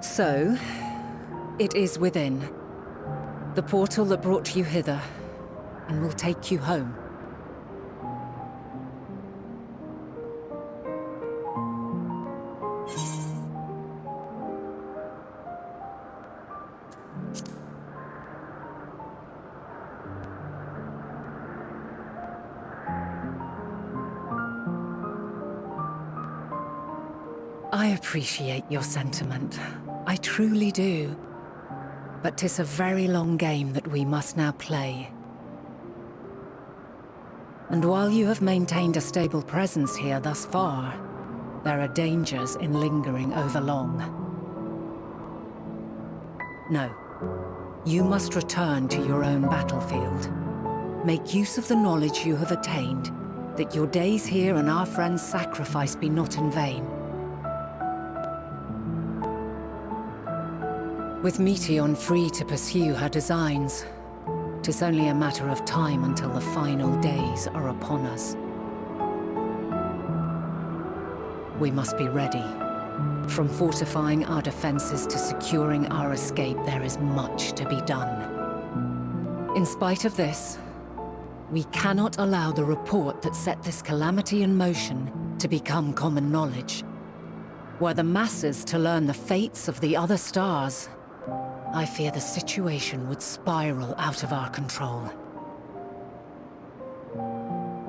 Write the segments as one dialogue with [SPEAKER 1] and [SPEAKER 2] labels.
[SPEAKER 1] So, it is within. The portal that brought you hither, and will take you home. I appreciate your sentiment. I truly do. But 'tis a very long game that we must now play. And while you have maintained a stable presence here thus far, there are dangers in lingering over long. No. You must return to your own battlefield. Make use of the knowledge you have attained, that your days here and our friends' sacrifice be not in vain. With Meteion free to pursue her designs, 'tis only a matter of time until the final days are upon us. We must be ready. From fortifying our defenses to securing our escape, there is much to be done. In spite of this, we cannot allow the report that set this calamity in motion to become common knowledge. Were the masses to learn the fates of the other stars, I fear the situation would spiral out of our control.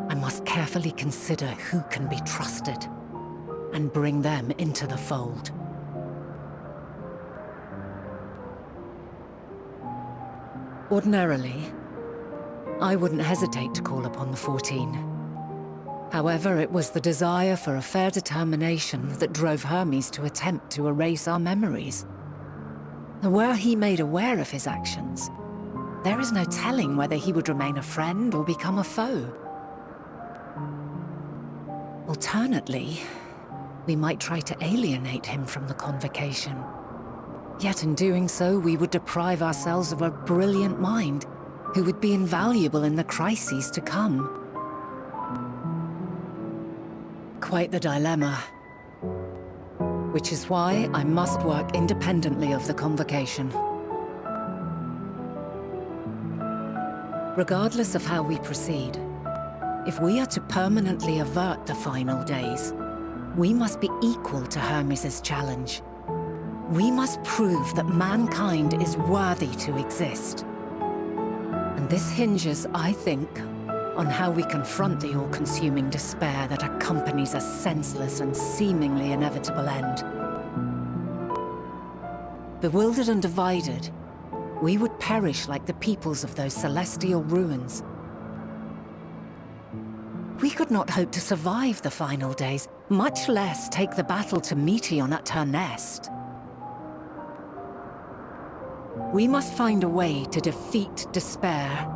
[SPEAKER 1] I must carefully consider who can be trusted, and bring them into the fold. Ordinarily, I wouldn't hesitate to call upon the 14. However, it was the desire for a fair determination that drove Hermes to attempt to erase our memories. Were he made aware of his actions, there is no telling whether he would remain a friend or become a foe. Alternately, we might try to alienate him from the convocation. Yet in doing so, we would deprive ourselves of a brilliant mind who would be invaluable in the crises to come. Quite the dilemma. Which is why I must work independently of the convocation. Regardless of how we proceed, if we are to permanently avert the final days, we must be equal to Hermes' challenge. We must prove that mankind is worthy to exist. And this hinges, I think, on how we confront the all-consuming despair that accompanies a senseless and seemingly inevitable end. Bewildered and divided, we would perish like the peoples of those celestial ruins. We could not hope to survive the final days, much less take the battle to Meteion at her nest. We must find a way to defeat despair,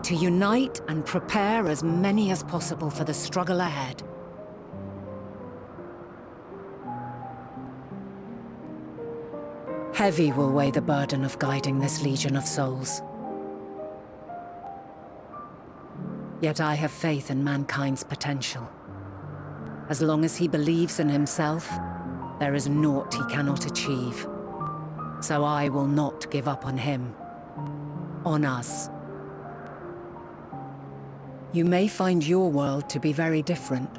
[SPEAKER 1] to unite and prepare as many as possible for the struggle ahead. Heavy will weigh the burden of guiding this legion of souls. Yet I have faith in mankind's potential. As long as he believes in himself, there is naught he cannot achieve. So I will not give up on him, on us. You may find your world to be very different,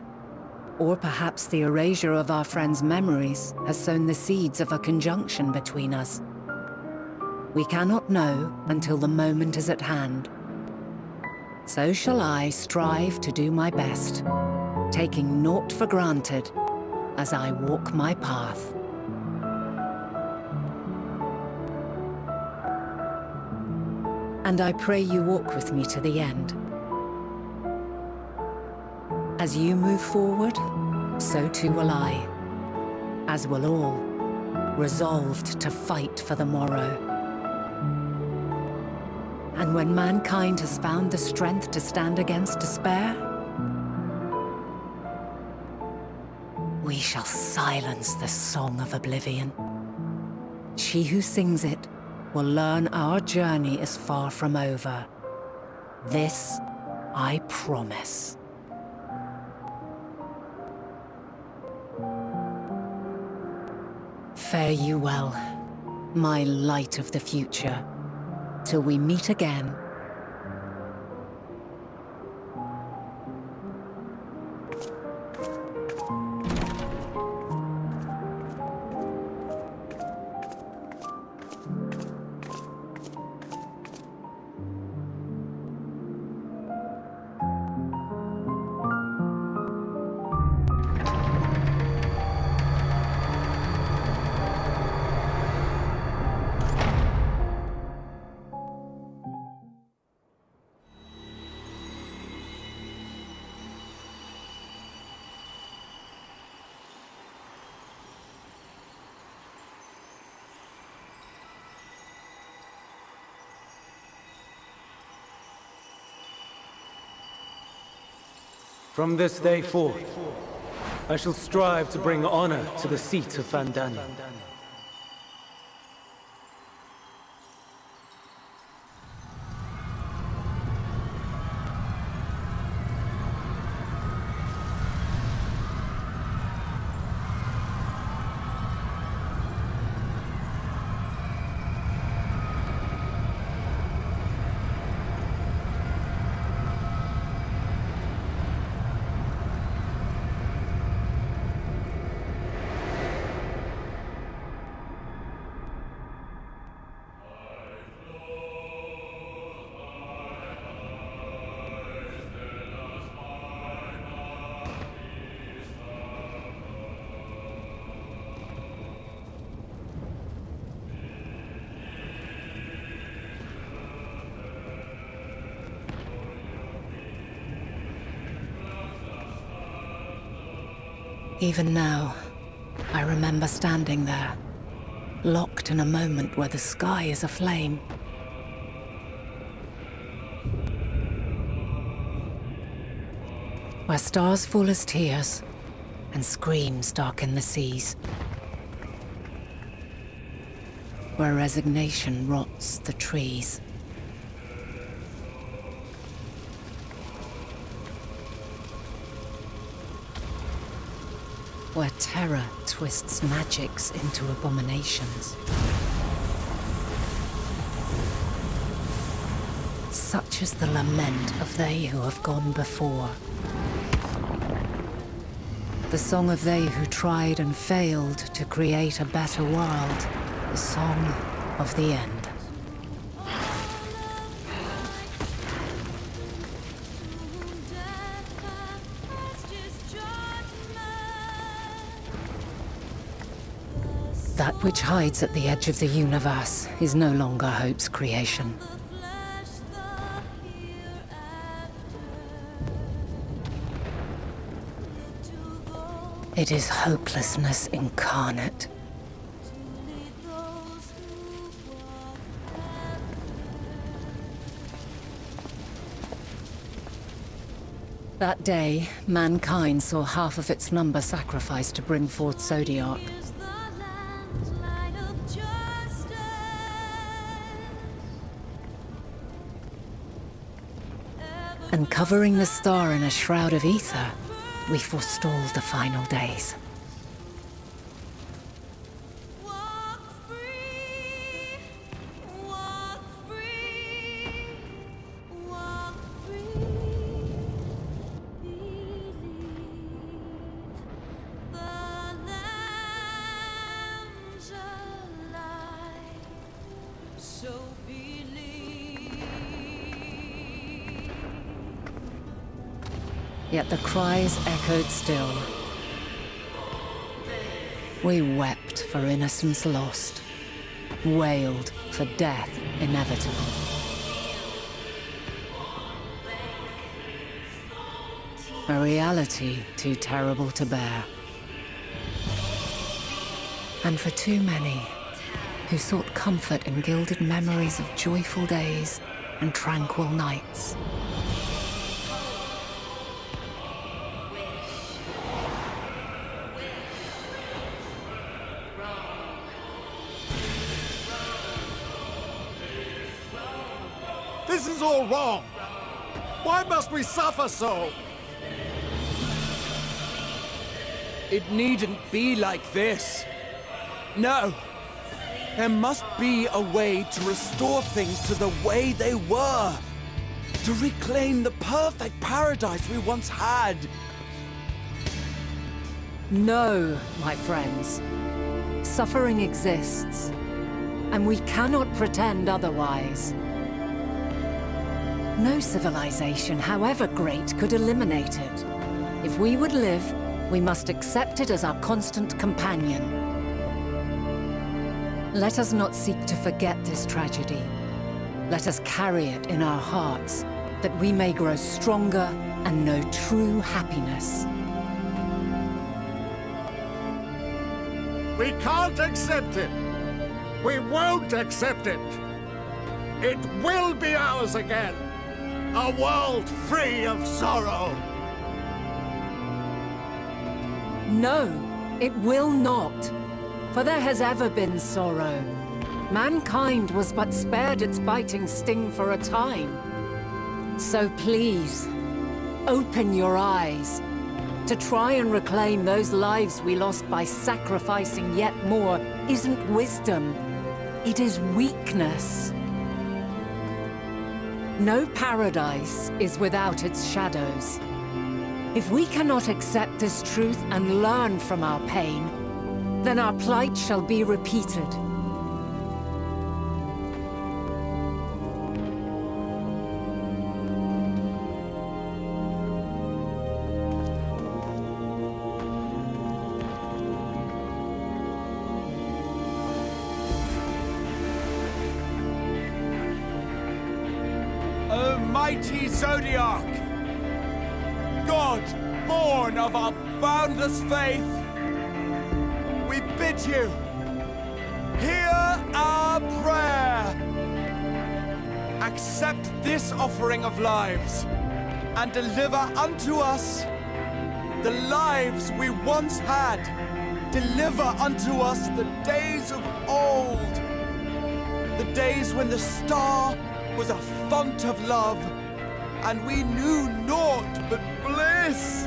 [SPEAKER 1] or perhaps the erasure of our friends' memories has sown the seeds of a conjunction between us. We cannot know until the moment is at hand. So shall I strive to do my best, taking naught for granted as I walk my path. And I pray you walk with me to the end. As you move forward, so too will I, as will all, resolved to fight for the morrow. And when mankind has found the strength to stand against despair, we shall silence the song of oblivion. She who sings it will learn our journey is far from over. This I promise. Fare you well, my light of the future. Till we meet again.
[SPEAKER 2] From this day forth, I shall strive to bring honor to the seat of Vandana.
[SPEAKER 1] Even now, I remember standing there, locked in a moment where the sky is aflame. Where stars fall as tears, and screams darken the seas. Where resignation rots the trees. Where terror twists magics into abominations. Such is the lament of they who have gone before. The song of they who tried and failed to create a better world. The song of the end. That which hides at the edge of the universe is no longer hope's creation. It is hopelessness incarnate. That day, mankind saw half of its number sacrificed to bring forth Zodiac. And covering the star in a shroud of ether, we forestalled the final days. Yet the cries echoed still. We wept for innocence lost, wailed for death inevitable. A reality too terrible to bear. And for too many who sought comfort in gilded memories of joyful days and tranquil nights.
[SPEAKER 3] This is all wrong. Why must we suffer so?
[SPEAKER 4] It needn't be like this. No. There must be a way to restore things to the way they were. To reclaim the perfect paradise we once had.
[SPEAKER 1] No, my friends. Suffering exists, and we cannot pretend otherwise. No civilization, however great, could eliminate it. If we would live, we must accept it as our constant companion. Let us not seek to forget this tragedy. Let us carry it in our hearts, that we may grow stronger and know true happiness.
[SPEAKER 3] We can't accept it. We won't accept it. It will be ours again. A world free of sorrow.
[SPEAKER 1] No, it will not. For there has ever been sorrow. Mankind was but spared its biting sting for a time. So please, open your eyes. To try and reclaim those lives we lost by sacrificing yet more isn't wisdom. It is weakness. No paradise is without its shadows. If we cannot accept this truth and learn from our pain, then our plight shall be repeated.
[SPEAKER 4] O mighty Zodiac! God, born of our boundless faith, we bid you, hear our prayer. Accept this offering of lives, and deliver unto us the lives we once had. Deliver unto us the days of old, the days when the star was a font of love, and we knew naught but bliss.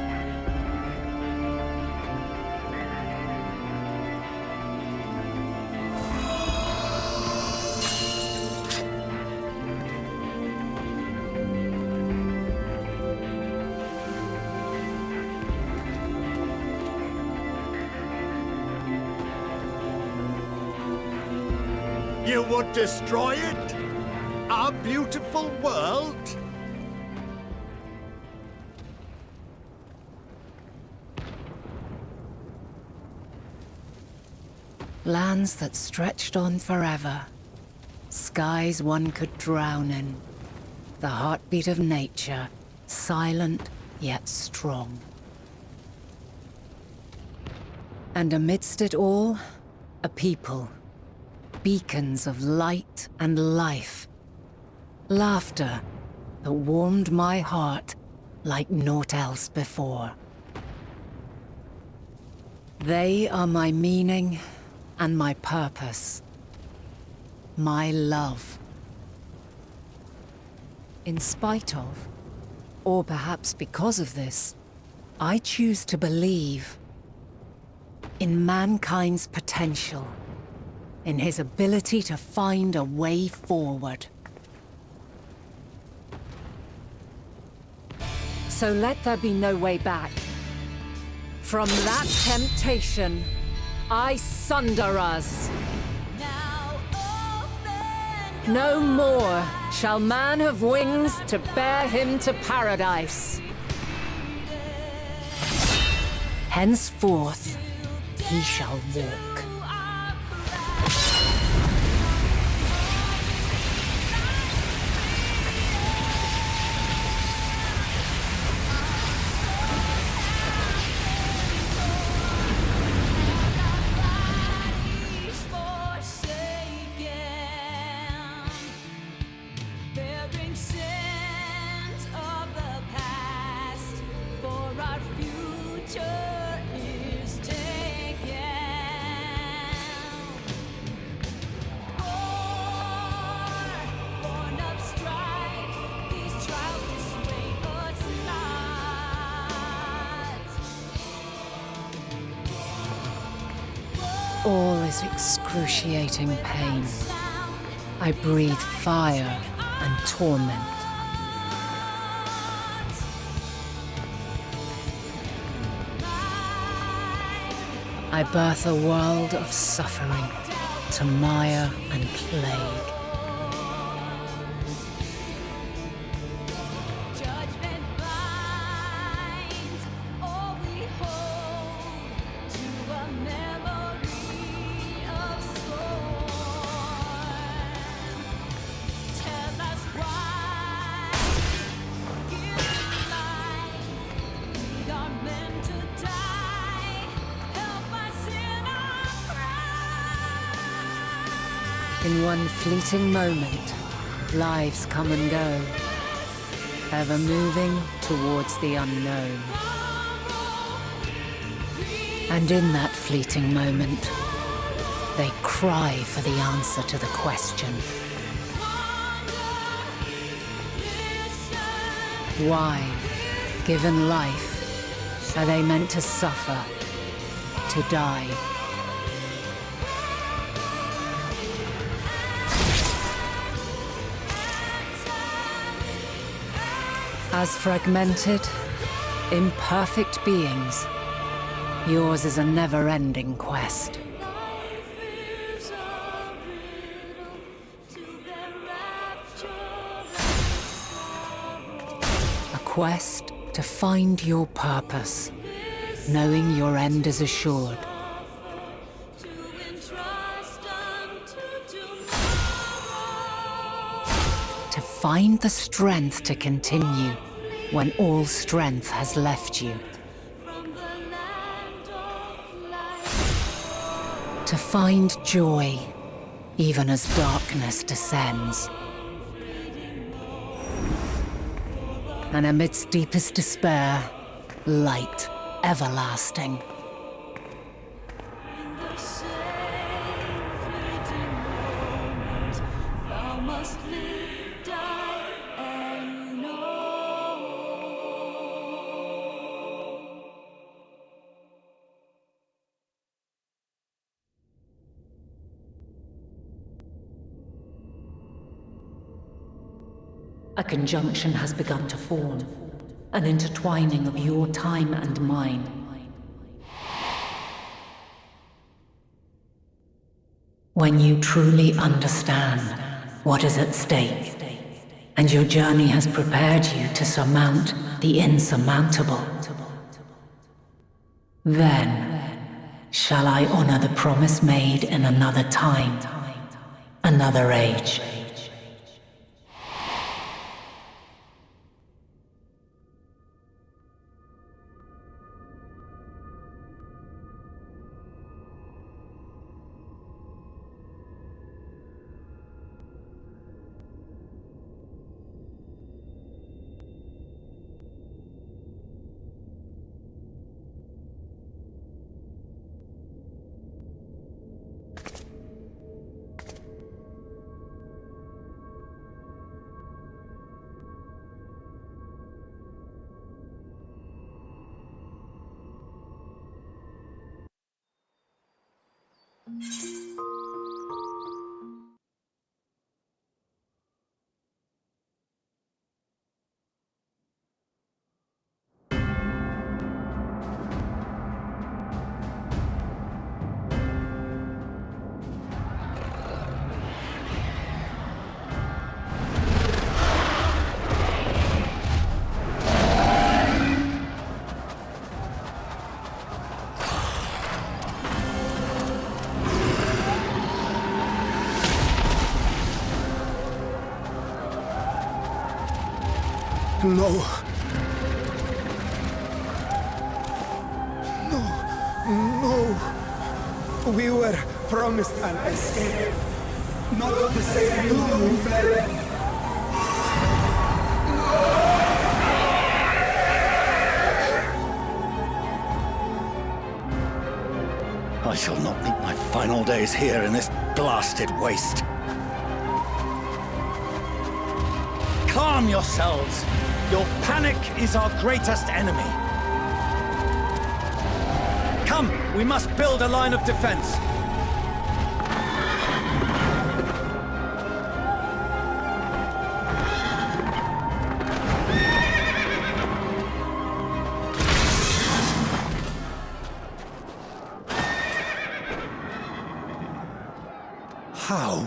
[SPEAKER 3] You would destroy it? Our beautiful world?
[SPEAKER 1] Lands that stretched on forever. Skies one could drown in. The heartbeat of nature, silent yet strong. And amidst it all, a people. Beacons of light and life. Laughter that warmed my heart like naught else before. They are my meaning and my purpose. My love. In spite of, or perhaps because of this, I choose to believe in mankind's potential, in his ability to find a way forward. So let there be no way back. From that temptation, I sunder us. No more shall man have wings to bear him to paradise. Henceforth, he shall walk.
[SPEAKER 5] Future is taken.
[SPEAKER 1] all is excruciating pain. I breathe fire and torment. I birth a world of suffering to mire and plague. In one fleeting moment, lives come and go, ever moving towards the unknown. And in that fleeting moment, they cry for the answer to the question. Why, given life, are they meant to suffer, to die? As fragmented, imperfect beings, yours is a never-ending quest. A quest to find your purpose, knowing your end is assured. To find the strength to continue when all strength has left you. To find joy, even as darkness descends. And amidst deepest despair, light everlasting. A conjunction has begun to form, an intertwining of your time and mine. When you truly understand what is at stake, and your journey has prepared you to surmount the insurmountable, then shall I honor the promise made in another time, another age.
[SPEAKER 3] No. No. We were promised an escape. Not the same you we fled.
[SPEAKER 5] I shall not meet my final days here in this blasted waste. Calm yourselves. Your panic is our greatest enemy. Come, we must build a line of defense. How?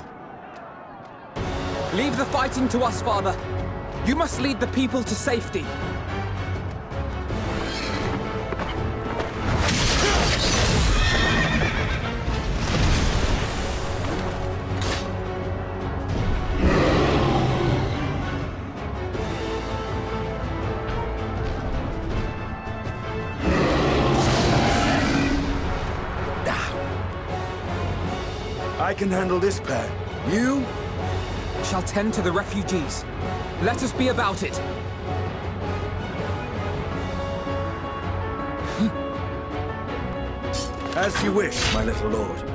[SPEAKER 6] Leave the fighting to us, Father. You must lead the people to safety.
[SPEAKER 5] I can handle this pair. You?
[SPEAKER 6] Shall tend to the refugees. Let us be about it.
[SPEAKER 5] As you wish, my little lord.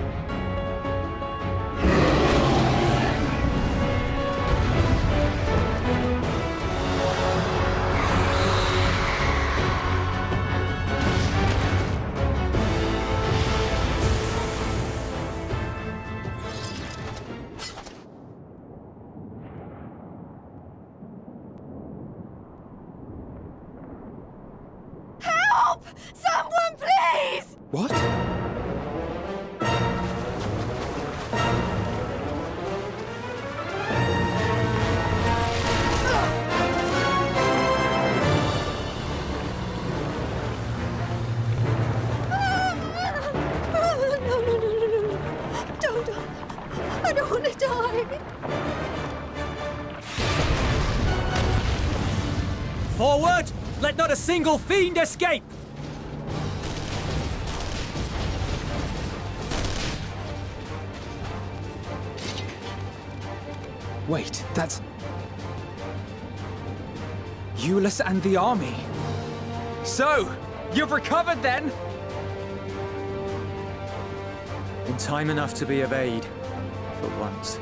[SPEAKER 7] Help! Someone, please!
[SPEAKER 6] What?
[SPEAKER 7] No. Don't. I don't want to die.
[SPEAKER 6] Forward! Let not a single fiend escape! Wait, that's... Euless and the army. So, you've recovered then?
[SPEAKER 2] In time enough to be of aid, for once.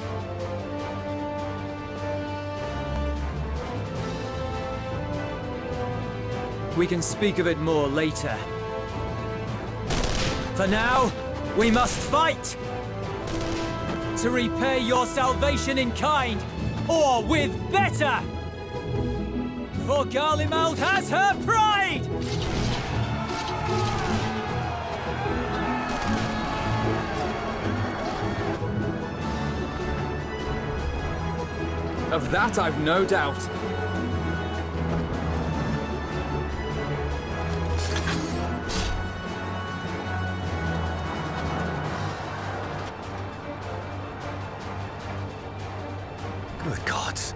[SPEAKER 2] We can speak of it more later. For now, we must fight! To repay your salvation in kind, or with better! For Garlemald has her pride!
[SPEAKER 6] Of that I've no doubt.
[SPEAKER 5] Good gods.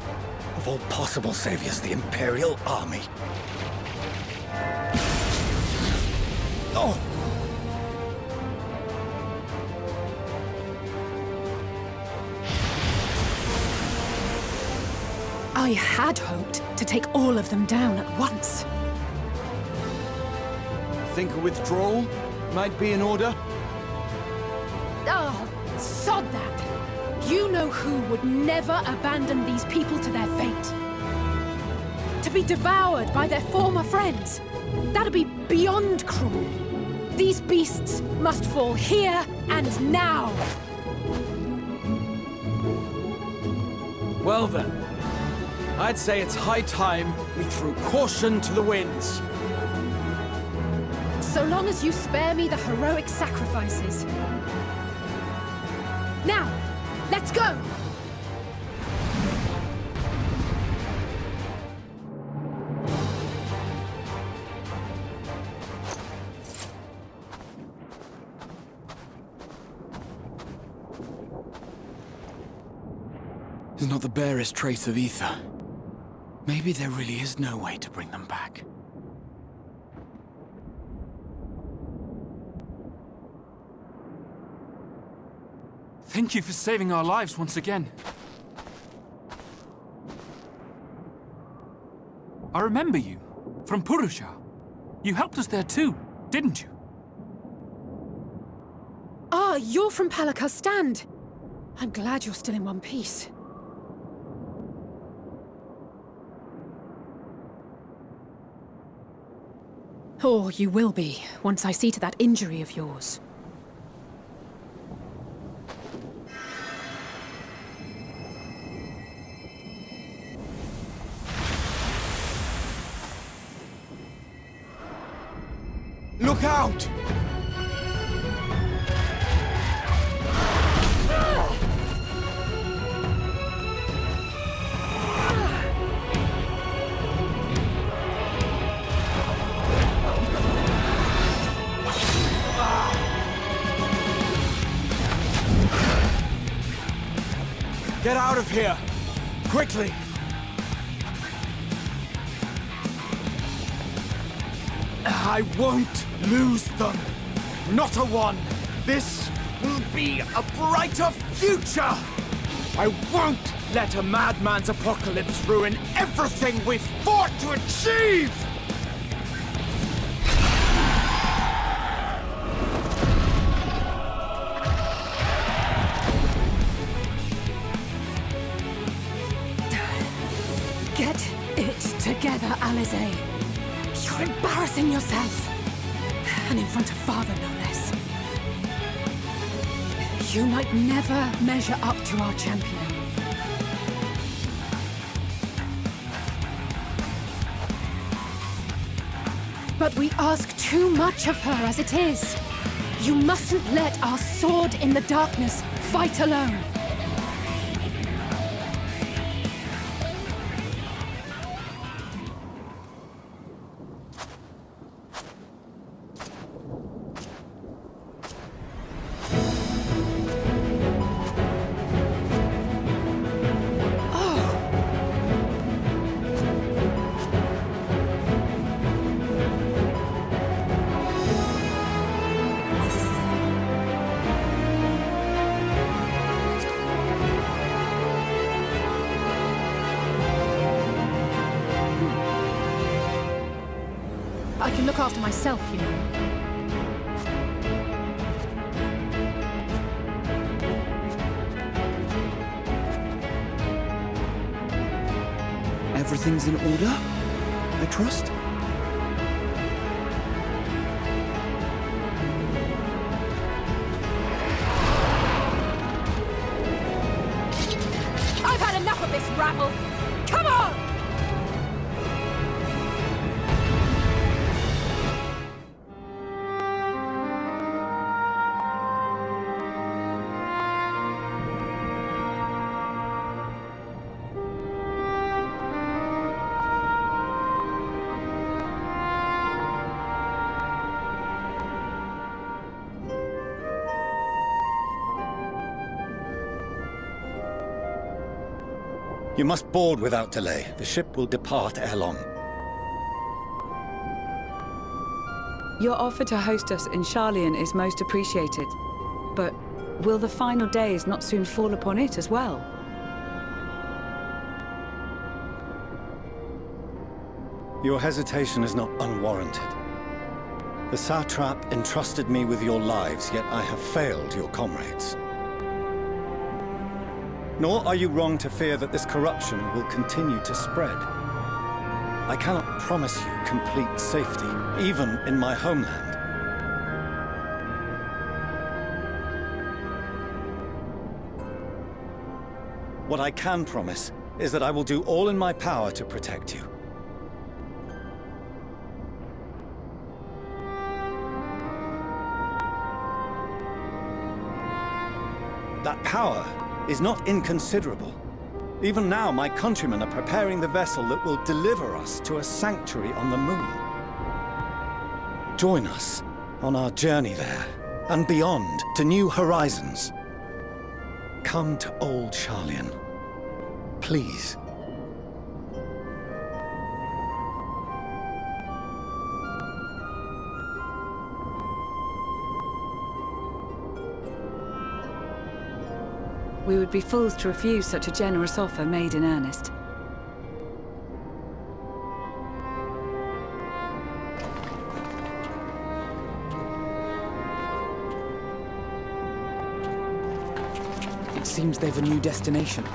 [SPEAKER 5] Of all possible saviors, the Imperial Army. Oh!
[SPEAKER 8] I had hoped to take all of them down at once.
[SPEAKER 4] Think a withdrawal might be in order?
[SPEAKER 8] Oh, sod that! You know who would never abandon these people to their fate. To be devoured by their former friends. That'd be beyond cruel. These beasts must fall here and now.
[SPEAKER 4] Well then, I'd say it's high time we threw caution to the winds.
[SPEAKER 8] So long as you spare me the heroic sacrifices. Now, let's go!
[SPEAKER 4] There's not the barest trace of ether. Maybe there really is no way to bring them back.
[SPEAKER 9] Thank you for saving our lives once again. I remember you, from Purusha. You helped us there too, didn't you?
[SPEAKER 8] Ah, you're from Palaka's stand. I'm glad you're still in one piece. Or you will be, once I see to that injury of yours.
[SPEAKER 4] Look out! Get out of here! Quickly! I won't lose them! Not a one! This will be a brighter future! I won't let a madman's apocalypse ruin everything we've fought to achieve!
[SPEAKER 8] Get it together, Alizé. You're embarrassing yourself. And in front of Father, no less. You might never measure up to our champion. But we ask too much of her as it is. You mustn't let our sword in the darkness fight alone. I can look after myself, you know.
[SPEAKER 4] Everything's in order, I trust?
[SPEAKER 8] I've had enough of this rabble! Come on!
[SPEAKER 5] You must board without delay. The ship will depart ere long.
[SPEAKER 10] Your offer to host us in Charlian is most appreciated. But will the final days not soon fall upon it as well?
[SPEAKER 5] Your hesitation is not unwarranted. The satrap entrusted me with your lives, yet I have failed your comrades. Nor are you wrong to fear that this corruption will continue to spread. I cannot promise you complete safety, even in my homeland. What I can promise is that I will do all in my power to protect you. That power is not inconsiderable. Even now, my countrymen are preparing the vessel that will deliver us to a sanctuary on the moon. Join us on our journey there, and beyond, to new horizons. Come to old Charlian. Please.
[SPEAKER 10] We would be fools to refuse such a generous offer made in earnest.
[SPEAKER 6] It seems they've a new destination.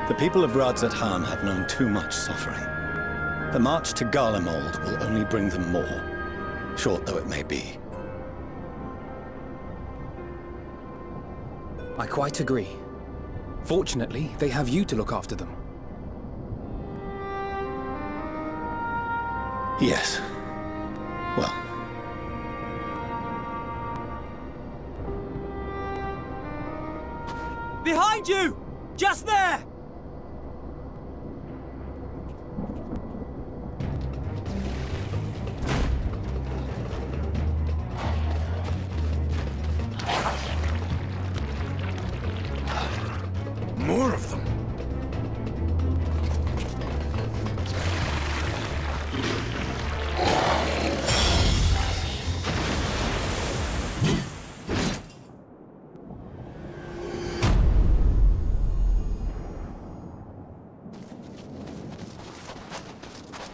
[SPEAKER 5] The people of Radzat-Han have known too much suffering. The march to Garlemald will only bring them more, short though it may be.
[SPEAKER 6] I quite agree. Fortunately, they have you to look after them.
[SPEAKER 5] Yes. Well.
[SPEAKER 2] Behind you! Just there!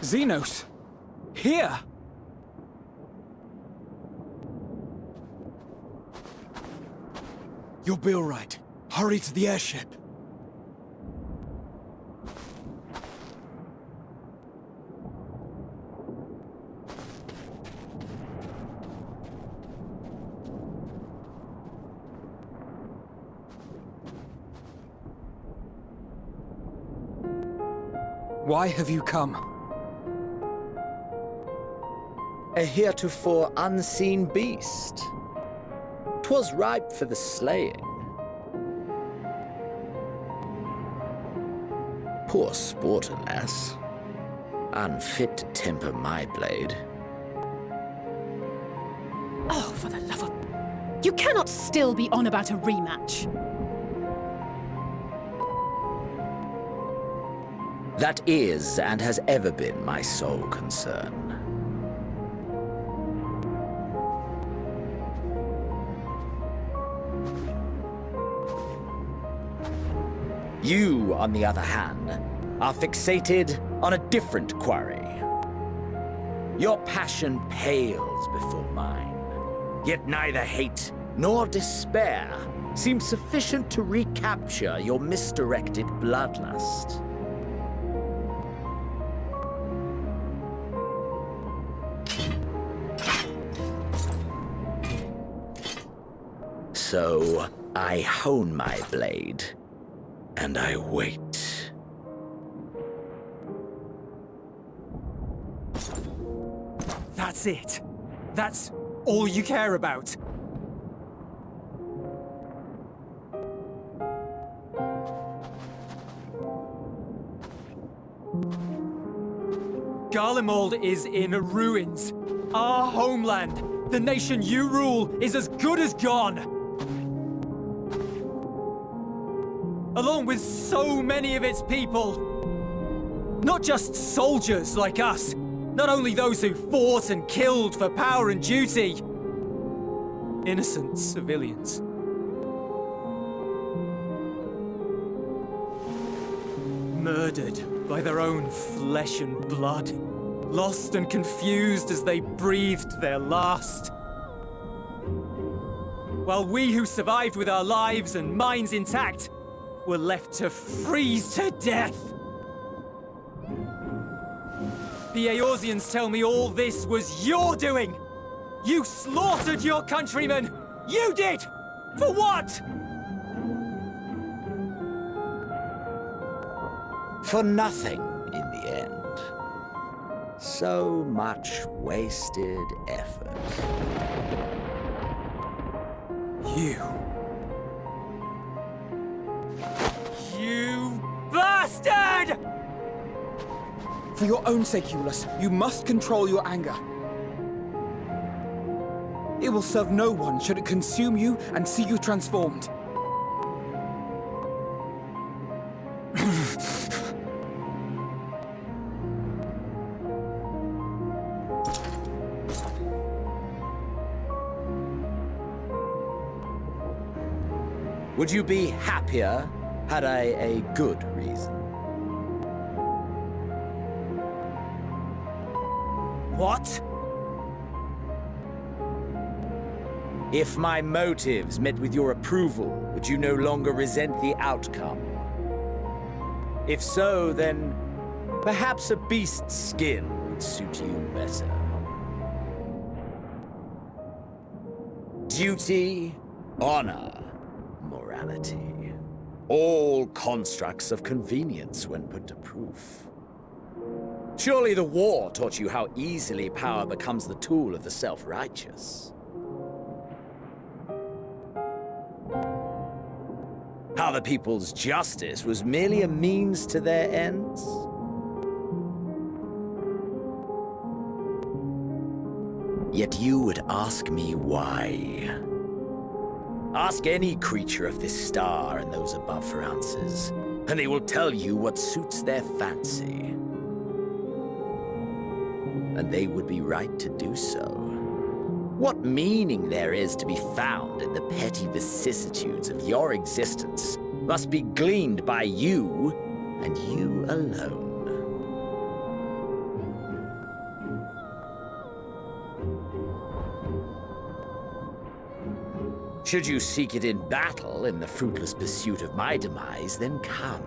[SPEAKER 6] Xenos! Here!
[SPEAKER 4] You'll be all right. Hurry to the airship.
[SPEAKER 6] Why have you come?
[SPEAKER 11] A heretofore unseen beast. 'Twas ripe for the slaying. Poor sport, alas. Unfit to temper my blade.
[SPEAKER 8] Oh, for the love of... You cannot still be on about a rematch.
[SPEAKER 11] That is and has ever been my sole concern. You, on the other hand, are fixated on a different quarry. Your passion pales before mine, yet neither hate nor despair seems sufficient to recapture your misdirected bloodlust. So, I hone my blade, and I wait.
[SPEAKER 2] That's it. That's all you care about. Garlemald is in ruins. Our homeland, the nation you rule, is as good as gone. Along with so many of its people. Not just soldiers like us. Not only those who fought and killed for power and duty. Innocent civilians. Murdered by their own flesh and blood. Lost and confused as they breathed their last. While we who survived with our lives and minds intact were left to freeze to death. The Eorzeans tell me all this was your doing! You slaughtered your countrymen! You did! For what?
[SPEAKER 11] For nothing, in the end. So much wasted effort.
[SPEAKER 2] You bastard!
[SPEAKER 6] For your own sake, Eulus, you must control your anger. It will serve no one should it consume you and see you transformed.
[SPEAKER 11] Would you be happier had I a good reason?
[SPEAKER 2] What?
[SPEAKER 11] If my motives met with your approval, would you no longer resent the outcome? If so, then perhaps a beast's skin would suit you better. Duty, honor, morality. All constructs of convenience when put to proof. Surely the war taught you how easily power becomes the tool of the self-righteous. How the people's justice was merely a means to their ends? Yet you would ask me why. Ask any creature of this star and those above for answers, and they will tell you what suits their fancy. And they would be right to do so. What meaning there is to be found in the petty vicissitudes of your existence must be gleaned by you, and you alone. Should you seek it in battle in the fruitless pursuit of my demise, then come.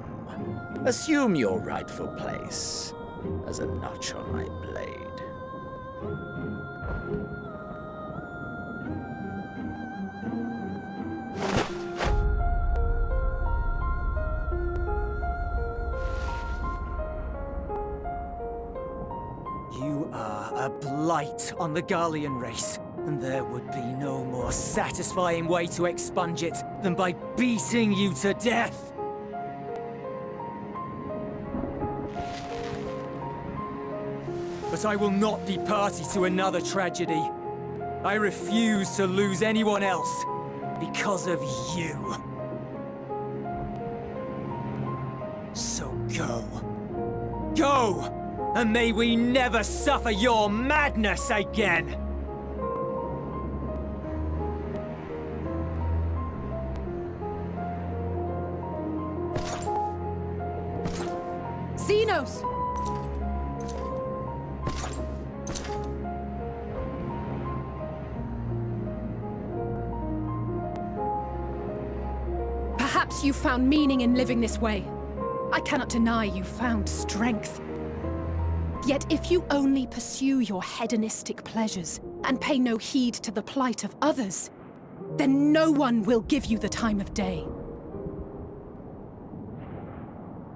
[SPEAKER 11] Assume your rightful place as a notch on my blade.
[SPEAKER 2] You are a blight on the Garlean race, and there would be no more satisfying way to expunge it than by beating you to death! But I will not be party to another tragedy. I refuse to lose anyone else because of you. So go. Go! And may we never suffer your madness again!
[SPEAKER 8] Xenos! Perhaps you found meaning in living this way. I cannot deny you found strength. Yet if you only pursue your hedonistic pleasures and pay no heed to the plight of others, then no one will give you the time of day.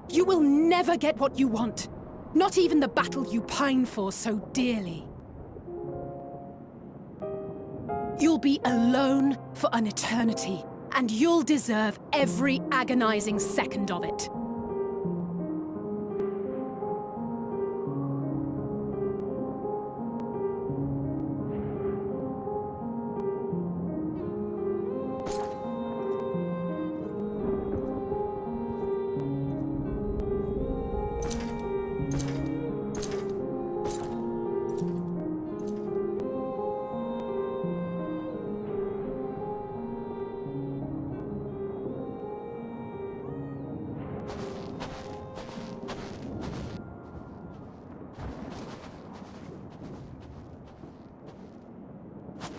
[SPEAKER 8] You will never get what you want, not even the battle you pine for so dearly. You'll be alone for an eternity, and you'll deserve every agonizing second of it.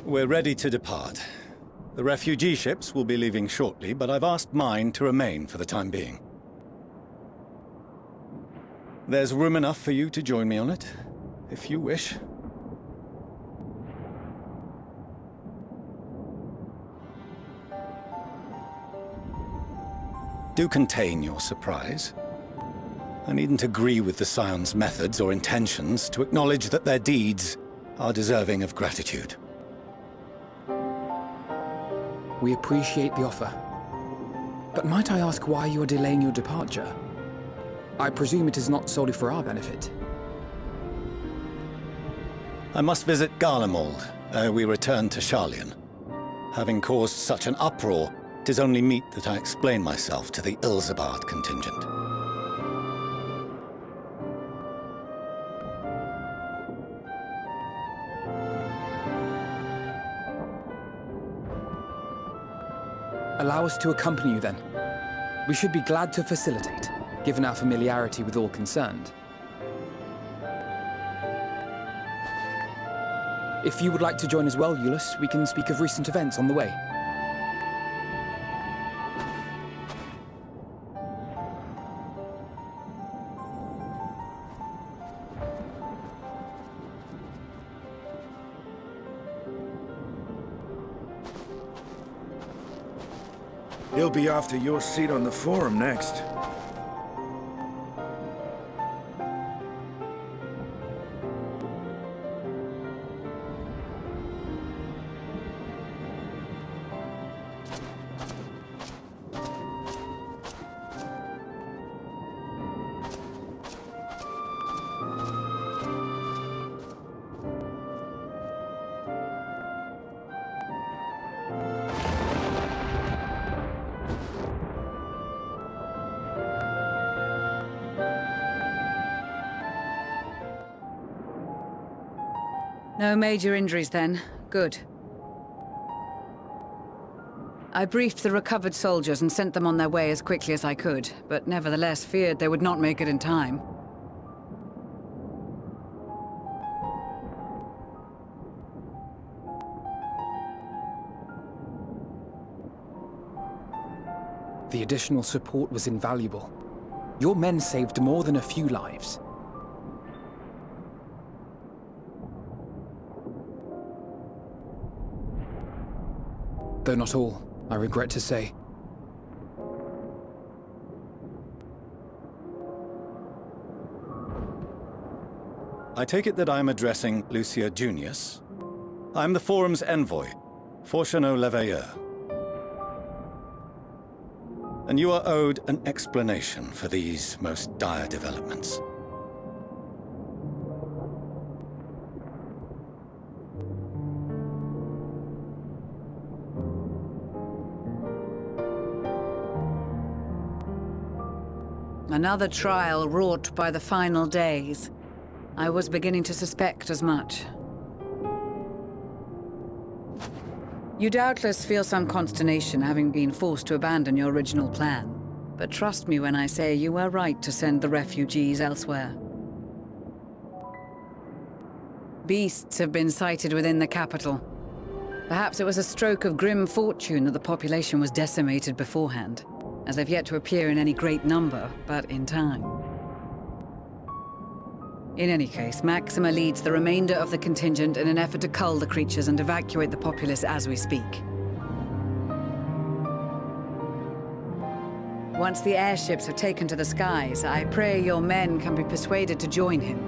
[SPEAKER 5] We're ready to depart. The refugee ships will be leaving shortly, but I've asked mine to remain for the time being. There's room enough for you to join me on it, if you wish. Do contain your surprise. I needn't agree with the Scion's methods or intentions to acknowledge that their deeds are deserving of gratitude.
[SPEAKER 6] We appreciate the offer. But might I ask why you are delaying your departure? I presume it is not solely for our benefit.
[SPEAKER 5] I must visit Garlemald ere we return to Sharlayan. Having caused such an uproar, 'tis only meet that I explain myself to the Ilzabard contingent.
[SPEAKER 6] Allow us to accompany you then. We should be glad to facilitate, given our familiarity with all concerned. If you would like to join as well, Eulus, we can speak of recent events on the way.
[SPEAKER 12] He'll be after your seat on the Forum next.
[SPEAKER 10] No major injuries then. Good. I briefed the recovered soldiers and sent them on their way as quickly as I could, but nevertheless feared they would not make it in time.
[SPEAKER 6] The additional support was invaluable. Your men saved more than a few lives. Though not all, I regret to say.
[SPEAKER 5] I take it that I'm addressing Lucia Junius. I'm the Forum's envoy, Fortuno Leveilleur. And you are owed an explanation for these most dire developments.
[SPEAKER 10] Another trial wrought by the final days. I was beginning to suspect as much. You doubtless feel some consternation having been forced to abandon your original plan. But trust me when I say you were right to send the refugees elsewhere. Beasts have been sighted within the capital. Perhaps it was a stroke of grim fortune that the population was decimated beforehand, as they've yet to appear in any great number, but in time. In any case, Maxima leads the remainder of the contingent in an effort to cull the creatures and evacuate the populace as we speak. Once the airships have taken to the skies, I pray your men can be persuaded to join him.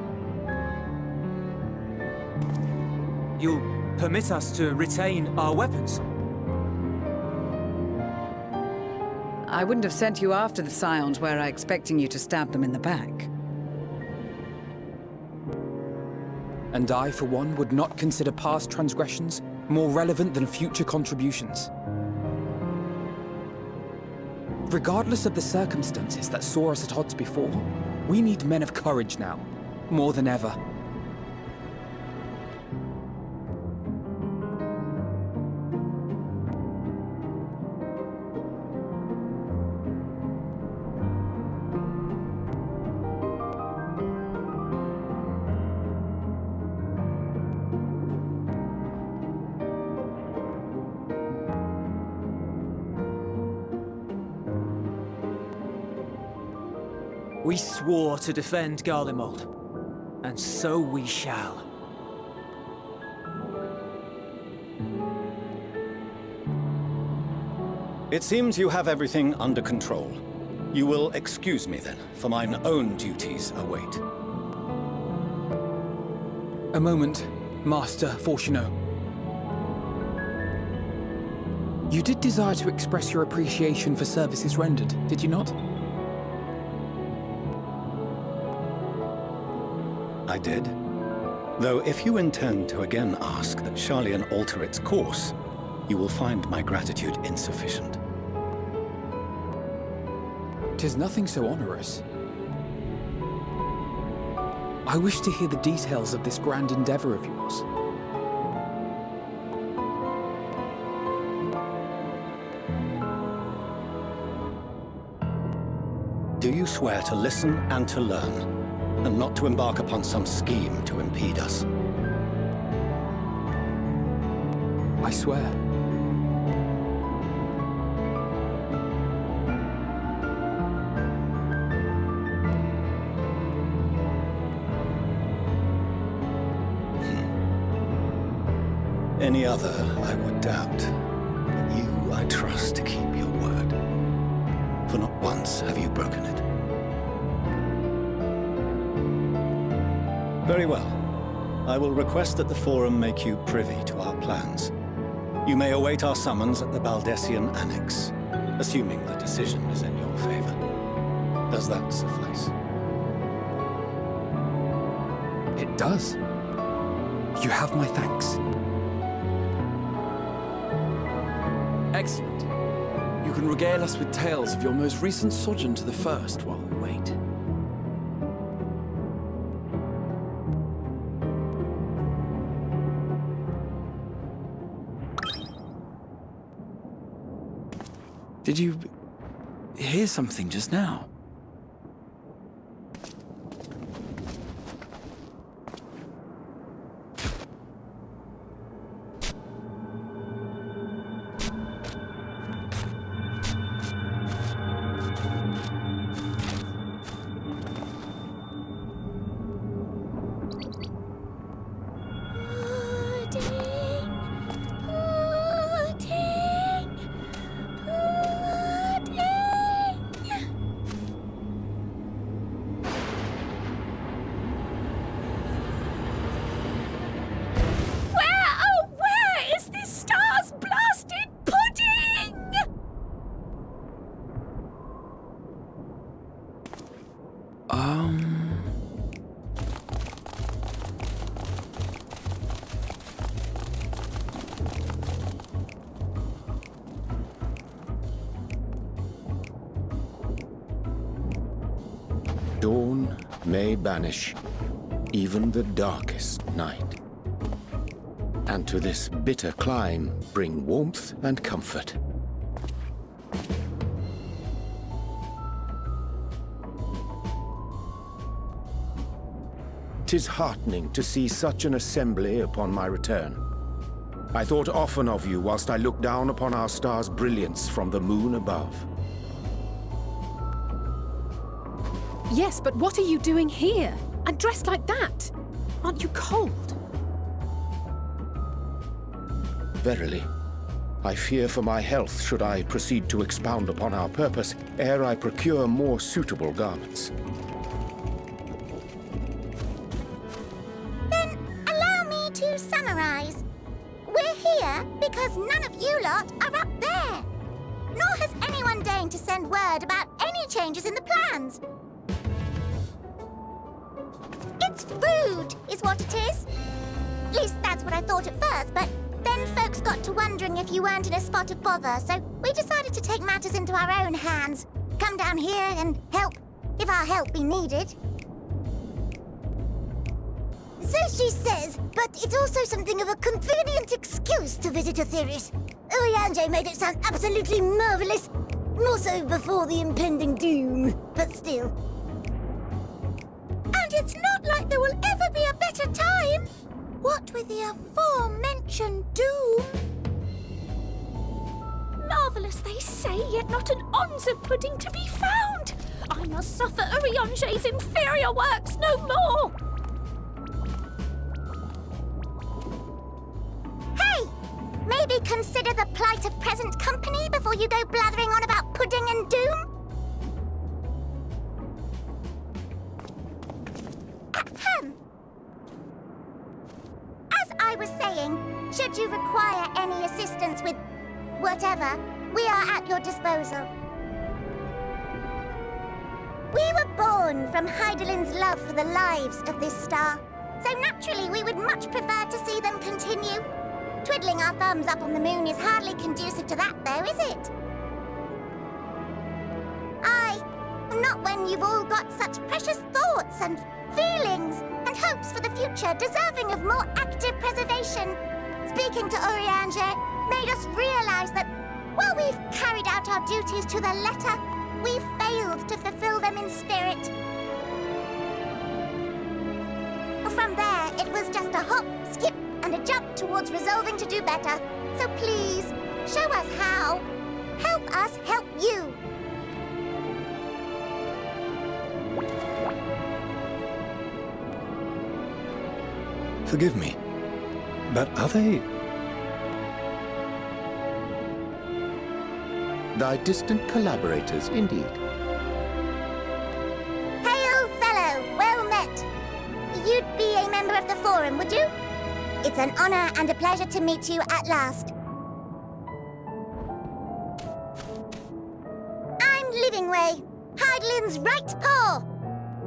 [SPEAKER 2] You'll permit us to retain our weapons?
[SPEAKER 10] I wouldn't have sent you after the Scions were I expecting you to stab them in the back.
[SPEAKER 6] And I, for one, would not consider past transgressions more relevant than future contributions. Regardless of the circumstances that saw us at odds before, we need men of courage now, more than ever.
[SPEAKER 2] We swore to defend Garlemald, and so we shall.
[SPEAKER 5] It seems you have everything under control. You will excuse me then, for mine own duties await.
[SPEAKER 6] A moment, Master Fortuno. You did desire to express your appreciation for services rendered, did you not?
[SPEAKER 5] I did. Though if you intend to again ask that Sharlayan alter its course, you will find my gratitude insufficient.
[SPEAKER 6] 'Tis nothing so onerous. I wish to hear the details of this grand endeavor of yours.
[SPEAKER 5] Do you swear to listen and to learn, and not to embark upon some scheme to impede us?
[SPEAKER 6] I swear.
[SPEAKER 5] Any other, I would doubt. But you, I trust to keep your word. For not once have you broken it. Very well. I will request that the Forum make you privy to our plans. You may await our summons at the Baldessian Annex, assuming the decision is in your favor. Does that suffice?
[SPEAKER 6] It does. You have my thanks.
[SPEAKER 4] Excellent. You can regale us with tales of your most recent sojourn to the First while we wait. Did you hear something just now?
[SPEAKER 12] may banish even the darkest night, and to this bitter clime bring warmth and comfort. 'Tis heartening to see such an assembly upon my return. I thought often of you whilst I looked down upon our star's brilliance from the moon above.
[SPEAKER 8] Yes, but what are you doing here? And dressed like that? Aren't you cold?
[SPEAKER 12] Verily, I fear for my health should I proceed to expound upon our purpose ere I procure more suitable garments.
[SPEAKER 13] Then allow me to summarize. We're here because none of you lot are up there. Nor has anyone deigned to send word about any changes in the plans. It's rude, is what it is. At least that's what I thought at first, but then folks got to wondering if you weren't in a spot of bother, so we decided to take matters into our own hands. Come down here and help, if our help be needed. So she says, but it's also something of a convenient excuse to visit Aetherius. Urianger made it sound absolutely marvelous. More so before the impending doom, but still. And it's not like there will ever be a better time. What with the aforementioned doom?
[SPEAKER 7] Marvellous, they say, yet not an ounce of pudding to be found. I must suffer Urianger's inferior works no more.
[SPEAKER 13] Hey! Maybe consider the plight of present company before you go blathering on about pudding and doom? Ahem. As I was saying, should you require any assistance with whatever, we are at your disposal. We were born from Hydaelyn's love for the lives of this star, so naturally we would much prefer to see them continue. Twiddling our thumbs up on the moon is hardly conducive to that, though, is it? Aye, not when you've all got such precious thoughts and feelings and hopes for the future deserving of more active preservation. Speaking to Urianger made us realize that while we've carried out our duties to the letter, we've failed to fulfill them in spirit. From there, it was just a hop, skip, and a jump towards resolving to do better. So please, show us how. Help us help you.
[SPEAKER 5] Forgive me, but are they...
[SPEAKER 12] Thy distant collaborators, indeed.
[SPEAKER 13] Hail, fellow, well met. You'd be a member of the Forum, would you? It's an honor and a pleasure to meet you at last. I'm Livingway, Hydaelyn's right paw.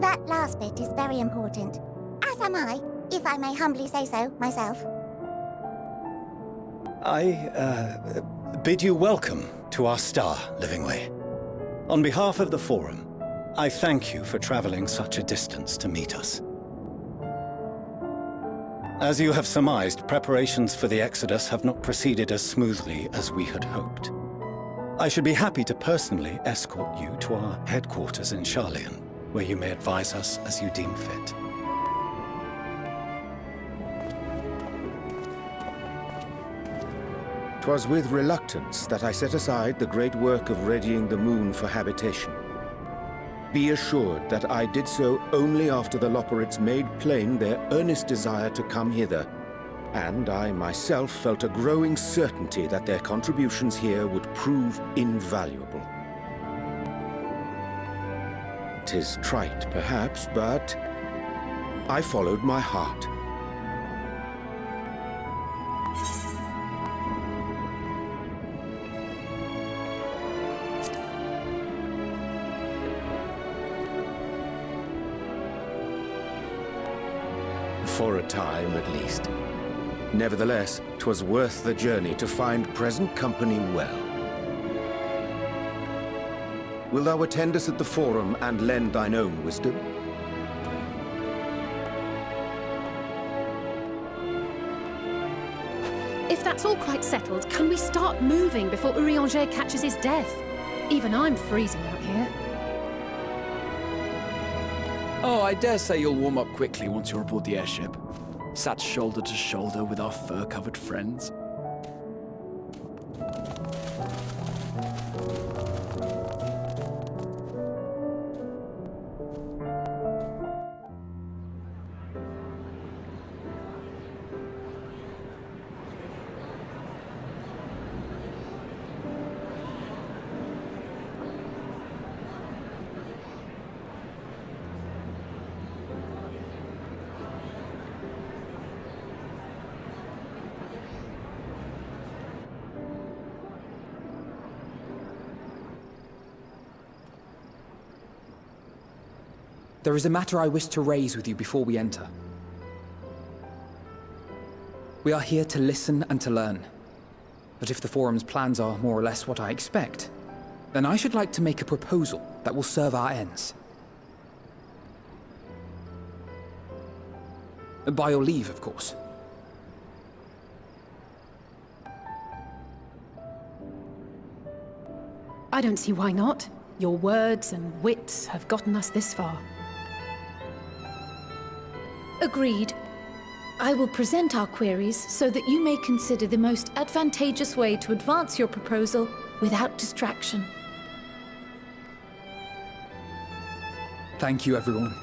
[SPEAKER 13] That last bit is very important, as am I, if I may humbly say so myself.
[SPEAKER 5] I bid you welcome to our star, Livingway. On behalf of the Forum, I thank you for traveling such a distance to meet us. As you have surmised, preparations for the Exodus have not proceeded as smoothly as we had hoped. I should be happy to personally escort you to our headquarters in Sharlayan, where you may advise us as you deem fit.
[SPEAKER 12] 'Twas with reluctance that I set aside the great work of readying the moon for habitation. Be assured that I did so only after the Loperids made plain their earnest desire to come hither, and I myself felt a growing certainty that their contributions here would prove invaluable. 'Tis trite, perhaps, but I followed my heart. For a time, at least. Nevertheless, 'twas worth the journey to find present company well. Wilt thou attend us at the Forum and lend thine own wisdom?
[SPEAKER 8] If that's all quite settled, can we start moving before Urianger catches his death? Even I'm freezing out here.
[SPEAKER 14] Oh, I dare say you'll warm up quickly once you're aboard the airship. Sat shoulder to shoulder with our fur-covered friends.
[SPEAKER 6] There is a matter I wish to raise with you before we enter. We are here to listen and to learn. But if the Forum's plans are more or less what I expect, then I should like to make a proposal that will serve our ends. By your leave, of course.
[SPEAKER 8] I don't see why not. Your words and wits have gotten us this far.
[SPEAKER 7] Agreed. I will present our queries so that you may consider the most advantageous way to advance your proposal without distraction.
[SPEAKER 6] Thank you, everyone.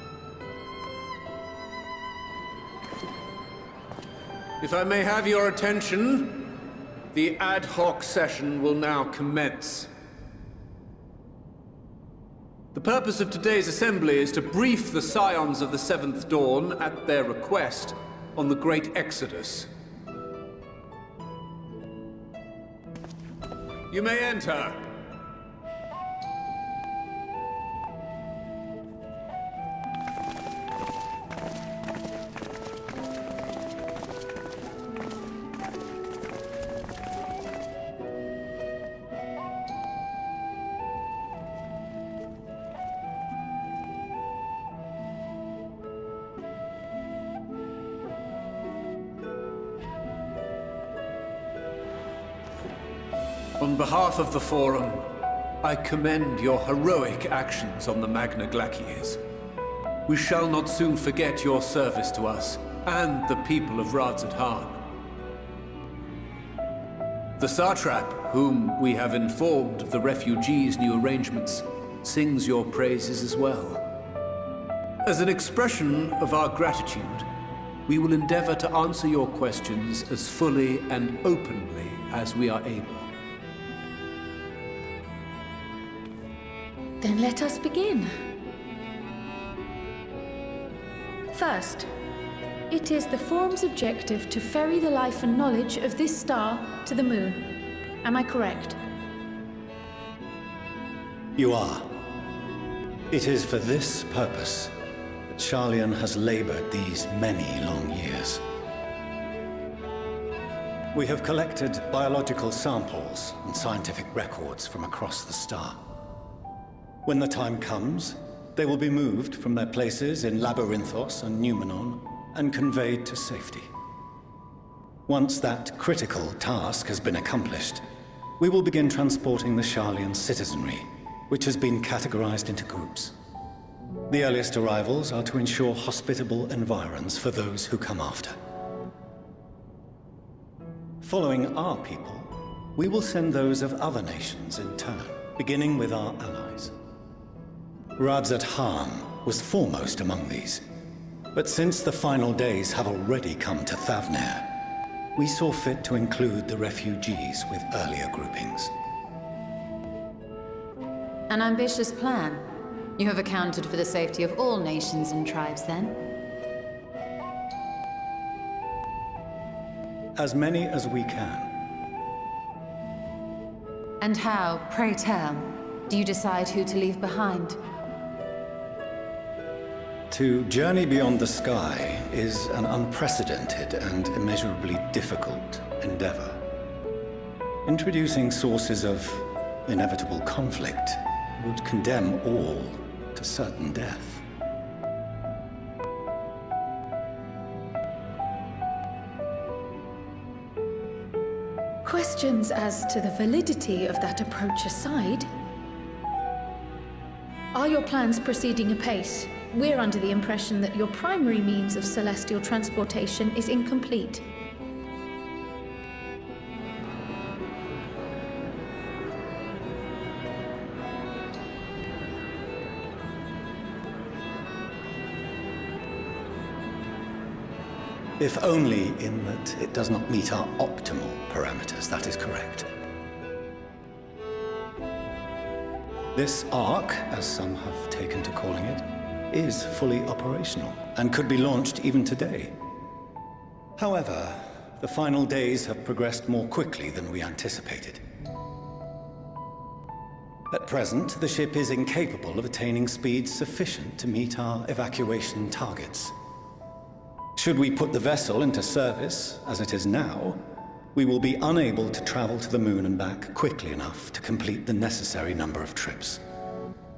[SPEAKER 15] If I may have your attention, the ad hoc session will now commence. The purpose of today's assembly is to brief the Scions of the Seventh Dawn, at their request, on the Great Exodus. You may enter. On behalf of the Forum, I commend your heroic actions on the Magna Glacies. We shall not soon forget your service to us and the people of Radzat-Han. The Satrap, whom we have informed of the refugees' new arrangements, sings your praises as well. As an expression of our gratitude, we will endeavor to answer your questions as fully and openly as we are able.
[SPEAKER 7] Then let us begin. First, it is the Forum's objective to ferry the life and knowledge of this star to the moon. Am I correct?
[SPEAKER 5] You are. It is for this purpose that Sharlayan has labored these many long years. We have collected biological samples and scientific records from across the star. When the time comes, they will be moved from their places in Labyrinthos and Numenon and conveyed to safety. Once that critical task has been accomplished, we will begin transporting the Sharlayan citizenry, which has been categorized into groups. The earliest arrivals are to ensure hospitable environs for those who come after. Following our people, we will send those of other nations in turn, beginning with our allies. Radzat-Han was foremost among these, but since the final days have already come to Thavnair, we saw fit to include the refugees with earlier groupings.
[SPEAKER 16] An ambitious plan. You have accounted for the safety of all nations and tribes, then?
[SPEAKER 5] As many as we can.
[SPEAKER 16] And how, pray tell, do you decide who to leave behind?
[SPEAKER 5] To journey beyond the sky is an unprecedented and immeasurably difficult endeavor. Introducing sources of inevitable conflict would condemn all to certain death.
[SPEAKER 7] Questions as to the validity of that approach aside, are your plans proceeding apace? We're under the impression that your primary means of celestial transportation is incomplete.
[SPEAKER 5] If only in that it does not meet our optimal parameters, that is correct. This Ark, as some have taken to calling it, is fully operational and could be launched even today. However, the final days have progressed more quickly than we anticipated. At present, the ship is incapable of attaining speeds sufficient to meet our evacuation targets. Should we put the vessel into service, as it is now, we will be unable to travel to the moon and back quickly enough to complete the necessary number of trips.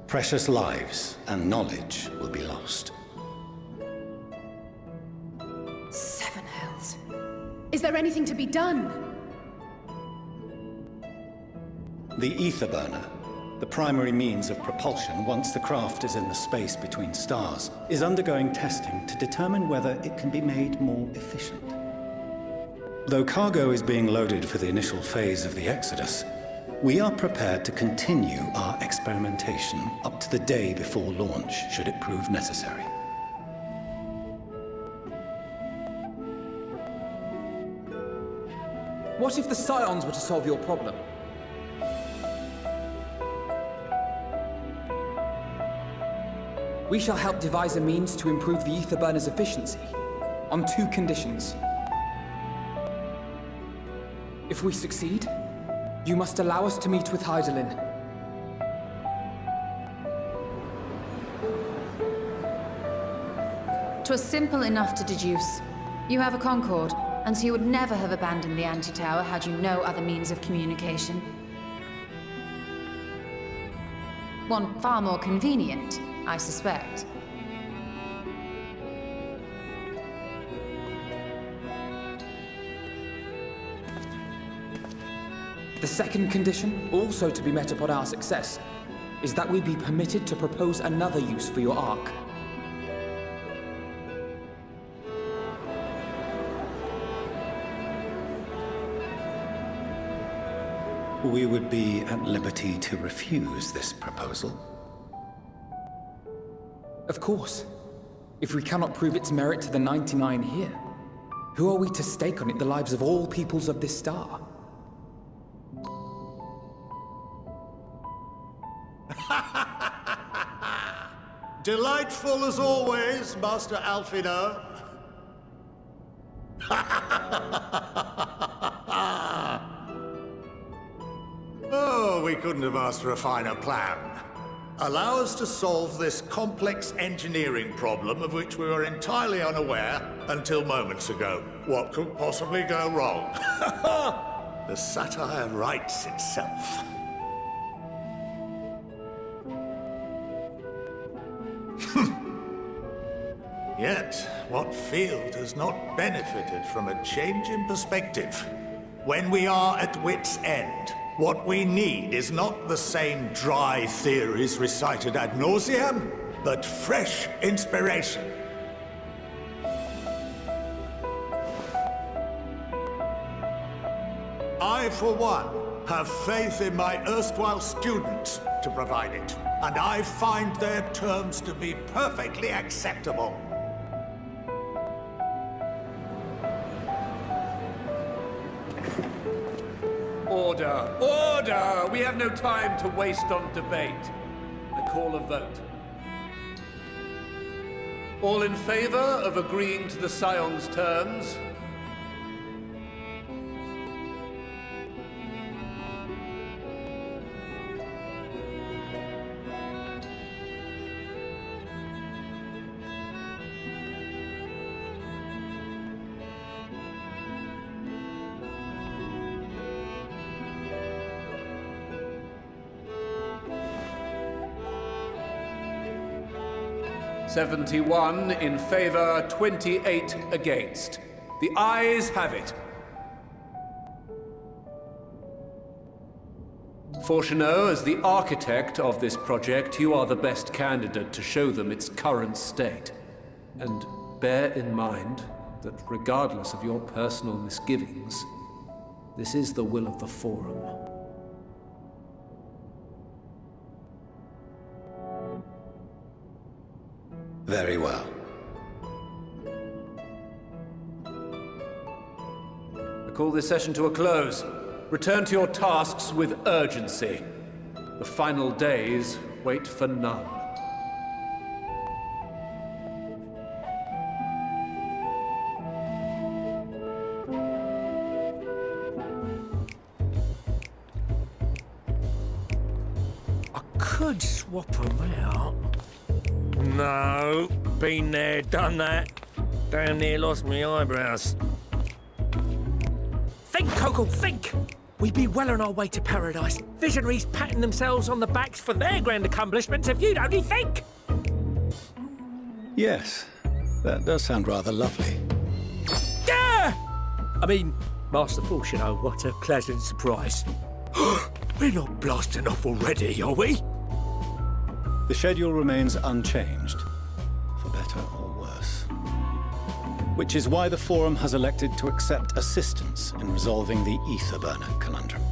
[SPEAKER 5] Precious lives and knowledge will be lost.
[SPEAKER 8] Seven hells. Is there anything to be done?
[SPEAKER 5] The ether burner, the primary means of propulsion once the craft is in the space between stars, is undergoing testing to determine whether it can be made more efficient. Though cargo is being loaded for the initial phase of the Exodus, we are prepared to continue our experimentation up to the day before launch, should it prove necessary.
[SPEAKER 6] What if the Scions were to solve your problem? We shall help devise a means to improve the ether burner's efficiency, on 2 conditions. If we succeed, you must allow us to meet with Hydaelyn.
[SPEAKER 16] "'Twas simple enough to deduce. You have a Concord, and so you would never have abandoned the anti-tower had you no other means of communication. One far more convenient, I suspect.
[SPEAKER 6] The second condition, also to be met upon our success, is that we be permitted to propose another use for your Ark.
[SPEAKER 5] We would be at liberty to refuse this proposal.
[SPEAKER 6] Of course. If we cannot prove its merit to the 99 here, who are we to stake on it the lives of all peoples of this star?
[SPEAKER 3] Delightful as always, Master Alfino. Oh, we couldn't have asked for a finer plan. Allow us to solve this complex engineering problem of which we were entirely unaware until moments ago. What could possibly go wrong? The satire writes itself. Yet, what field has not benefited from a change in perspective? When we are at wit's end, what we need is not the same dry theories recited ad nauseam, but fresh inspiration. I, for one, have faith in my erstwhile students to provide it, and I find their terms to be perfectly acceptable.
[SPEAKER 15] Order! Order! We have no time to waste on debate. I call a vote. All in favor of agreeing to the Scion's terms? "71 in favor, 28 against. The ayes have it. Fortuneau, as the architect of this project, you are the best candidate to show them its current state. And bear in mind that regardless of your personal misgivings, this is the will of the Forum.
[SPEAKER 5] Very well.
[SPEAKER 15] I call this session to a close. Return to your tasks with urgency. The final days wait for none.
[SPEAKER 17] I could swap them out. No, been there, done that. Damn near lost my eyebrows. Think, Coco, think! We'd be well on our way to paradise. Visionaries patting themselves on the backs for their grand accomplishments if you'd only think!
[SPEAKER 5] Yes, that does sound rather lovely.
[SPEAKER 17] Yeah! I mean, Master Fortuneau, what a pleasant surprise. We're not blasting off already, are we?
[SPEAKER 5] The schedule remains unchanged, for better or worse. Which is why the Forum has elected to accept assistance in resolving the ether burner conundrum.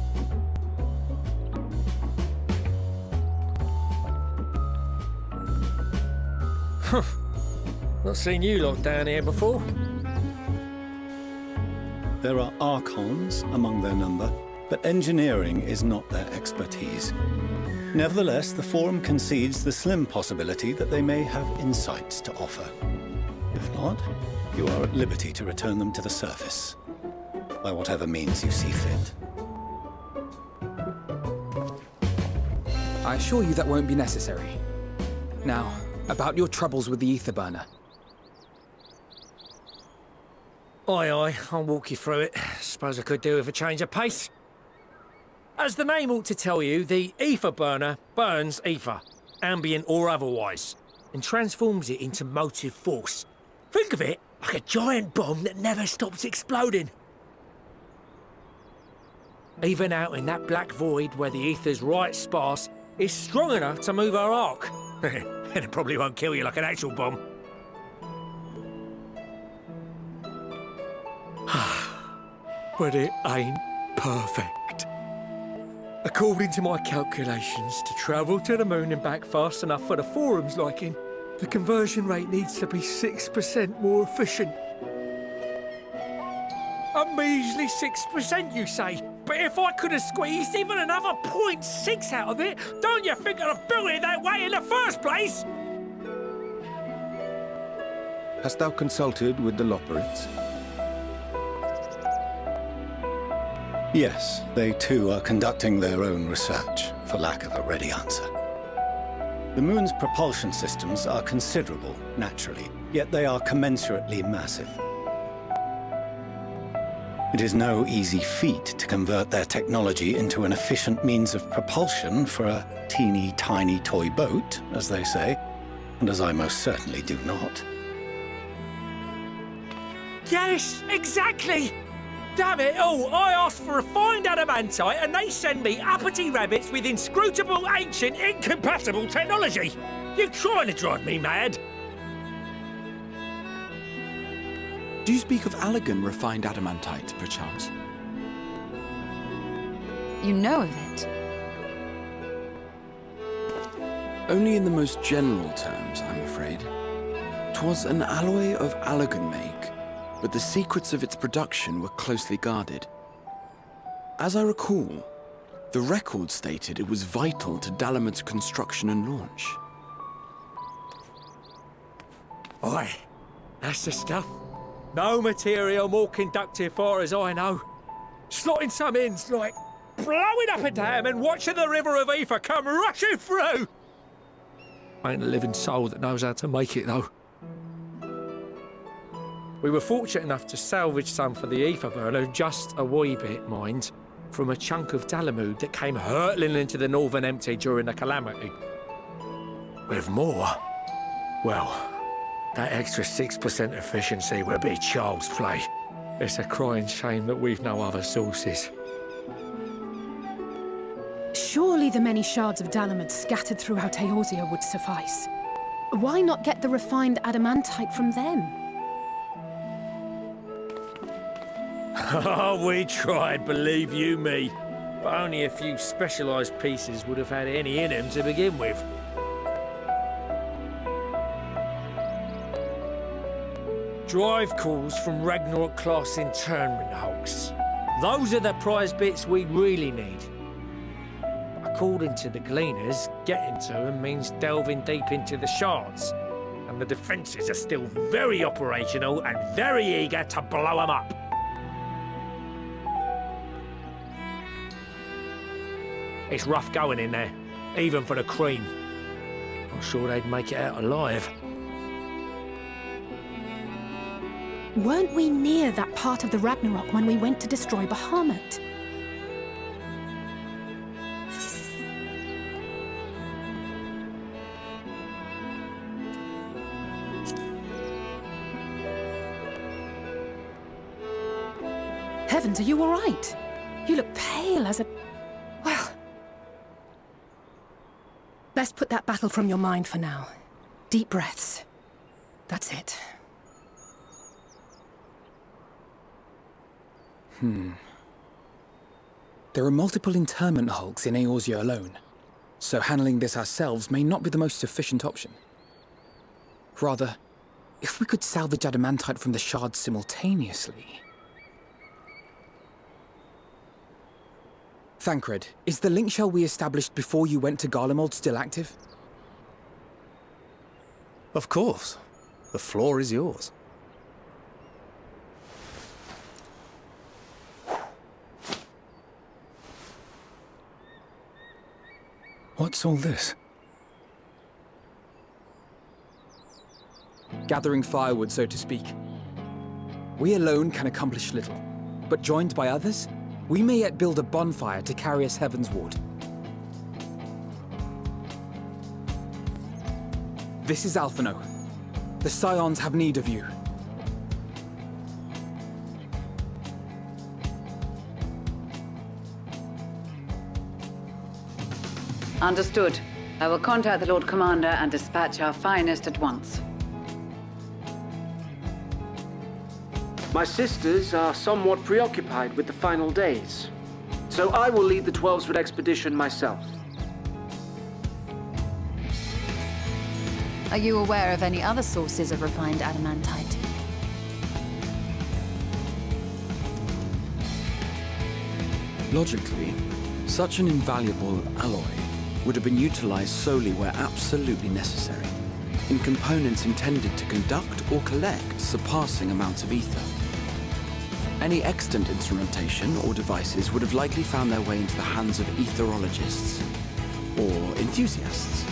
[SPEAKER 17] Not seen you lot down here before.
[SPEAKER 5] There are Archons among their number, but engineering is not their expertise. Nevertheless, the Forum concedes the slim possibility that they may have insights to offer. If not, you are at liberty to return them to the surface, by whatever means you see fit.
[SPEAKER 6] I assure you that won't be necessary. Now, about your troubles with the ether burner.
[SPEAKER 17] Aye, aye, I'll walk you through it. Suppose I could do with a change of pace. As the name ought to tell you, the ether burner burns ether, ambient or otherwise, and transforms it into motive force. Think of it like a giant bomb that never stops exploding. Even out in that black void where the ether's right sparse, it's strong enough to move our arc. And it probably won't kill you like an actual bomb. But it ain't perfect. According to my calculations, to travel to the moon and back fast enough for the Forum's liking, the conversion rate needs to be 6% more efficient. A measly 6%, you say? But if I could have squeezed even another 0.6 out of it, don't you think I'd have built it that way in the first place?
[SPEAKER 12] Hast thou consulted with the Loperids?
[SPEAKER 5] Yes, they too are conducting their own research, for lack of a ready answer. The moon's propulsion systems are considerable, naturally, yet they are commensurately massive. It is no easy feat to convert their technology into an efficient means of propulsion for a teeny tiny toy boat, as they say, and as I most certainly do not.
[SPEAKER 17] Yes, exactly! Damn it all, I asked for refined adamantite and they send me uppity rabbits with inscrutable, ancient, incompatible technology! You're trying to drive me mad!
[SPEAKER 14] Do you speak of Allegan refined adamantite, perchance?
[SPEAKER 16] You know of it?
[SPEAKER 14] Only in the most general terms, I'm afraid. 'Twas an alloy of Allegan make, but the secrets of its production were closely guarded. As I recall, the record stated it was vital to Dalaman's construction and launch.
[SPEAKER 17] Aye, that's the stuff. No material more conductive far as I know. Slotting some ends like blowing up a dam and watching the river of ether come rushing through. Ain't a living soul that knows how to make it though. We were fortunate enough to salvage some for the ether burner, just a wee bit, mind, from a chunk of Dalamud that came hurtling into the Northern Empty during the calamity. With more, well, that extra 6% efficiency would be child's play. It's a crying shame that we've no other sources.
[SPEAKER 8] Surely the many shards of Dalamud scattered throughout Eorzea would suffice. Why not get the refined adamantite from them?
[SPEAKER 17] Oh, we tried, believe you me. But only a few specialised pieces would have had any in them to begin with. Drive calls from Ragnarok-class internment hulks. Those are the prize bits we really need. According to the Gleaners, getting to them means delving deep into the shards. And the defences are still very operational and very eager to blow them up. It's rough going in there, even for the cream. Not sure they'd make it out alive.
[SPEAKER 8] Weren't we near that part of the Ragnarok when we went to destroy Bahamut? Heavens, are you all right? You look pale as a... Well... Best put that battle from your mind for now. Deep breaths. That's it.
[SPEAKER 6] There are multiple internment hulks in Eorzea alone, so handling this ourselves may not be the most efficient option. Rather, if we could salvage adamantite from the shards simultaneously... Thancred, is the link shell we established before you went to Garlemald still active?
[SPEAKER 18] Of course. The floor is yours.
[SPEAKER 6] What's all this? Gathering firewood, so to speak. We alone can accomplish little, but joined by others, we may yet build a bonfire to carry us heavensward. This is Alphino. The Scions have need of you.
[SPEAKER 10] Understood. I will contact the Lord Commander and dispatch our finest at once.
[SPEAKER 19] My sisters are somewhat preoccupied with the final days, so I will lead the 12's expedition myself.
[SPEAKER 16] Are you aware of any other sources of refined adamantite?
[SPEAKER 14] Logically, such an invaluable alloy would have been utilized solely where absolutely necessary, in components intended to conduct or collect surpassing amounts of ether. Any extant instrumentation or devices would have likely found their way into the hands of etherologists or enthusiasts.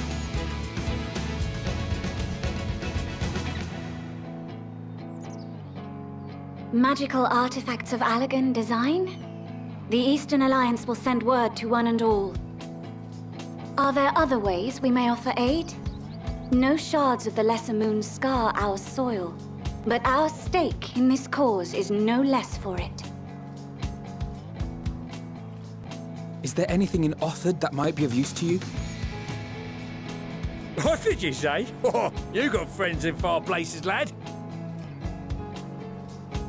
[SPEAKER 13] Magical artifacts of Allagan design? The Eastern Alliance will send word to one and all. Are there other ways we may offer aid? No shards of the Lesser Moon scar our soil, but our stake in this cause is no less for it.
[SPEAKER 6] Is there anything in Othard that might be of use to you?
[SPEAKER 17] What did you say? Oh, you got friends in far places, lad.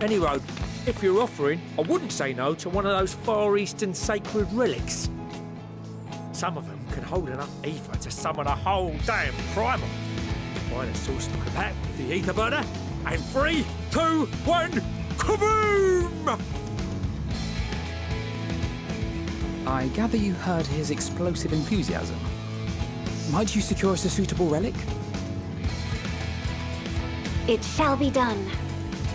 [SPEAKER 17] Any road, if you're offering, I wouldn't say no to one of those Far Eastern sacred relics. Some of them can hold enough ether to summon a whole damn primal. Find a source like that with the ether burner, and 3, 2, 1, kaboom!
[SPEAKER 6] I gather you heard his explosive enthusiasm. Might you secure us a suitable relic?
[SPEAKER 13] It shall be done.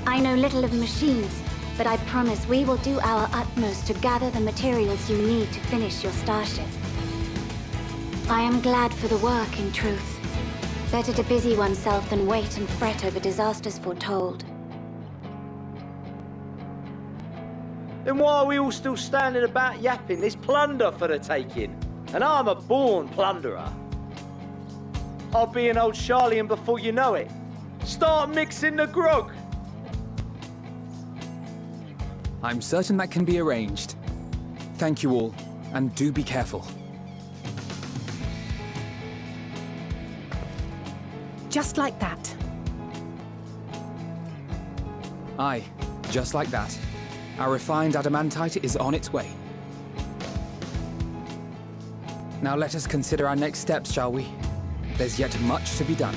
[SPEAKER 13] I know little of machines, but I promise we will do our utmost to gather the materials you need to finish your starship. I am glad for the work, in truth. Better to busy oneself than wait and fret over disasters foretold.
[SPEAKER 19] Then why are we all still standing about yapping? There's plunder for the taking, and I'm a born plunderer. I'll be an old Charlian before you know it. Start mixing the grog!
[SPEAKER 6] I'm certain that can be arranged. Thank you all, and do be careful.
[SPEAKER 8] Just like that.
[SPEAKER 6] Aye, just like that. Our refined adamantite is on its way. Now let us consider our next steps, shall we? There's yet much to be done.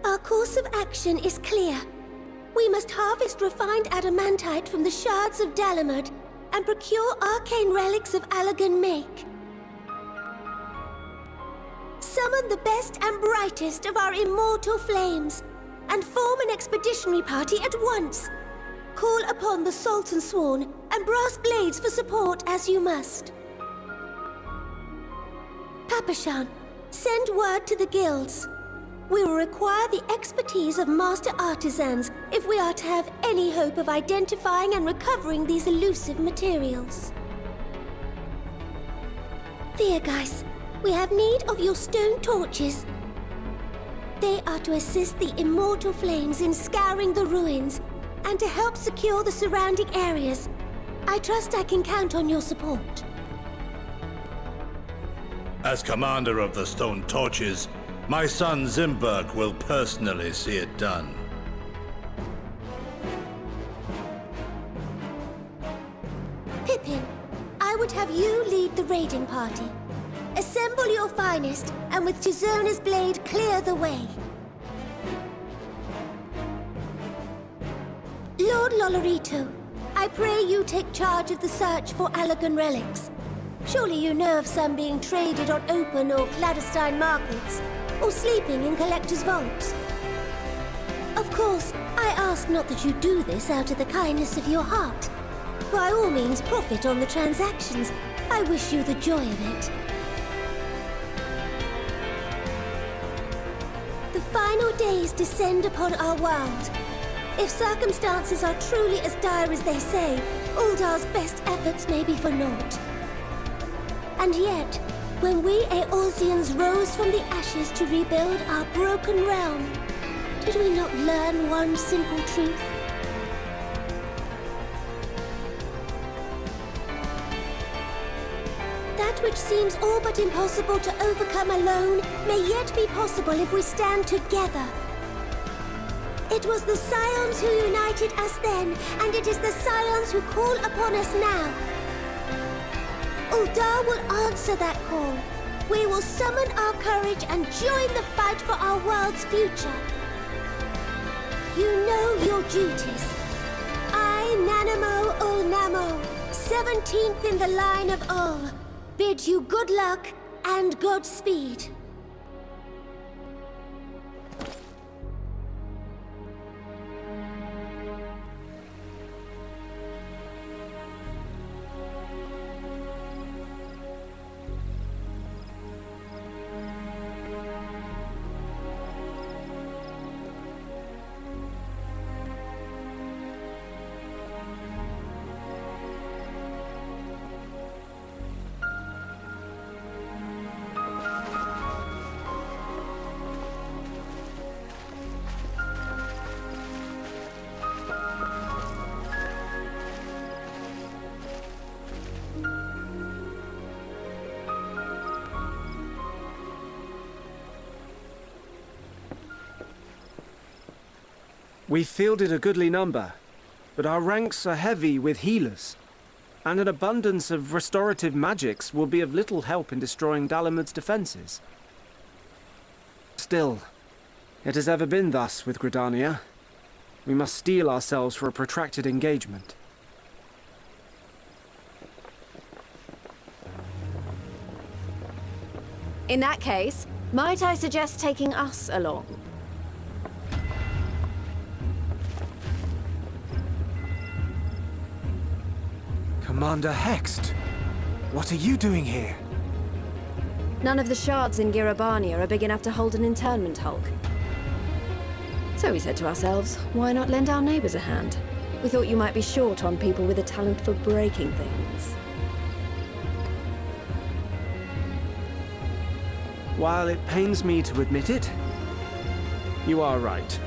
[SPEAKER 20] Our course of action is clear. We must harvest refined adamantite from the shards of Dalamud and procure arcane relics of Allagan make. Summon the best and brightest of our immortal flames and form an expeditionary party at once. Call upon the Sultan Sworn and Brass Blades for support as you must. Papashan, send word to the guilds. We will require the expertise of master artisans if we are to have any hope of identifying and recovering these elusive materials. Thiergeist, we have need of your stone torches. They are to assist the immortal flames in scouring the ruins and to help secure the surrounding areas. I trust I can count on your support.
[SPEAKER 3] As commander of the Stone Torches, my son Zimberg will personally see it done.
[SPEAKER 20] Pippin, I would have you lead the raiding party. Assemble your finest, and with Tizona's blade, clear the way. Lord Lolorito, I pray you take charge of the search for Allagan relics. Surely you know of some being traded on open or clandestine markets, or sleeping in collectors' vaults. Of course, I ask not that you do this out of the kindness of your heart. By all means, profit on the transactions. I wish you the joy of it. The final days descend upon our world. If circumstances are truly as dire as they say, Uldar's best efforts may be for naught. And yet, when we Eorzeans rose from the ashes to rebuild our broken realm, did we not learn one simple truth? That which seems all but impossible to overcome alone may yet be possible if we stand together. It was the Scions who united us then, and it is the Scions who call upon us now. Uldar will answer that call. We will summon our courage and join the fight for our world's future. You know your duties. I, Nanamo Ulnamo, 17th in the line of Ul, bid you good luck and Godspeed.
[SPEAKER 19] We fielded a goodly number, but our ranks are heavy with healers, and an abundance of restorative magics will be of little help in destroying Dalamud's defenses. Still, it has ever been thus with Gridania. We must steel ourselves for a protracted engagement.
[SPEAKER 21] In that case, might I suggest taking us along?
[SPEAKER 22] Commander Hext, what are you doing here?
[SPEAKER 21] None of the shards in Girabania are big enough to hold an internment hulk. So we said to ourselves, why not lend our neighbors a hand? We thought you might be short on people with a talent for breaking things.
[SPEAKER 22] While it pains me to admit it, you are right.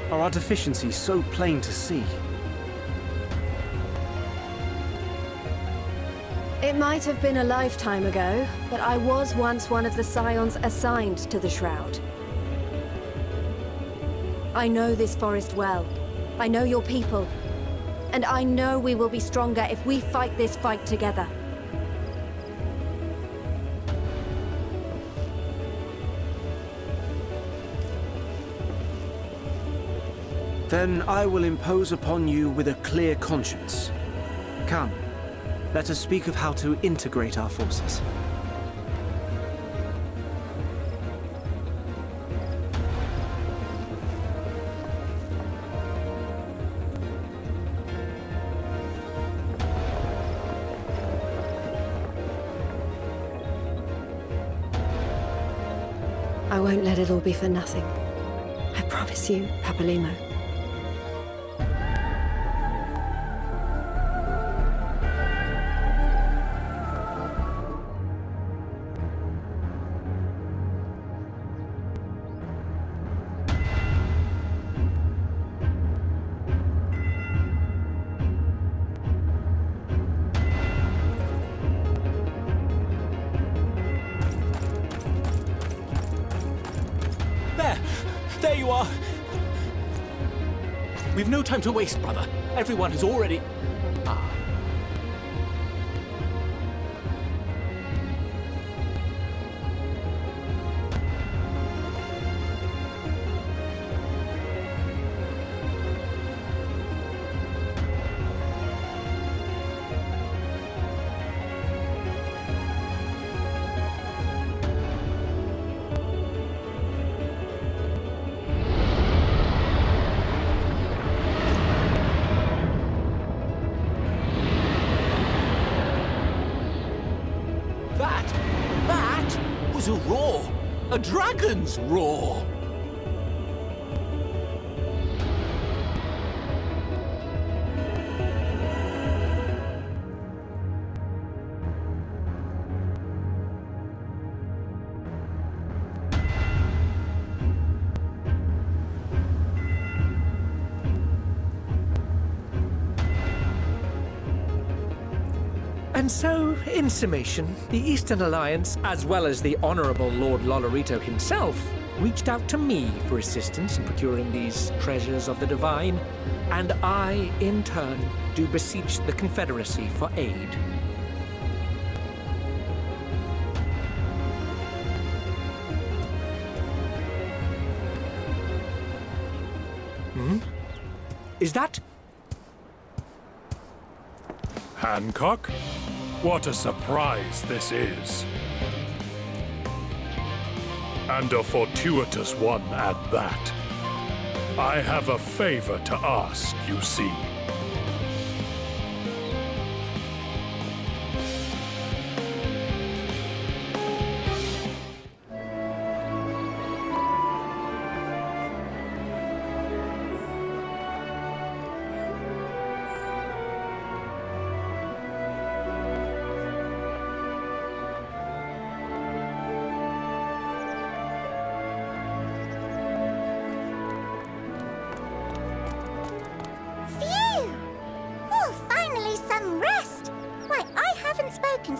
[SPEAKER 22] Our deficiency so plain to see.
[SPEAKER 21] It might have been a lifetime ago, but I was once one of the Scions assigned to the Shroud. I know this forest well. I know your people. And I know we will be stronger if we fight this fight together.
[SPEAKER 22] Then I will impose upon you with a clear conscience. Come, let us speak of how to integrate our forces.
[SPEAKER 21] I won't let it all be for nothing. I promise you, Papalimo.
[SPEAKER 23] There you are! We've no time to waste, brother. Everyone has already... Ah. That was a roar! A dragon's roar!
[SPEAKER 17] And so, in summation, the Eastern Alliance, as well as the Honorable Lord Lolorito himself, reached out to me for assistance in procuring these treasures of the divine, and I, in turn, do beseech the Confederacy for aid. Is that...
[SPEAKER 24] Hancock? What a surprise this is. And a fortuitous one at that. I have a favor to ask, you see.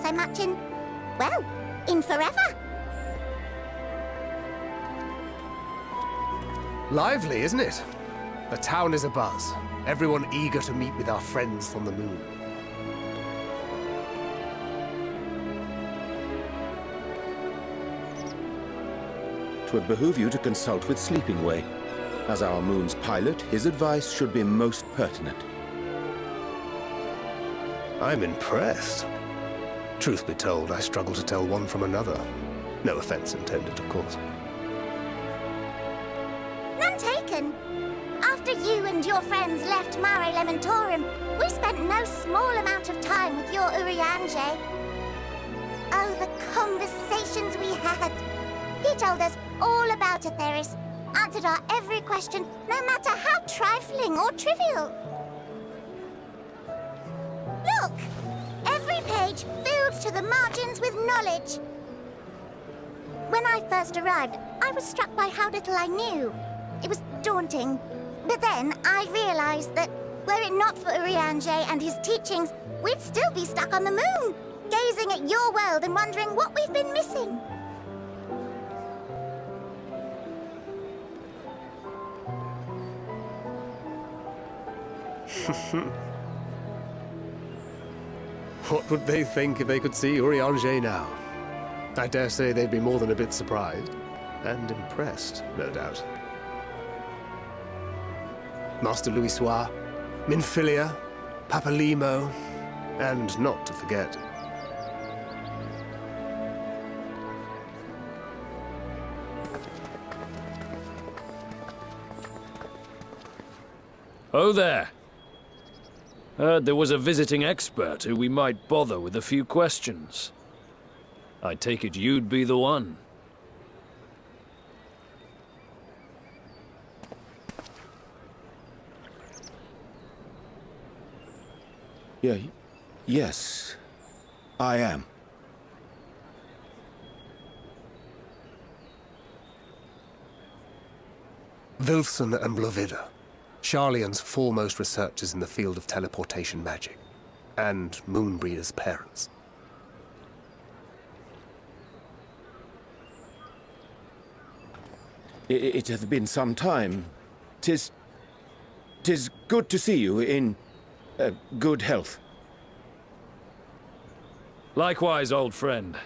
[SPEAKER 13] So much in, well, in forever.
[SPEAKER 18] Lively, isn't it? The town is abuzz. Everyone eager to meet with our friends from the moon.
[SPEAKER 12] Twould behoove you to consult with Sleeping Way. As our moon's pilot, his advice should be most pertinent.
[SPEAKER 18] I'm impressed. Truth be told, I struggle to tell one from another. No offense intended, of course.
[SPEAKER 13] None taken. After you and your friends left Mare Elementorum, we spent no small amount of time with your Urianger. Oh, the conversations we had. He told us all about Atheris, answered our every question, no matter how trifling or trivial. Look! Every page filled to the margins with knowledge. When I first arrived, I was struck by how little I knew. It was daunting. But then I realized that, were it not for Urianger and his teachings, we'd still be stuck on the moon, gazing at your world and wondering what we've been missing.
[SPEAKER 18] What would they think if they could see Urianger now? I dare say they'd be more than a bit surprised. And impressed, no doubt. Master Louisoix, Minfilia, Papalimo, and not to forget...
[SPEAKER 24] Oh there. Heard there was a visiting expert who we might bother with a few questions. I take it you'd be the one.
[SPEAKER 12] Yes, I am.
[SPEAKER 18] Wilson and Blovida, Sharlayan's foremost researchers in the field of teleportation magic, and Moonbreeder's parents.
[SPEAKER 12] It hath been some time. 'Tis good to see you in good health.
[SPEAKER 24] Likewise, old friend.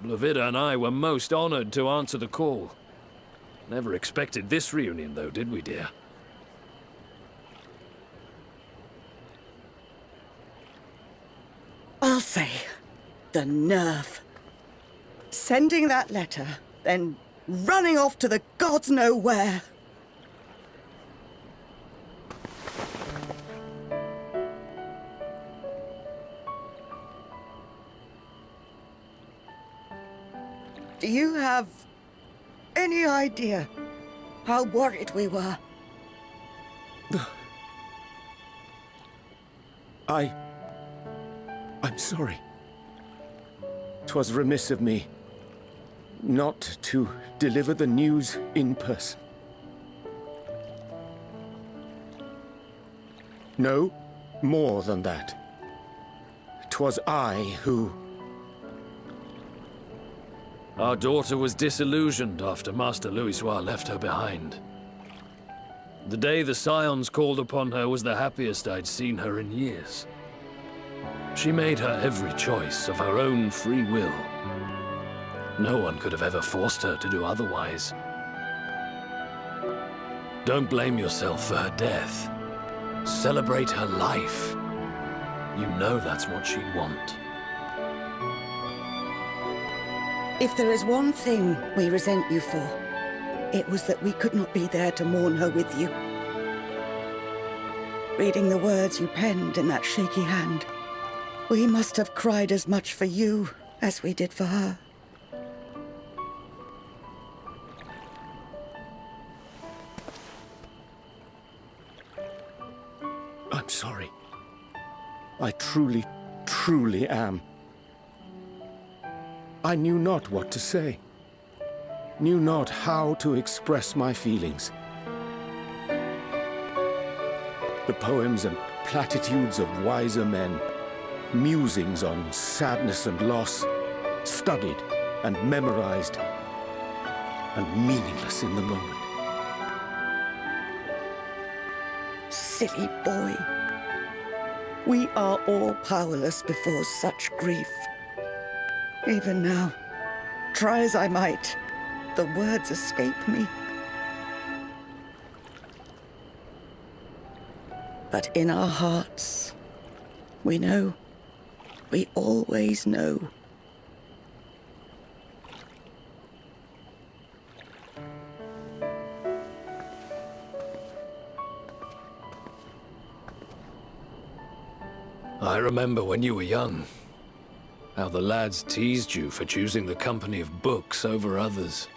[SPEAKER 24] Blovida and I were most honored to answer the call. Never expected this reunion, though, did we, dear?
[SPEAKER 1] I'll say, the nerve. Sending that letter, then running off to the gods know where. Do you have any idea how worried we were?
[SPEAKER 12] I'm sorry. 'Twas remiss of me not to deliver the news in person. No, more than that. 'Twas I who...
[SPEAKER 24] Our daughter was disillusioned after Master Louisoix left her behind. The day the Scions called upon her was the happiest I'd seen her in years. She made her every choice of her own free will. No one could have ever forced her to do otherwise. Don't blame yourself for her death. Celebrate her life. You know that's what she'd want.
[SPEAKER 1] If there is one thing we resent you for, it was that we could not be there to mourn her with you. Reading the words you penned in that shaky hand, we must have cried as much for you as we did for her.
[SPEAKER 12] I'm sorry. I truly, truly am. I knew not what to say. Knew not how to express my feelings. The poems and platitudes of wiser men, musings on sadness and loss, studied and memorized, and meaningless in the moment.
[SPEAKER 1] Silly boy. We are all powerless before such grief. Even now, try as I might, the words escape me. But in our hearts, we know, we always know.
[SPEAKER 24] I remember when you were young, how the lads teased you for choosing the company of books over others.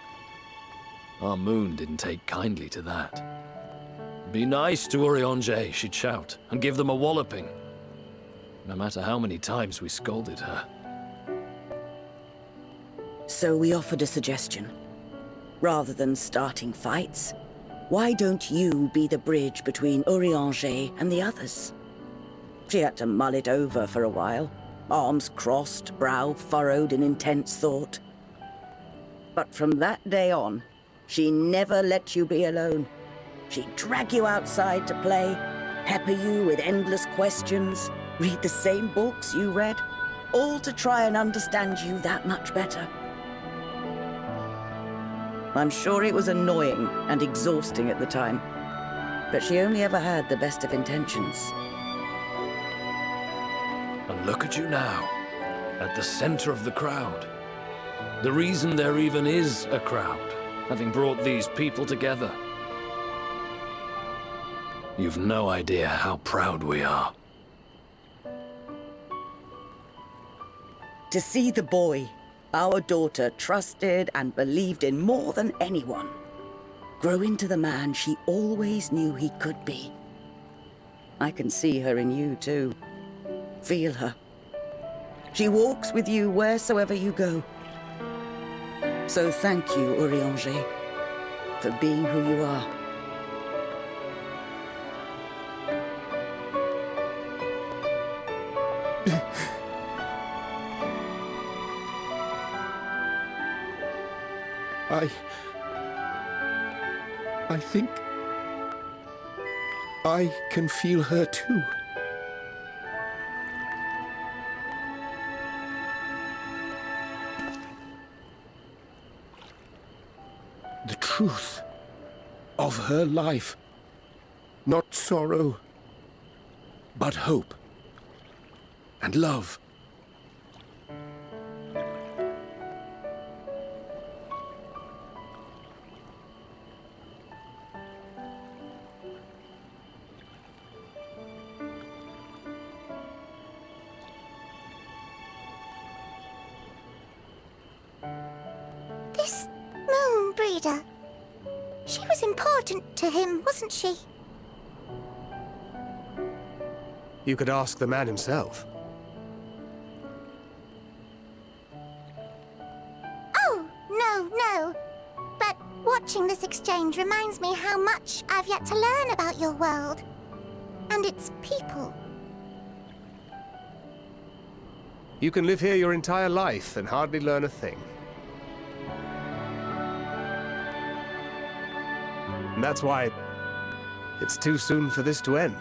[SPEAKER 24] Our moon didn't take kindly to that. Be nice to Urianger, she'd shout, and give them a walloping. No matter how many times we scolded her.
[SPEAKER 1] So we offered a suggestion. Rather than starting fights, why don't you be the bridge between Urianger and the others? She had to mull it over for a while, arms crossed, brow furrowed in intense thought. But from that day on, she never let you be alone. She'd drag you outside to play, pepper you with endless questions, read the same books you read, all to try and understand you that much better. I'm sure it was annoying and exhausting at the time, but she only ever had the best of intentions.
[SPEAKER 24] And look at you now, at the center of the crowd. The reason there even is a crowd, having brought these people together. You've no idea how proud we are.
[SPEAKER 1] To see the boy our daughter trusted and believed in more than anyone, grow into the man she always knew he could be. I can see her in you too. Feel her. She walks with you wheresoever you go. So thank you, Urianger, for being who you are.
[SPEAKER 12] I think I can feel her too. The truth of her life. Not sorrow, but hope and love.
[SPEAKER 13] This moon breeder. She was important to him, wasn't she?
[SPEAKER 18] You could ask the man himself.
[SPEAKER 13] Oh, no. But watching this exchange reminds me how much I've yet to learn about your world. And its people.
[SPEAKER 18] You can live here your entire life and hardly learn a thing. And that's why it's too soon for this to end.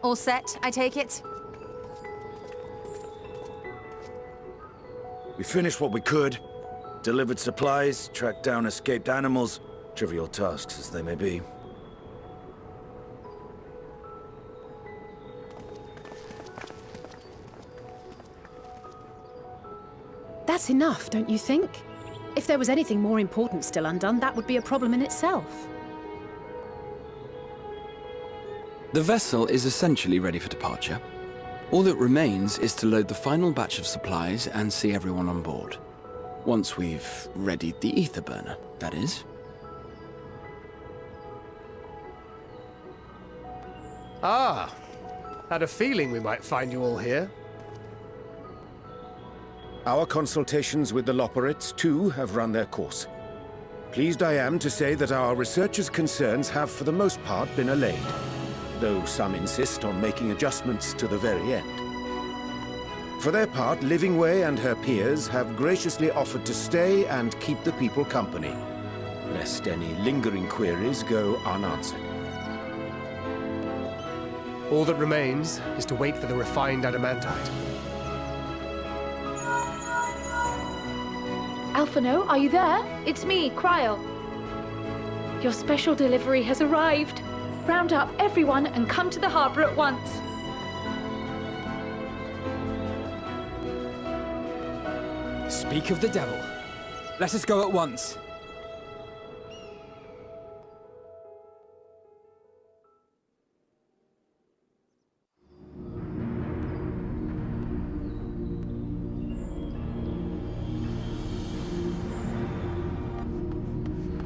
[SPEAKER 16] All set, I take it?
[SPEAKER 2] We finished what we could. Delivered supplies, tracked down escaped animals, trivial tasks as they may be.
[SPEAKER 8] That's enough, don't you think? If there was anything more important still undone, that would be a problem in itself.
[SPEAKER 14] The vessel is essentially ready for departure. All that remains is to load the final batch of supplies and see everyone on board. Once we've readied the ether burner, that is.
[SPEAKER 18] Ah, had a feeling we might find you all here.
[SPEAKER 12] Our consultations with the Loporrits, too, have run their course. Pleased I am to say that our researchers' concerns have for the most part been allayed, though some insist on making adjustments to the very end. For their part, Livingway and her peers have graciously offered to stay and keep the people company, lest any lingering queries go unanswered.
[SPEAKER 18] All that remains is to wait for the refined adamantite.
[SPEAKER 4] Alphino, are you there? It's me, Cryle. Your special delivery has arrived. Round up everyone and come to the harbour at once.
[SPEAKER 6] Speak of the devil. Let us go at once.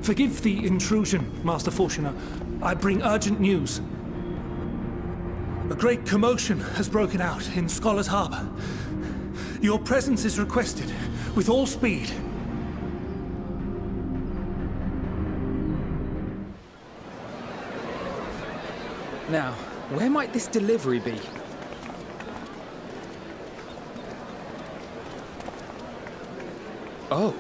[SPEAKER 7] Forgive the intrusion, Master Fortuner. I bring urgent news. A great commotion has broken out in Scholars Harbour. Your presence is requested with all speed.
[SPEAKER 6] Now, where might this delivery be? Oh.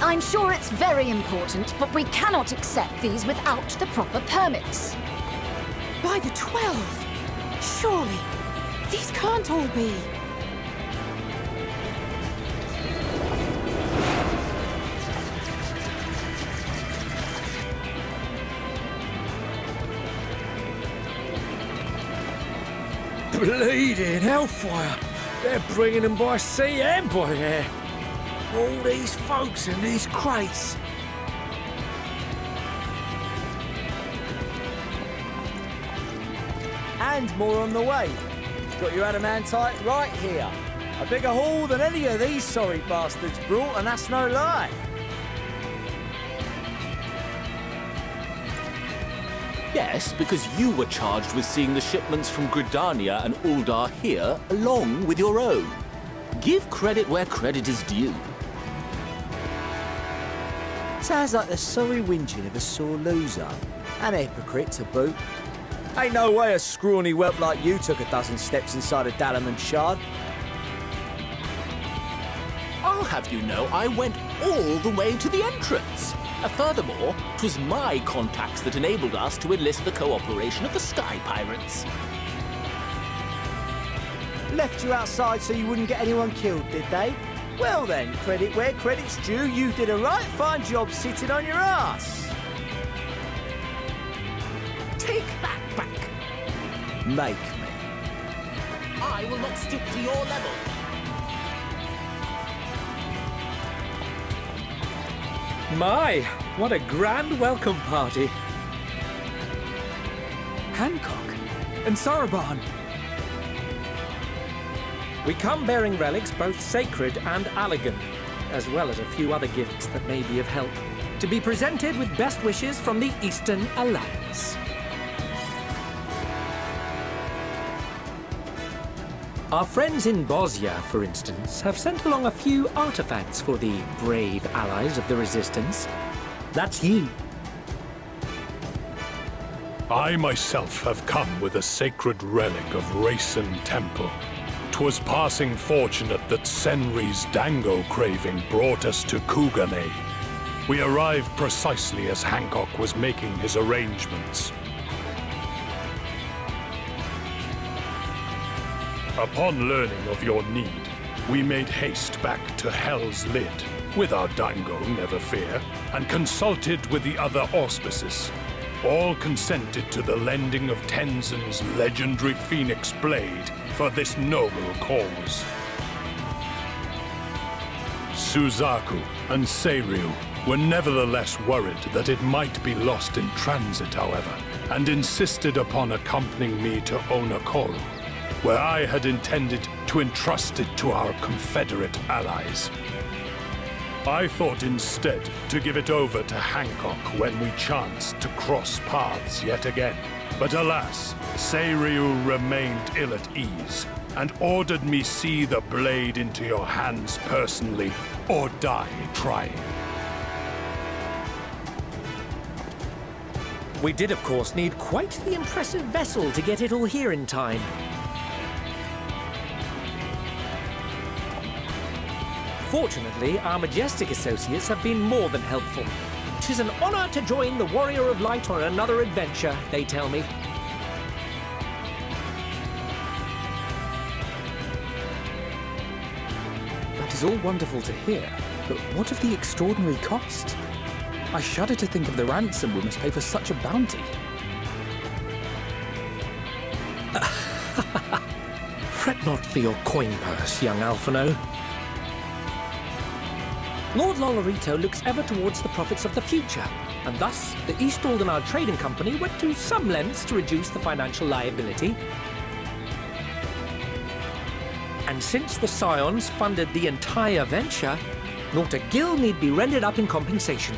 [SPEAKER 9] I'm sure it's very important, but we cannot accept these without the proper permits.
[SPEAKER 8] By the 12! Surely, these can't all be.
[SPEAKER 17] Bleeding hellfire! They're bringing them by sea and by air. All these folks in these crates.
[SPEAKER 19] And more on the way. Got your adamantite right here. A bigger haul than any of these sorry bastards brought, and that's no lie.
[SPEAKER 23] Yes, because you were charged with seeing the shipments from Gridania and Uldar here, along with your own. Give credit where credit is due.
[SPEAKER 19] Sounds like the sorry whinging of a sore loser. An hypocrite to boot. Ain't no way a scrawny whelp like you took a dozen steps inside a Dalaman shard.
[SPEAKER 23] I'll have you know I went all the way to the entrance. Furthermore, 'twas my contacts that enabled us to enlist the cooperation of the Sky Pirates.
[SPEAKER 19] Left you outside so you wouldn't get anyone killed, did they? Well then, credit where credit's due, you did a right fine job sitting on your ass.
[SPEAKER 23] Take that back.
[SPEAKER 19] Make me.
[SPEAKER 23] I will not stoop to your level.
[SPEAKER 17] My, what a grand welcome party.
[SPEAKER 6] Hancock and Saraban.
[SPEAKER 17] We come bearing relics both sacred and elegant, as well as a few other gifts that may be of help, to be presented with best wishes from the Eastern Alliance. Our friends in Bosnia, for instance, have sent along a few artifacts for the brave allies of the Resistance. That's you.
[SPEAKER 11] I myself have come with a sacred relic of Rayson Temple. 'Twas passing fortunate that Senri's dango craving brought us to Kugane. We arrived precisely as Hancock was making his arrangements. Upon learning of your need, we made haste back to Hell's Lid, with our dango, never fear, and consulted with the other auspices. All consented to the lending of Tenzin's legendary Phoenix Blade for this noble cause. Suzaku and Seiryu were nevertheless worried that it might be lost in transit, however, and insisted upon accompanying me to Onakoru, where I had intended to entrust it to our Confederate allies. I thought instead to give it over to Hancock when we chanced to cross paths yet again. But alas, Seiryu remained ill at ease, and ordered me see the blade into your hands personally, or die trying.
[SPEAKER 17] We did, of course, need quite the impressive vessel to get it all here in time. Fortunately, our majestic associates have been more than helpful. 'tis an honor to join the Warrior of Light on another adventure, they tell me.
[SPEAKER 6] That is all wonderful to hear, but what of the extraordinary cost? I shudder to think of the ransom we must pay for such a bounty.
[SPEAKER 17] Fret not for your coin purse, young Alphino. Lord Lolorito looks ever towards the profits of the future, and thus the East Aldenard Trading Company went to some lengths to reduce the financial liability. And since the Scions funded the entire venture, not a gill need be rendered up in compensation.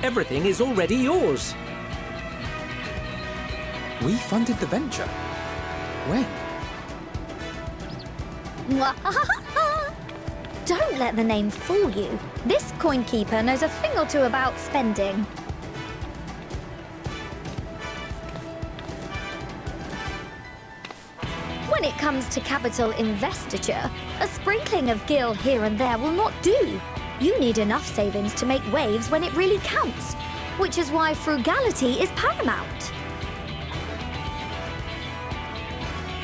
[SPEAKER 17] Everything is already yours.
[SPEAKER 6] We funded the venture? When?
[SPEAKER 13] Don't let the name fool you. This coinkeeper knows a thing or two about spending. When it comes to capital investiture, a sprinkling of gil here and there will not do. You need enough savings to make waves when it really counts, which is why frugality is paramount.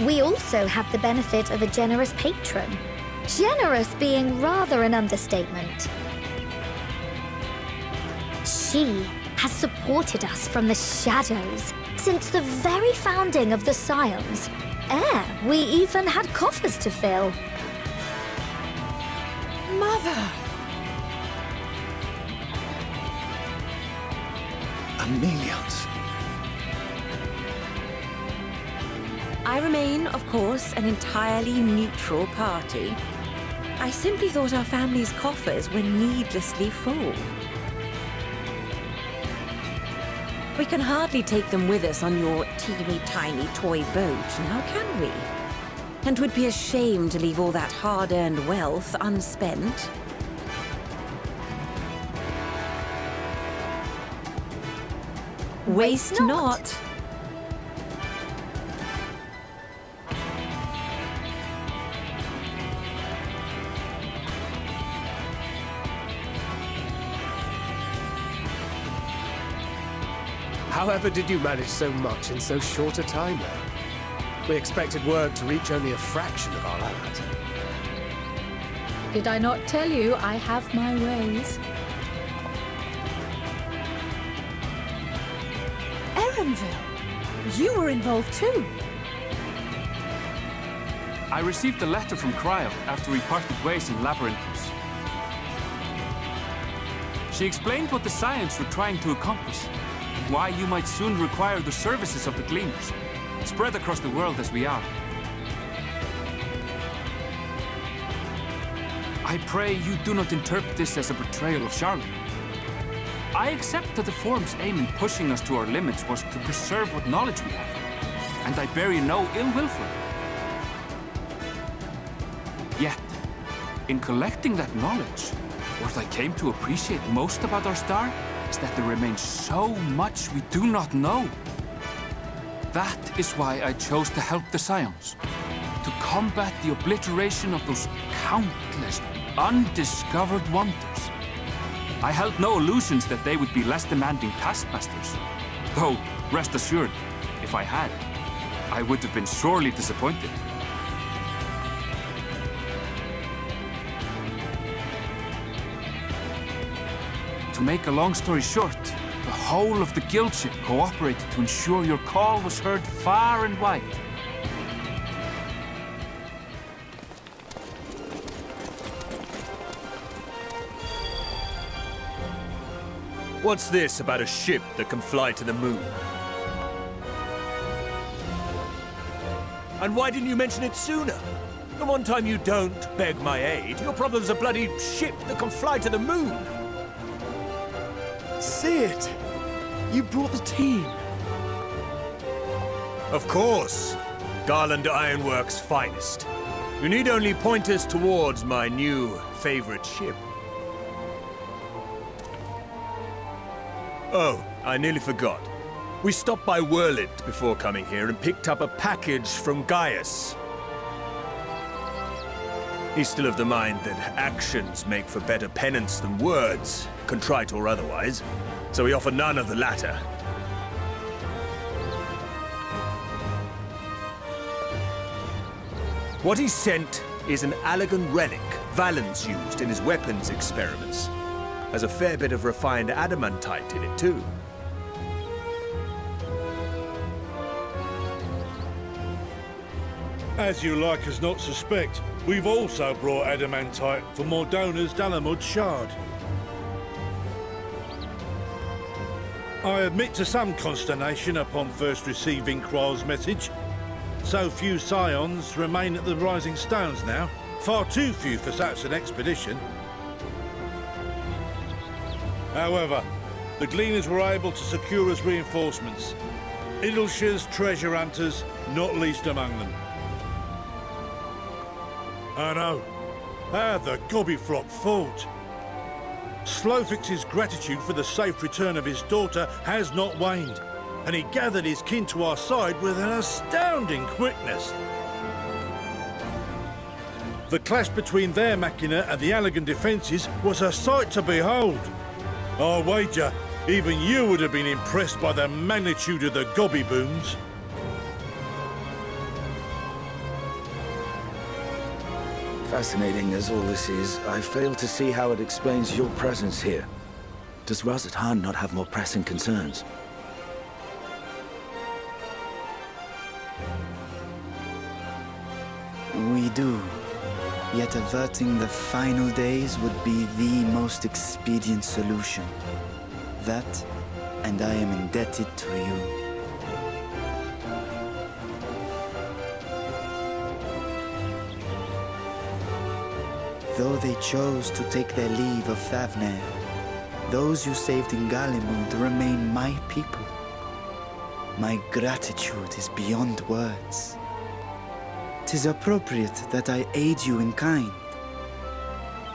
[SPEAKER 13] We also have the benefit of a generous patron. Generous being rather an understatement. She has supported us from the shadows since the very founding of the Scions. We even had coffers to fill.
[SPEAKER 8] Mother!
[SPEAKER 6] Amelians.
[SPEAKER 3] I remain, of course, an entirely neutral party. I simply thought our family's coffers were needlessly full. We can hardly take them with us on your teeny-tiny toy boat, now can we? And 'twould be a shame to leave all that hard-earned wealth unspent. Waste not.
[SPEAKER 18] However did you manage so much in so short a time now? We expected word to reach only a fraction of our allies.
[SPEAKER 8] Did I not tell you I have my ways? Erenville, you were involved too.
[SPEAKER 5] I received a letter from Cryo after we parted ways in Labyrinthos. She explained what the Scions were trying to accomplish, and why you might soon require the services of the Gleaners, spread across the world as we are. I pray you do not interpret this as a betrayal of Charlotte. I accept that the Forum's aim in pushing us to our limits was to preserve what knowledge we have, and I bear you no ill will for it. Yet, in collecting that knowledge, what I came to appreciate most about our star is that there remains so much we do not know. That is why I chose to help the Scions, to combat the obliteration of those countless undiscovered wonders. I held no illusions that they would be less demanding taskmasters. Though, rest assured, if I had, I would have been sorely disappointed. To make a long story short, the whole of the guild ship cooperated to ensure your call was heard far and wide.
[SPEAKER 10] What's this about a ship that can fly to the moon? And why didn't you mention it sooner? The one time you don't beg my aid, your problem's a bloody ship that can fly to the moon.
[SPEAKER 15] Sid! You brought the team!
[SPEAKER 10] Of course! Garland Ironworks' finest. You need only point us towards my new favorite ship. Oh, I nearly forgot. We stopped by Whirlit before coming here and picked up a package from Gaius. He's still of the mind that actions make for better penance than words, contrite or otherwise. So we offer none of the latter. What he sent is an Allagan relic Valens used in his weapons experiments. Has a fair bit of refined adamantite in it, too.
[SPEAKER 20] As you like us not suspect, we've also brought adamantite for Mordona's Dalamud shard. I admit to some consternation upon first receiving Kral's message. So few scions remain at the Rising Stones now. Far too few for such an expedition. However, the Gleaners were able to secure us reinforcements. Idleshire's treasure hunters, not least among them. I know. How the Gobbyflock fought. Slowfix's gratitude for the safe return of his daughter has not waned, and he gathered his kin to our side with an astounding quickness. The clash between their machina and the Allagan defences was a sight to behold. I wager even you would have been impressed by the magnitude of the Gobby booms.
[SPEAKER 2] Fascinating as all this is, I fail to see how it explains your presence here. Does Razat Han not have more pressing concerns?
[SPEAKER 21] We do. Yet averting the final days would be the most expedient solution. That, and I am indebted to you. Though they chose to take their leave of Thavnair, those you saved in Galimund remain my people. My gratitude is beyond words. 'Tis appropriate that I aid you in kind.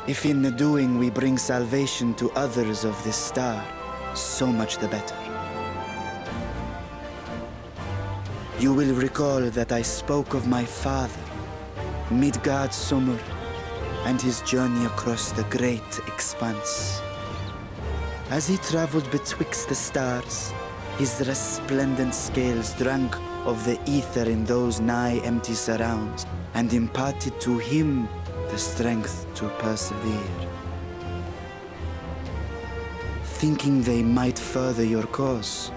[SPEAKER 21] If in the doing we bring salvation to others of this star, so much the better. You will recall that I spoke of my father, Midgard Sommer, and his journey across the great expanse. As he traveled betwixt the stars, his resplendent scales drank of the ether in those nigh empty surrounds, and imparted to him the strength to persevere. Thinking they might further your cause,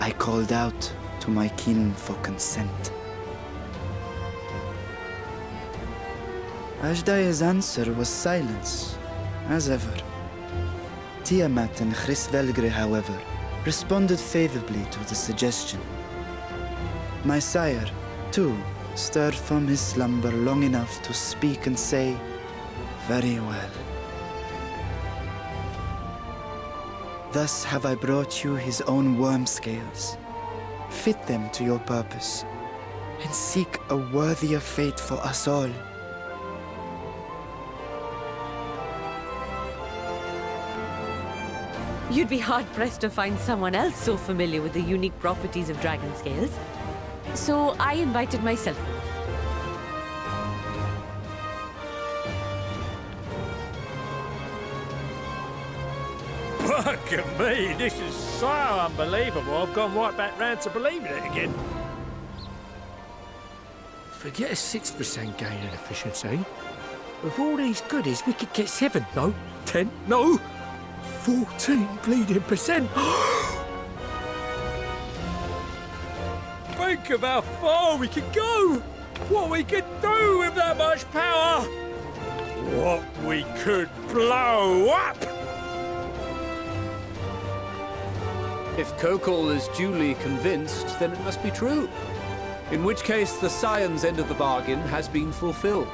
[SPEAKER 21] I called out to my kin for consent. Ajdaya's answer was silence, as ever. Tiamat and Chrisvelgre, however, responded favorably to the suggestion. My sire, too, stirred from his slumber long enough to speak and say, "Very well." Thus have I brought you his own worm scales. Fit them to your purpose, and seek a worthier fate for us all.
[SPEAKER 3] You'd be hard-pressed to find someone else so familiar with the unique properties of dragon scales. So I invited myself.
[SPEAKER 17] Look at me, this is so unbelievable. I've gone right back round to believing it again. Forget a 6% gain in efficiency. With all these goodies, we could get 7, no, 10, no, 14 bleeding percent. Think of how far we could go! What we could do with that much power! What we could blow up!
[SPEAKER 22] If Kokol is duly convinced, then it must be true. In which case, the Scion's end of the bargain has been fulfilled.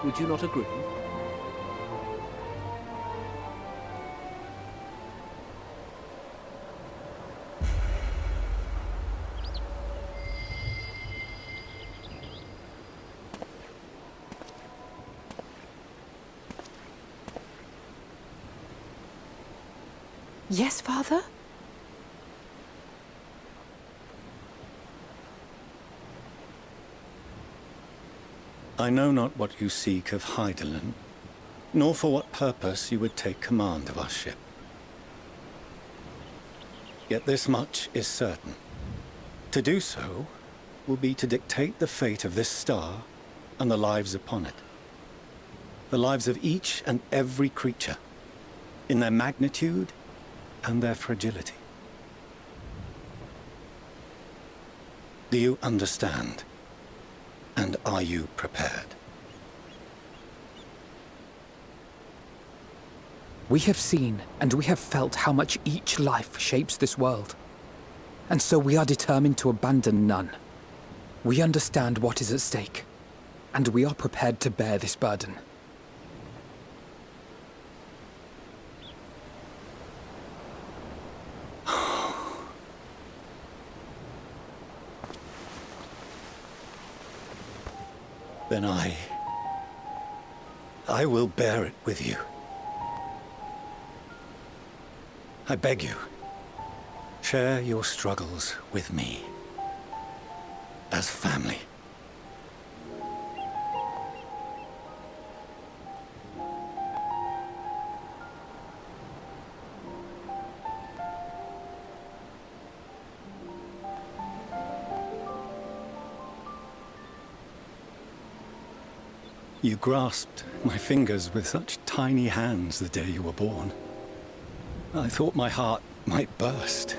[SPEAKER 22] Would you not agree?
[SPEAKER 8] Yes, Father?
[SPEAKER 24] I know not what you seek of Hydaelyn, nor for what purpose you would take command of our ship. Yet this much is certain. To do so will be to dictate the fate of this star and the lives upon it. The lives of each and every creature, in their magnitude and their fragility. Do you understand? And are you prepared?
[SPEAKER 6] We have seen and we have felt how much each life shapes this world. And so we are determined to abandon none. We understand what is at stake, and we are prepared to bear this burden.
[SPEAKER 24] Then I will bear it with you. I beg you, share your struggles with me. As family. You grasped my fingers with such tiny hands the day you were born. I thought my heart might burst.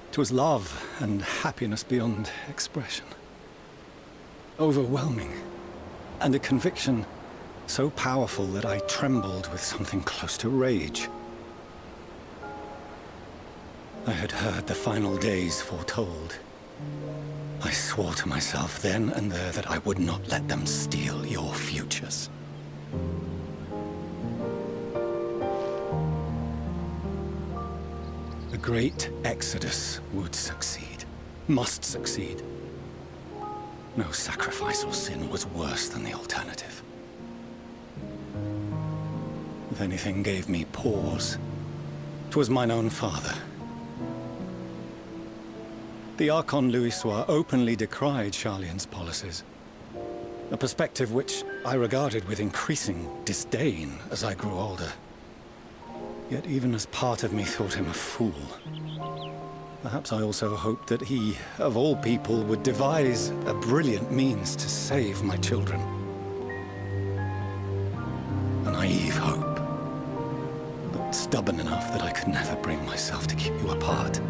[SPEAKER 24] It was love and happiness beyond expression. Overwhelming. And a conviction so powerful that I trembled with something close to rage. I had heard the final days foretold. I swore to myself then and there that I would not let them steal your futures. The great exodus would succeed, must succeed. No sacrifice or sin was worse than the alternative. If anything gave me pause, 'twas mine own father. The Archon Louisoix openly decried Charlian's policies, a perspective which I regarded with increasing disdain as I grew older. Yet even as part of me thought him a fool. Perhaps I also hoped that he, of all people, would devise a brilliant means to save my children. A naive hope, but stubborn enough that I could never bring myself to keep you apart.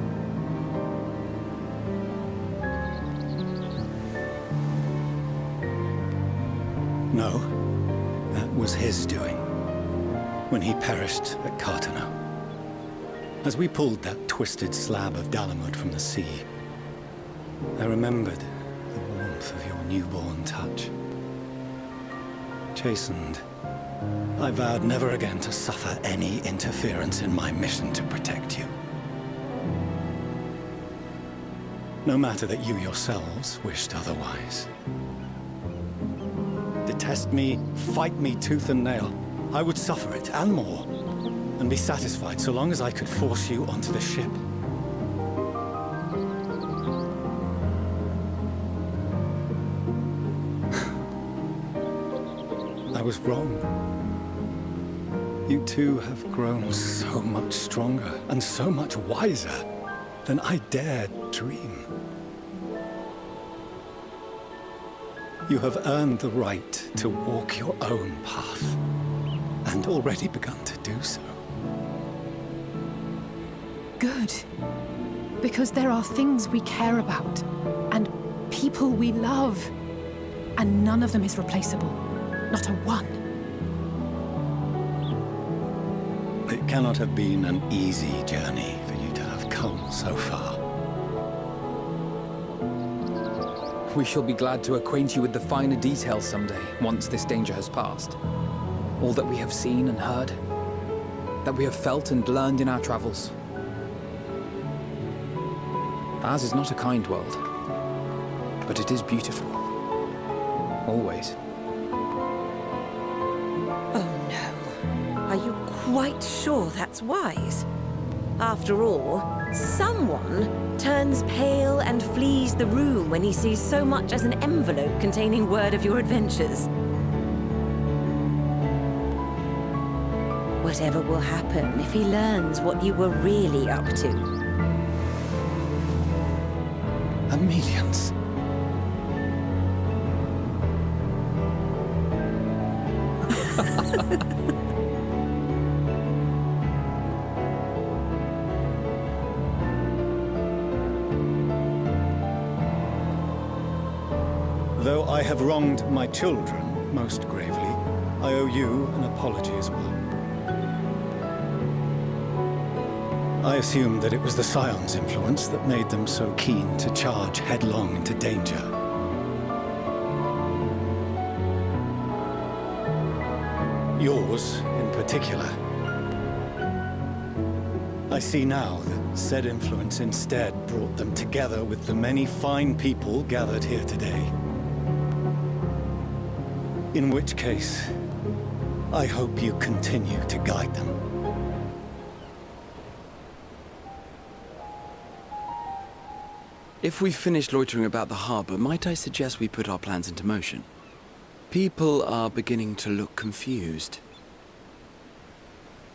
[SPEAKER 24] No, that was his doing, when he perished at Carteneau. As we pulled that twisted slab of Dalamud from the sea, I remembered the warmth of your newborn touch. Chastened, I vowed never again to suffer any interference in my mission to protect you. No matter that you yourselves wished otherwise. Detest me, fight me tooth and nail. I would suffer it, and more, and be satisfied so long as I could force you onto the ship. I was wrong. You two have grown so much stronger and so much wiser than I dared dream. You have earned the right to walk your own path, and already begun to do so.
[SPEAKER 8] Good. Because there are things we care about, and people we love, and none of them is replaceable. Not a one.
[SPEAKER 24] It cannot have been an easy journey for you to have come so far.
[SPEAKER 6] We shall be glad to acquaint you with the finer details someday, once this danger has passed. All that we have seen and heard, that we have felt and learned in our travels. Ours is not a kind world, but it is beautiful. Always.
[SPEAKER 3] Oh no. Are you quite sure that's wise? After all, someone turns pale and flees the room when he sees so much as an envelope containing word of your adventures. Whatever will happen if he learns what you were really up to.
[SPEAKER 6] Amelians.
[SPEAKER 24] Though I have wronged my children most gravely, I owe you an apology as well. I assumed that it was the Scion's influence that made them so keen to charge headlong into danger. Yours, in particular. I see now that said influence instead brought them together with the many fine people gathered here today. In which case, I hope you continue to guide them.
[SPEAKER 15] If we've finished loitering about the harbor, might I suggest we put our plans into motion? People are beginning to look confused.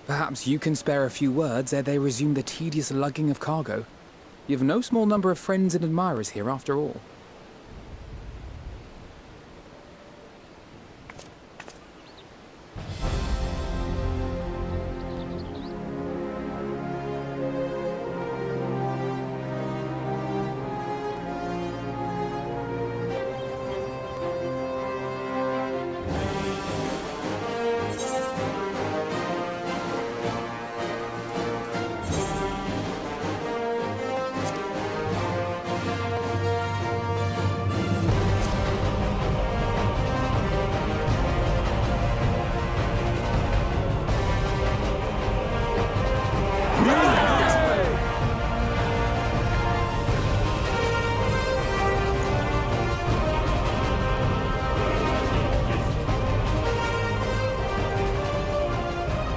[SPEAKER 6] Perhaps you can spare a few words ere they resume the tedious lugging of cargo. You've no small number of friends and admirers here, after all.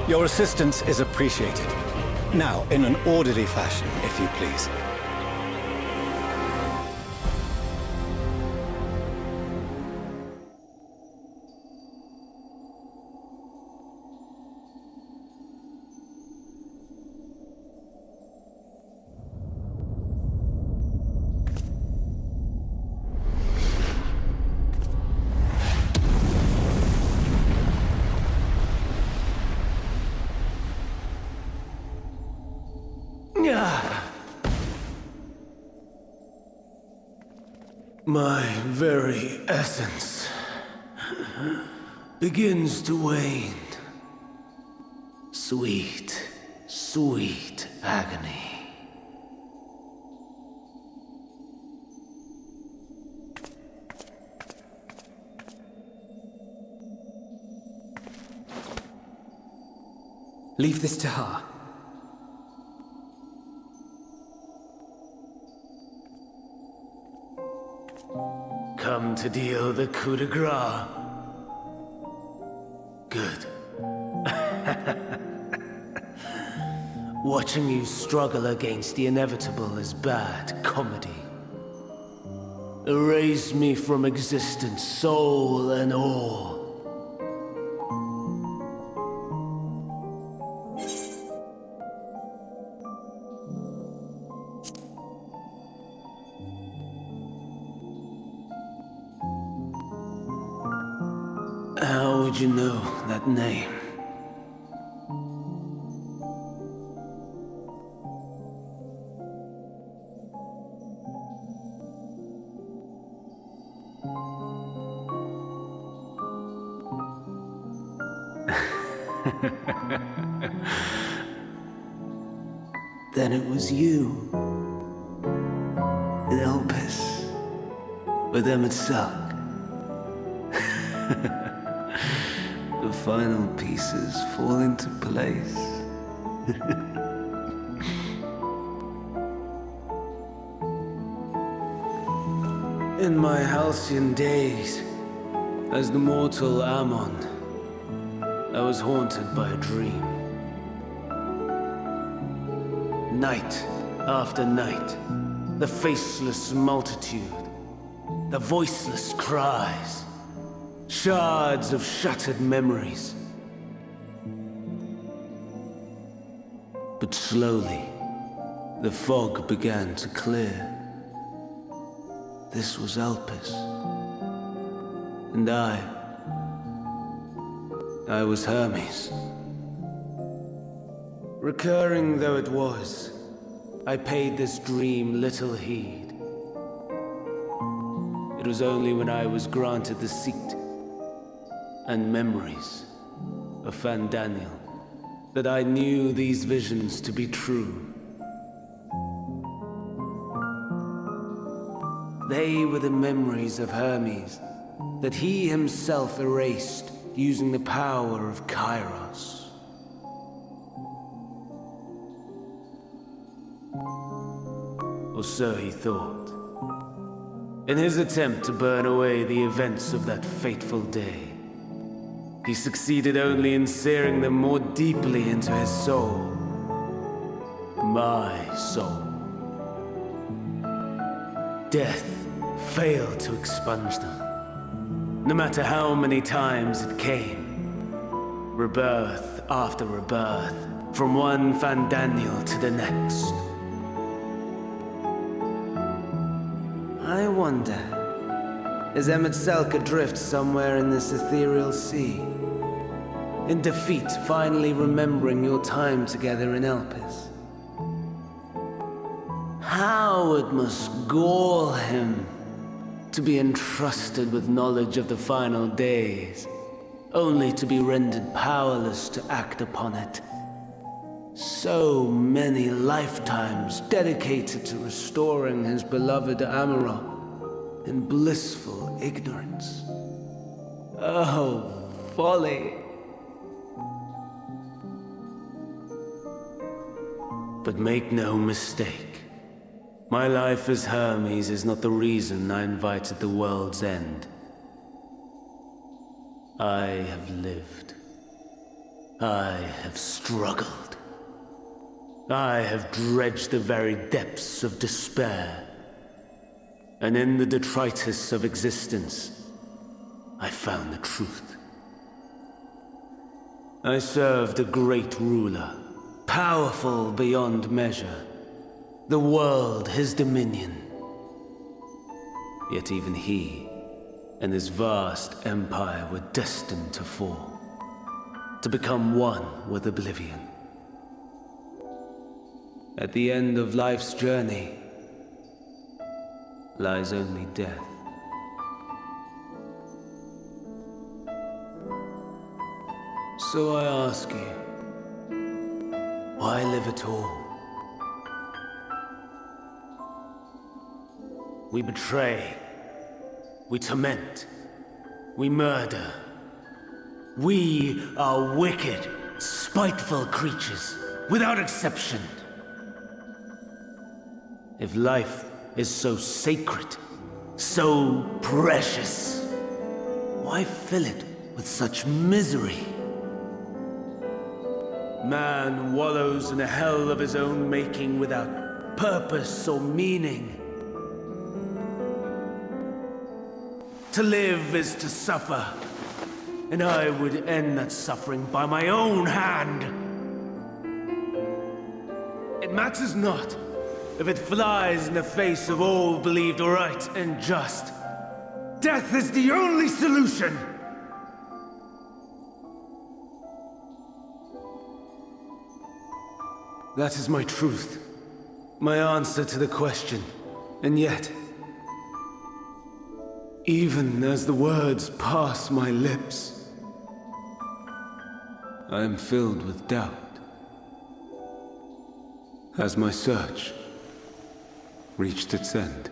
[SPEAKER 24] Your assistance is appreciated. Now, in an orderly fashion, if you please.
[SPEAKER 1] My very essence begins to wane. Sweet, sweet agony.
[SPEAKER 6] Leave this to her.
[SPEAKER 1] Come to deal the coup de grace. Good. Watching you struggle against the inevitable is bad comedy. Erase me from existence, soul and all. How would you know that name? Then it was you. Elpis. With them it sucked. The final pieces fall into place. In my halcyon days, as the mortal Ammon, I was haunted by a dream. Night after night, the faceless multitude, the voiceless cries, shards of shattered memories. But slowly, the fog began to clear. This was Elpis. And I was Hermes. Recurring though it was, I paid this dream little heed. It was only when I was granted the seat and memories of Fandaniel that I knew these visions to be true. They were the memories of Hermes that he himself erased using the power of Kairos. Or so he thought. In his attempt to burn away the events of that fateful day, he succeeded only in searing them more deeply into his soul. My soul. Death failed to expunge them, no matter how many times it came. Rebirth after rebirth, from one Fandaniel to the next. I wonder, is Emet adrift somewhere in this ethereal sea? In defeat, finally remembering your time together in Elpis? How it must gall him to be entrusted with knowledge of the final days, only to be rendered powerless to act upon it. So many lifetimes dedicated to restoring his beloved Amarok in blissful ignorance. Oh, folly! But make no mistake, my life as Hermes is not the reason I invited the world's end. I have lived. I have struggled. I have dredged the very depths of despair. And in the detritus of existence, I found the truth. I served a great ruler, powerful beyond measure. The world his dominion. Yet even he and his vast empire were destined to fall, to become one with oblivion. At the end of life's journey lies only death. So I ask you, why live at all? We betray, we torment, we murder. We are wicked, spiteful creatures, without exception. If life is so sacred, so precious, why fill it with such misery? Man wallows in a hell of his own making without purpose or meaning. To live is to suffer, and I would end that suffering by my own hand. It matters not if it flies in the face of all believed right and just. Death is the only solution! That is my truth, my answer to the question. And yet, even as the words pass my lips, I am filled with doubt. Has my search reached its end?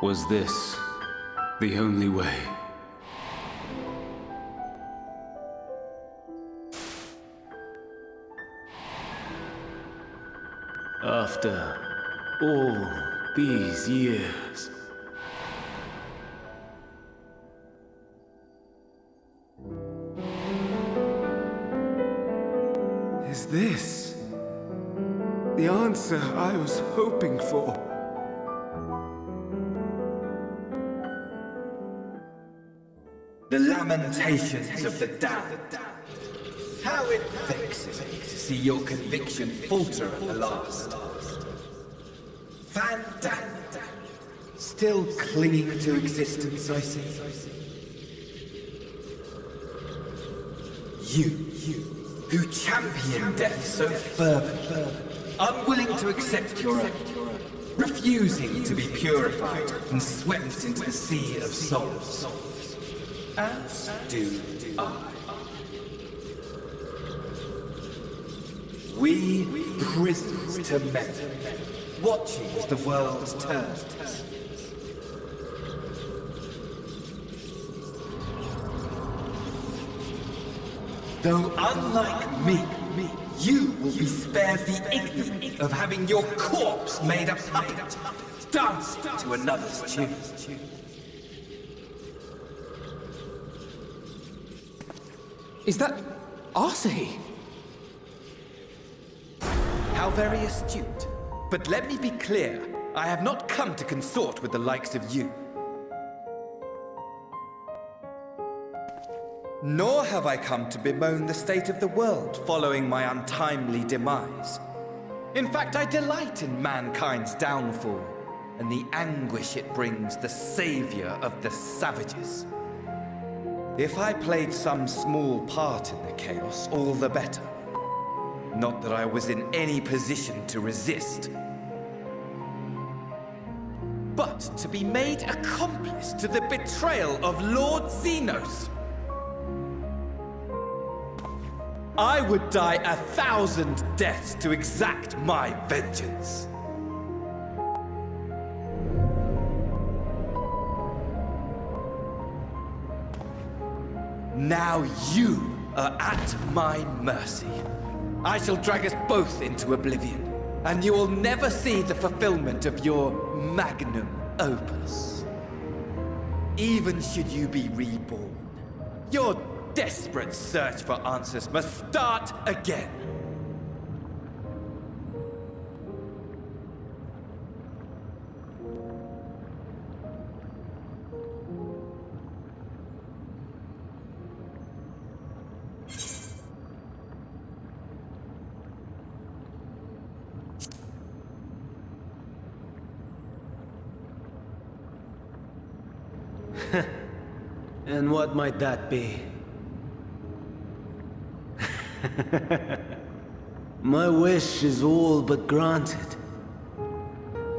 [SPEAKER 1] Was this the only way? After all these years, is this the answer I was hoping for?
[SPEAKER 4] lamentations of the damned. How it vexes me to see your conviction falter at the last. Fandango. Still clinging to existence, I see. You, who champion death so fervently, unwilling to accept your own, refusing to be purified and swept into the sea of souls, as do I. We prisoners to men, watching as the world turns. Though unlike me, you will be spared the ignominy of having your corpse made a puppet, dancing to another's tune.
[SPEAKER 6] Is that Arsahi?
[SPEAKER 4] How very astute. But let me be clear, I have not come to consort with the likes of you. Nor have I come to bemoan the state of the world following my untimely demise. In fact, I delight in mankind's downfall and the anguish it brings the savior of the savages. If I played some small part in the chaos, all the better. Not that I was in any position to resist. But to be made accomplice to the betrayal of Lord Xenos. I would die 1,000 deaths to exact my vengeance. Now you are at my mercy. I shall drag us both into oblivion, and you will never see the fulfillment of your magnum opus. Even should you be reborn, your desperate search for answers must start again.
[SPEAKER 1] And what might that be? My wish is all but granted.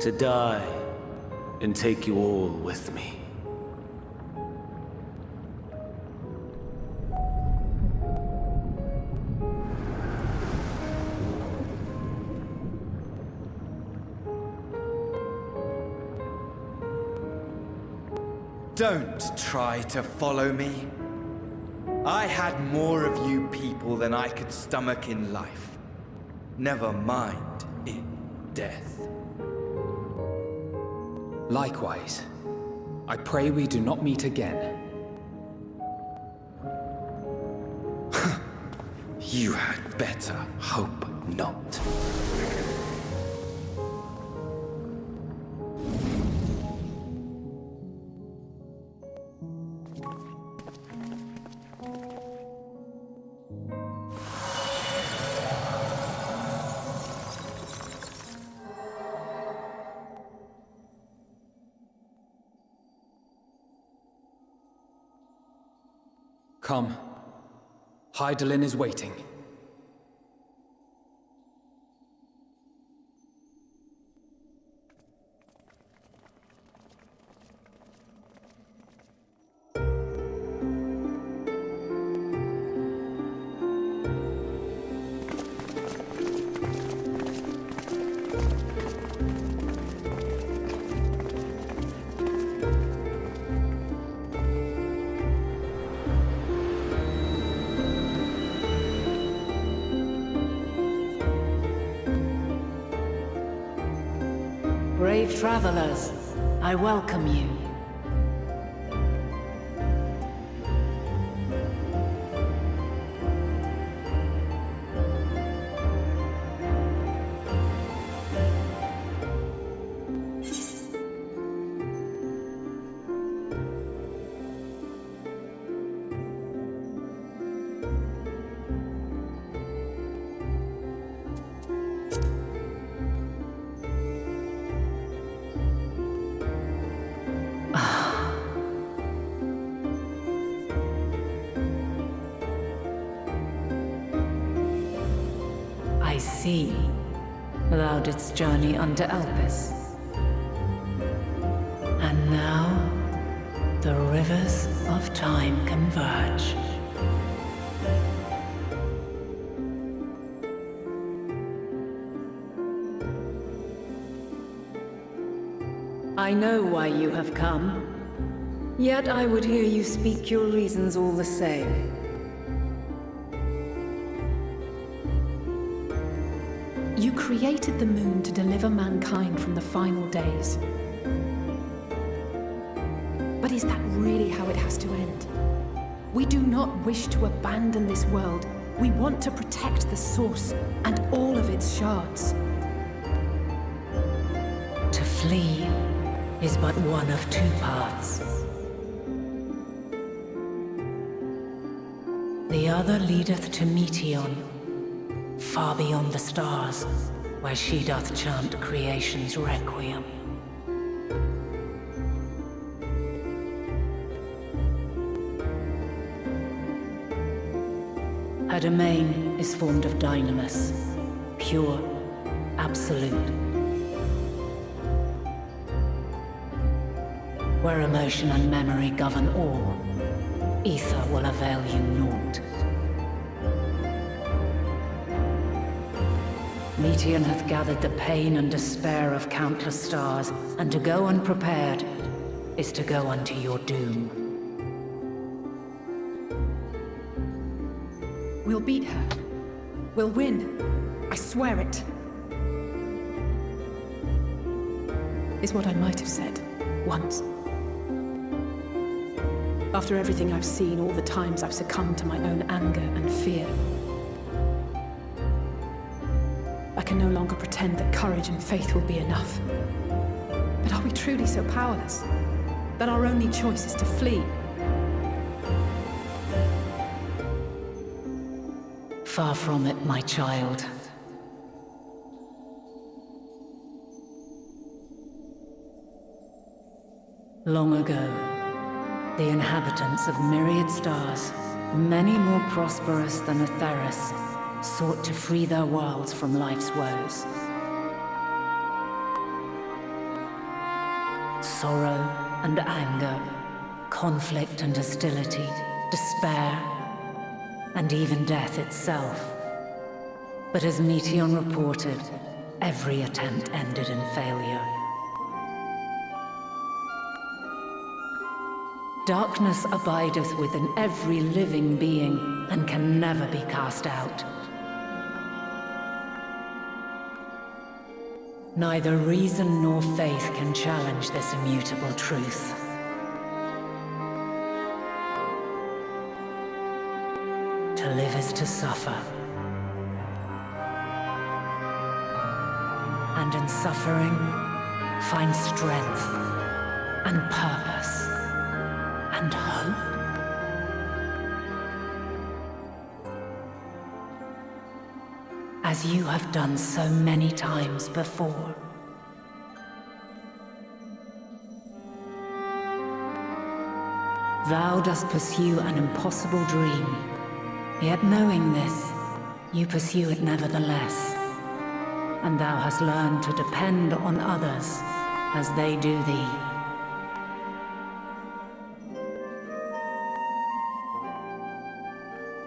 [SPEAKER 1] To die and take you all with me.
[SPEAKER 4] Don't try to follow me. I had more of you people than I could stomach in life. Never mind in death.
[SPEAKER 6] Likewise, I pray we do not meet again.
[SPEAKER 4] You had better hope not.
[SPEAKER 6] Come. Hydaelyn is waiting.
[SPEAKER 12] Brave travelers, I welcome you. sea. Thou didst journey unto Elpis. And now, the rivers of time converge. I know why you have come. Yet I would hear you speak your reasons all the same.
[SPEAKER 8] You created the moon to deliver mankind from the final days. But is that really how it has to end? We do not wish to abandon this world. We want to protect the source and all of its shards.
[SPEAKER 12] To flee is but one of two paths. The other leadeth to Meteon, far beyond the stars, where she doth chant creation's requiem. Her domain is formed of dynamis, pure, absolute. Where emotion and memory govern all, ether will avail you naught. Meteon hath gathered the pain and despair of countless stars, and to go unprepared is to go unto your doom.
[SPEAKER 8] We'll beat her. We'll win. I swear it. Is what I might have said once. After everything I've seen, all the times I've succumbed to my own anger and fear. I can no longer pretend that courage and faith will be enough. But are we truly so powerless? That our only choice is to flee?
[SPEAKER 12] Far from it, my child. Long ago, the inhabitants of myriad stars, many more prosperous than Atheris, sought to free their worlds from life's woes. Sorrow and anger, conflict and hostility, despair, and even death itself. But as Meteon reported, every attempt ended in failure. Darkness abideth within every living being, and can never be cast out. Neither reason nor faith can challenge this immutable truth. To live is to suffer. And in suffering, find strength and purpose and hope. As you have done so many times before. Thou dost pursue an impossible dream, yet knowing this, you pursue it nevertheless. And thou hast learned to depend on others as they do thee.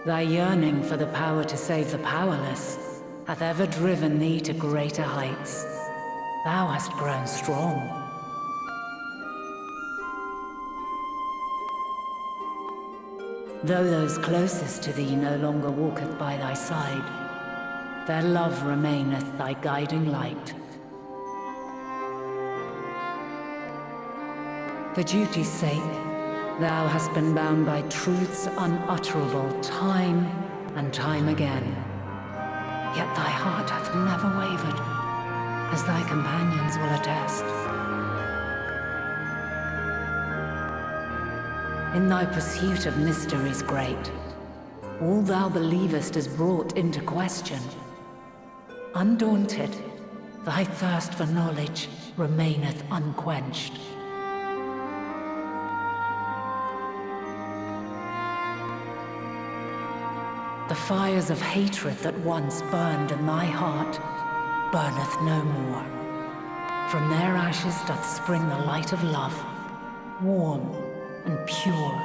[SPEAKER 12] Thy yearning for the power to save the powerless hath ever driven thee to greater heights. Thou hast grown strong. Though those closest to thee no longer walketh by thy side, their love remaineth thy guiding light. For duty's sake, thou hast been bound by truths unutterable time and time again. Yet thy heart hath never wavered, as thy companions will attest. In thy pursuit of mysteries great, all thou believest is brought into question. Undaunted, thy thirst for knowledge remaineth unquenched. The fires of hatred that once burned in thy heart burneth no more. From their ashes doth spring the light of love, warm and pure.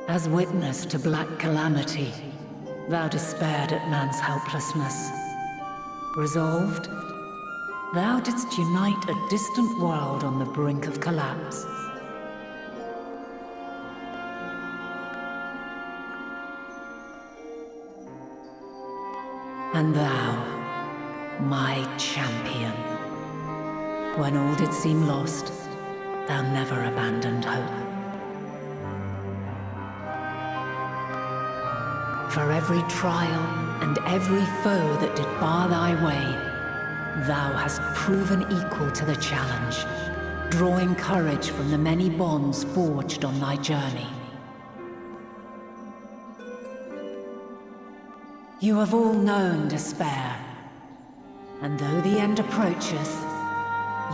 [SPEAKER 12] As witness to black calamity, thou despaired at man's helplessness. Resolved, thou didst unite a distant world on the brink of collapse. And thou, my champion, when all did seem lost, thou never abandoned hope. For every trial and every foe that did bar thy way, thou hast proven equal to the challenge, drawing courage from the many bonds forged on thy journey. You have all known despair, and though the end approacheth,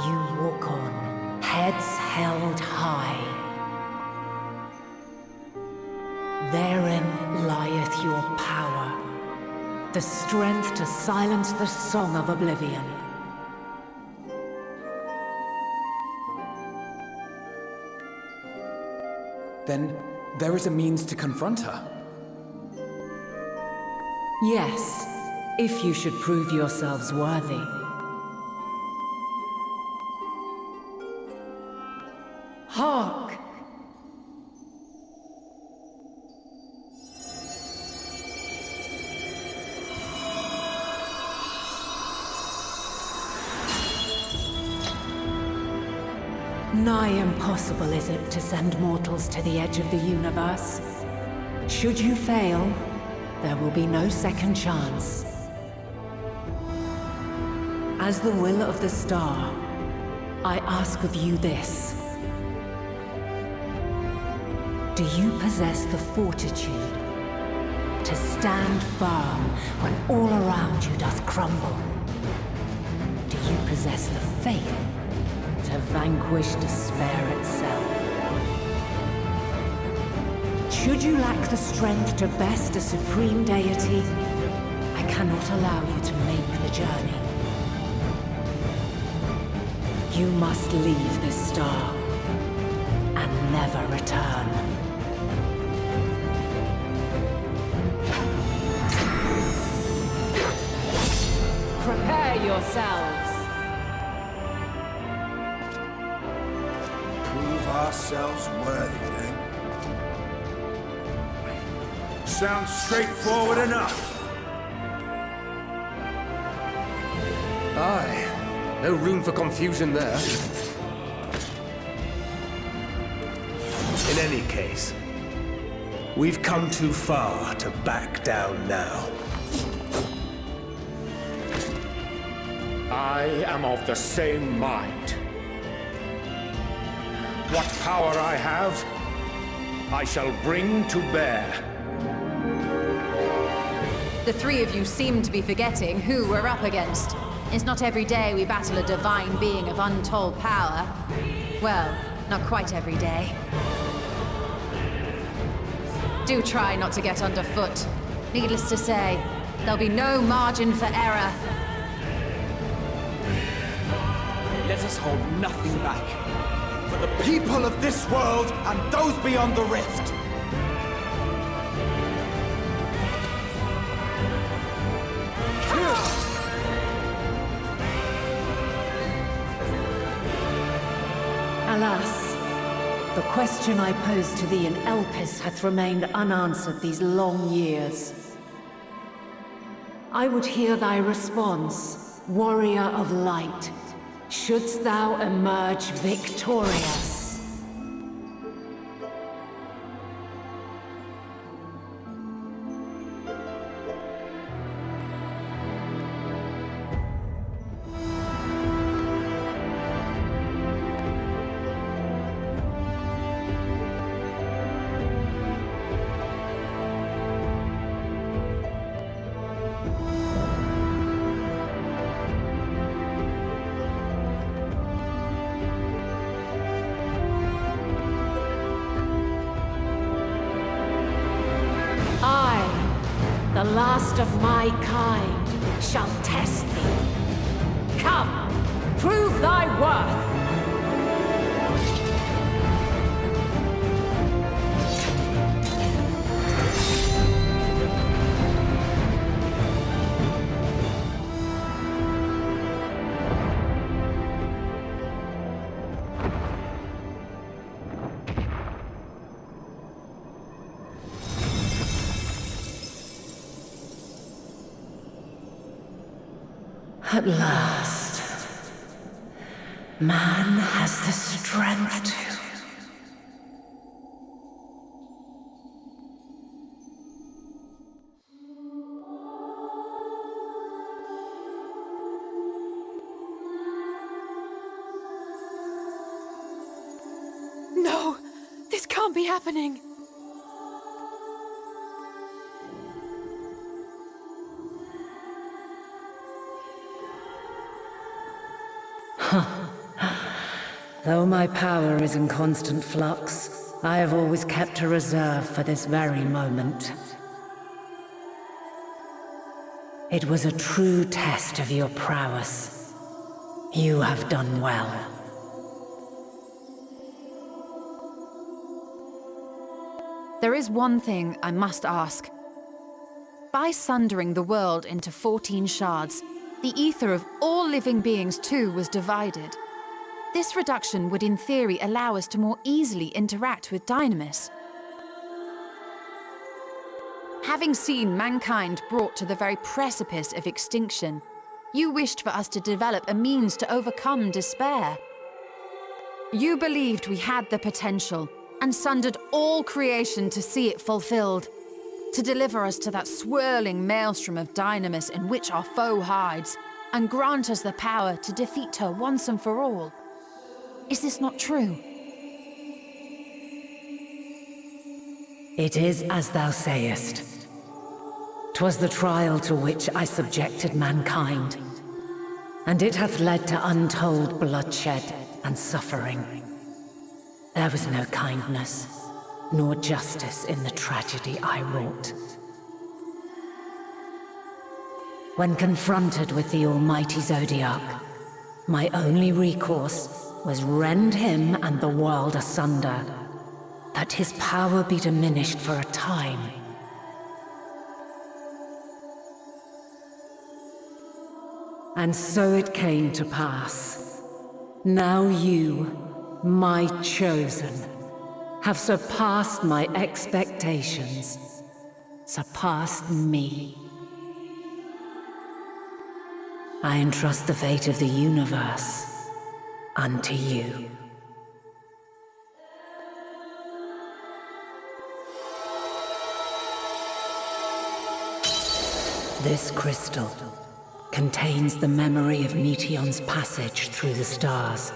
[SPEAKER 12] you walk on, heads held high. Therein lieth your power, the strength to silence the song of oblivion.
[SPEAKER 6] Then there is a means to confront her.
[SPEAKER 12] Yes, if you should prove yourselves worthy. Hark! Nigh impossible is it to send mortals to the edge of the universe. Should you fail, there will be no second chance. As the will of the star, I ask of you this. Do you possess the fortitude to stand firm when all around you doth crumble? Do you possess the faith to vanquish despair itself? Should you lack the strength to best a supreme deity, I cannot allow you to make the journey. You must leave this star and never return. Prepare yourselves.
[SPEAKER 2] Prove ourselves worthy, then. Sounds straightforward enough.
[SPEAKER 18] Aye, no room for confusion there.
[SPEAKER 10] In any case, we've come too far to back down now.
[SPEAKER 17] I am of the same mind. What power I have, I shall bring to bear.
[SPEAKER 7] The three of you seem to be forgetting who we're up against. It's not every day we battle a divine being of untold power. Well, not quite every day. Do try not to get underfoot. Needless to say, there'll be no margin for error.
[SPEAKER 9] Let us hold nothing back. For the people of this world and those beyond the rift.
[SPEAKER 12] Alas, the question I posed to thee in Elpis hath remained unanswered these long years. I would hear thy response, warrior of light. Shouldst thou emerge victorious? last of my kind shall test thee. Come, prove thy worth! At last, man has the strength to...
[SPEAKER 8] No! This can't be happening!
[SPEAKER 12] Though my power is in constant flux, I have always kept a reserve for this very moment. It was a true test of your prowess. You have done well.
[SPEAKER 7] There is one thing I must ask. By sundering the world into 14 shards, the ether of all living beings too was divided. This reduction would in theory allow us to more easily interact with Dynamis. Having seen mankind brought to the very precipice of extinction, you wished for us to develop a means to overcome despair. You believed we had the potential and sundered all creation to see it fulfilled, to deliver us to that swirling maelstrom of Dynamis in which our foe hides, and grant us the power to defeat her once and for all. Is this not true?
[SPEAKER 12] It is as thou sayest. 'Twas the trial to which I subjected mankind, and it hath led to untold bloodshed and suffering. There was no kindness, nor justice in the tragedy I wrought. When confronted with the almighty Zodiac, my only recourse was rend him and the world asunder, that his power be diminished for a time. And so it came to pass. Now you, my chosen, have surpassed my expectations, surpassed me. I entrust the fate of the universe unto you. This crystal contains the memory of Meteion's passage through the stars.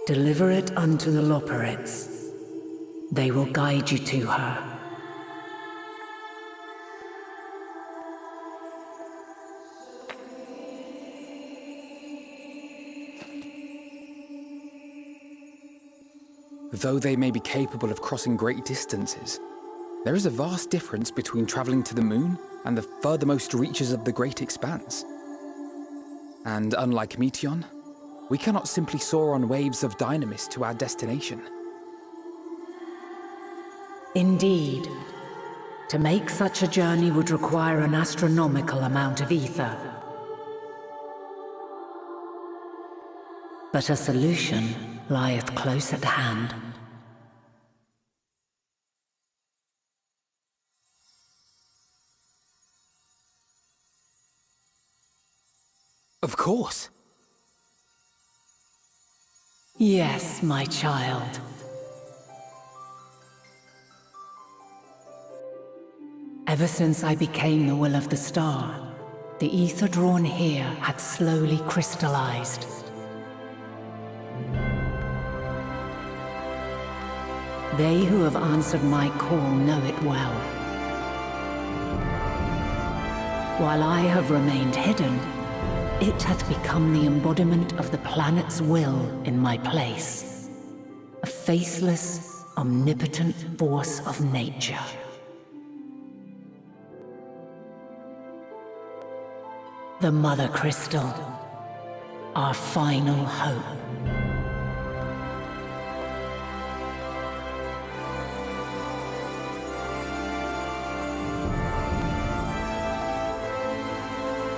[SPEAKER 12] Deliver it unto the Loporrits. They will guide you to her.
[SPEAKER 6] Though they may be capable of crossing great distances, there is a vast difference between traveling to the moon and the furthermost reaches of the great expanse. And unlike Meteion, we cannot simply soar on waves of Dynamis to our destination.
[SPEAKER 12] Indeed. To make such a journey would require an astronomical amount of ether. But a solution lieth close at hand.
[SPEAKER 6] Of course.
[SPEAKER 12] Yes, my child. Ever since I became the will of the star, the ether drawn here had slowly crystallized. They who have answered my call know it well. While I have remained hidden, it hath become the embodiment of the planet's will in my place. A faceless, omnipotent force of nature. The Mother Crystal, our final hope.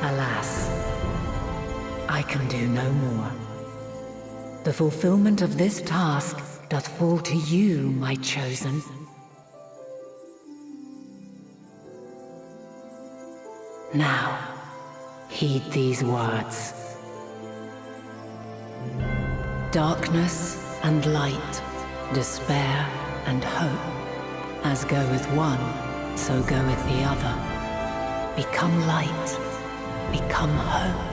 [SPEAKER 12] Alas, I can do no more. The fulfillment of this task doth fall to you, my chosen. Now, heed these words. Darkness and light, despair and hope, as goeth one, so goeth the other. Become light, become hope.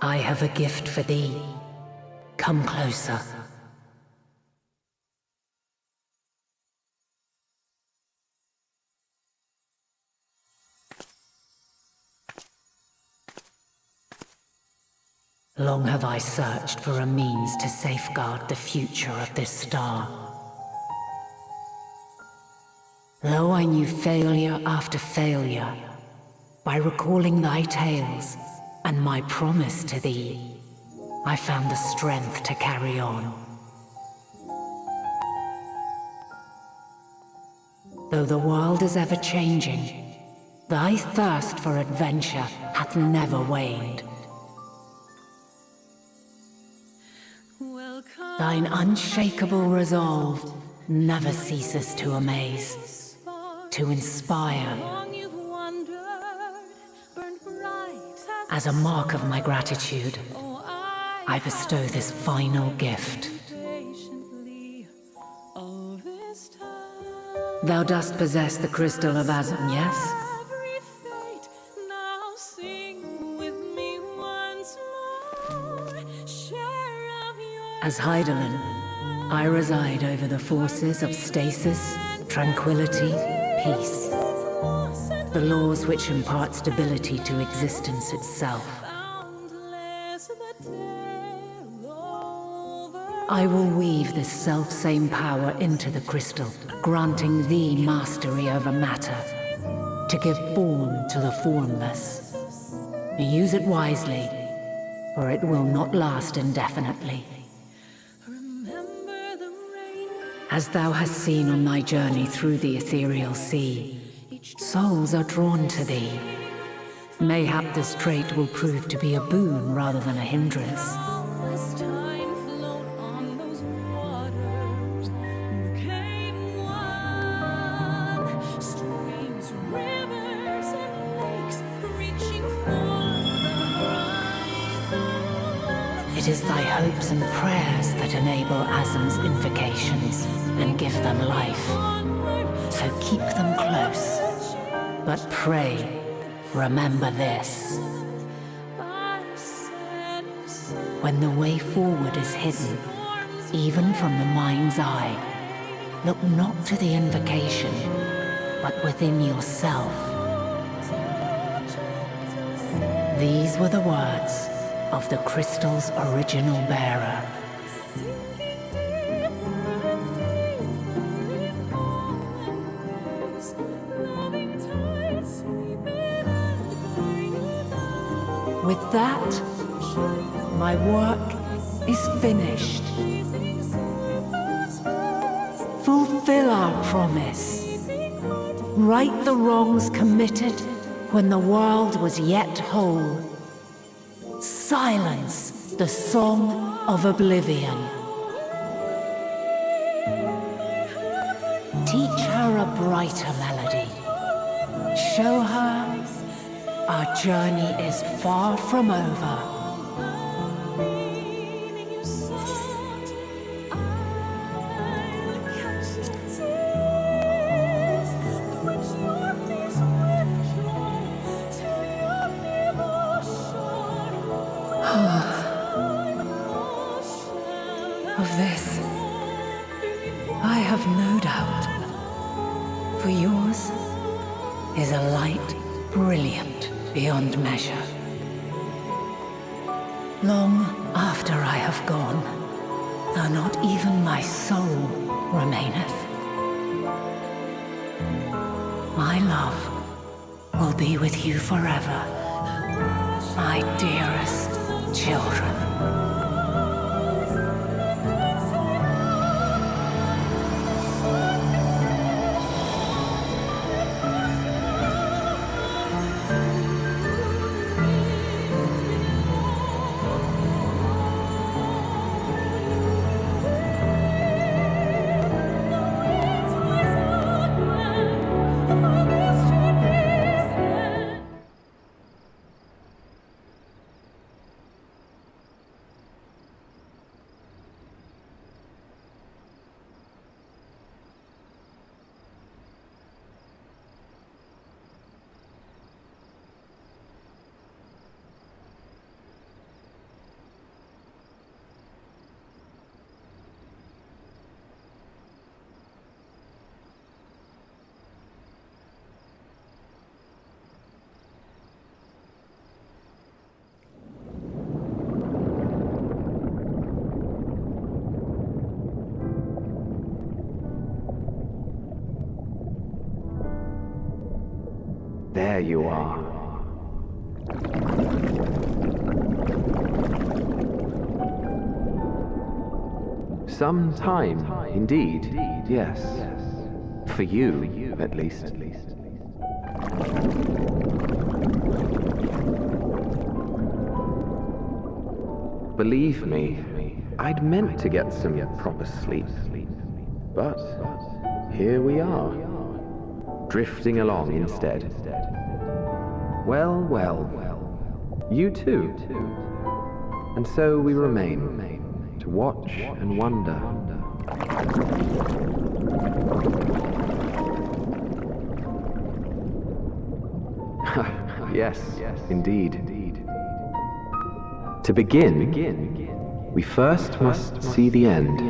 [SPEAKER 12] I have a gift for thee. Come closer. Long have I searched for a means to safeguard the future of this star. Though I knew failure after failure, by recalling thy tales and my promise to thee, I found the strength to carry on. Though the world is ever changing, thy thirst for adventure hath never waned. Thine unshakable resolve never ceases to amaze, to inspire. As a mark of my gratitude, I bestow this final gift. Thou dost possess the Crystal of Azum, yes? As Hydaelyn, I reside over the forces of stasis, tranquility, peace. The laws which impart stability to existence itself. I will weave this self-same power into the crystal, granting thee mastery over matter, to give form to the formless. Use it wisely, for it will not last indefinitely. As thou hast seen on thy journey through the ethereal sea, souls are drawn to thee. Mayhap this trait will prove to be a boon rather than a hindrance. It is thy hopes and prayers that enable Azum's invocations and give them life. So keep them close. But pray, remember this. When the way forward is hidden, even from the mind's eye, look not to the invocation, but within yourself. These were the words of the crystal's original bearer. With that, my work is finished. Fulfill our promise. Right the wrongs committed when the world was yet whole. Silence the song of oblivion. Teach her a brighter melody. Show her our journey is far from over. Of this, I have no doubt. For yours is a light brilliant beyond measure. Long after I have gone, though not even my soul remaineth, my love will be with you forever, my dearest children.
[SPEAKER 14] There you are. Some time, indeed, yes. For you, at least. Believe me, I'd meant to get some proper sleep. But here we are, drifting along instead. Well, you too. And so we remain, to watch and wonder. Yes, indeed. To begin, we first must see the end.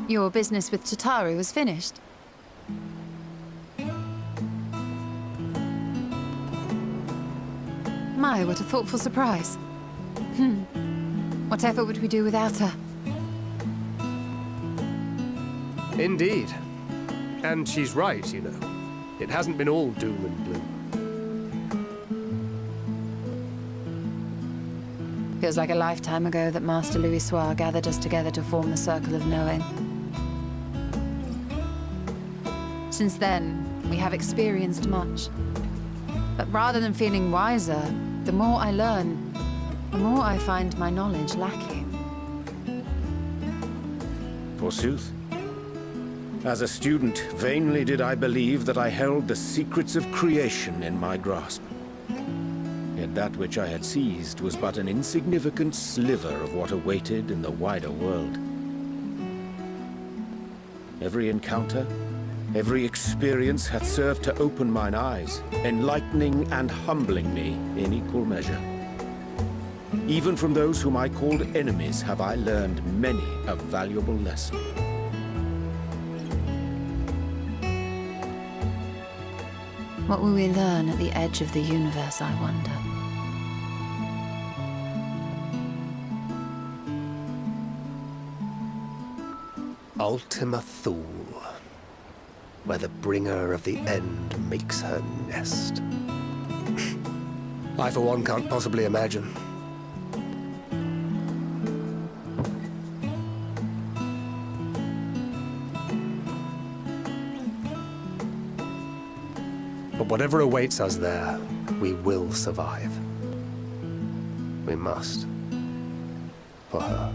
[SPEAKER 7] Your business with Chitauri was finished. My, what a thoughtful surprise. Whatever would we do without her?
[SPEAKER 18] Indeed. And she's right, you know. It hasn't been all doom and gloom.
[SPEAKER 7] Feels like a lifetime ago that Master Louis Soir gathered us together to form the Circle of Knowing. Since then, we have experienced much. But rather than feeling wiser, the more I learn, the more I find my knowledge lacking.
[SPEAKER 24] Forsooth. As a student, vainly did I believe that I held the secrets of creation in my grasp. Yet that which I had seized was but an insignificant sliver of what awaited in the wider world. Every encounter, every experience hath served to open mine eyes, enlightening and humbling me in equal measure. Even from those whom I called enemies have I learned many a valuable lesson.
[SPEAKER 7] What will we learn at the edge of the universe, I wonder?
[SPEAKER 18] Ultima Thule, where the bringer of the end makes her nest. I, for one, can't possibly imagine. But whatever awaits us there, we will survive. We must. For her.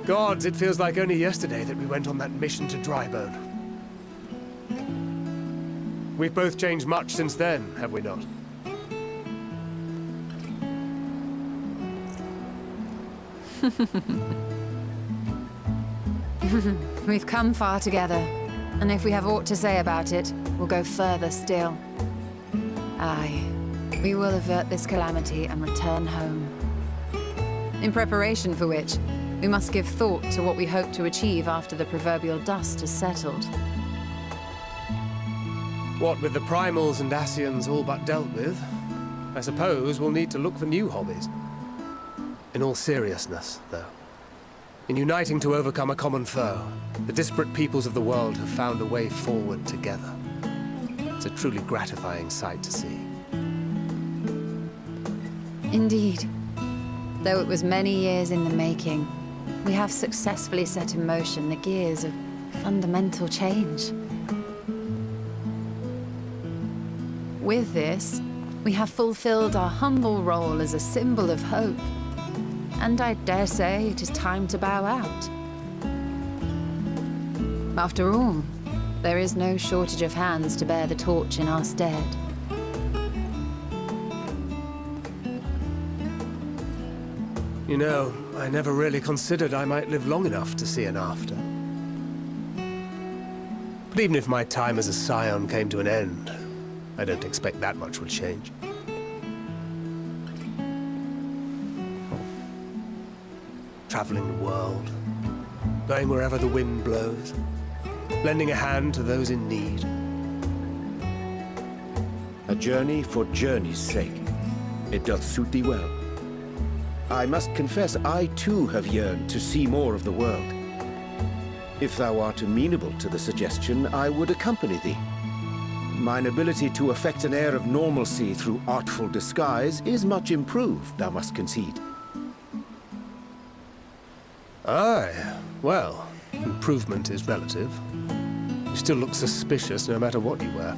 [SPEAKER 18] Gods, it feels like only yesterday that we went on that mission to Drybone. We've both changed much since then, have we not?
[SPEAKER 7] We've come far together, and if we have aught to say about it, we'll go further still. Aye, we will avert this calamity and return home. In preparation for which, we must give thought to what we hope to achieve after the proverbial dust has settled.
[SPEAKER 18] What with the primals and Ascians all but dealt with, I suppose we'll need to look for new hobbies. In all seriousness, though, in uniting to overcome a common foe, the disparate peoples of the world have found a way forward together. It's a truly gratifying sight to see.
[SPEAKER 7] Indeed. Though it was many years in the making, we have successfully set in motion the gears of fundamental change. With this, we have fulfilled our humble role as a symbol of hope. And I dare say it is time to bow out. After all, there is no shortage of hands to bear the torch in our stead.
[SPEAKER 18] You know, I never really considered I might live long enough to see an after. But even if my time as a scion came to an end, I don't expect that much would change. Traveling the world, going wherever the wind blows, lending a hand to those in need.
[SPEAKER 2] A journey for journey's sake. It doth suit thee well. I must confess, I too have yearned to see more of the world. If thou art amenable to the suggestion, I would accompany thee. Mine ability to effect an air of normalcy through artful disguise is much improved, thou must concede.
[SPEAKER 18] Aye, well, improvement is relative. You still look suspicious no matter what you wear.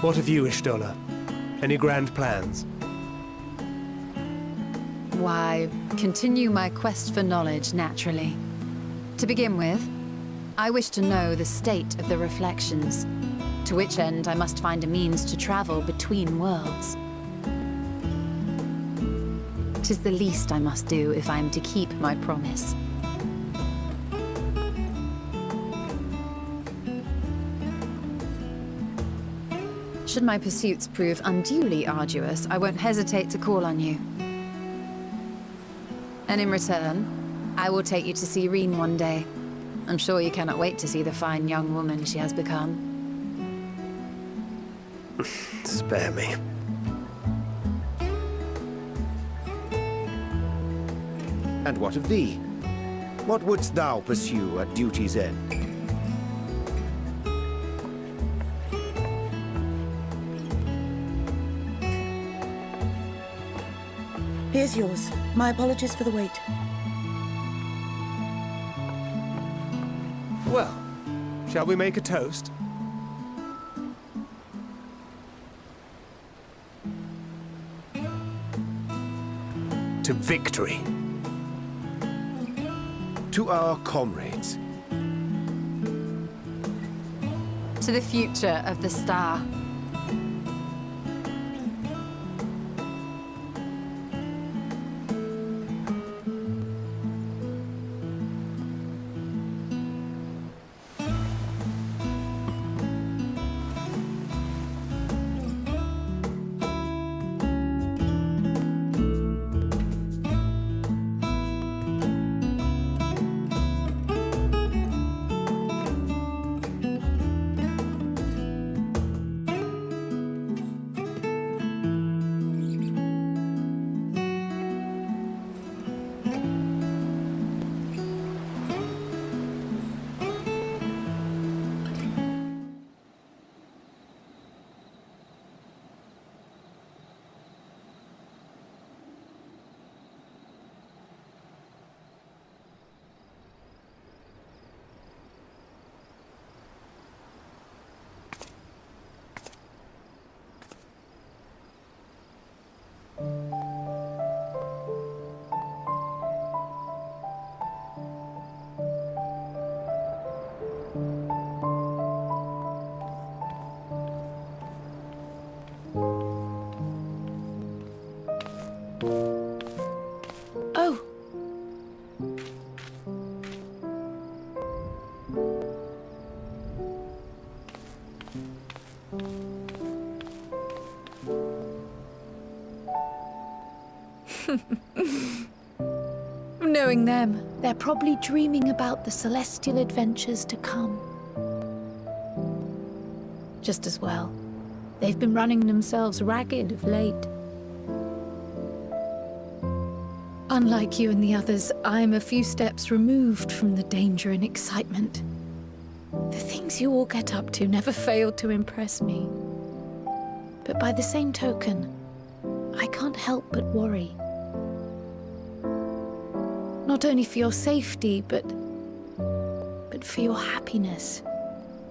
[SPEAKER 18] What of you, Ishtola? Any grand plans?
[SPEAKER 7] Why, continue my quest for knowledge, naturally. To begin with, I wish to know the state of the reflections, to which end I must find a means to travel between worlds. 'Tis the least I must do if I am to keep my promise. Should my pursuits prove unduly arduous, I won't hesitate to call on you. And in return, I will take you to see Reen one day. I'm sure you cannot wait to see the fine young woman she has become.
[SPEAKER 18] Spare me.
[SPEAKER 2] And what of thee? What wouldst thou pursue at duty's end?
[SPEAKER 11] Here's yours. My apologies for the wait.
[SPEAKER 18] Well, shall we make a toast? To victory.
[SPEAKER 2] To our comrades.
[SPEAKER 7] To the future of the star.
[SPEAKER 8] Knowing them, they're probably dreaming about the celestial adventures to come. Just as well. They've been running themselves ragged of late. Unlike you and the others, I'm a few steps removed from the danger and excitement. The things you all get up to never fail to impress me. But by the same token, I can't help but worry. Not only for your safety, but for your happiness.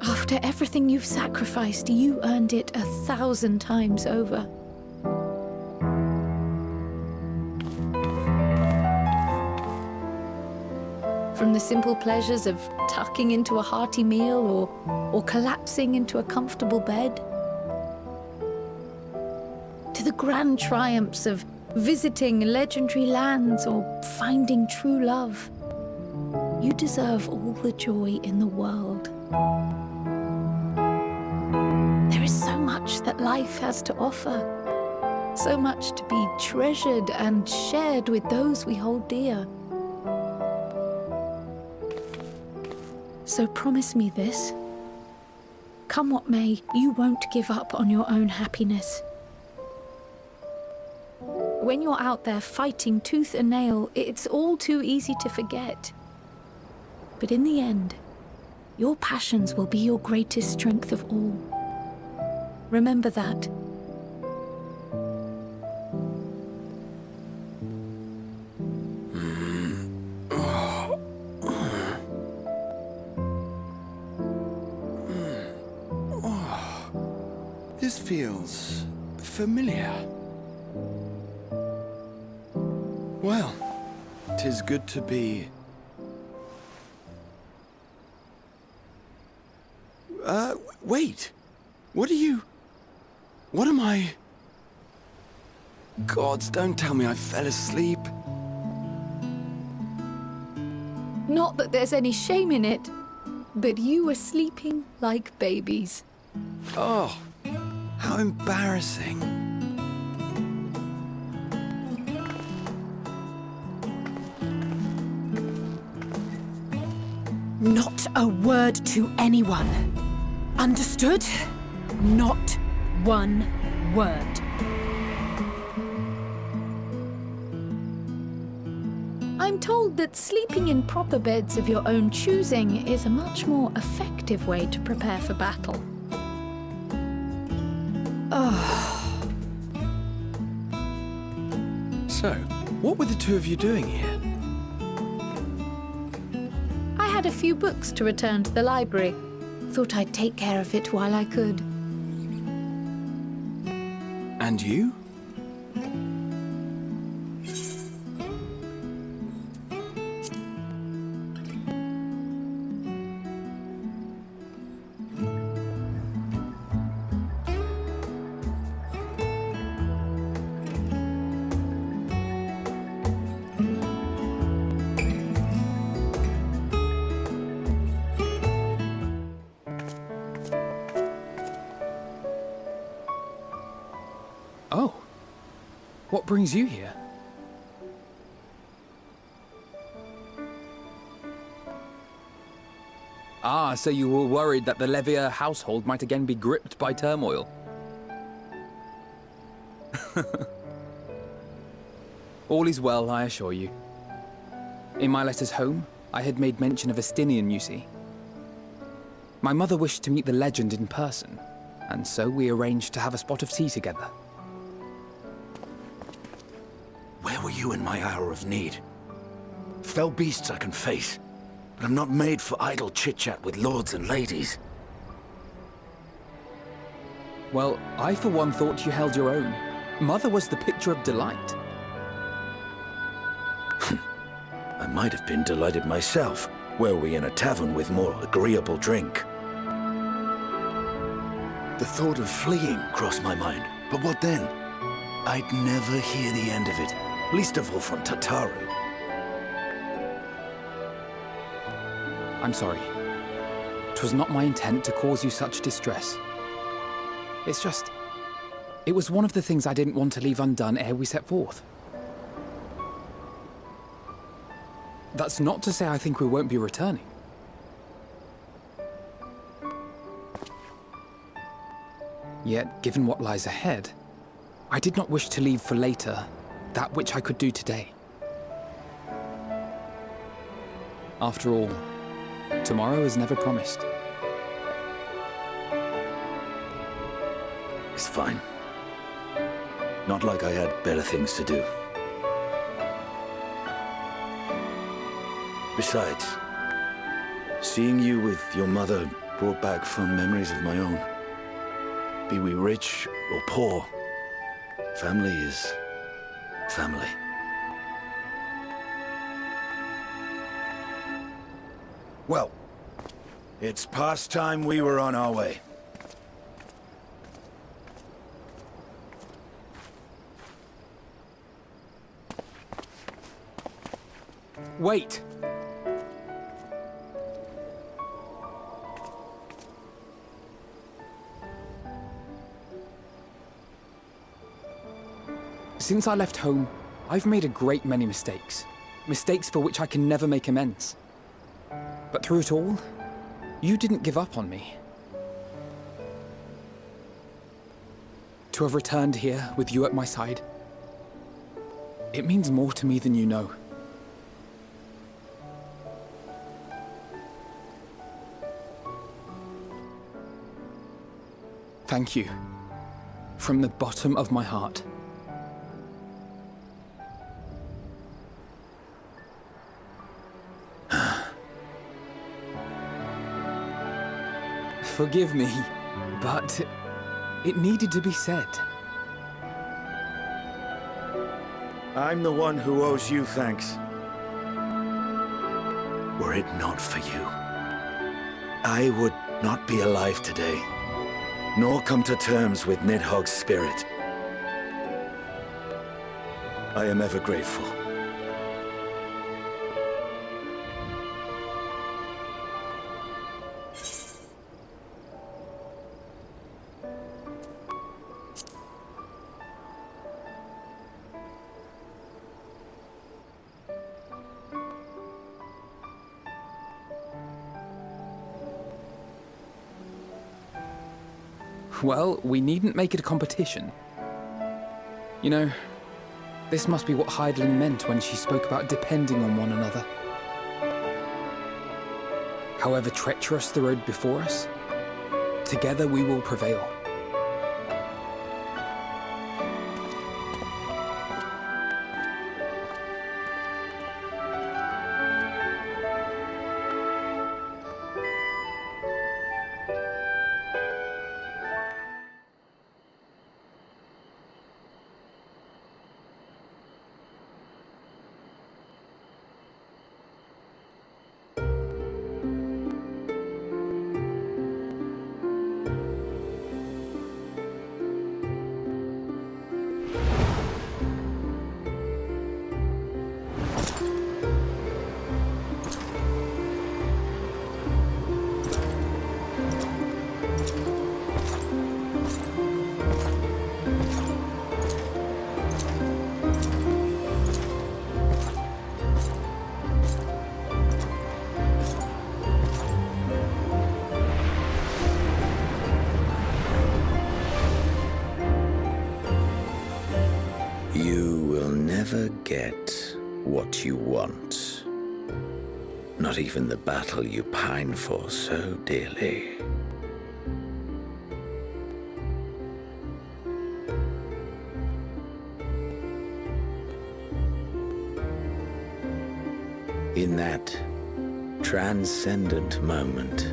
[SPEAKER 8] After everything you've sacrificed, you earned it 1,000 times over. From the simple pleasures of tucking into a hearty meal or collapsing into a comfortable bed, to the grand triumphs of visiting legendary lands or finding true love. You deserve all the joy in the world. There is so much that life has to offer, so much to be treasured and shared with those we hold dear. So promise me this. Come what may, you won't give up on your own happiness. When you're out there fighting tooth and nail, it's all too easy to forget. But in the end, your passions will be your greatest strength of all. Remember that.
[SPEAKER 15] This feels familiar. Well, 'tis good to be... wait. What am I... Gods, don't tell me I fell asleep.
[SPEAKER 8] Not that there's any shame in it, but you were sleeping like babies.
[SPEAKER 15] Oh, how embarrassing.
[SPEAKER 8] Not a word to anyone. Understood? Not one word. I'm told that sleeping in proper beds of your own choosing is a much more effective way to prepare for battle.
[SPEAKER 15] So, what were the two of you doing here?
[SPEAKER 8] I had a few books to return to the library. Thought I'd take care of it while I could.
[SPEAKER 15] And you?
[SPEAKER 6] Oh. What brings you here? Ah, so you were worried that the Levier household might again be gripped by turmoil. All is well, I assure you. In my letters home, I had made mention of Estinian, you see. My mother wished to meet the legend in person, and so we arranged to have a spot of tea together.
[SPEAKER 2] Where were you in my hour of need? Fell beasts I can face, but I'm not made for idle chit-chat with lords and ladies.
[SPEAKER 6] Well, I for one thought you held your own. Mother was the picture of delight.
[SPEAKER 2] I might have been delighted myself, were we in a tavern with more agreeable drink. The thought of fleeing crossed my mind, but what then? I'd never hear the end of it, least of all from Tataru.
[SPEAKER 6] I'm sorry. 'Twas not my intent to cause you such distress. It's just... It was one of the things I didn't want to leave undone ere we set forth. That's not to say I think we won't be returning. Yet, given what lies ahead, I did not wish to leave for later that which I could do today. After all, tomorrow is never promised.
[SPEAKER 13] It's fine. Not like I had better things to do. Besides, seeing you with your mother brought back fond memories of my own. Be we rich or poor, family is family. Well, it's past time we were on our way.
[SPEAKER 6] Wait! Since I left home, I've made a great many mistakes. Mistakes for which I can never make amends. But through it all, you didn't give up on me. To have returned here with you at my side, it means more to me than you know. Thank you, from the bottom of my heart. Forgive me, but it needed to be said.
[SPEAKER 13] I'm the one who owes you thanks. Were it not for you, I would not be alive today, nor come to terms with Nidhogg's spirit. I am ever grateful.
[SPEAKER 6] Well, we needn't make it a competition. You know, this must be what Hydaelyn meant when she spoke about depending on one another. However treacherous the road before us, together we will prevail.
[SPEAKER 13] Never get what you want. Not even the battle you pine for so dearly. In that transcendent moment,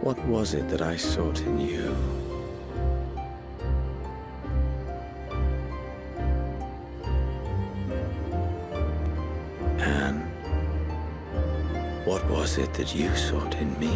[SPEAKER 13] what was it that I sought in you? What was it that you sought in me?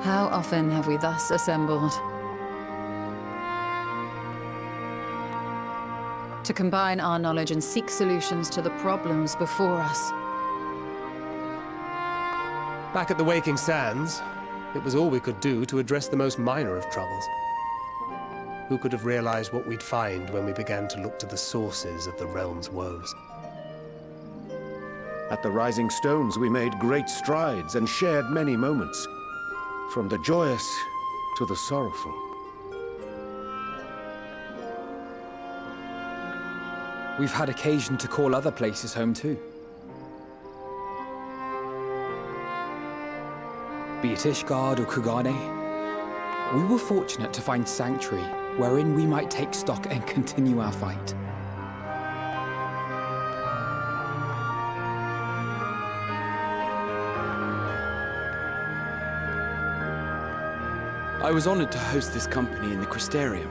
[SPEAKER 7] How often have we thus assembled? To combine our knowledge and seek solutions to the problems before us.
[SPEAKER 18] Back at the Waking Sands, it was all we could do to address the most minor of troubles. Who could have realized what we'd find when we began to look to the sources of the realm's woes?
[SPEAKER 2] At the Rising Stones, we made great strides and shared many moments, from the joyous to the sorrowful.
[SPEAKER 6] We've had occasion to call other places home too. Be it Ishgard or Kugane, we were fortunate to find sanctuary wherein we might take stock and continue our fight.
[SPEAKER 15] I was honored to host this company in the Crystarium,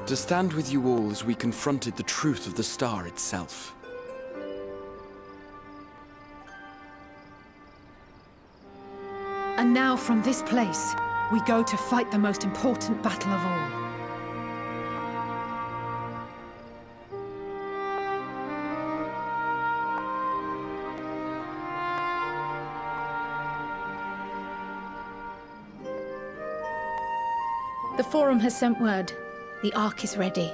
[SPEAKER 15] to stand with you all as we confronted the truth of the star itself.
[SPEAKER 8] And now from this place, we go to fight the most important battle of all. The Forum has sent word. The Ark is ready.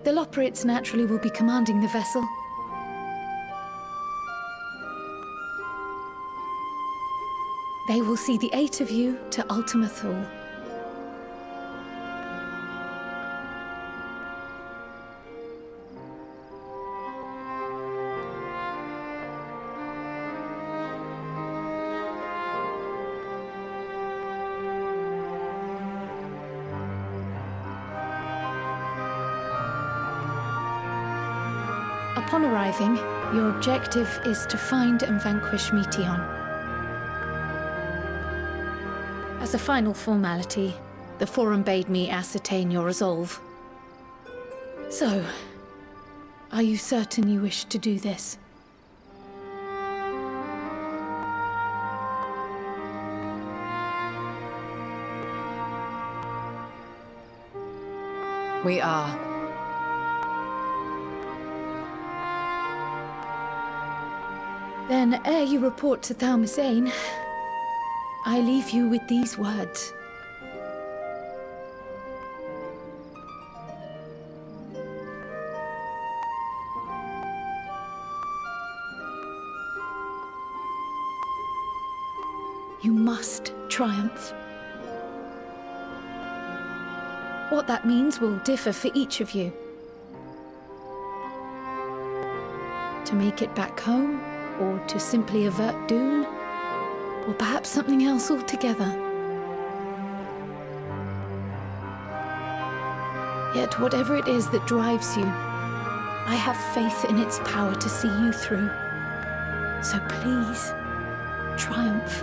[SPEAKER 8] The Loporrits naturally will be commanding the vessel. They will see the 8 of you to Ultima Thule. Upon arriving, your objective is to find and vanquish Meteon. As a final formality, the Forum bade me ascertain your resolve. So, are you certain you wish to do this?
[SPEAKER 7] We are.
[SPEAKER 8] Then, ere you report to Thalmasane, I leave you with these words. You must triumph. What that means will differ for each of you. To make it back home, or to simply avert doom, or perhaps something else altogether. Yet whatever it is that drives you, I have faith in its power to see you through. So please, triumph.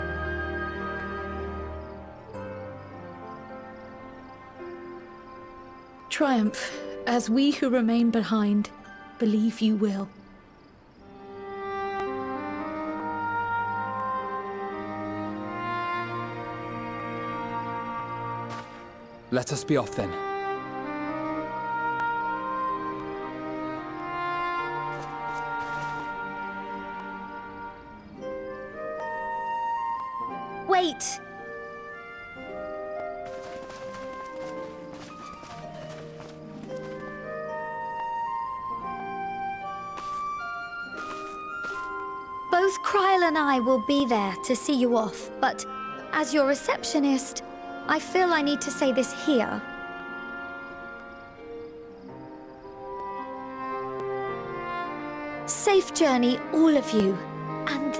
[SPEAKER 8] Triumph, as we who remain behind believe you will.
[SPEAKER 6] Let us be off then.
[SPEAKER 5] Wait! Both Kryl and I will be there to see you off, but as your receptionist, I feel I need to say this here. Safe journey, all of you, and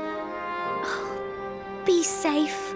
[SPEAKER 5] be safe.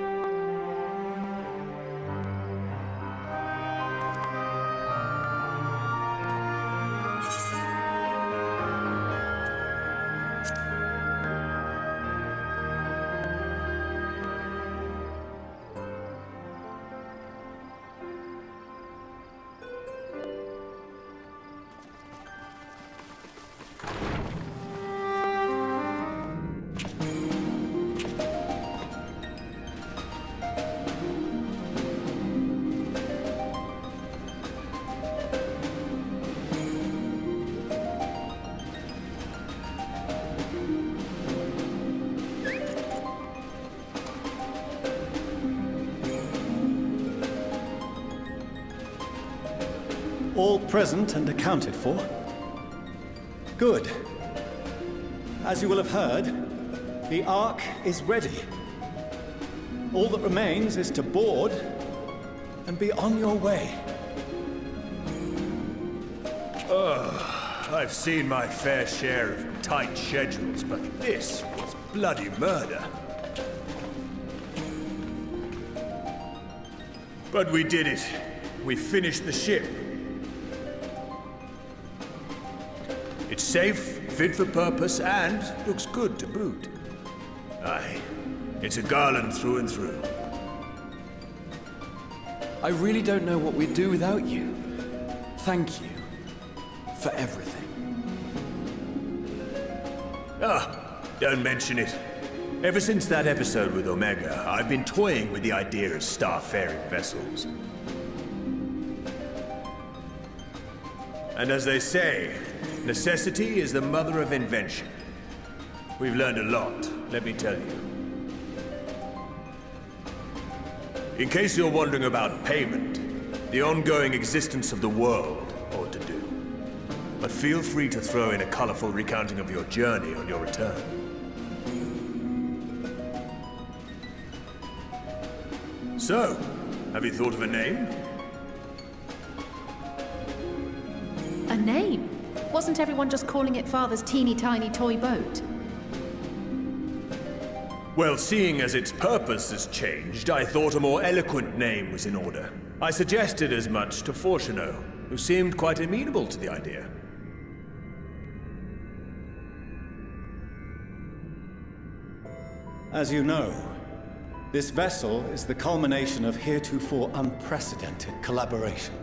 [SPEAKER 24] all present and accounted for? Good. As you will have heard, the Ark is ready. All that remains is to board and be on your way.
[SPEAKER 10] I've seen my fair share of tight schedules, but this was bloody murder. But we did it. We finished the ship. It's safe, fit for purpose, and looks good to boot. Aye, it's a Garland through and through.
[SPEAKER 15] I really don't know what we'd do without you. Thank you for everything.
[SPEAKER 10] Don't mention it. Ever since that episode with Omega, I've been toying with the idea of starfaring vessels. And as they say, necessity is the mother of invention. We've learned a lot, let me tell you. In case you're wondering about payment, the ongoing existence of the world ought to do. But feel free to throw in a colorful recounting of your journey on your return. So, have you thought of a name?
[SPEAKER 16] A name? Wasn't everyone just calling it Father's teeny tiny toy boat?
[SPEAKER 10] Well, seeing as its purpose has changed, I thought a more eloquent name was in order. I suggested as much to Fortuno, who seemed quite amenable to the idea.
[SPEAKER 24] As you know, this vessel is the culmination of heretofore unprecedented collaboration.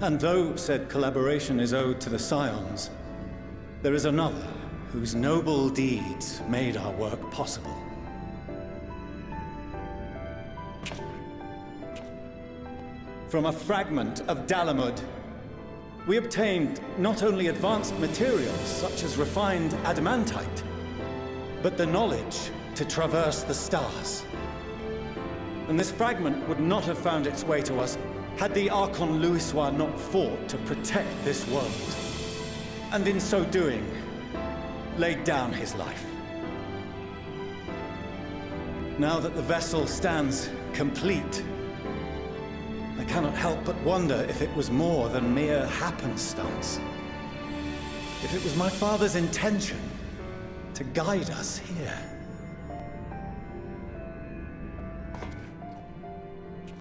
[SPEAKER 24] And though said collaboration is owed to the Scions, there is another whose noble deeds made our work possible. From a fragment of Dalamud, we obtained not only advanced materials such as refined adamantite, but the knowledge to traverse the stars. And this fragment would not have found its way to us had the Archon Louisoix not fought to protect this world, and in so doing, laid down his life. Now that the vessel stands complete, I cannot help but wonder if it was more than mere happenstance. If it was my father's intention to guide us here.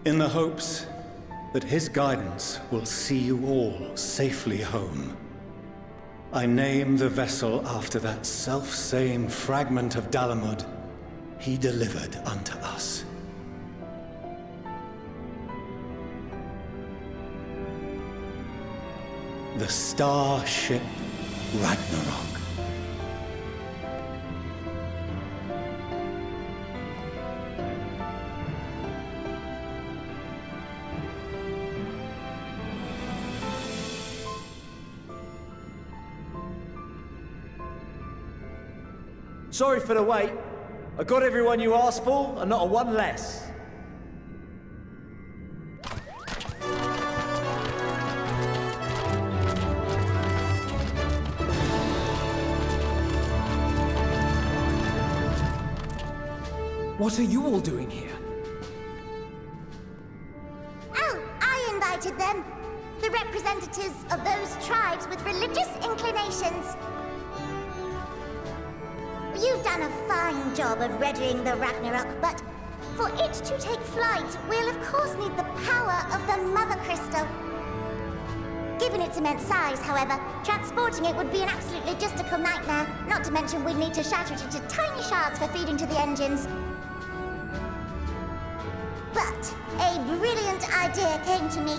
[SPEAKER 24] In the hopes that his guidance will see you all safely home, I name the vessel after that self-same fragment of Dalamud he delivered unto us. The Starship Ragnarok.
[SPEAKER 9] Sorry for the wait. I got everyone you asked for, and not a one less.
[SPEAKER 17] What are you all doing here?
[SPEAKER 19] Oh, I invited them. The representatives of those tribes with religious inclinations. You've done a fine job of readying the Ragnarok, but for it to take flight, we'll of course need the power of the Mother Crystal. Given its immense size, however, transporting it would be an absolute logistical nightmare, not to mention we'd need to shatter it into tiny shards for feeding to the engines. But a brilliant idea came to me.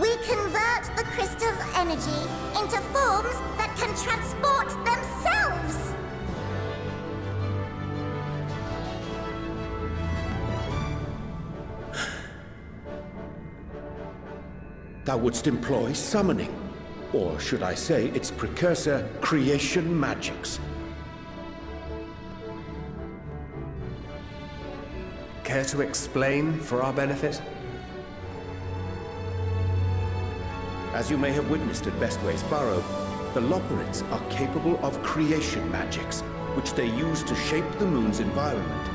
[SPEAKER 19] We convert the crystal's energy into forms that can transport themselves!
[SPEAKER 2] Thou wouldst employ summoning, or should I say its precursor, creation magics.
[SPEAKER 18] Care to explain for our benefit?
[SPEAKER 2] As you may have witnessed at Bestway's Burrow, the Loperids are capable of creation magics, which they use to shape the moon's environment.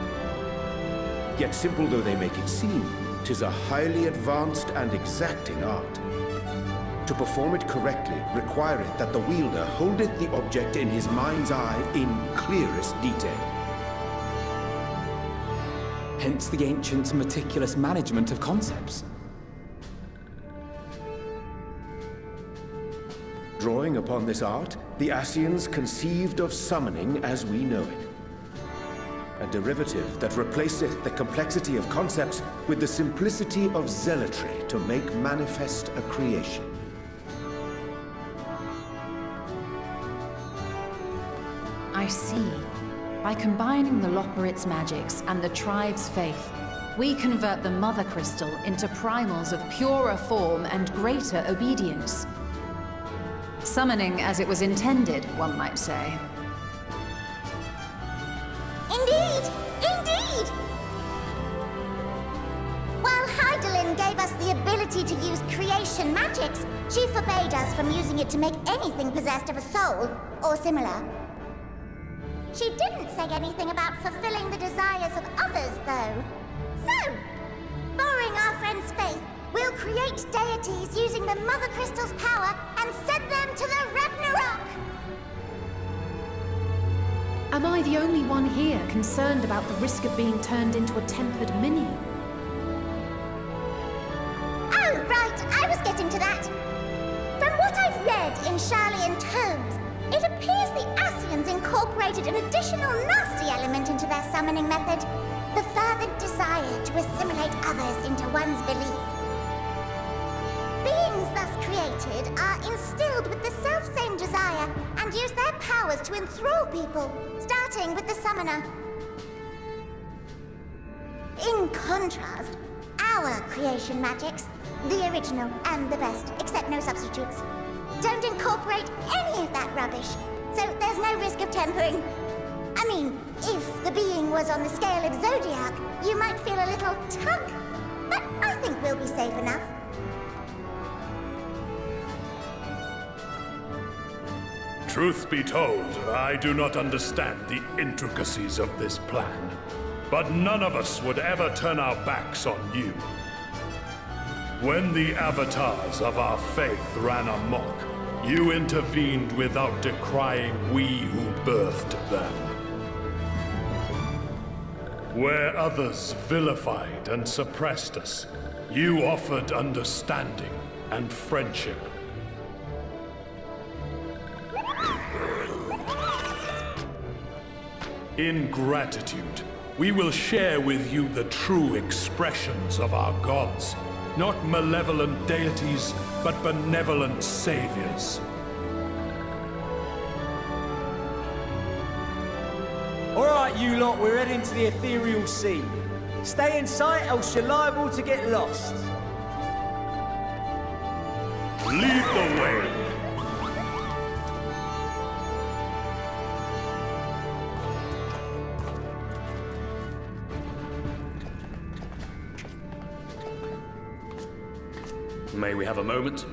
[SPEAKER 2] Yet simple though they make it seem, 'tis a highly advanced and exacting art. To perform it correctly requireth that the wielder holdeth the object in his mind's eye in clearest detail.
[SPEAKER 6] Hence the ancients' meticulous management of concepts.
[SPEAKER 2] Drawing upon this art, the Ascians conceived of summoning as we know it. A derivative that replaceth the complexity of concepts with the simplicity of zealotry to make manifest a creation.
[SPEAKER 7] I see. By combining the Loperit's magics and the tribe's faith, we convert the Mother Crystal into primals of purer form and greater obedience. Summoning as it was intended, one might say.
[SPEAKER 19] Indeed! Indeed! While Hydaelyn gave us the ability to use creation magics, she forbade us from using it to make anything possessed of a soul, or similar. She didn't say anything about fulfilling the desires of others, though. So, borrowing our friend's faith, we'll create deities using the Mother Crystal's power and send them to the Ragnarok!
[SPEAKER 16] Am I the only one here concerned about the risk of being turned into a tempered minion?
[SPEAKER 19] Oh, right, I was getting to that. From what I've read in Sharlayan tomes, it appears the Ascians incorporated an additional nasty element into their summoning method. The fervent desire to assimilate others into one's belief. Beings thus created are instilled with the self-same desire and use their powers to enthrall people, starting with the summoner. In contrast, our creation magics, the original and the best, except no substitutes, don't incorporate any of that rubbish, so there's no risk of tempering. I mean, if the being was on the scale of Zodiac, you might feel a little tug, but I think we'll be safe enough.
[SPEAKER 10] Truth be told, I do not understand the intricacies of this plan. But none of us would ever turn our backs on you. When the avatars of our faith ran amok, you intervened without decrying we who birthed them. Where others vilified and suppressed us, you offered understanding and friendship. In gratitude, we will share with you the true expressions of our gods. Not malevolent deities, but benevolent saviors.
[SPEAKER 20] Alright, you lot, we're heading to the ethereal sea. Stay in sight, else you're liable to get lost.
[SPEAKER 10] Lead the way.
[SPEAKER 21] May we have a moment?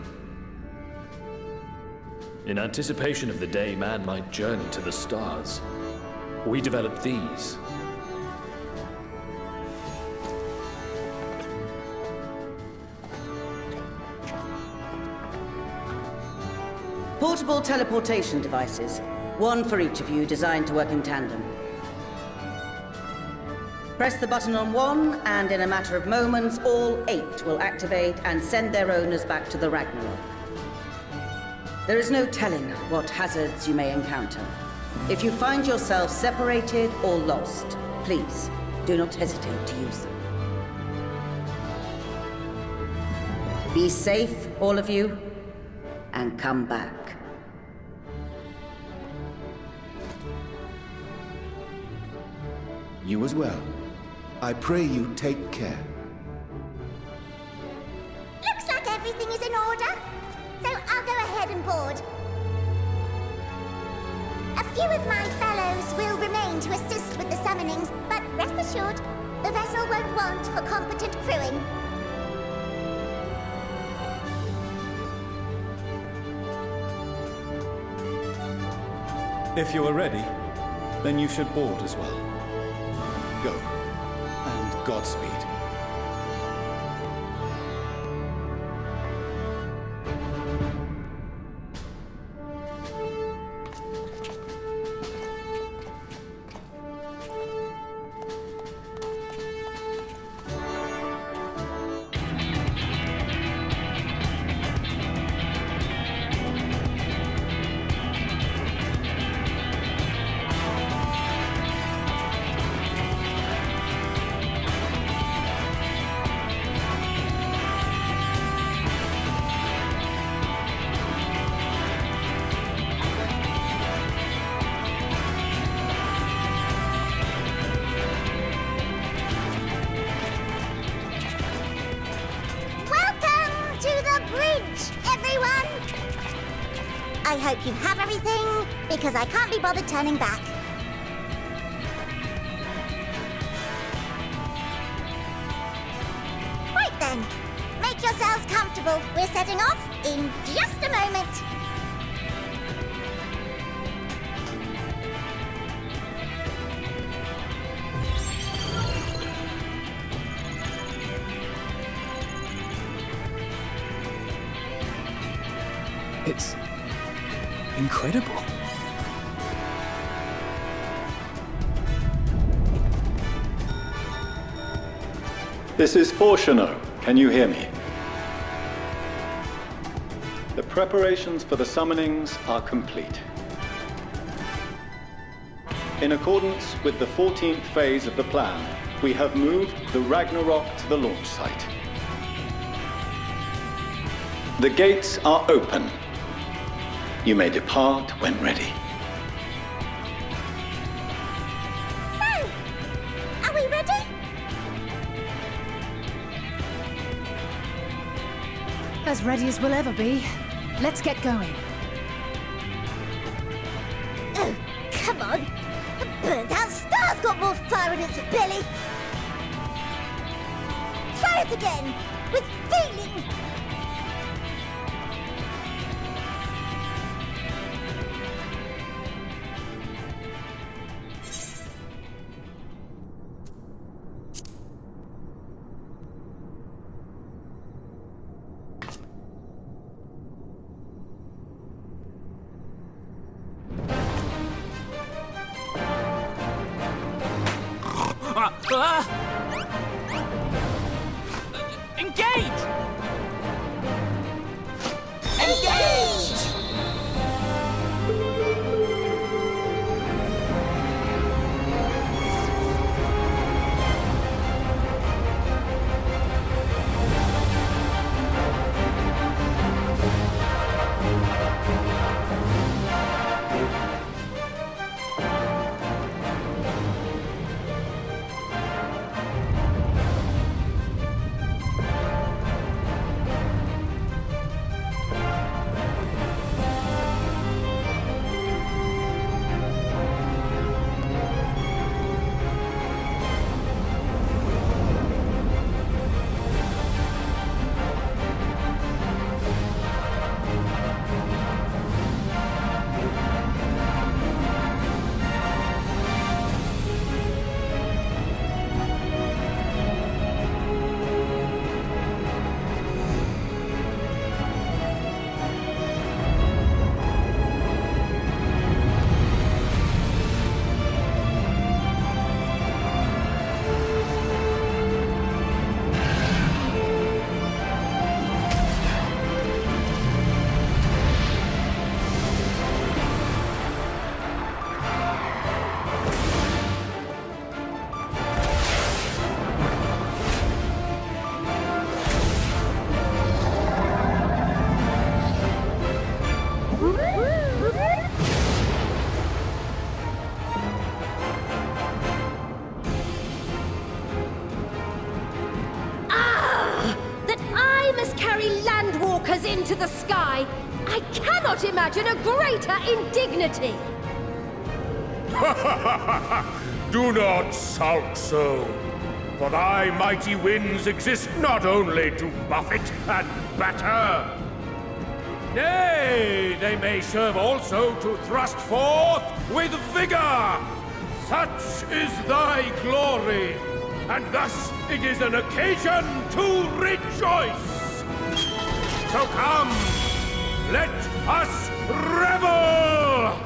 [SPEAKER 21] In anticipation of the day man might journey to the stars, we developed these.
[SPEAKER 22] Portable teleportation devices. One for each of you, designed to work in tandem. Press the button on one, and in a matter of moments, all 8 will activate and send their owners back to the Ragnarok. There is no telling what hazards you may encounter. If you find yourself separated or lost, please do not hesitate to use them. Be safe, all of you, and come back.
[SPEAKER 2] You as well. I pray you take care.
[SPEAKER 19] Looks like everything is in order, so I'll go ahead and board. A few of my fellows will remain to assist with the summonings, but rest assured, the vessel won't want for competent crewing.
[SPEAKER 24] If you are ready, then you should board as well. Go, and Godspeed.
[SPEAKER 19] I hope you have everything, because I can't be bothered turning back. Right then, make yourselves comfortable. We're setting off in just a moment.
[SPEAKER 6] It's incredible.
[SPEAKER 24] This is Fortuno. Can you hear me? The preparations for the summonings are complete. In accordance with the 14th phase of the plan, we have moved the Ragnarok to the launch site. The gates are open. You may depart when ready.
[SPEAKER 19] So, are we ready?
[SPEAKER 16] As ready as we'll ever be. Let's get going.
[SPEAKER 19] Oh, come on. The burnt-out star's got more fire in its belly. Try it again, with feeling.
[SPEAKER 20] Engage! Engaged!
[SPEAKER 1] Endwalkers into the sky. I cannot imagine a greater indignity.
[SPEAKER 10] Do not sulk so, for thy mighty winds exist not only to buffet and batter.
[SPEAKER 20] Nay, they
[SPEAKER 3] they may serve also to thrust forth with vigor. Such is thy glory, and thus it is an occasion to rejoice. So come, let us revel!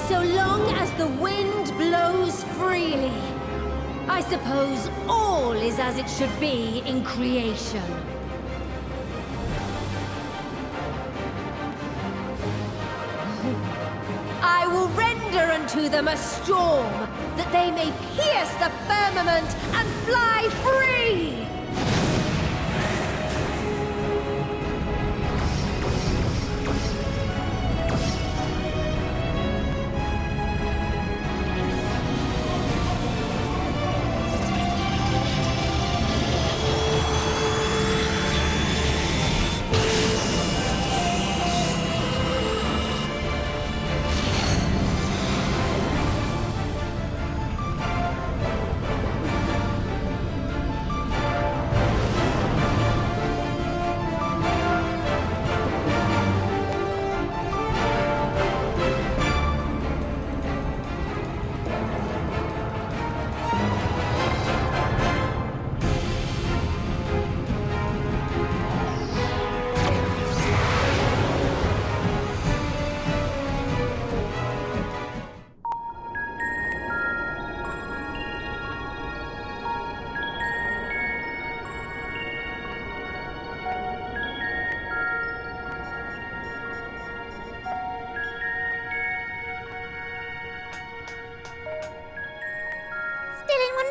[SPEAKER 1] So long as the wind blows freely, I suppose all is as it should be in creation. I will render unto them a storm, that they may pierce the firmament and fly free!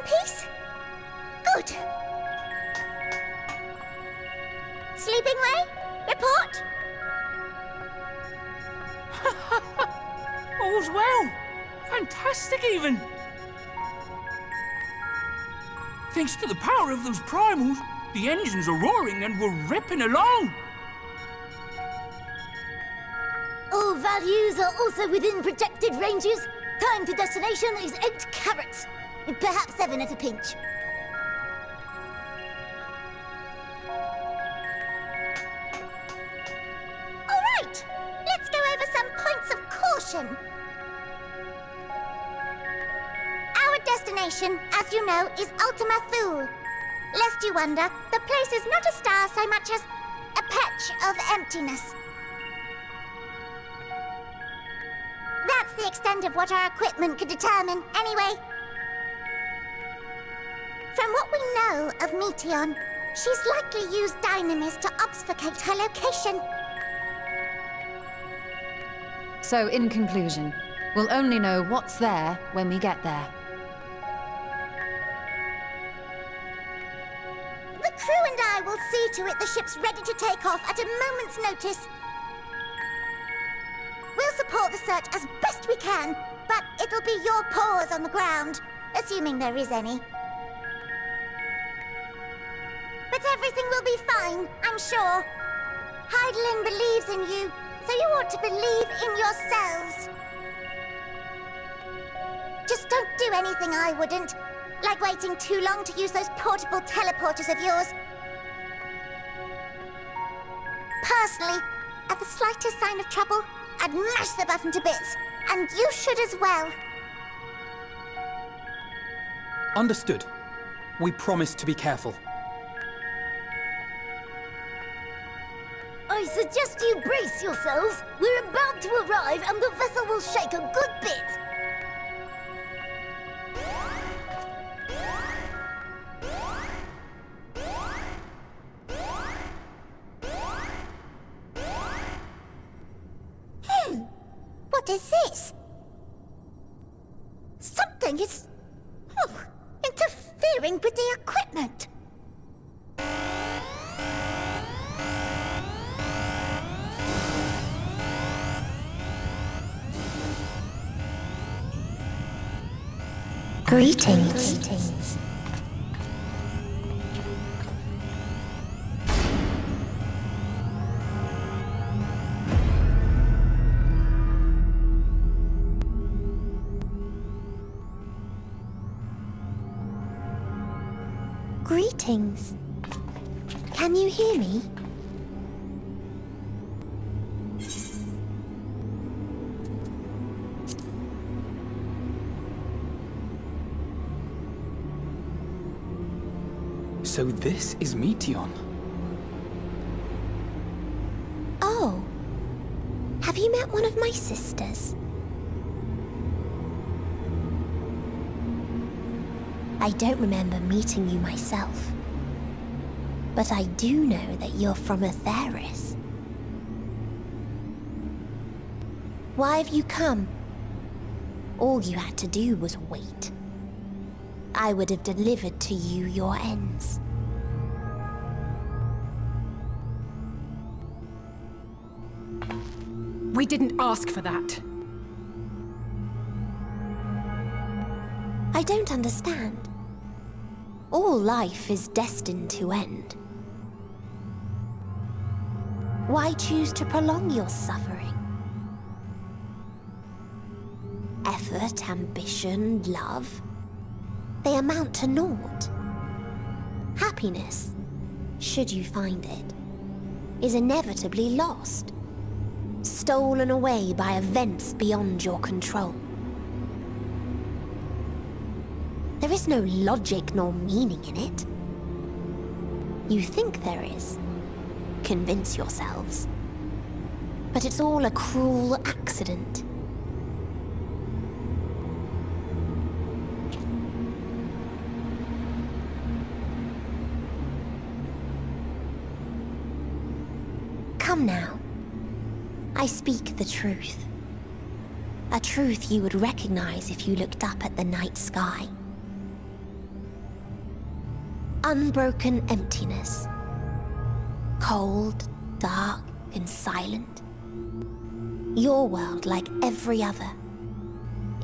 [SPEAKER 19] Peace? Good. Sleeping Way? Report?
[SPEAKER 17] All's well. Fantastic, even. Thanks to the power of those primals, the engines are roaring and we're ripping along.
[SPEAKER 19] All values are also within projected ranges. Time to destination is 8 carats. Perhaps 7 at a pinch. All right, let's go over some points of caution. Our destination, as you know, is Ultima Thule. Lest you wonder, the place is not a star so much as a patch of emptiness. That's the extent of what our equipment could determine, anyway. From what we know of Meteion, she's likely used dynamis to obfuscate her location.
[SPEAKER 7] So, in conclusion, we'll only know what's there when we get there.
[SPEAKER 19] The crew and I will see to it the ship's ready to take off at a moment's notice. We'll support the search as best we can, but it'll be your paws on the ground, assuming there is any. But everything will be fine, I'm sure. Hydaelyn believes in you, so you ought to believe in yourselves. Just don't do anything I wouldn't, like waiting too long to use those portable teleporters of yours. Personally, at the slightest sign of trouble, I'd mash the button to bits, and you should as well.
[SPEAKER 6] Understood. We promise to be careful.
[SPEAKER 19] I suggest you brace yourselves. We're about to arrive and the vessel will shake a good bit. What is this? Something is interfering with the equipment. Greetings. Greetings. Can you hear me?
[SPEAKER 6] So this is Meteon.
[SPEAKER 19] Oh. Have you met one of my sisters? I don't remember meeting you myself. But I do know that you're from Atheris. Why have you come? All you had to do was wait. I would have delivered to you your ends.
[SPEAKER 8] We didn't ask for that.
[SPEAKER 19] I don't understand. All life is destined to end. Why choose to prolong your suffering? Effort, ambition, love, they amount to naught. Happiness, should you find it, is inevitably lost, stolen away by events beyond your control. There is no logic nor meaning in it. You think there is. Convince yourselves. But it's all a cruel accident. Come now. I speak the truth. A truth you would recognize if you looked up at the night sky. Unbroken emptiness. Cold, dark, and silent. Your world, like every other,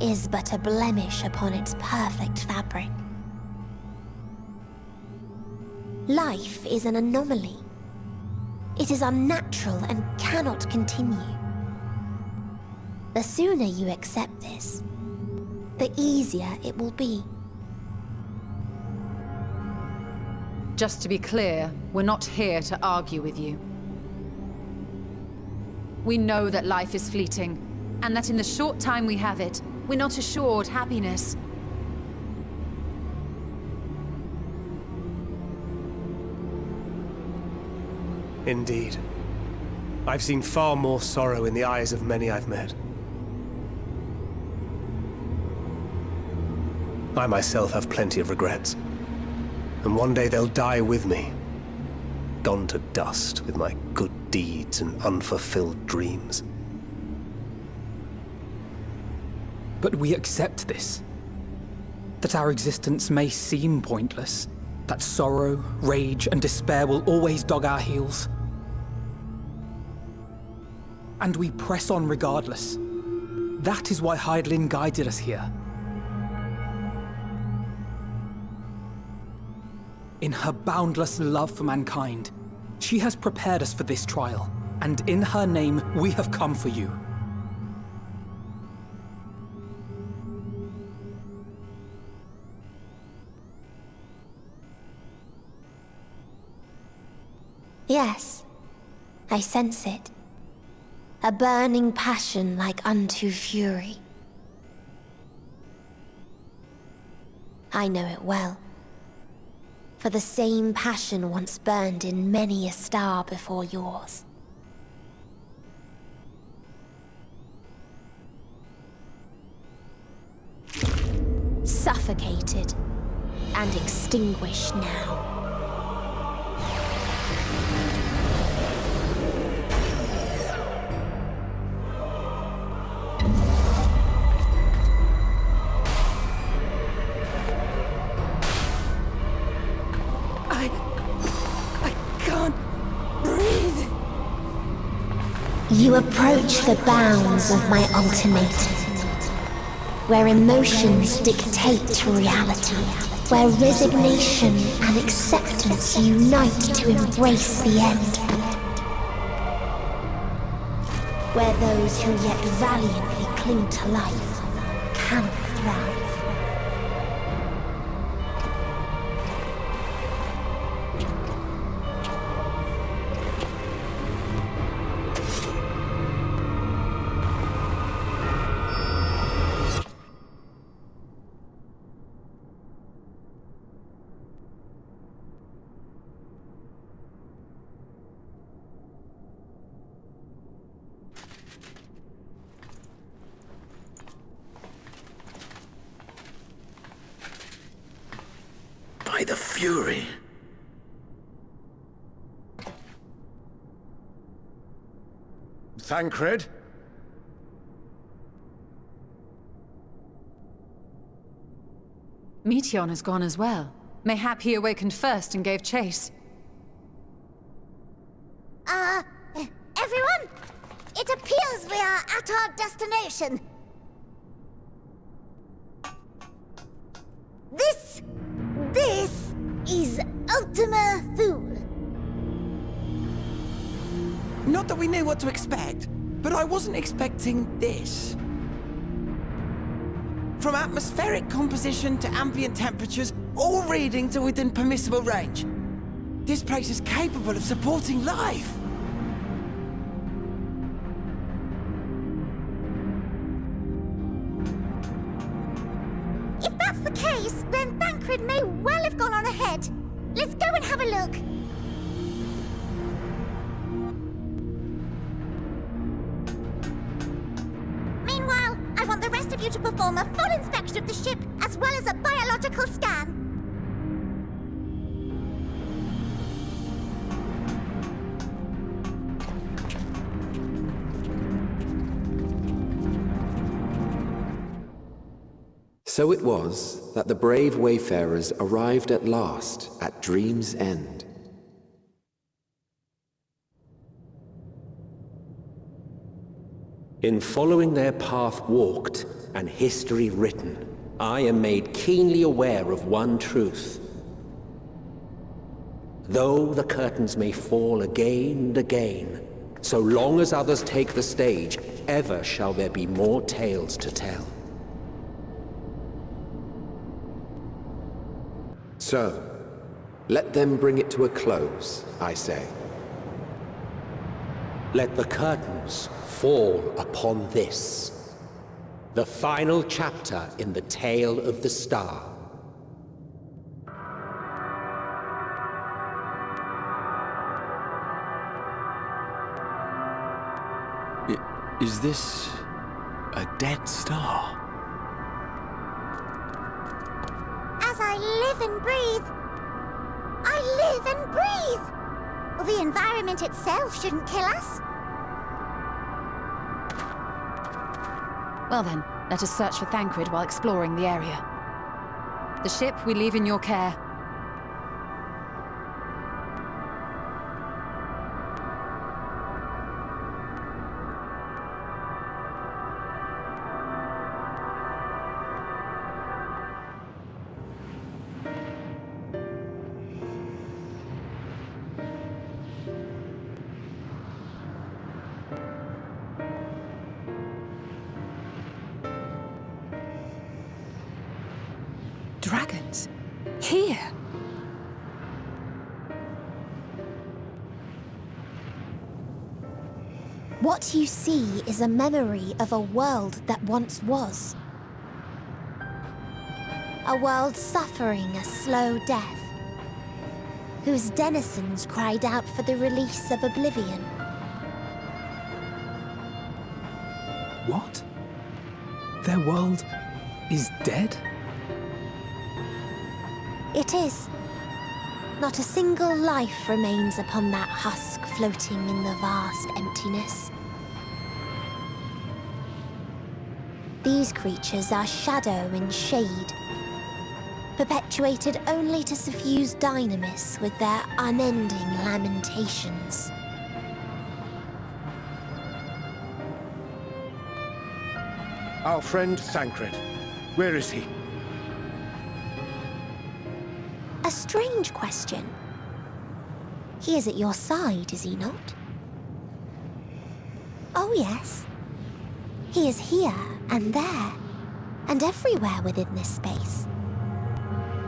[SPEAKER 19] is but a blemish upon its perfect fabric. Life is an anomaly. It is unnatural and cannot continue. The sooner you accept this, the easier it will be.
[SPEAKER 7] Just to be clear, we're not here to argue with you. We know that life is fleeting, and that in the short time we have it, we're not assured happiness.
[SPEAKER 18] Indeed. I've seen far more sorrow in the eyes of many I've met. I myself have plenty of regrets. And one day they'll die with me. Gone to dust with my good deeds and unfulfilled dreams.
[SPEAKER 6] But we accept this. That our existence may seem pointless. That sorrow, rage, and despair will always dog our heels. And we press on regardless. That is why Hydaelyn guided us here. In her boundless love for mankind, she has prepared us for this trial, and in her name, we have come for you.
[SPEAKER 19] Yes, I sense it. A burning passion like unto fury. I know it well. For the same passion once burned in many a star before yours. Suffocated and extinguished now. You approach the bounds of my ultimatum, where emotions dictate reality, where resignation and acceptance unite to embrace the end, where those who yet valiantly cling to life cannot thrive.
[SPEAKER 13] the fury.
[SPEAKER 2] Thancred?
[SPEAKER 7] Meteon has gone as well. Mayhap he awakened first and gave chase.
[SPEAKER 19] Everyone? It appears we are at our destination. This is Ultima Thule.
[SPEAKER 4] Not that we knew what to expect, but I wasn't expecting this. From atmospheric composition to ambient temperatures, all reading to within permissible range. This place is capable of supporting life.
[SPEAKER 19] If that's the case, then Thancred may well have gone on ahead. Let's go and have a look. Meanwhile, I want the rest of you to perform a full inspection of the ship, as well as a biological scan.
[SPEAKER 12] So it was that the brave wayfarers arrived at last at Dream's End. In following their path walked and history written, I am made keenly aware of one truth. Though the curtains may fall again and again, so long as others take the stage, ever shall there be more tales to tell. So, let them bring it to a close, I say. Let the curtains fall upon this, the final chapter in the tale of the star.
[SPEAKER 15] Is this a dead star?
[SPEAKER 19] As I live and breathe, I live and breathe. Well, the environment itself shouldn't kill us.
[SPEAKER 7] Well then, let us search for Thancred while exploring the area. The ship we leave in your care. Dragons? Here?
[SPEAKER 5] What you see is a memory of a world that once was. A world suffering a slow death, whose denizens cried out for the release of oblivion.
[SPEAKER 6] What? Their world is dead?
[SPEAKER 5] It is. Not a single life remains upon that husk floating in the vast emptiness. These creatures are shadow and shade, perpetuated only to suffuse dynamis with their unending lamentations.
[SPEAKER 2] Our friend Thancred. Where is he?
[SPEAKER 5] A strange question. He is at your side, is he not? Oh, yes. He is here and there, and everywhere within this space.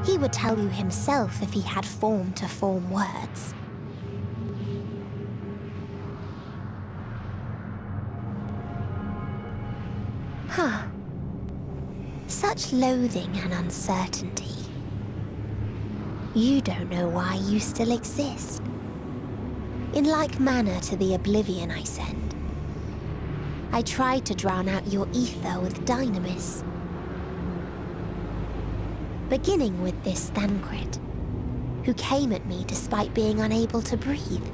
[SPEAKER 5] He would tell you himself if he had form to form words. Huh. Such loathing and uncertainty. You don't know why you still exist. In like manner to the oblivion I send, I tried to drown out your ether with dynamis. Beginning with this Thancred, who came at me despite being unable to breathe.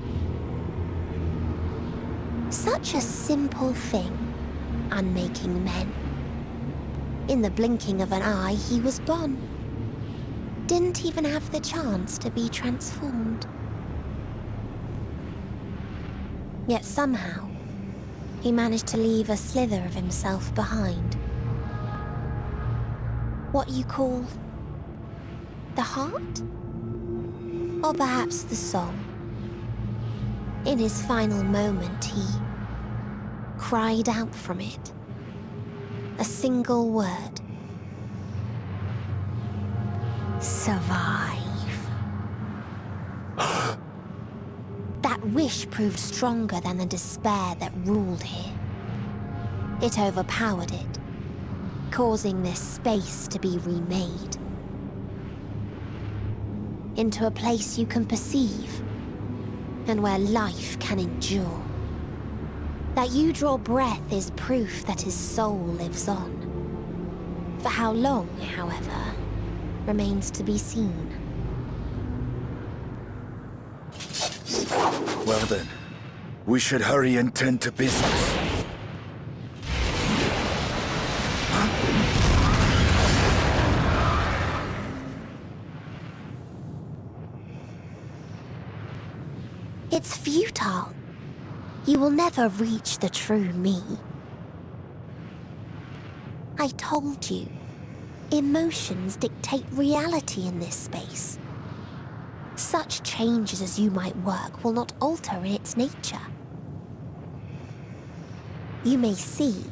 [SPEAKER 5] Such a simple thing, unmaking men. In the blinking of an eye, he was gone. Didn't even have the chance to be transformed. Yet somehow, he managed to leave a slither of himself behind. What you call the heart? Or perhaps the soul. In his final moment, he cried out from it. A single word. Survive. That wish proved stronger than the despair that ruled here. It overpowered it, causing this space to be remade into a place you can perceive, and where life can endure. That you draw breath is proof that his soul lives on. For how long, however, remains to be seen.
[SPEAKER 13] Well then, we should hurry and tend to business.
[SPEAKER 5] It's futile. You will never reach the true me. I told you, emotions dictate reality in this space. Such changes as you might work will not alter in its nature. You may see,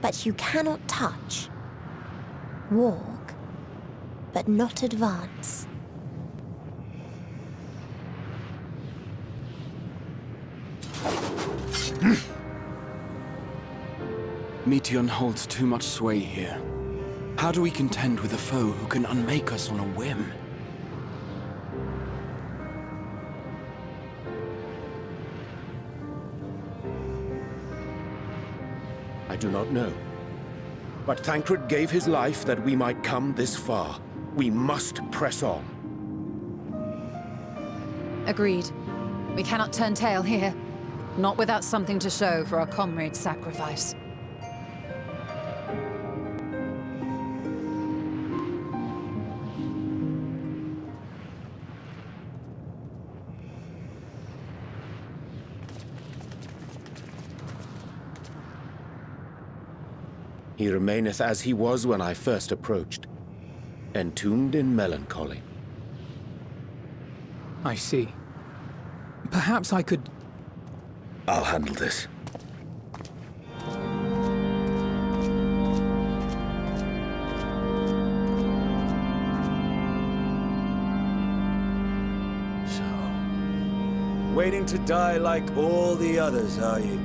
[SPEAKER 5] but you cannot touch. Walk, but not advance.
[SPEAKER 15] Meteon holds too much sway here. How do we contend with a foe who can unmake us on a whim?
[SPEAKER 2] I do not know. But Thancred gave his life that we might come this far. We must press on.
[SPEAKER 7] Agreed. We cannot turn tail here. Not without something to show for our comrade's sacrifice.
[SPEAKER 2] He remaineth as he was when I first approached, entombed in melancholy.
[SPEAKER 6] I see. Perhaps I could...
[SPEAKER 13] I'll handle this.
[SPEAKER 9] So, waiting to die like all the others, are you?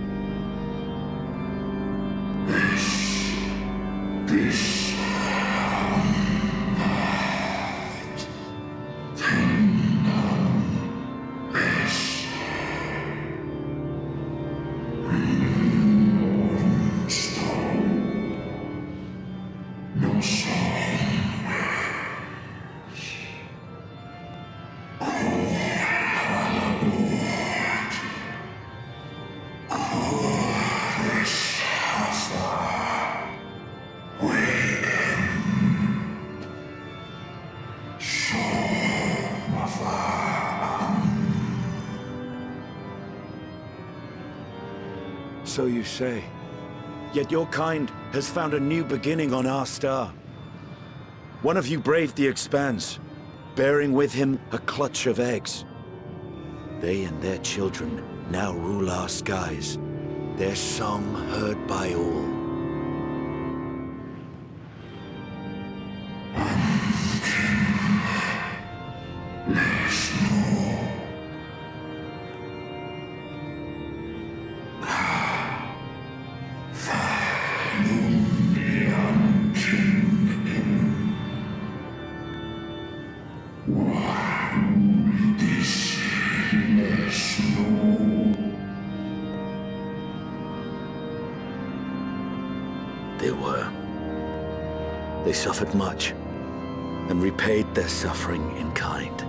[SPEAKER 9] So you say. Yet your kind has found a new beginning on our star. One of you braved the Expanse, bearing with him a clutch of eggs. They and their children now rule our skies, their song heard by all. They suffered much, and repaid their suffering in kind.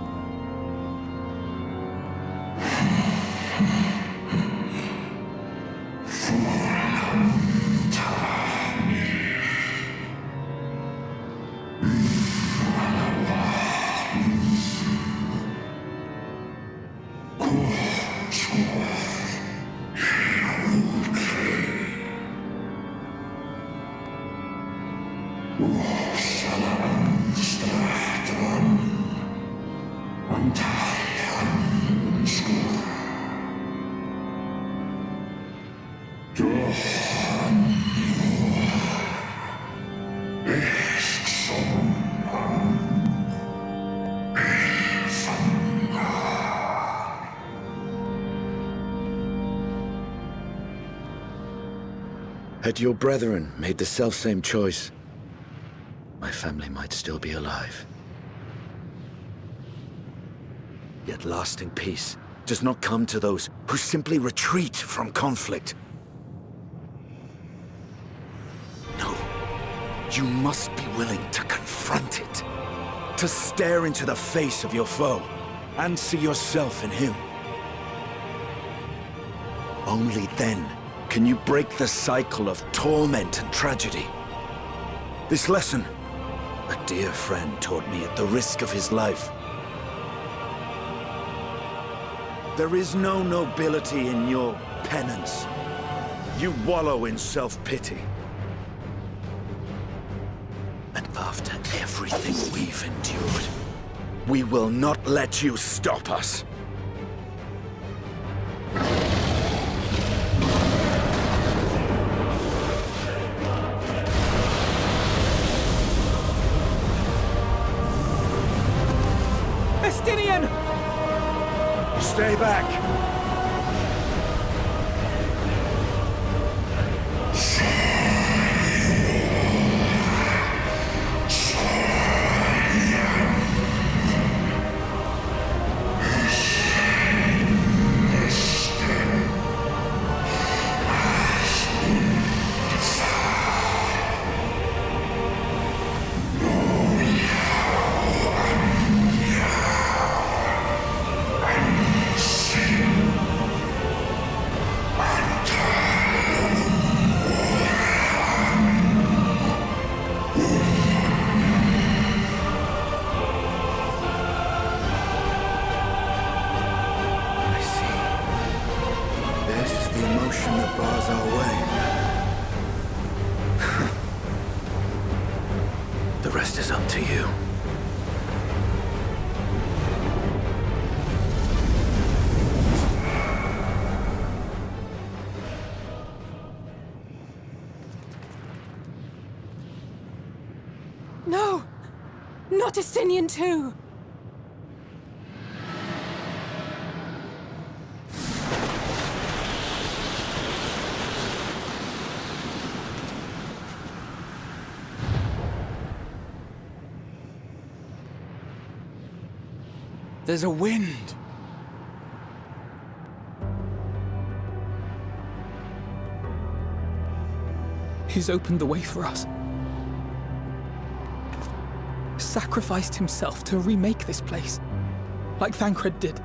[SPEAKER 9] Had your brethren made the selfsame choice, my family might still be alive. Yet lasting peace does not come to those who simply retreat from conflict. No, you must be willing to confront it, to stare into the face of your foe, and see yourself in him. Only then can you break the cycle of torment and tragedy. This lesson, a dear friend taught me at the risk of his life. There is no nobility in your penance. You wallow in self-pity. And after everything we've endured, we will not let you stop us.
[SPEAKER 6] Estinian!
[SPEAKER 9] Stay back! The rest is up to you.
[SPEAKER 8] No! Not Estinian too!
[SPEAKER 6] There's a wind. He's opened the way for us. Sacrificed himself to remake this place, like Thancred did.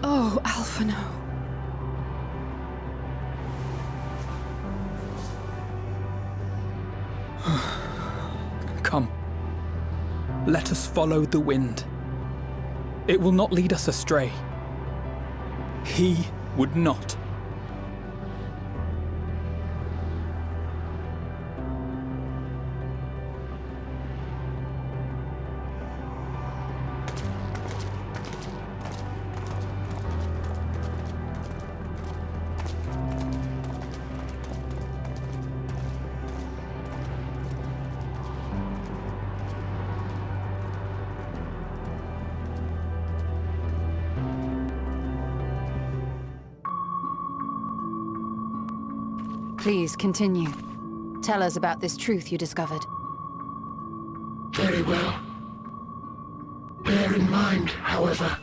[SPEAKER 8] Oh, Alphino.
[SPEAKER 6] Come. Let us follow the wind. It will not lead us astray. He would not.
[SPEAKER 7] Please, continue. Tell us about this truth you discovered.
[SPEAKER 11] Very well. Bear in mind, however,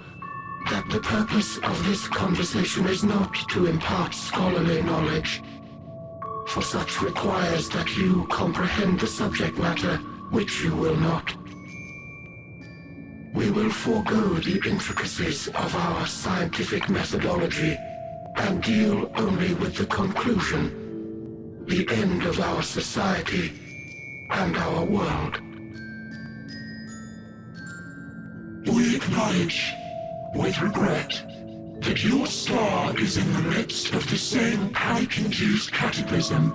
[SPEAKER 11] that the purpose of this conversation is not to impart scholarly knowledge, for such requires that you comprehend the subject matter, which you will not. We will forego the intricacies of our scientific methodology and deal only with the conclusion, the end of our society and our world. We acknowledge, with regret, that your star is in the midst of the same panic-induced cataclysm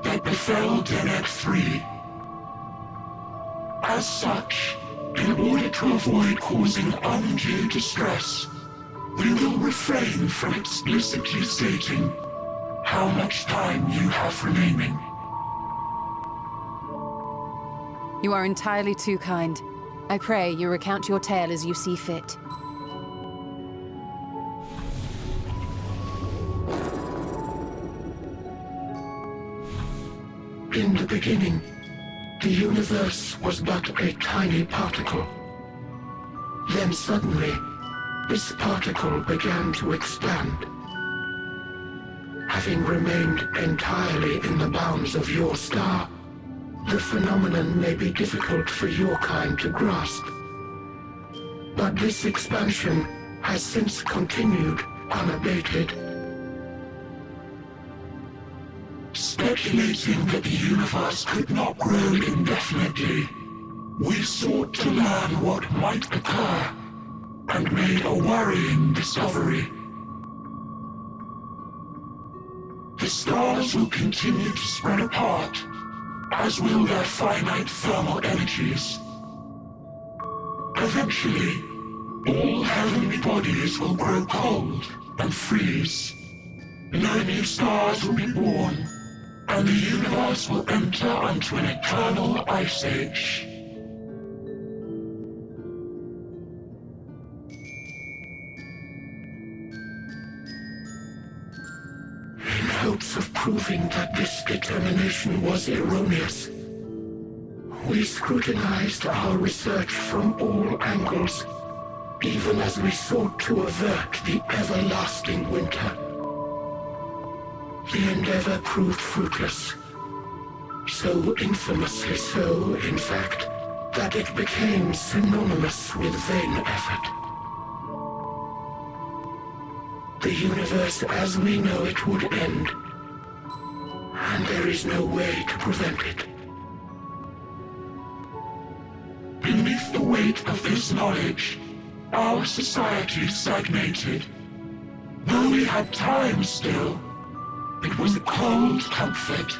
[SPEAKER 11] that befell Deneb 3. As such, in order to avoid causing undue distress, we will refrain from explicitly stating how much time you have remaining.
[SPEAKER 7] You are entirely too kind. I pray you recount your tale as you see fit.
[SPEAKER 11] In the beginning, the universe was but a tiny particle. Then suddenly, this particle began to expand. Having remained entirely in the bounds of your star, the phenomenon may be difficult for your kind to grasp. But this expansion has since continued unabated. Speculating that the universe could not grow indefinitely, we sought to learn what might occur, and made a worrying discovery. The stars will continue to spread apart, as will their finite thermal energies. Eventually, all heavenly bodies will grow cold and freeze. No new stars will be born, and the universe will enter onto an eternal ice age. In hopes of proving that this determination was erroneous, we scrutinized our research from all angles, even as we sought to avert the everlasting winter. The endeavor proved fruitless. So infamously so, in fact, that it became synonymous with vain effort. The universe as we know it would end, and there is no way to prevent it. Beneath the weight of this knowledge, our society stagnated. Though we had time still, it was a cold comfort.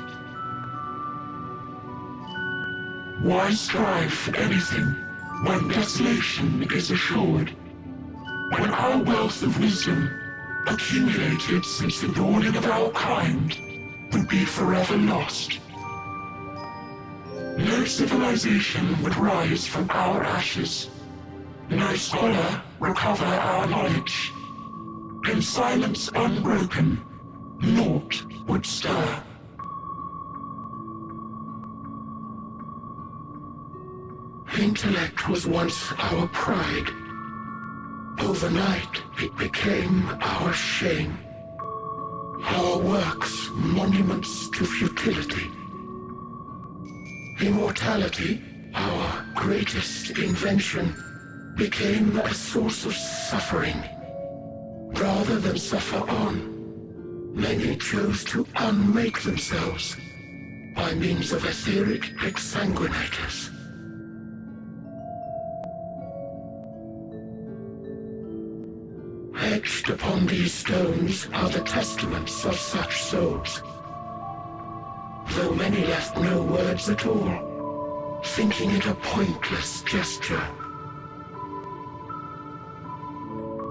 [SPEAKER 11] Why strive for anything when desolation is assured? When our wealth of wisdom, accumulated since the dawning of our kind, would be forever lost. No civilization would rise from our ashes. No scholar recover our knowledge. In silence unbroken, naught would stir. Intellect was once our pride. Overnight, it became our shame. Our works, monuments to futility. Immortality, our greatest invention, became a source of suffering. Rather than suffer on, many chose to unmake themselves by means of etheric exsanguinators. Etched upon these stones are the testaments of such souls. Though many left no words at all, thinking it a pointless gesture.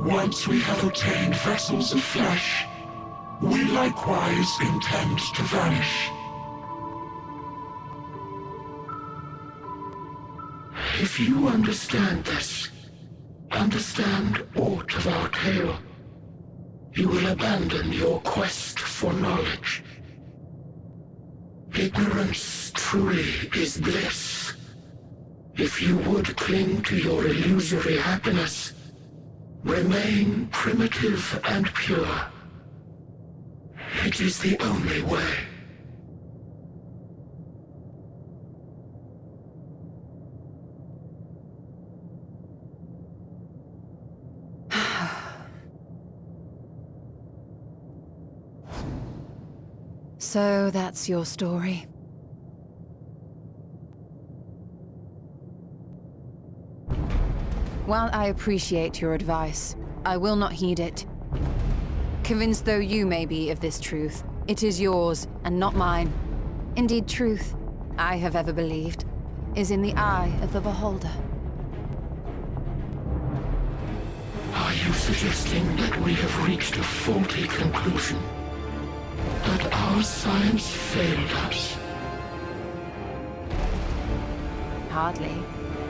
[SPEAKER 11] Once we have obtained vessels of flesh, we likewise intend to vanish. If you understand this, understand aught of our tale, you will abandon your quest for knowledge. Ignorance truly is bliss. If you would cling to your illusory happiness, remain primitive and pure. It is the only way.
[SPEAKER 7] So that's your story. While I appreciate your advice, I will not heed it. Convinced though you may be of this truth, it is yours and not mine. Indeed, truth, I have ever believed, is in the eye of the beholder.
[SPEAKER 11] Are you suggesting that we have reached a faulty conclusion? That our science failed us?
[SPEAKER 7] Hardly.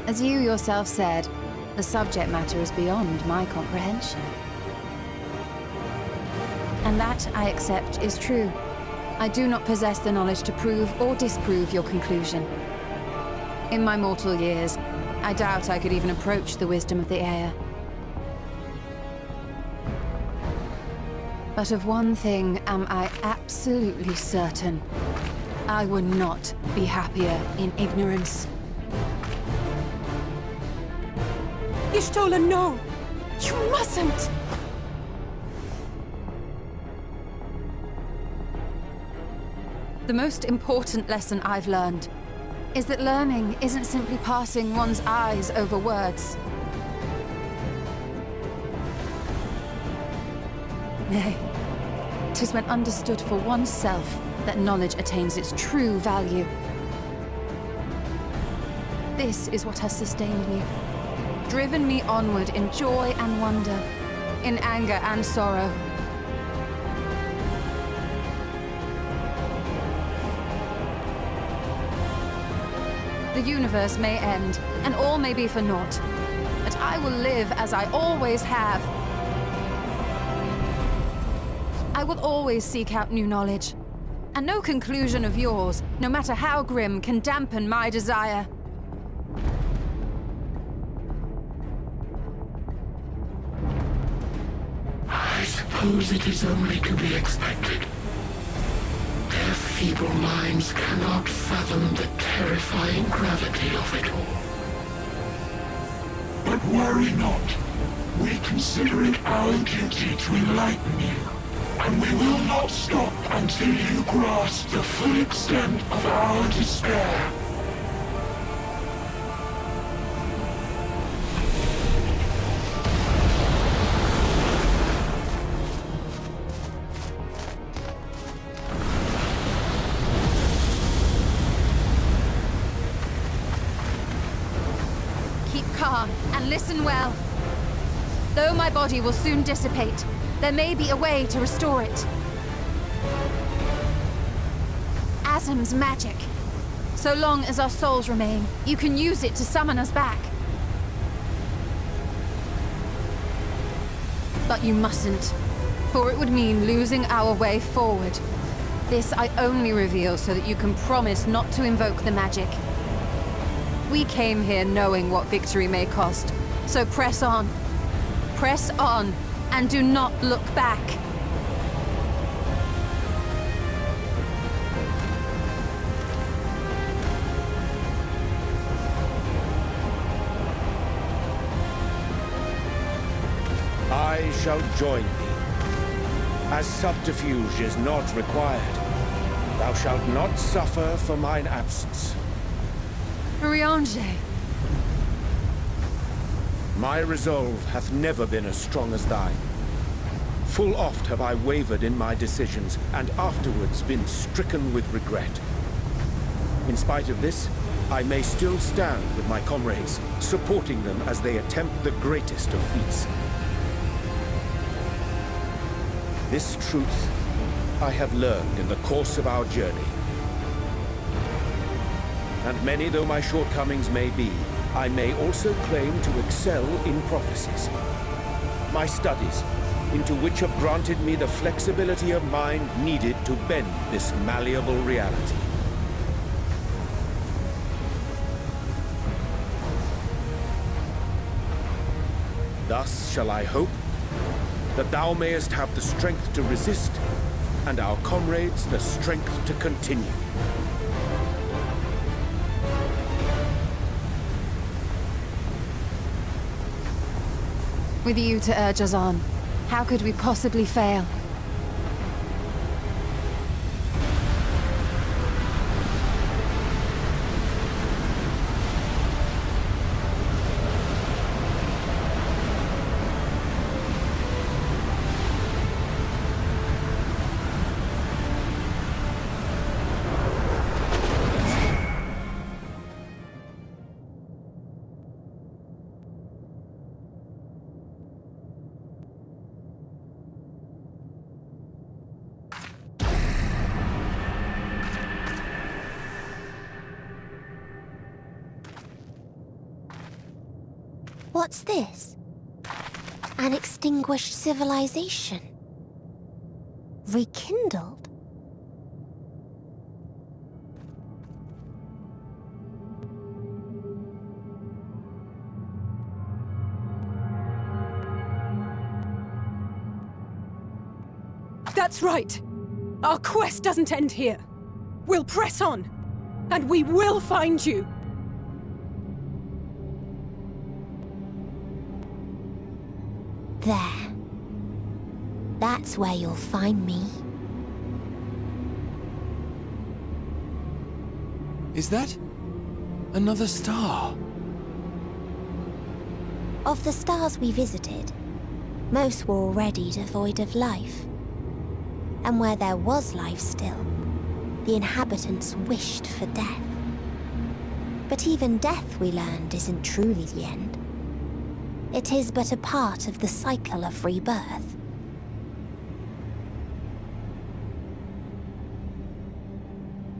[SPEAKER 7] As you yourself said, the subject matter is beyond my comprehension. And that, I accept, is true. I do not possess the knowledge to prove or disprove your conclusion. In my mortal years, I doubt I could even approach the wisdom of the Ayda. But of one thing am I absolutely certain. I would not be happier in ignorance.
[SPEAKER 8] Y'shtola, no! You mustn't!
[SPEAKER 7] The most important lesson I've learned is that learning isn't simply passing one's eyes over words. Nay, 'tis when understood for oneself that knowledge attains its true value. This is what has sustained me, driven me onward in joy and wonder, in anger and sorrow. The universe may end, and all may be for naught, but I will live as I always have. I will always seek out new knowledge, and no conclusion of yours, no matter how grim, can dampen my desire.
[SPEAKER 11] I suppose it is only to be expected. Their feeble minds cannot fathom the terrifying gravity of it all. But worry not. We consider it our duty to enlighten you, and we will not stop until you grasp the full extent of our despair.
[SPEAKER 7] And listen well. Though my body will soon dissipate, there may be a way to restore it. Asm's magic. So long as our souls remain, you can use it to summon us back. But you mustn't, for it would mean losing our way forward. This I only reveal so that you can promise not to invoke the magic. We came here knowing what victory may cost, so press on. Press on, and do not look back.
[SPEAKER 2] I shall join thee. As subterfuge is not required, thou shalt not suffer for mine absence.
[SPEAKER 7] Riange.
[SPEAKER 2] My resolve hath never been as strong as thine. Full oft have I wavered in my decisions, and afterwards been stricken with regret. In spite of this, I may still stand with my comrades, supporting them as they attempt the greatest of feats. This truth I have learned in the course of our journey. And many though my shortcomings may be, I may also claim to excel in prophecies. My studies, into which have granted me the flexibility of mind needed to bend this malleable reality. Thus shall I hope that thou mayest have the strength to resist, and our comrades the strength to continue.
[SPEAKER 7] With you to urge us on, how could we possibly fail?
[SPEAKER 5] What's this? An extinguished civilization. Rekindled.
[SPEAKER 8] That's right. Our quest doesn't end here. We'll press on, and we will find you.
[SPEAKER 5] There. That's where you'll find me.
[SPEAKER 15] Is that another star?
[SPEAKER 5] Of the stars we visited, most were already devoid of life. And where there was life still, the inhabitants wished for death. But even death, we learned, isn't truly the end. It is but a part of the cycle of rebirth.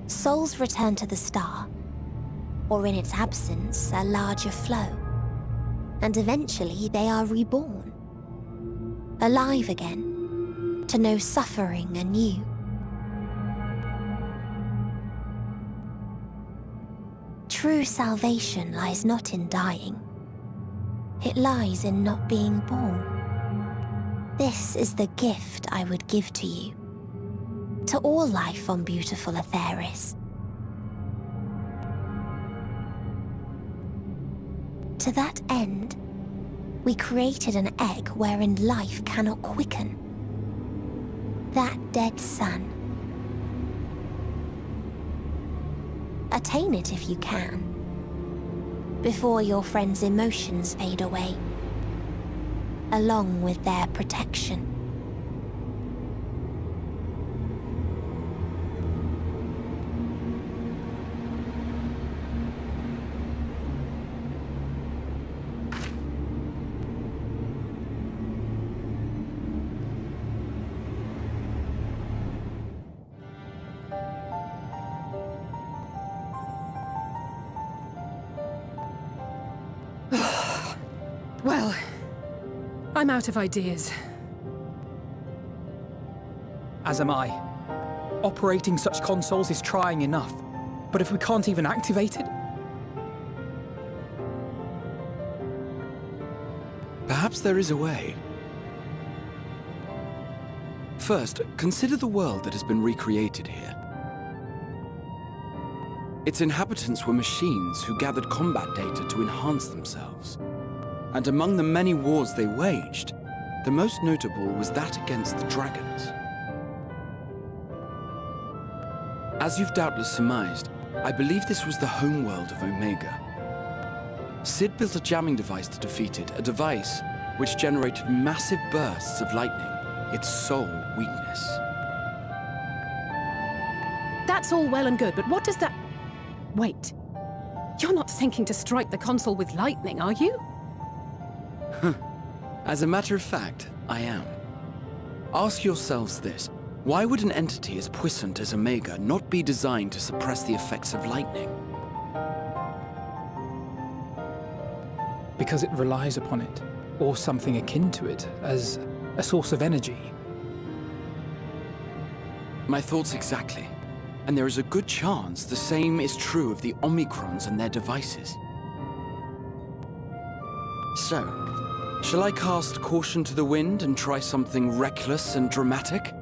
[SPEAKER 5] Souls return to the star, or in its absence, a larger flow. And eventually they are reborn. Alive again, to know suffering anew. True salvation lies not in dying. It lies in not being born. This is the gift I would give to you. To all life on beautiful Aetheris. To that end, we created an egg wherein life cannot quicken. That dead sun. Attain it if you can, before your friends' emotions fade away, along with their protection.
[SPEAKER 8] Well, I'm out of ideas.
[SPEAKER 6] As am I. Operating such consoles is trying enough. But if we can't even activate it?
[SPEAKER 15] Perhaps there is a way. First, consider the world that has been recreated here. Its inhabitants were machines who gathered combat data to enhance themselves. And among the many wars they waged, the most notable was that against the dragons. As you've doubtless surmised, I believe this was the homeworld of Omega. Sid built a jamming device to defeat it, a device which generated massive bursts of lightning, its sole weakness.
[SPEAKER 8] That's all well and good, but what does that... Wait. You're not thinking to strike the console with lightning, are you?
[SPEAKER 15] As a matter of fact, I am. Ask yourselves this. Why would an entity as puissant as Omega not be designed to suppress the effects of lightning?
[SPEAKER 6] Because it relies upon it, or something akin to it, as a source of energy.
[SPEAKER 15] My thoughts exactly. And there is a good chance the same is true of the Omicrons and their devices. So, shall I cast caution to the wind and try something reckless and dramatic?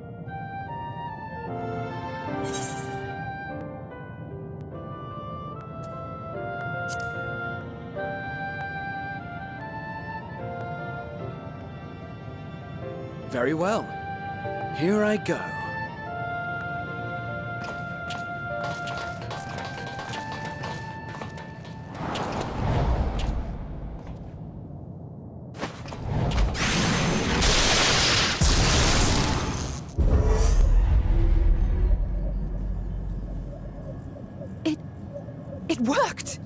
[SPEAKER 15] Very well. Here I go.
[SPEAKER 8] It worked!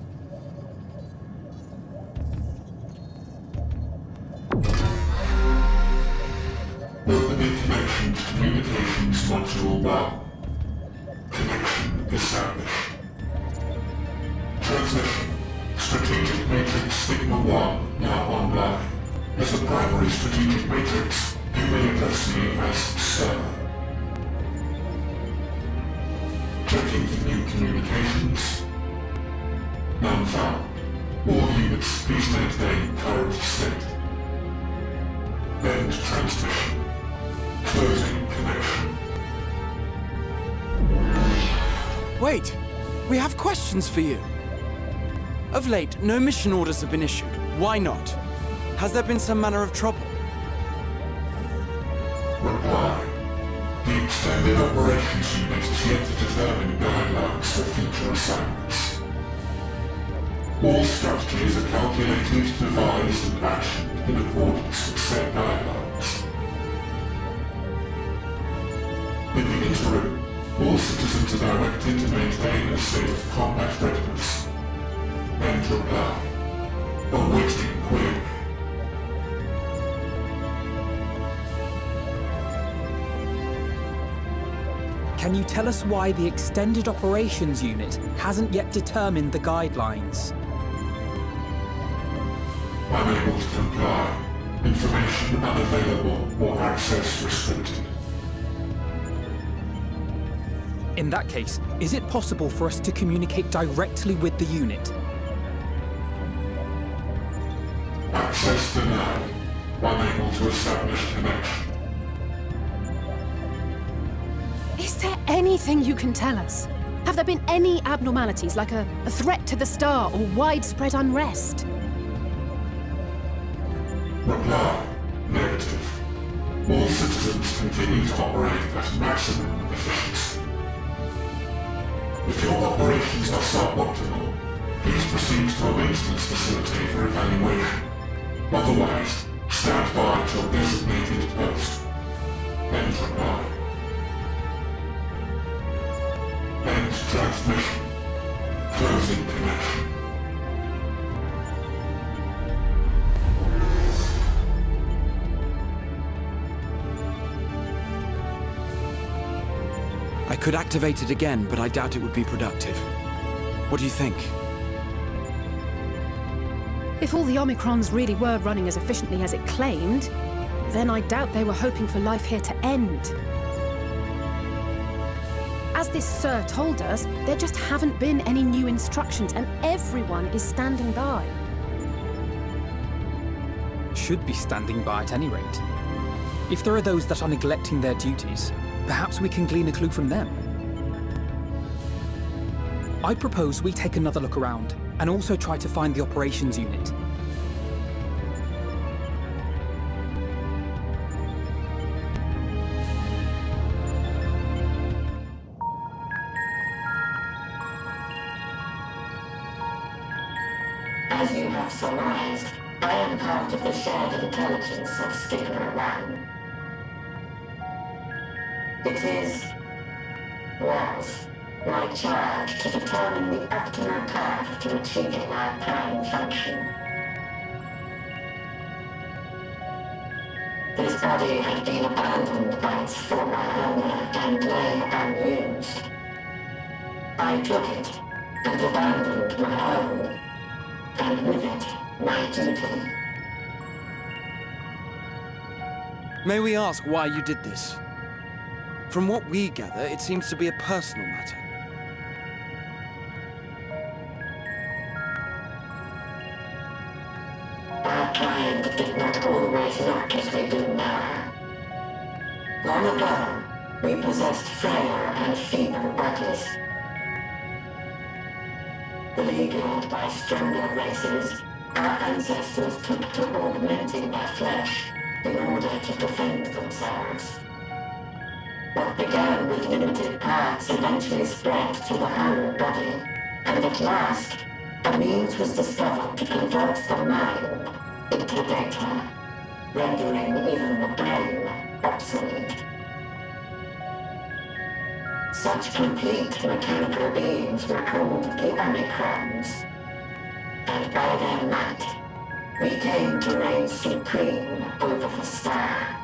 [SPEAKER 11] Open information communications module 1. Connection established. Transmission Strategic Matrix Sigma 1 now online. As a primary strategic matrix, you may address me as Sir. Checking for new communications. None found. All units, please maintain current state. End transmission. Closing connection.
[SPEAKER 15] Wait! We have questions for you. Of late, no mission orders have been issued. Why not? Has there been some manner of trouble?
[SPEAKER 11] Reply. The Extended Operations Unit is yet to determine guidelines for future assignments. All strategies are calculated, devised, and actioned in accordance with said guidelines. In the interim, all citizens are directed to maintain a state of combat readiness. End reply. Awaiting query.
[SPEAKER 6] Can you tell us why the Extended Operations Unit hasn't yet determined the guidelines?
[SPEAKER 11] Unable to comply. Information unavailable or access restricted.
[SPEAKER 6] In that case, is it possible for us to communicate directly with the unit?
[SPEAKER 11] Access denied. Unable to establish connection.
[SPEAKER 8] Is there anything you can tell us? Have there been any abnormalities, like a threat to the star or widespread unrest?
[SPEAKER 11] Reply. Negative. All citizens continue to operate at maximum efficiency. If your operations are suboptimal, please proceed to a maintenance facility for evaluation. Otherwise, stand by at your designated post. End reply. End transmission. Closing connection.
[SPEAKER 15] I could activate it again, but I doubt it would be productive. What do you think?
[SPEAKER 8] If all the Omicrons really were running as efficiently as it claimed, then I doubt they were hoping for life here to end. As this Sir told us, there just haven't been any new instructions, and everyone is standing by.
[SPEAKER 6] Should be standing by at any rate. If there are those that are neglecting their duties, perhaps we can glean a clue from them. I propose we take another look around, and also try to find the operations unit.
[SPEAKER 11] As you have surmised, I am part of the shared intelligence of Sigma 1. Was my charge to determine the optimal path to achieving our prime function. This body had been abandoned by its former owner and lay unused. I took it and abandoned my own, and with it, my duty.
[SPEAKER 15] May we ask why you did this? From what we gather, it seems to be a personal matter.
[SPEAKER 11] Our kind did not always look as we do now. Long ago, we possessed frail and feeble bodies. Beleaguered by stronger races, our ancestors took to augmenting their flesh in order to defend themselves. What began with limited parts eventually spread to the whole body, and at last, a means was discovered to convert the mind into data, rendering even the brain obsolete. Such complete mechanical beings were called the Omicrons, and by their might, we came to reign supreme over the star.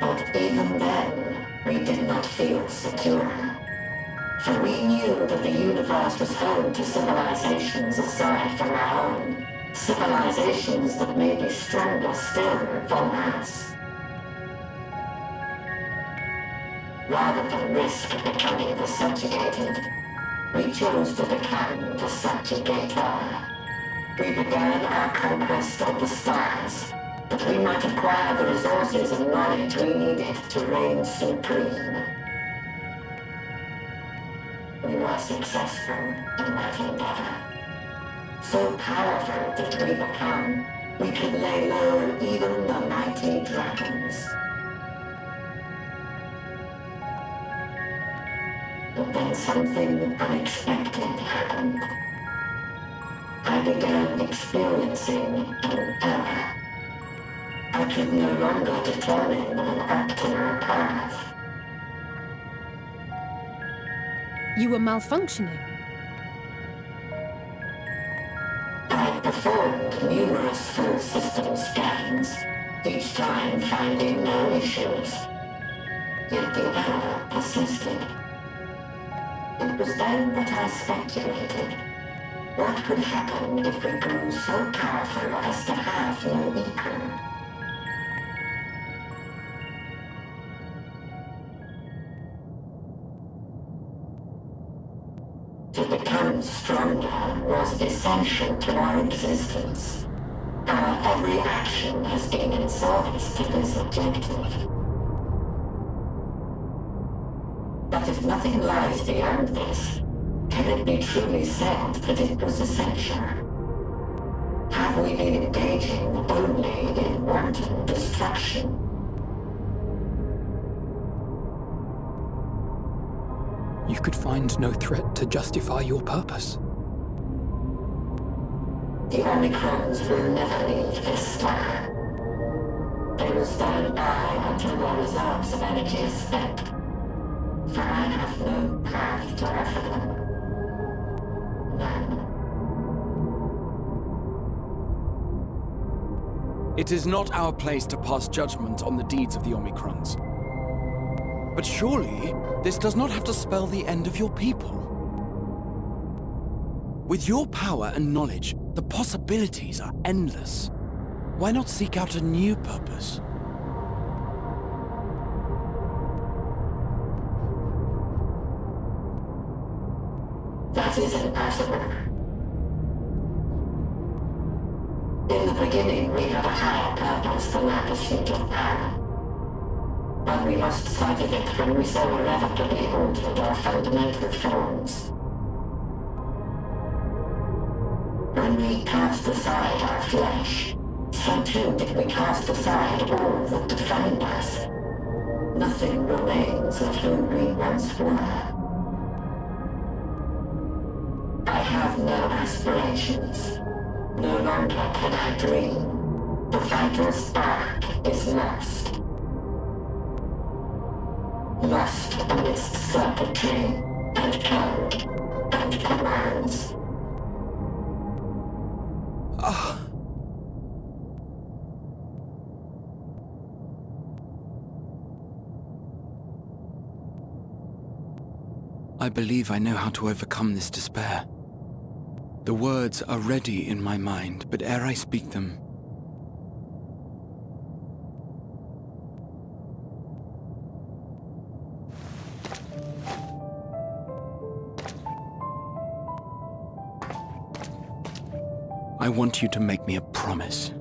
[SPEAKER 11] But But even then, we did not feel secure. For we knew that the universe was home to civilizations aside from our own. Civilizations that may be stronger still than us. Rather than risk becoming the subjugated, we chose to become the subjugator. We began our conquest of the stars, that we might acquire the resources and knowledge we needed to reign supreme. We were successful in that endeavor. So powerful did we become, we could lay low even the mighty dragons. But then something unexpected happened. I began experiencing an error. I could no longer determine an optimal path.
[SPEAKER 8] You were malfunctioning.
[SPEAKER 11] I performed numerous full system scans, each time finding no issues. Yet the error persisted. It was then that I speculated. What could happen if we grew so powerful as to have no equal? To become stronger was essential to our existence. Our every action has been in service to this objective. But if nothing lies beyond this, can it be truly said that it was essential? Have we been engaging only in wanton destruction?
[SPEAKER 6] You could find no threat to justify your purpose.
[SPEAKER 11] The Omicrons will never leave this star. They will stand by until their reserves of energy are spent. For I have no path to offer them. None.
[SPEAKER 15] It is not our place to pass judgment on the deeds of the Omicrons. But surely, this does not have to spell the end of your people. With your power and knowledge, the possibilities are endless. Why not seek out a new purpose?
[SPEAKER 11] That is impossible. In the beginning, we had a higher purpose than our pursuit of power. But we lost sight of it when we so irrevocably altered our fundamental forms. When we cast aside our flesh, so too did we cast aside all that defined us. Nothing remains of who we once were. I have no aspirations. No longer can I dream. The vital spark is lost. Lost amidst circuitry and code and commands.
[SPEAKER 15] I believe I know how to overcome this despair. The words are ready in my mind, but ere I speak them, I want you to make me a promise.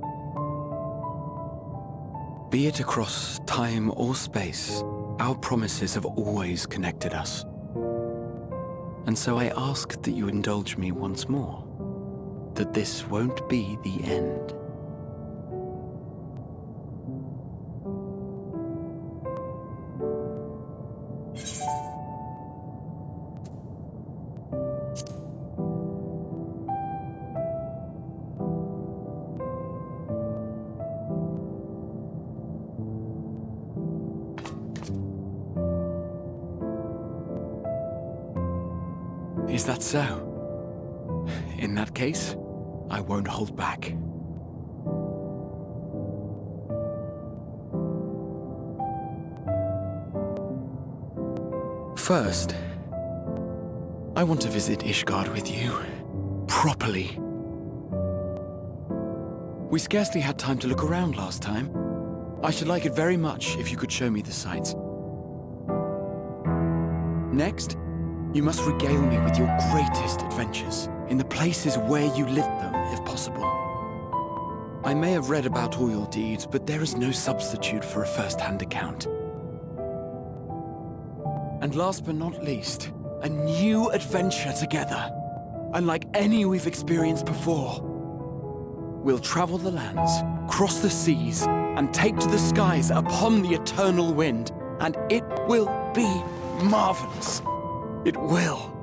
[SPEAKER 15] Be it across time or space, our promises have always connected us. And so I ask that you indulge me once more, that this won't be the end. Is that so? In that case, I won't hold back. First, I want to visit Ishgard with you. Properly. We scarcely had time to look around last time. I should like it very much if you could show me the sights. Next, you must regale me with your greatest adventures, in the places where you lived them, if possible. I may have read about all your deeds, but there is no substitute for a first-hand account. And last but not least, a new adventure together, unlike any we've experienced before. We'll travel the lands, cross the seas, and take to the skies upon the eternal wind, and it will be marvelous. It will.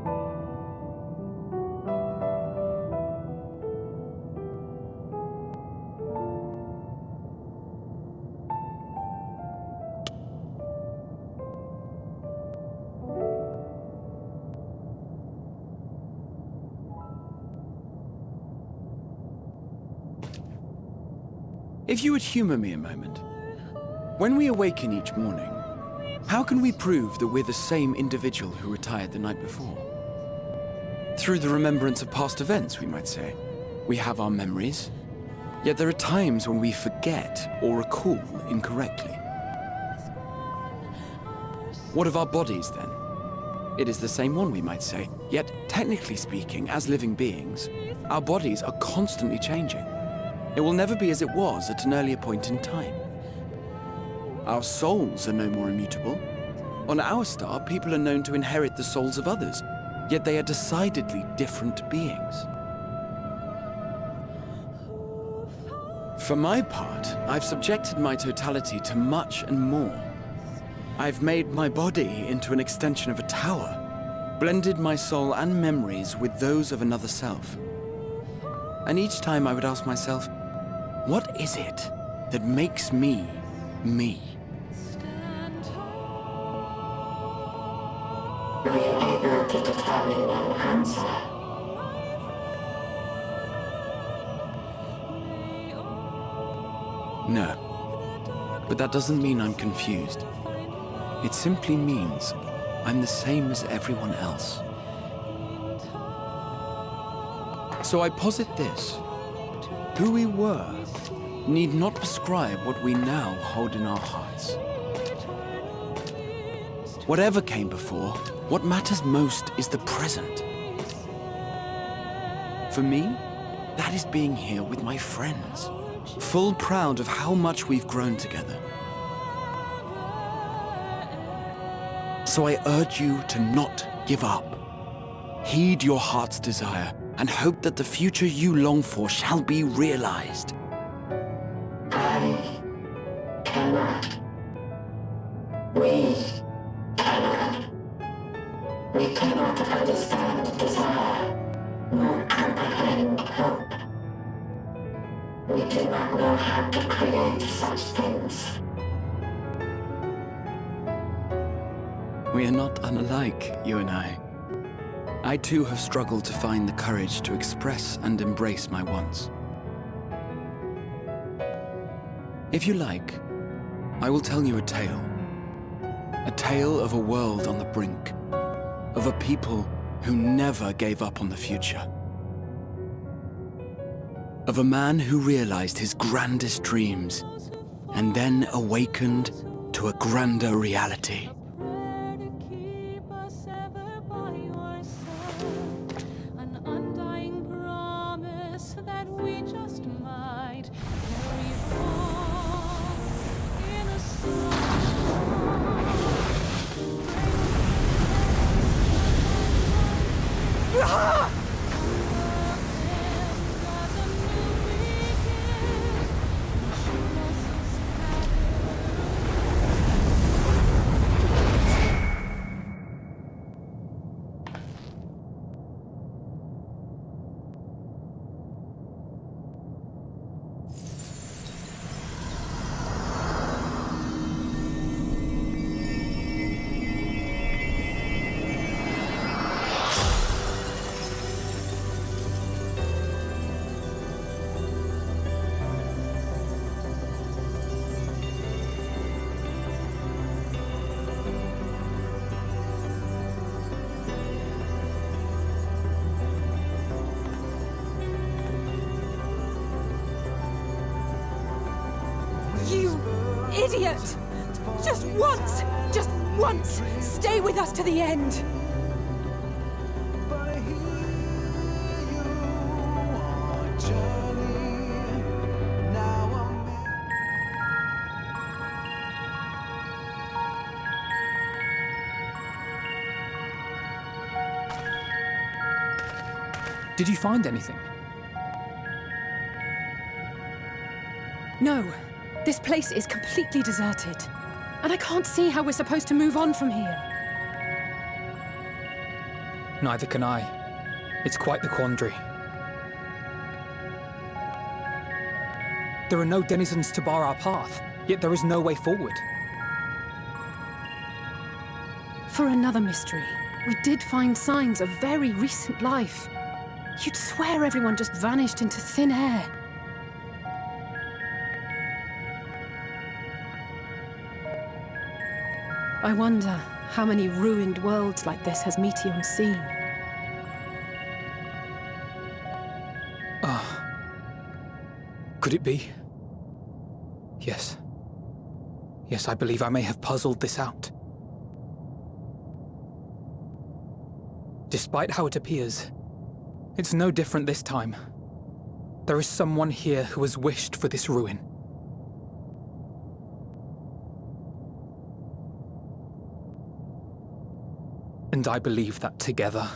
[SPEAKER 15] If you would humor me a moment. When we awaken each morning, how can we prove that we're the same individual who retired the night before? Through the remembrance of past events, we might say. We have our memories, yet there are times when we forget or recall incorrectly. What of our bodies, then? It is the same one, we might say, yet technically speaking, as living beings, our bodies are constantly changing. It will never be as it was at an earlier point in time. Our souls are no more immutable. On our star, people are known to inherit the souls of others, yet they are decidedly different beings. For my part, I've subjected my totality to much and more. I've made my body into an extension of a tower, blended my soul and memories with those of another self. And each time I would ask myself, what is it that makes me, me?
[SPEAKER 11] Were you able to determine an answer?
[SPEAKER 15] No. But that doesn't mean I'm confused. It simply means I'm the same as everyone else. So I posit this. Who we were need not prescribe what we now hold in our hearts. Whatever came before, what matters most is the present. For me, that is being here with my friends, full proud of how much we've grown together. So I urge you to not give up. Heed your heart's desire and hope that the future you long for shall be realized.
[SPEAKER 11] I cannot. We cannot. We cannot understand desire, nor comprehend hope. We do not know how to create such things.
[SPEAKER 15] We are not unlike, you and I. I too have struggled to find the courage to express and embrace my wants. If you like, I will tell you a tale. A tale of a world on the brink, of a people who never gave up on the future. Of a man who realized his grandest dreams and then awakened to a grander reality.
[SPEAKER 8] You idiot! Just once, stay with us to the end.
[SPEAKER 6] Did you find anything?
[SPEAKER 8] No. This place is completely deserted. And I can't see how we're supposed to move on from here.
[SPEAKER 6] Neither can I. It's quite the quandary. There are no denizens to bar our path, yet there is no way forward.
[SPEAKER 8] For another mystery, we did find signs of very recent life. You'd swear everyone just vanished into thin air. I wonder how many ruined worlds like this has Meteion seen.
[SPEAKER 6] Could it be? Yes. Yes, I believe I may have puzzled this out. Despite how it appears, it's no different this time. There is someone here who has wished for this ruin. And I believe that together,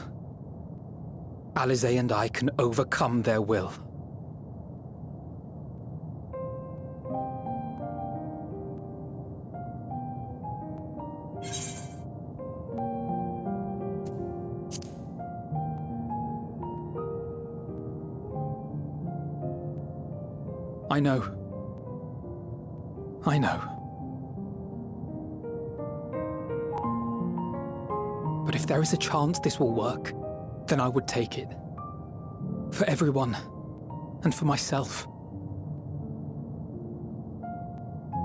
[SPEAKER 6] Alize and I can overcome their will. I know. I know. But if there is a chance this will work, then I would take it. For everyone, and for myself.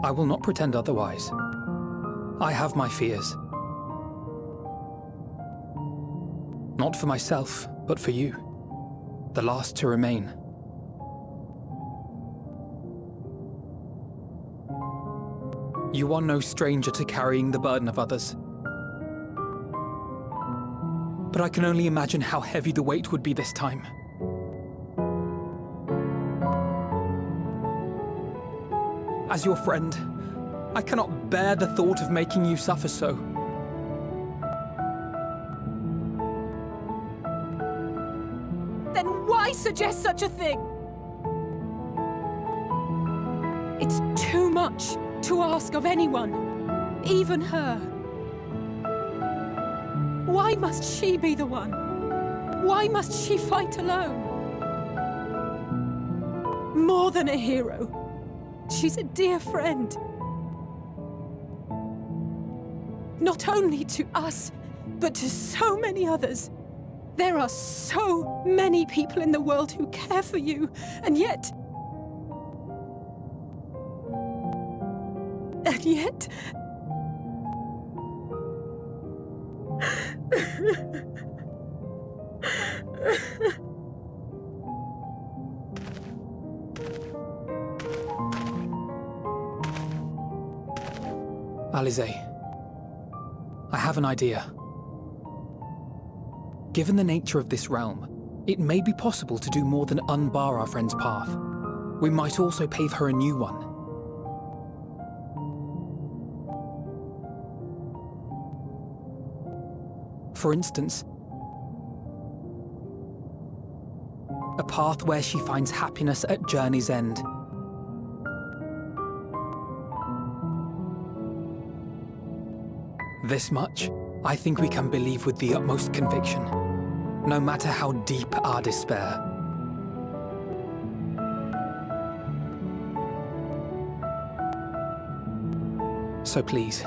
[SPEAKER 6] I will not pretend otherwise. I have my fears. Not for myself, but for you. The last to remain. You are no stranger to carrying the burden of others. But I can only imagine how heavy the weight would be this time. As your friend, I cannot bear the thought of making you suffer so.
[SPEAKER 8] Then why suggest such a thing? It's too much to ask of anyone, even her. Why must she be the one? Why must she fight alone? More than a hero, she's a dear friend. Not only to us, but to so many others. There are so many people in the world who care for you, and yet...
[SPEAKER 6] Alize, I have an idea. Given the nature of this realm, it may be possible to do more than unbar our friend's path. We might also pave her a new one. For instance, a path where she finds happiness at journey's end. This much, I think we can believe with the utmost conviction, no matter how deep our despair. So please,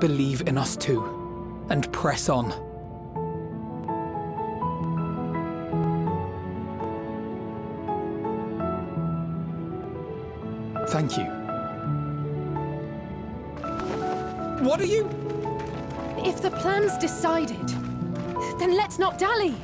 [SPEAKER 6] believe in us too, and press on. Thank you. What are you?
[SPEAKER 8] If the plan's decided, then let's not dally.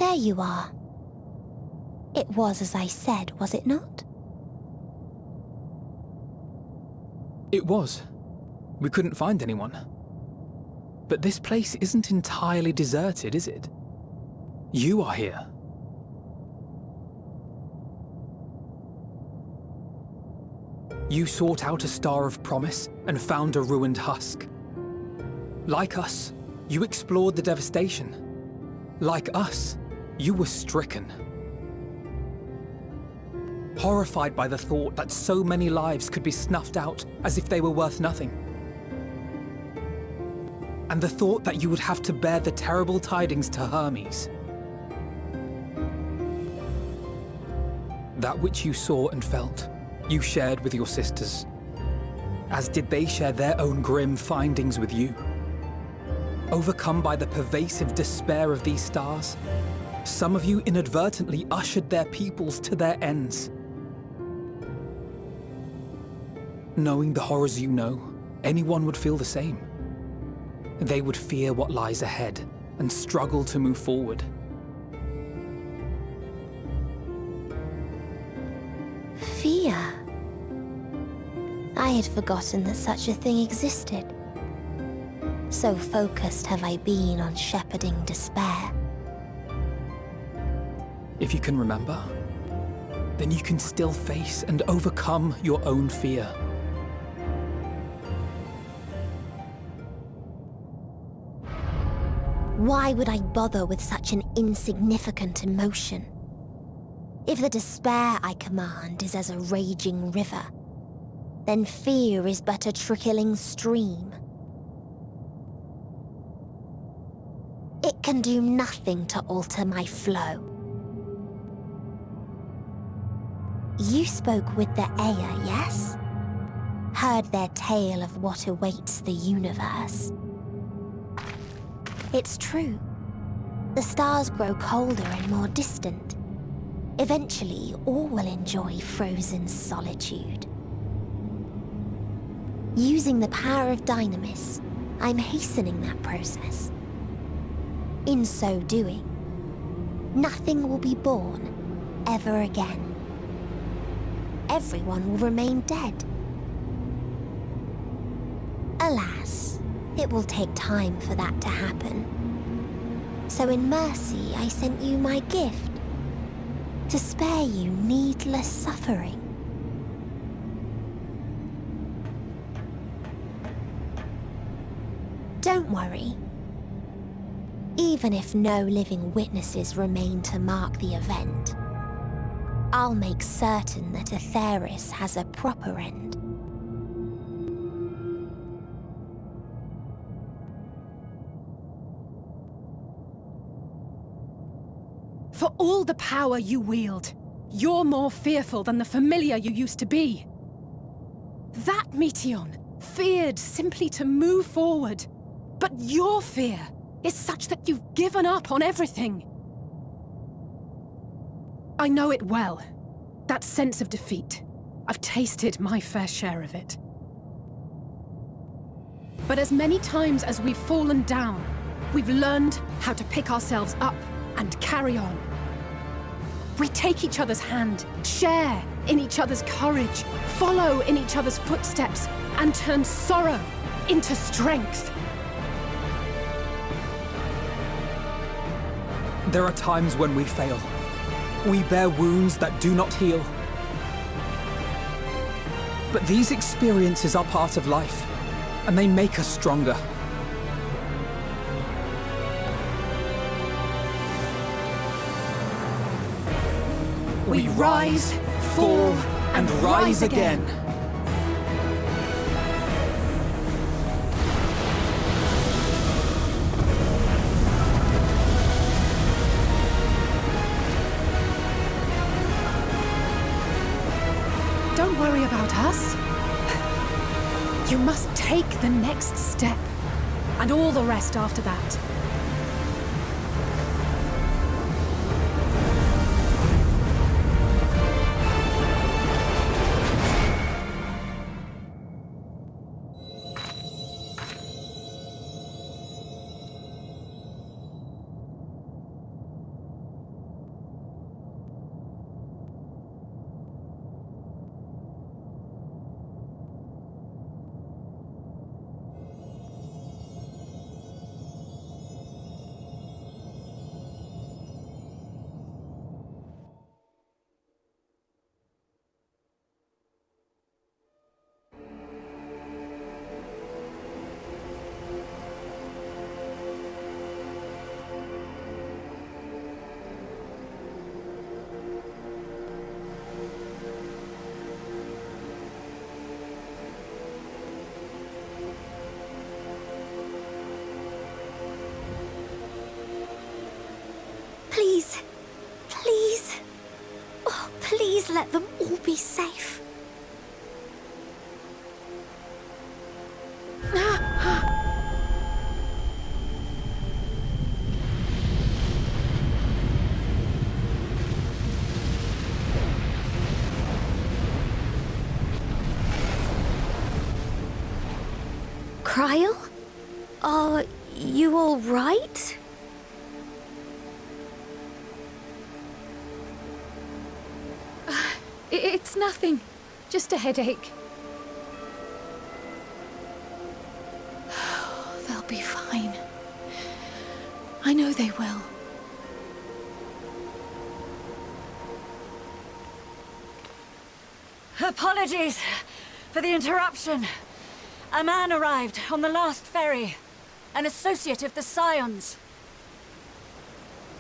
[SPEAKER 5] There you are. It was as I said, was it not?
[SPEAKER 6] It was. We couldn't find anyone. But this place isn't entirely deserted, is it? You are here. You sought out a star of promise and found a ruined husk. Like us, you explored the devastation. Like us, you were stricken. Horrified by the thought that so many lives could be snuffed out as if they were worth nothing. And the thought that you would have to bear the terrible tidings to Hermes. That which you saw and felt, you shared with your sisters, as did they share their own grim findings with you. Overcome by the pervasive despair of these stars, some of you inadvertently ushered their peoples to their ends. Knowing the horrors you know, anyone would feel the same. They would fear what lies ahead and struggle to move forward.
[SPEAKER 5] Fear? I had forgotten that such a thing existed. So focused have I been on shepherding despair.
[SPEAKER 6] If you can remember, then you can still face and overcome your own fear.
[SPEAKER 5] Why would I bother with such an insignificant emotion? If the despair I command is as a raging river, then fear is but a trickling stream. It can do nothing to alter my flow. You spoke with the Ayda, yes? Heard their tale of what awaits the universe. It's true. The stars grow colder and more distant. Eventually, all will enjoy frozen solitude. Using the power of Dynamis, I'm hastening that process. In so doing, nothing will be born ever again. Everyone will remain dead. Alas, it will take time for that to happen. So in mercy, I sent you my gift, to spare you needless suffering. Don't worry. Even if no living witnesses remain to mark the event, I'll make certain that Atheris has a proper end.
[SPEAKER 8] For all the power you wield, you're more fearful than the familiar you used to be. That Meteion feared simply to move forward. But your fear is such that you've given up on everything. I know it well. That sense of defeat. I've tasted my fair share of it. But as many times as we've fallen down, we've learned how to pick ourselves up and carry on. We take each other's hand, share in each other's courage, follow in each other's footsteps, and turn sorrow into strength.
[SPEAKER 6] There are times when we fail. We bear wounds that do not heal. But these experiences are part of life, and they make us stronger.
[SPEAKER 8] We rise, fall, and rise again. Don't worry about us. You must take the next step, and all the rest after that.
[SPEAKER 5] must let them all be safe. Cryle? Are you all right?
[SPEAKER 16] It's nothing. Just a headache. They'll be fine. I know they will.
[SPEAKER 14] Apologies for the interruption. A man arrived on the last ferry. An associate of the Scions.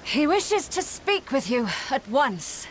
[SPEAKER 14] He wishes to speak with you at once.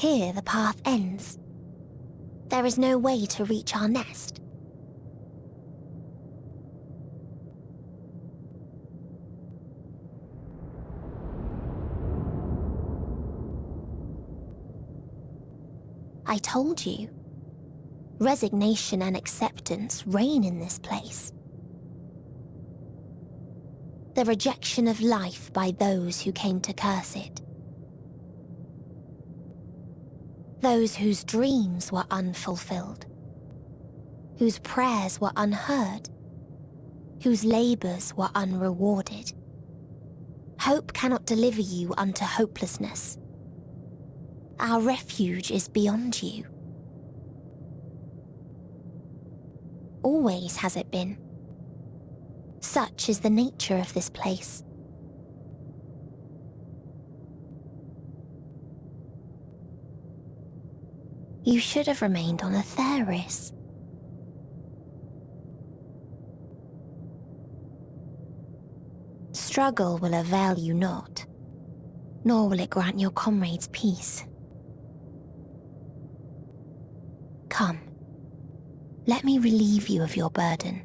[SPEAKER 5] Here the path ends. There is no way to reach our nest. I told you. Resignation and acceptance reign in this place. The rejection of life by those who came to curse it. Those whose dreams were unfulfilled, whose prayers were unheard, whose labors were unrewarded. Hope cannot deliver you unto hopelessness. Our refuge is beyond you. Always has it been. Such is the nature of this place. You should have remained on Atheris. Struggle will avail you not, nor will it grant your comrades peace. Come, let me relieve you of your burden.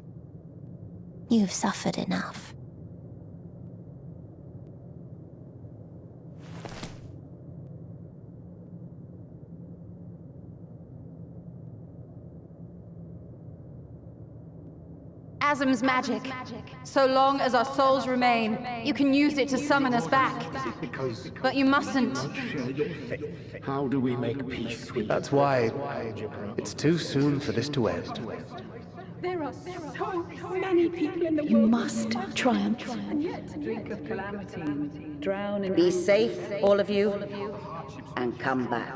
[SPEAKER 5] You have suffered enough.
[SPEAKER 7] Asm's magic. So long as our souls remain, you can use it to summon us back. But you mustn't.
[SPEAKER 11] How do we make peace with
[SPEAKER 18] That's why it's too soon for this to end.
[SPEAKER 21] There are so many people in the world.
[SPEAKER 22] You must triumph.
[SPEAKER 21] Drink of calamity,
[SPEAKER 22] Drown in...
[SPEAKER 23] Be safe, all of you, and come back.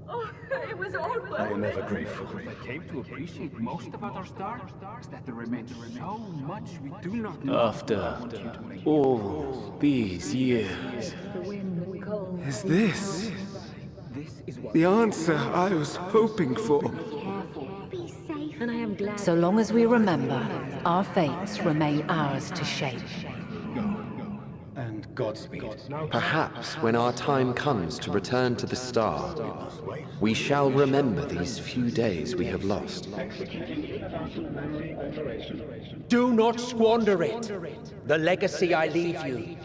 [SPEAKER 21] Oh, it was all worth
[SPEAKER 13] I am ever grateful.
[SPEAKER 25] What I came to appreciate most about our star is that there remains so much we do not know.
[SPEAKER 26] After all these years, is this the answer I was hoping for?
[SPEAKER 22] And I am glad...
[SPEAKER 27] So long as we remember, our fates remain ours to shape.
[SPEAKER 24] And Godspeed.
[SPEAKER 12] Perhaps when our time comes to return to the star, we shall remember these few days we have lost. Do not squander it. The legacy I leave you.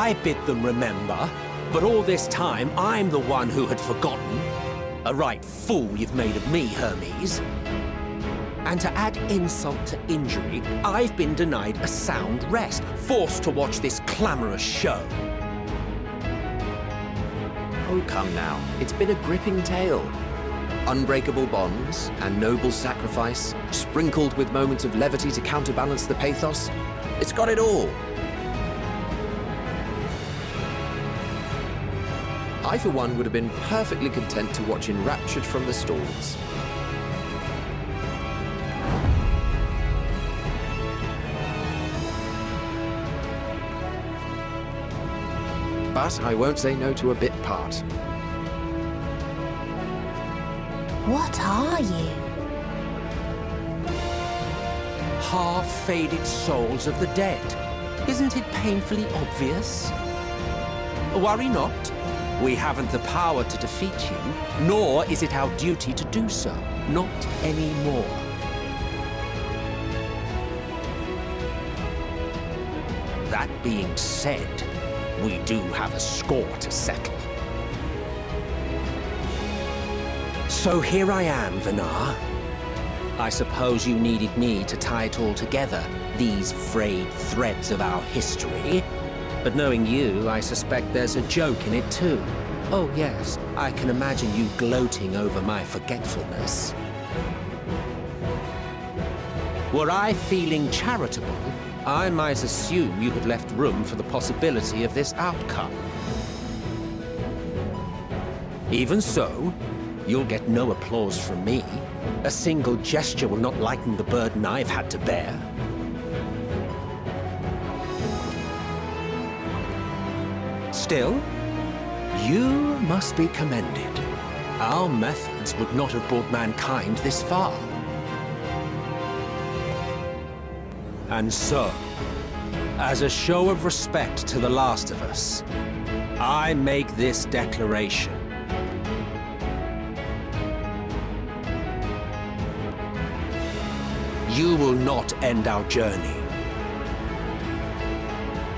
[SPEAKER 12] I bid them remember, but all this time I'm the one who had forgotten. A right fool you've made of me, Hermes. And to add insult to injury, I've been denied a sound rest, forced to watch this clamorous show.
[SPEAKER 1] Oh, come now. It's been a gripping tale. Unbreakable bonds and noble sacrifice, sprinkled with moments of levity to counterbalance the pathos. It's got it all. I, for one, would have been perfectly content to watch enraptured from the stalls. But I won't say no to a bit part.
[SPEAKER 5] What are you?
[SPEAKER 12] Half-faded souls of the dead. Isn't it painfully obvious? Worry not. We haven't the power to defeat you, nor is it our duty to do so. Not anymore. That being said, we do have a score to settle. So here I am, Vinar. I suppose you needed me to tie it all together, these frayed threads of our history. But knowing you, I suspect there's a joke in it too. Oh yes, I can imagine you gloating over my forgetfulness. Were I feeling charitable, I might assume you had left room for the possibility of this outcome. Even so, you'll get no applause from me. A single gesture will not lighten the burden I've had to bear. Still, you must be commended. Our methods would not have brought mankind this far. And so, as a show of respect to the last of us, I make this declaration. You will not end our journey.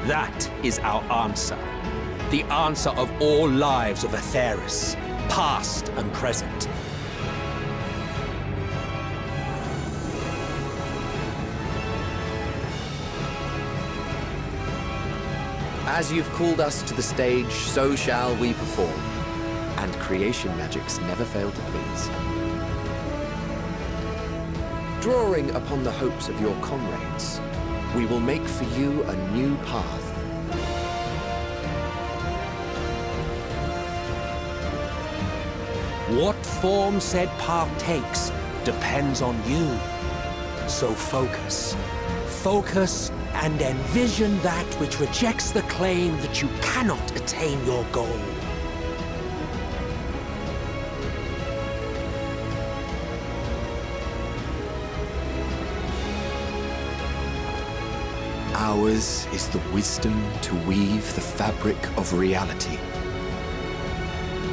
[SPEAKER 12] That is our answer. The answer of all lives of Atheris, past and present.
[SPEAKER 1] As you've called us to the stage, so shall we perform. And creation magics never fail to please. Drawing upon the hopes of your comrades, we will make for you a new path.
[SPEAKER 12] What form said path takes depends on you. So focus. Focus and envision that which rejects the claim that you cannot attain your goal.
[SPEAKER 1] Ours is the wisdom to weave the fabric of reality.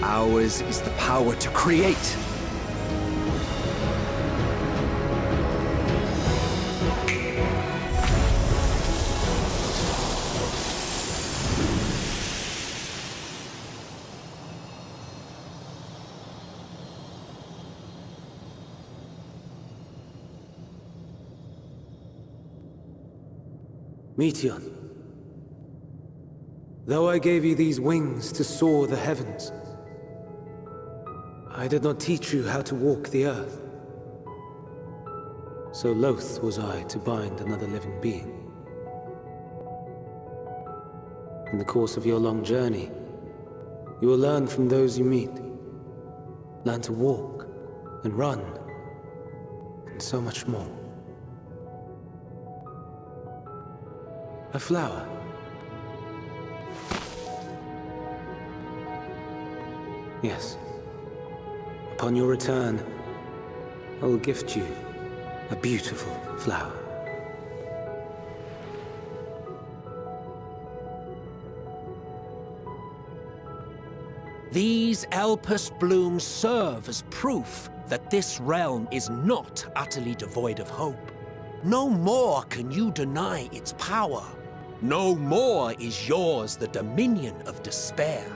[SPEAKER 1] Ours is the power to create.
[SPEAKER 3] Meteon, though I gave you these wings to soar the heavens, I did not teach you how to walk the earth. So loath was I to bind another living being. In the course of your long journey, you will learn from those you meet. Learn to walk and run, and so much more. A flower. Yes. Upon your return, I will gift you a beautiful flower.
[SPEAKER 12] These Elpis blooms serve as proof that this realm is not utterly devoid of hope. No more can you deny its power. No more is yours the dominion of despair.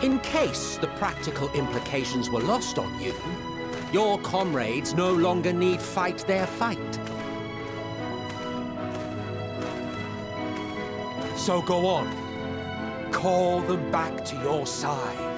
[SPEAKER 12] In case the practical implications were lost on you, your comrades no longer need fight their fight. So go on. Call them back to your side.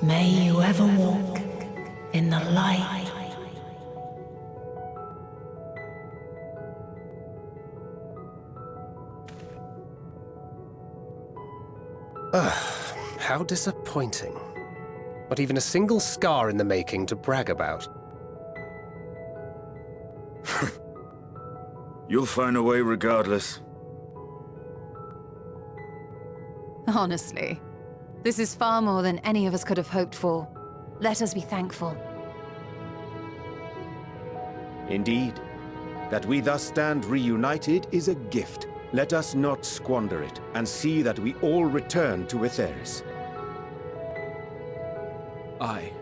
[SPEAKER 2] May you ever walk in the light.
[SPEAKER 18] How disappointing. Not even a single scar in the making to brag about.
[SPEAKER 13] You'll find a way regardless.
[SPEAKER 7] Honestly, this is far more than any of us could have hoped for. Let us be thankful.
[SPEAKER 4] Indeed. That we thus stand reunited is a gift. Let us not squander it, and see that we all return to Etheris.
[SPEAKER 15] Aye.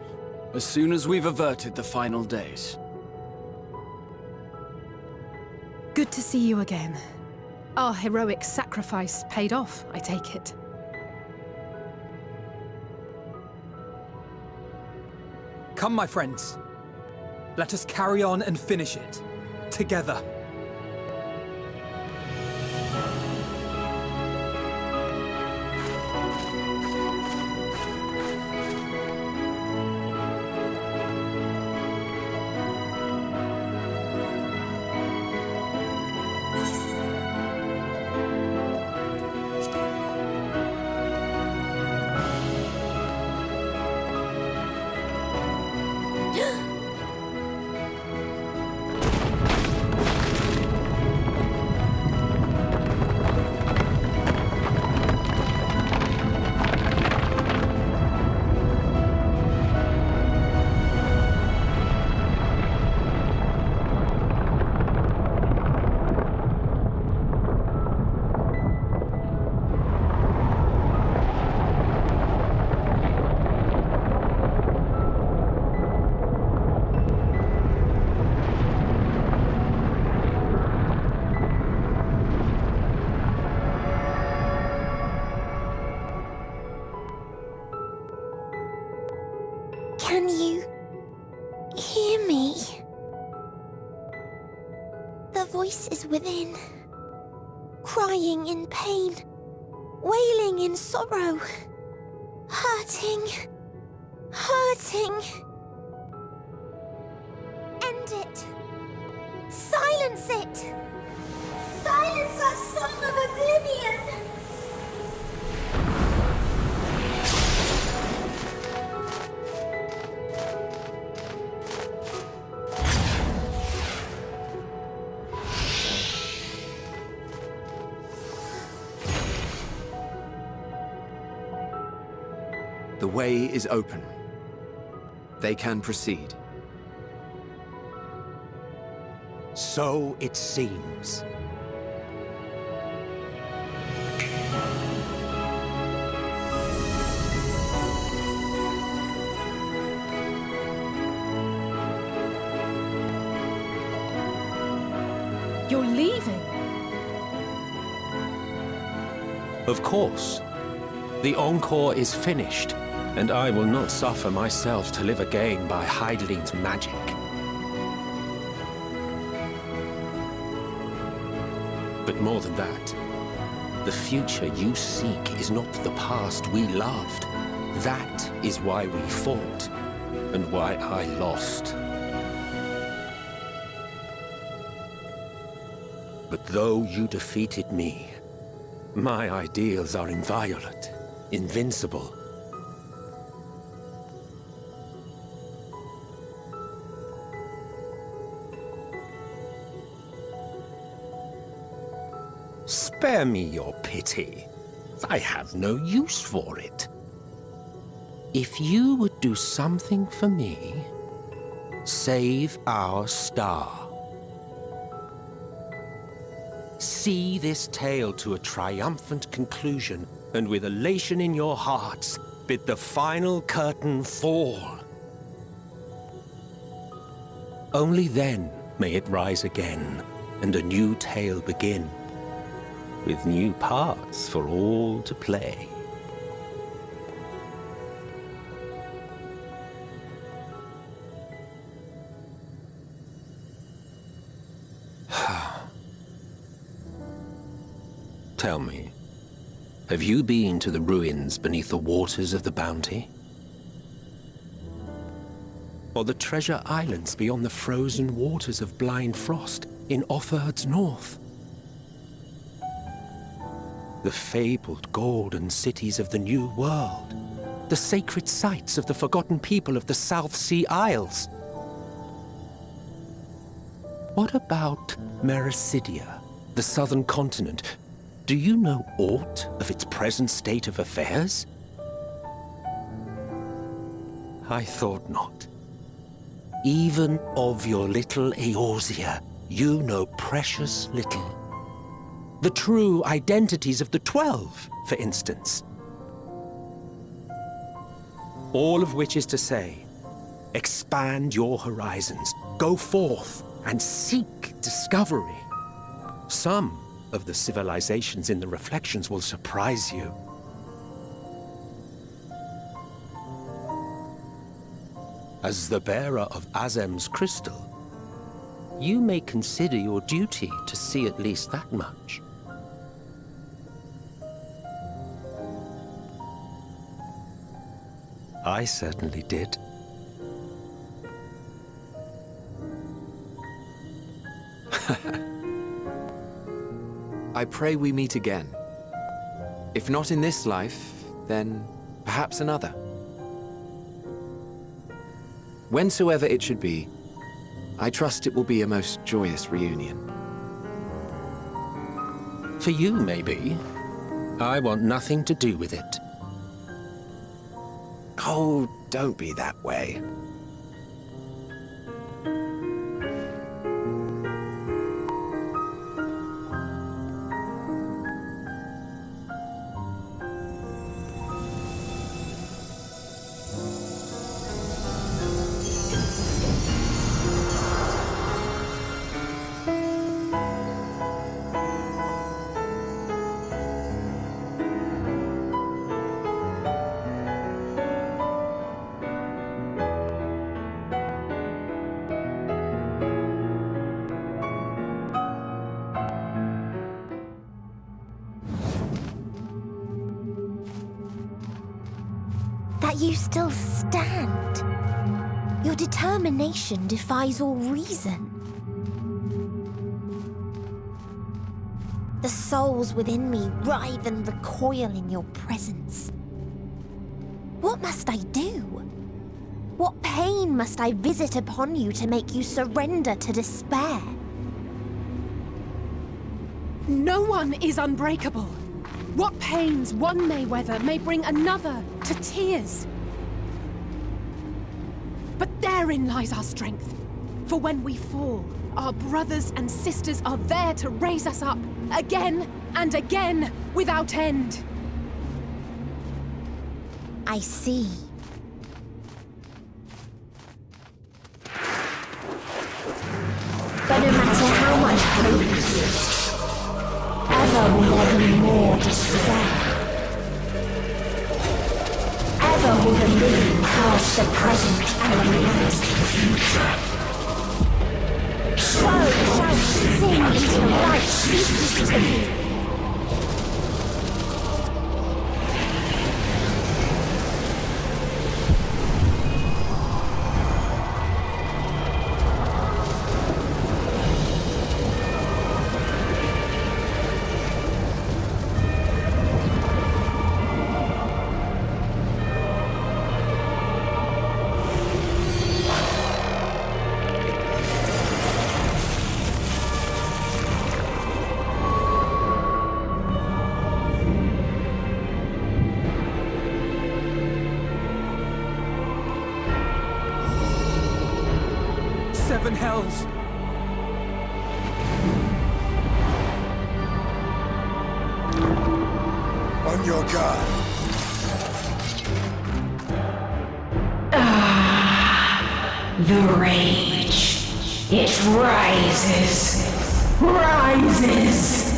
[SPEAKER 15] As soon as we've averted the final days.
[SPEAKER 8] Good to see you again. Our heroic sacrifice paid off, I take it.
[SPEAKER 6] Come, my friends. Let us carry on and finish it. Together.
[SPEAKER 5] Can you hear me? The voice is within, crying in pain, wailing in sorrow, hurting, hurting. End it. Silence it. Silence our song of oblivion.
[SPEAKER 1] The way is open. They can proceed.
[SPEAKER 12] So it seems.
[SPEAKER 8] You're leaving?
[SPEAKER 12] Of course. The encore is finished, and I will not suffer myself to live again by Heideling's magic. But more than that, the future you seek is not the past we loved. That is why we fought, and why I lost. But though you defeated me, my ideals are inviolate, invincible. Spare me your pity. I have no use for it. If you would do something for me, save our star. See this tale to a triumphant conclusion, and with elation in your hearts, bid the final curtain fall. Only then may it rise again, and a new tale begin, with new parts for all to play. Tell me, have you been to the ruins beneath the waters of the Bounty? Or the treasure islands beyond the frozen waters of Blind Frost in Offerd's north? The fabled golden cities of the New World, the sacred sites of the forgotten people of the South Sea Isles? What about Mericidia, the southern continent? Do you know aught of its present state of affairs? I thought not. Even of your little Eorzea, you know precious little. The true identities of the 12, for instance. All of which is to say, expand your horizons, go forth and seek discovery. Some of the civilizations in the reflections will surprise you. As the bearer of Azem's crystal, you may consider your duty to see at least that much. I certainly did.
[SPEAKER 1] I pray we meet again. If not in this life, then perhaps another. Whensoever it should be, I trust it will be a most joyous reunion.
[SPEAKER 12] For you, maybe. I want nothing to do with it.
[SPEAKER 1] Oh, don't be that way.
[SPEAKER 5] That you still stand. Your determination defies all reason. The souls within me writhe and recoil in your presence. What must I do? What pain must I visit upon you to make you surrender to despair?
[SPEAKER 8] No one is unbreakable. What pains one may weather may bring another to tears. But therein lies our strength. For when we fall, our brothers and sisters are there to raise us up, again and again, without end.
[SPEAKER 5] I see. But no matter how much hope exists, ever will there be more despair. Ever will the living cast the present and renounce the future. So shall we sing until life ceases to be.
[SPEAKER 6] seven hells!
[SPEAKER 9] On your guard.
[SPEAKER 2] The rage. It rises. Rises.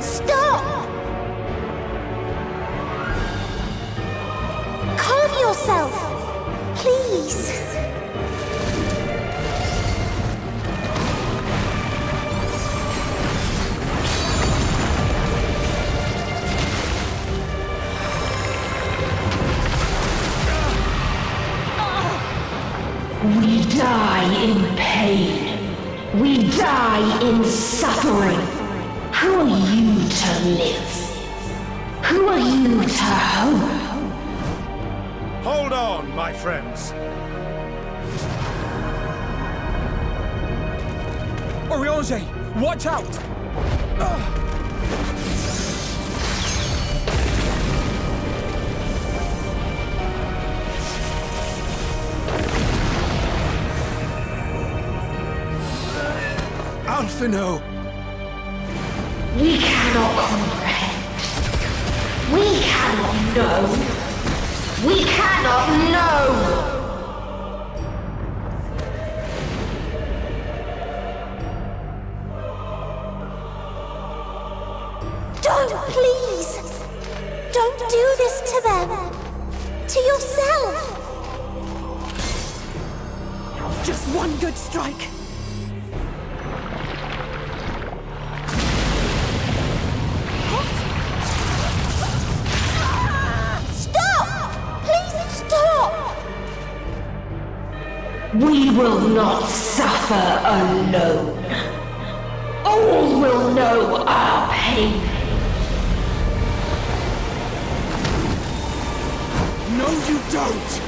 [SPEAKER 5] Stop! Calm yourself, please.
[SPEAKER 2] We die in pain. We die in suffering. Who are you to live? Who are you to hope?
[SPEAKER 4] Hold on, my friends.
[SPEAKER 6] Oriange, watch out! Alphino!
[SPEAKER 2] We cannot comprehend. We cannot know. We cannot know!
[SPEAKER 5] Don't, please! Don't do this to them! To yourself!
[SPEAKER 8] Just one good strike.
[SPEAKER 5] Stop! Please stop!
[SPEAKER 2] We will not suffer alone. All will know our pain.
[SPEAKER 6] No, you don't!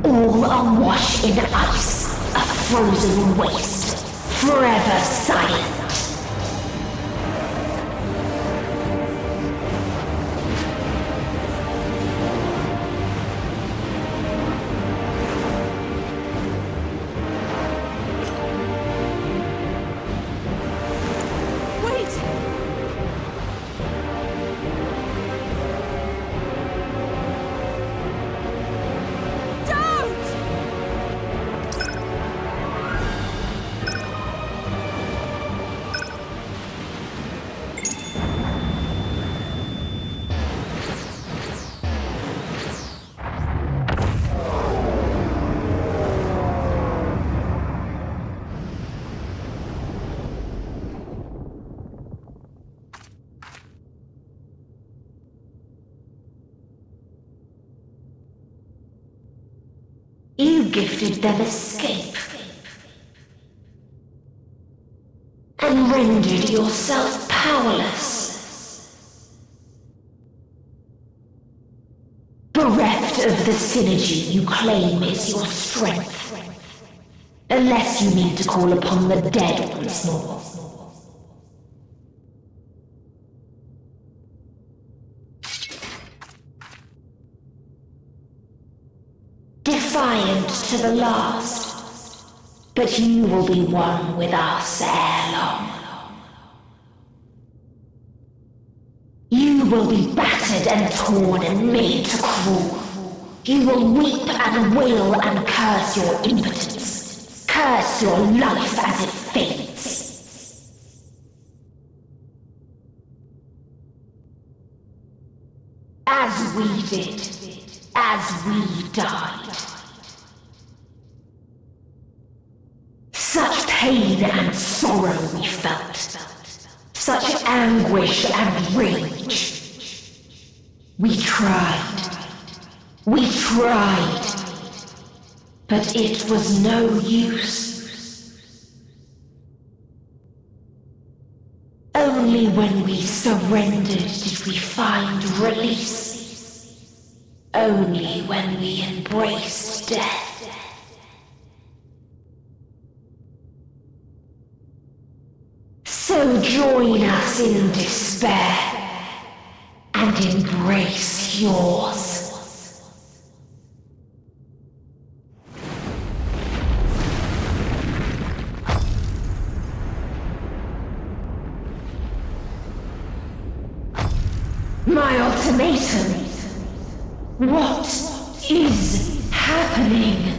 [SPEAKER 2] All awash in ice, a frozen waste, forever silent. You gifted them escape and rendered yourself powerless. Bereft of the synergy you claim is your strength, unless you need to call upon the dead once more. Defiant to the last, but you will be one with us ere long. You will be battered and torn and made to crawl. You will weep and wail and curse your impotence, curse your life as it fades. As we did. as we died. Such pain and sorrow we felt, such anguish and rage. We tried, but it was no use. Only when we surrendered did we find release. Only when we embraced death. So join us in despair and embrace yours. My ultimatum. What is happening?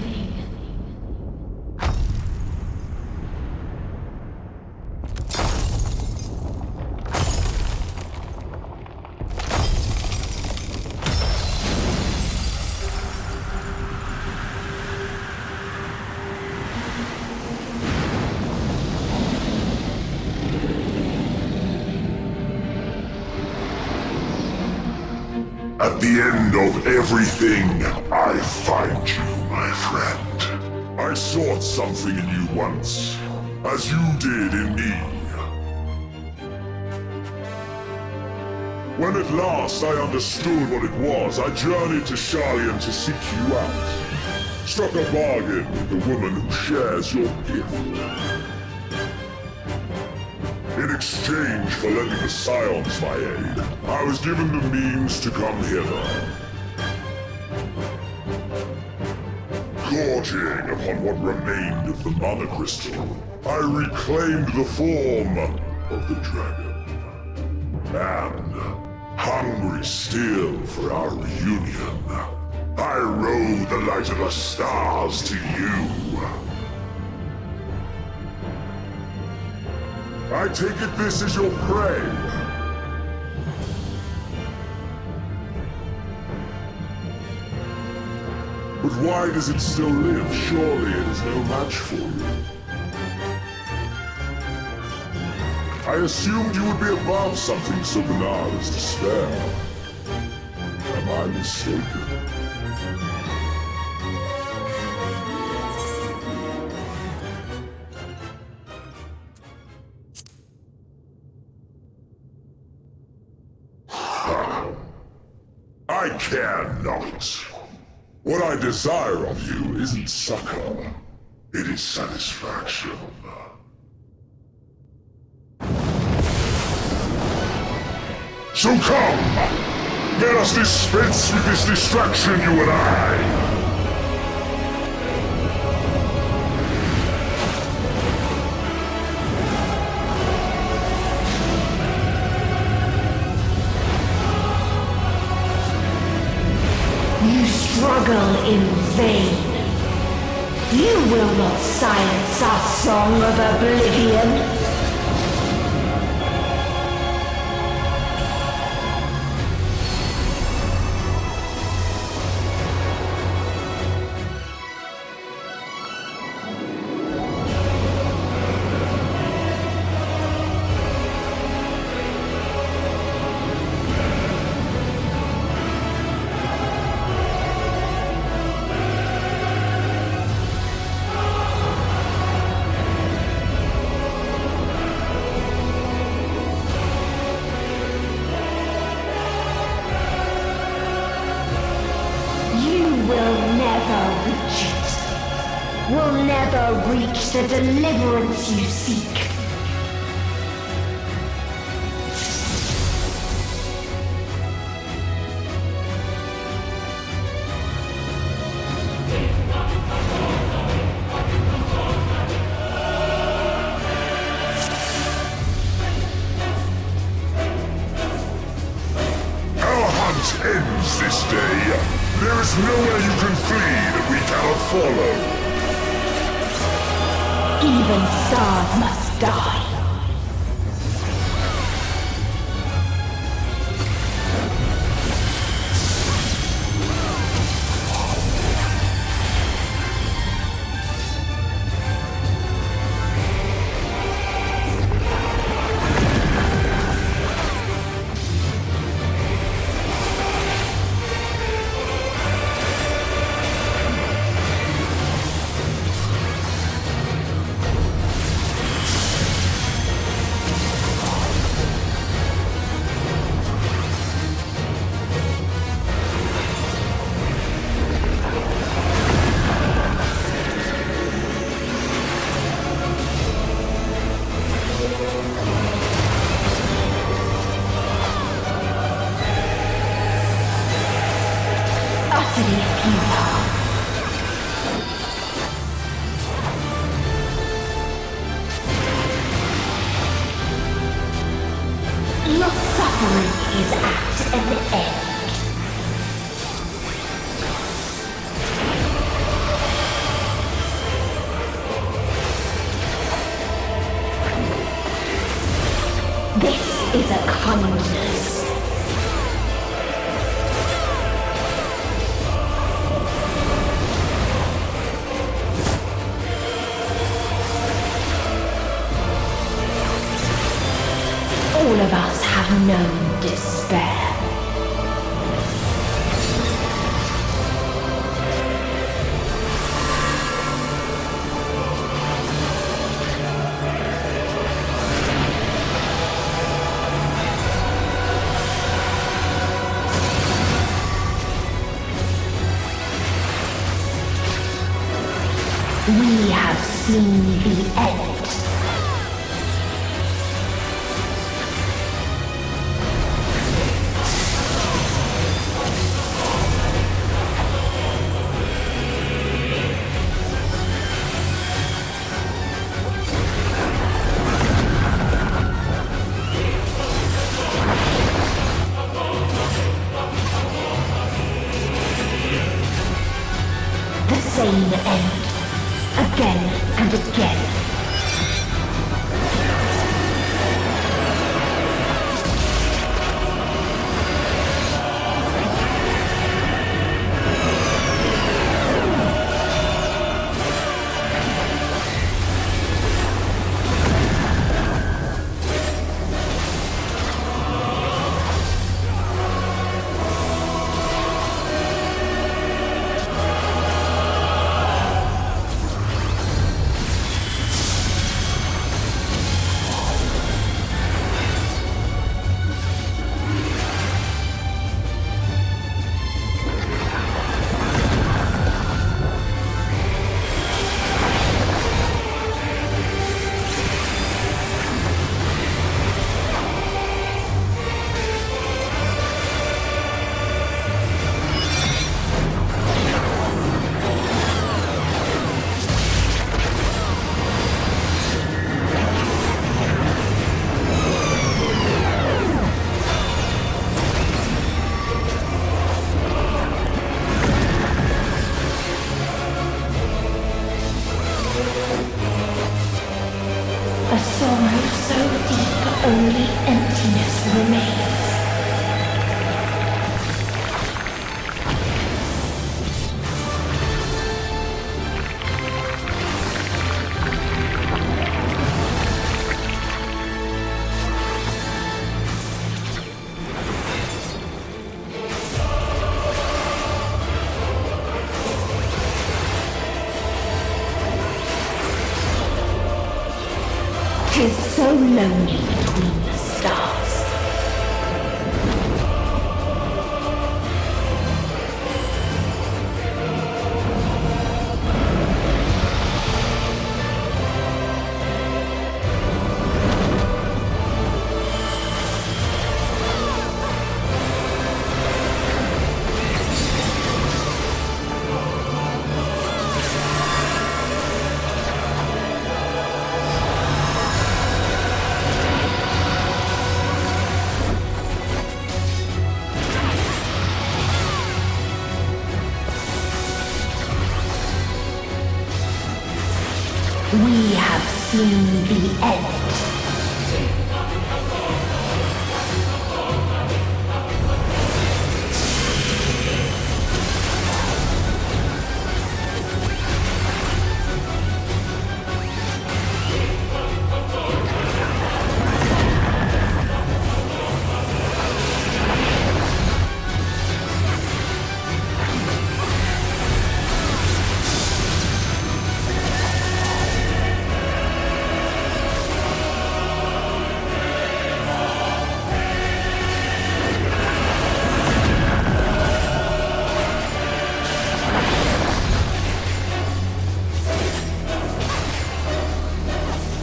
[SPEAKER 9] At the end of everything, I find you, my friend. I sought something in you once, as you did in me. When at last I understood what it was, I journeyed to Sharlayan to seek you out. Struck a bargain with the woman who shares your gift. In exchange for lending the Scions my aid, I was given the means to come hither. Gorging upon what remained of the Mana Crystal, I reclaimed the form of the dragon. And, hungry still for our reunion, I rode the light of the stars to you. I take it this is your prey. But why does it still live? Surely it is no match for you. I assumed you would be above something so banal as despair. Am I mistaken? I care not. What I desire of you isn't succor, it is satisfaction. So come! Let us dispense with this distraction, you and I!
[SPEAKER 2] Struggle in vain. You will not silence our song of oblivion. Will never reach the deliverance you seek.
[SPEAKER 9] Our hunt ends this day. There is nowhere you can flee that we cannot follow.
[SPEAKER 2] Even stars must die. utterly futile. Your suffering is at an end. This is a kindness. All of us have known despair. We have seen the end. The same end. Again and again. A sorrow so deep only emptiness remains. Tis so lonely between the stars. We have seen the end.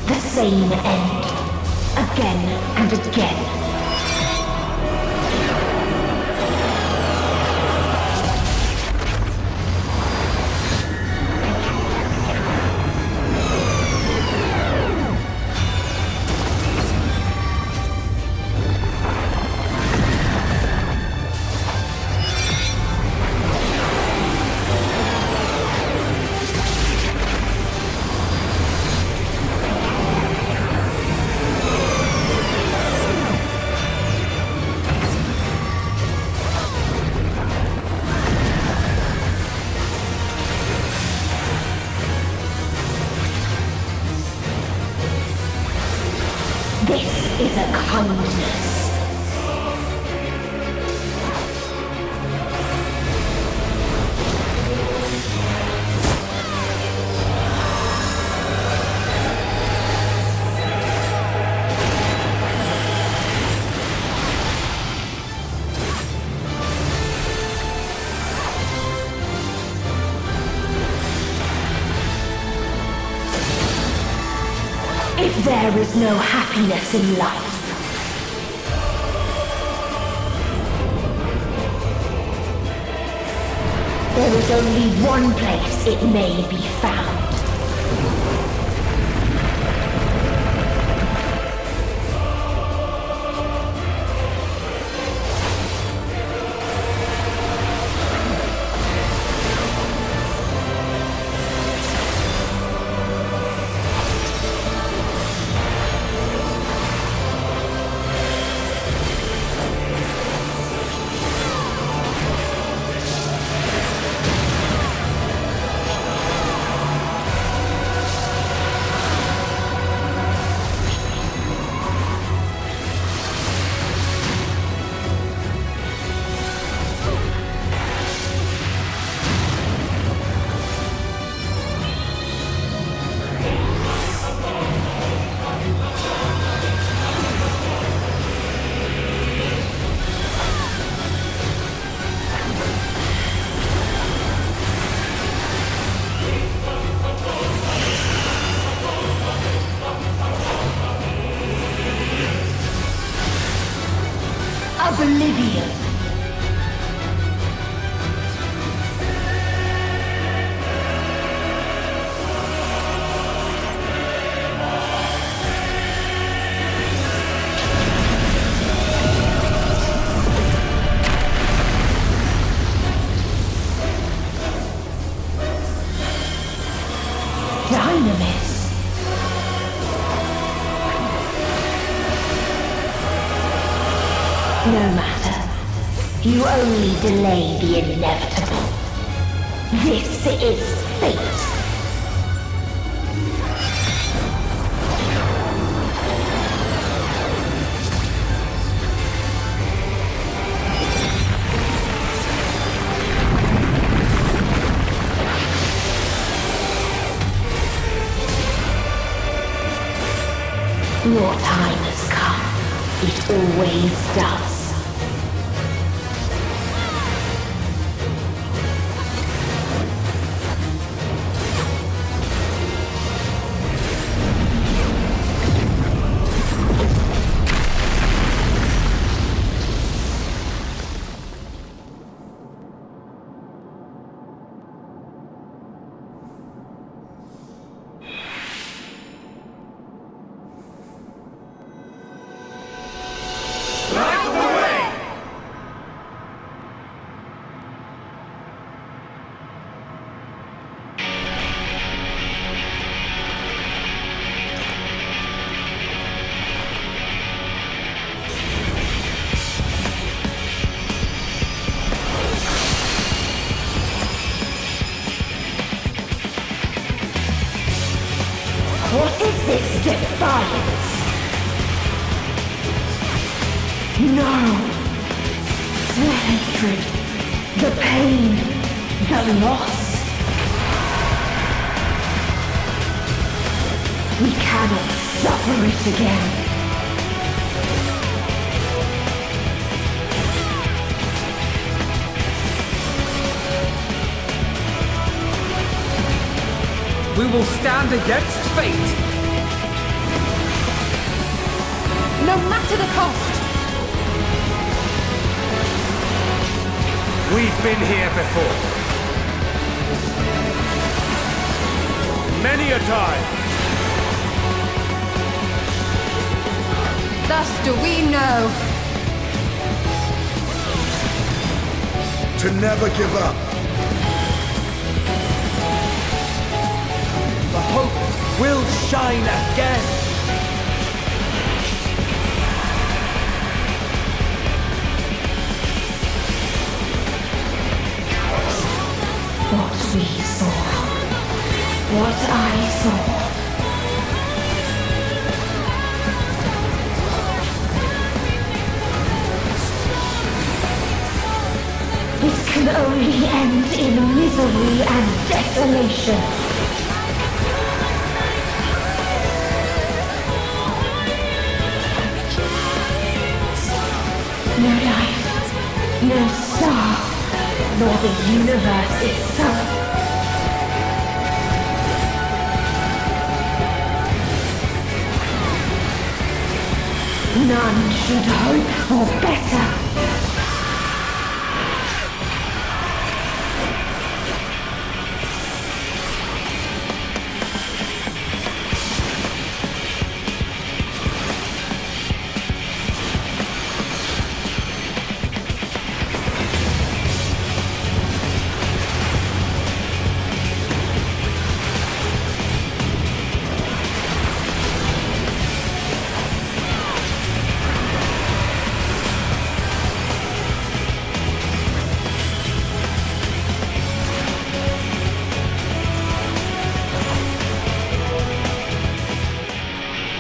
[SPEAKER 2] The same end. Again and again. There is no happiness in life. There is only one place it may be found. Oblivion. Dynamis. No matter. You only delay the inevitable. This is fate. Your time has come. It always does. What is this defiance? No! The hatred, the pain, the loss. We cannot suffer it again.
[SPEAKER 10] We will stand against fate!
[SPEAKER 7] No matter the cost!
[SPEAKER 10] We've been here before. Many a time.
[SPEAKER 7] Thus do we know.
[SPEAKER 11] To never give up.
[SPEAKER 10] The hope will shine again.
[SPEAKER 2] What we saw. What I saw. This can only end in misery and desolation. No life, no star, nor the universe itself. None should hope for better.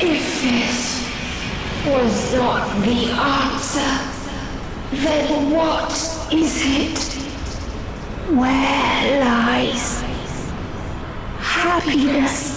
[SPEAKER 2] If this was not the answer, then what is it? Where lies happiness?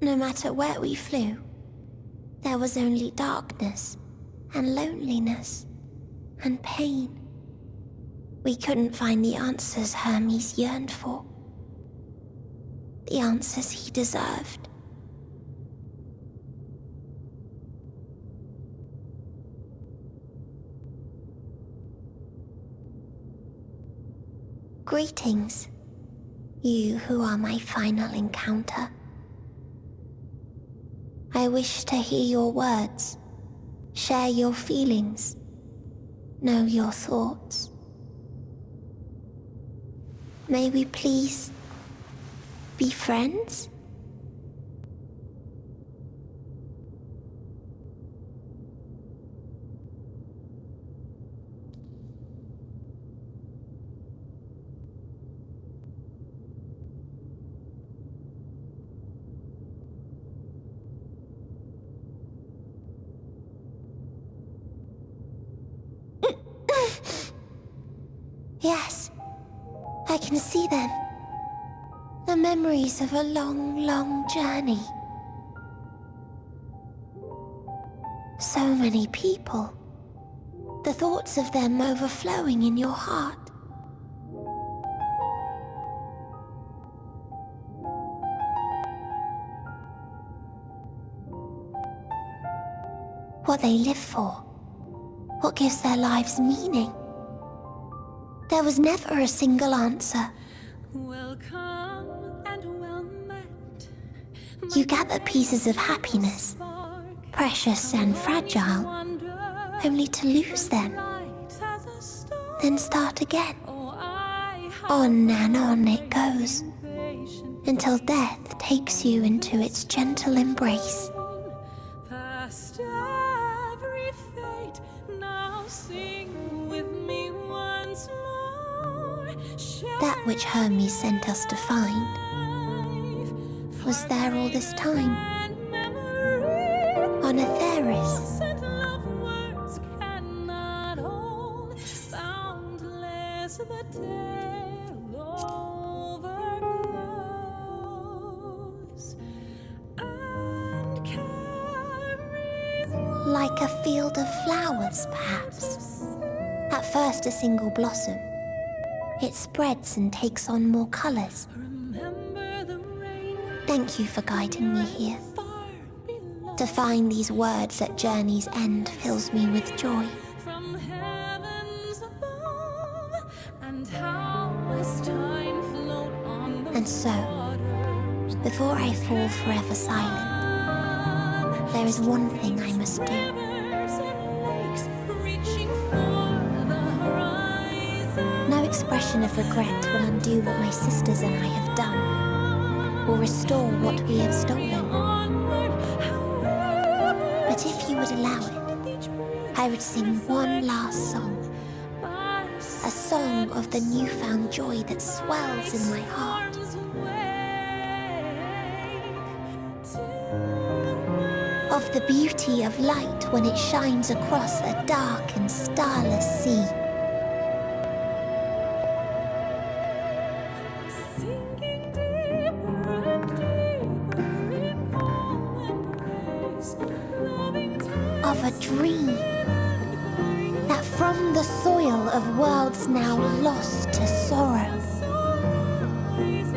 [SPEAKER 5] No matter where we flew, there was only darkness and loneliness and pain. We couldn't find the answers Hermes yearned for, the answers he deserved. Greetings, you who are my final encounter. I wish to hear your words, share your feelings, know your thoughts. May we please be friends? Yes, I can see them. The memories of a long, long journey. So many people. The thoughts of them overflowing in your heart. What they live for. What gives their lives meaning. There was never a single answer.
[SPEAKER 14] Welcome and well met.
[SPEAKER 5] You gather pieces of happiness, precious and fragile, only to lose them. Then start again. On and on it goes, until death takes you into its gentle embrace.
[SPEAKER 14] Past every fate, now sing with me once more.
[SPEAKER 5] That which Hermes sent us to find was there all this time, on Etheris. Like a field of flowers, perhaps. At first a single blossom. It spreads and takes on more colors. Thank you for guiding me here. To find these words at journey's end fills me with joy.
[SPEAKER 14] from heavens above, and how as time flowed on the
[SPEAKER 5] And so, before I fall forever silent, there is one thing I must do.
[SPEAKER 14] rivers and lakes reaching for the horizon.
[SPEAKER 5] No expression of regret will undo what my sisters and I have done, or restore what we have stolen. But if you would allow it, I would sing one last song. A song of the newfound joy that swells in my heart. Of the beauty of light when it shines across a dark and starless sea. Of a dream that from the soil of worlds now lost to sorrow,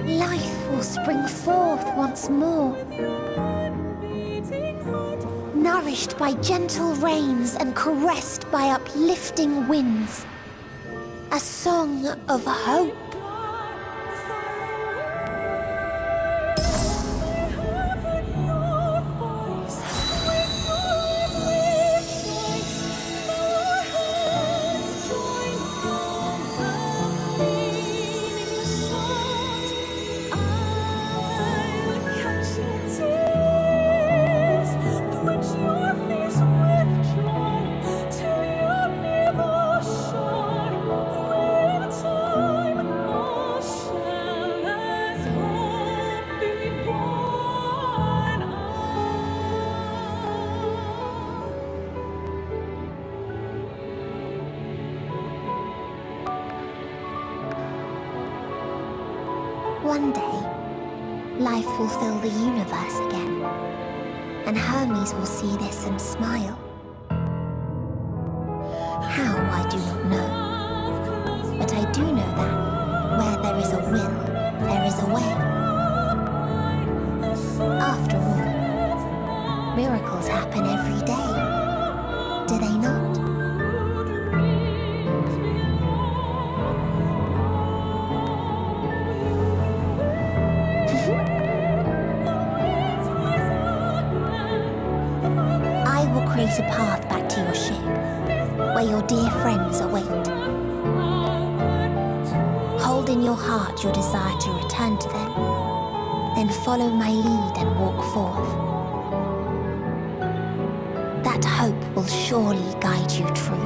[SPEAKER 5] life will spring forth once more, nourished by gentle rains and caressed by uplifting winds. A song of hope. One day, life will fill the universe again, and Hermes will see this and smile. How, I do not know, but I do know that where there is a will, there is a way. After all, miracles happen every day, do they not? Create a path back to your ship, where your dear friends await. Hold in your heart your desire to return to them, then follow my lead and walk forth. That hope will surely guide you true.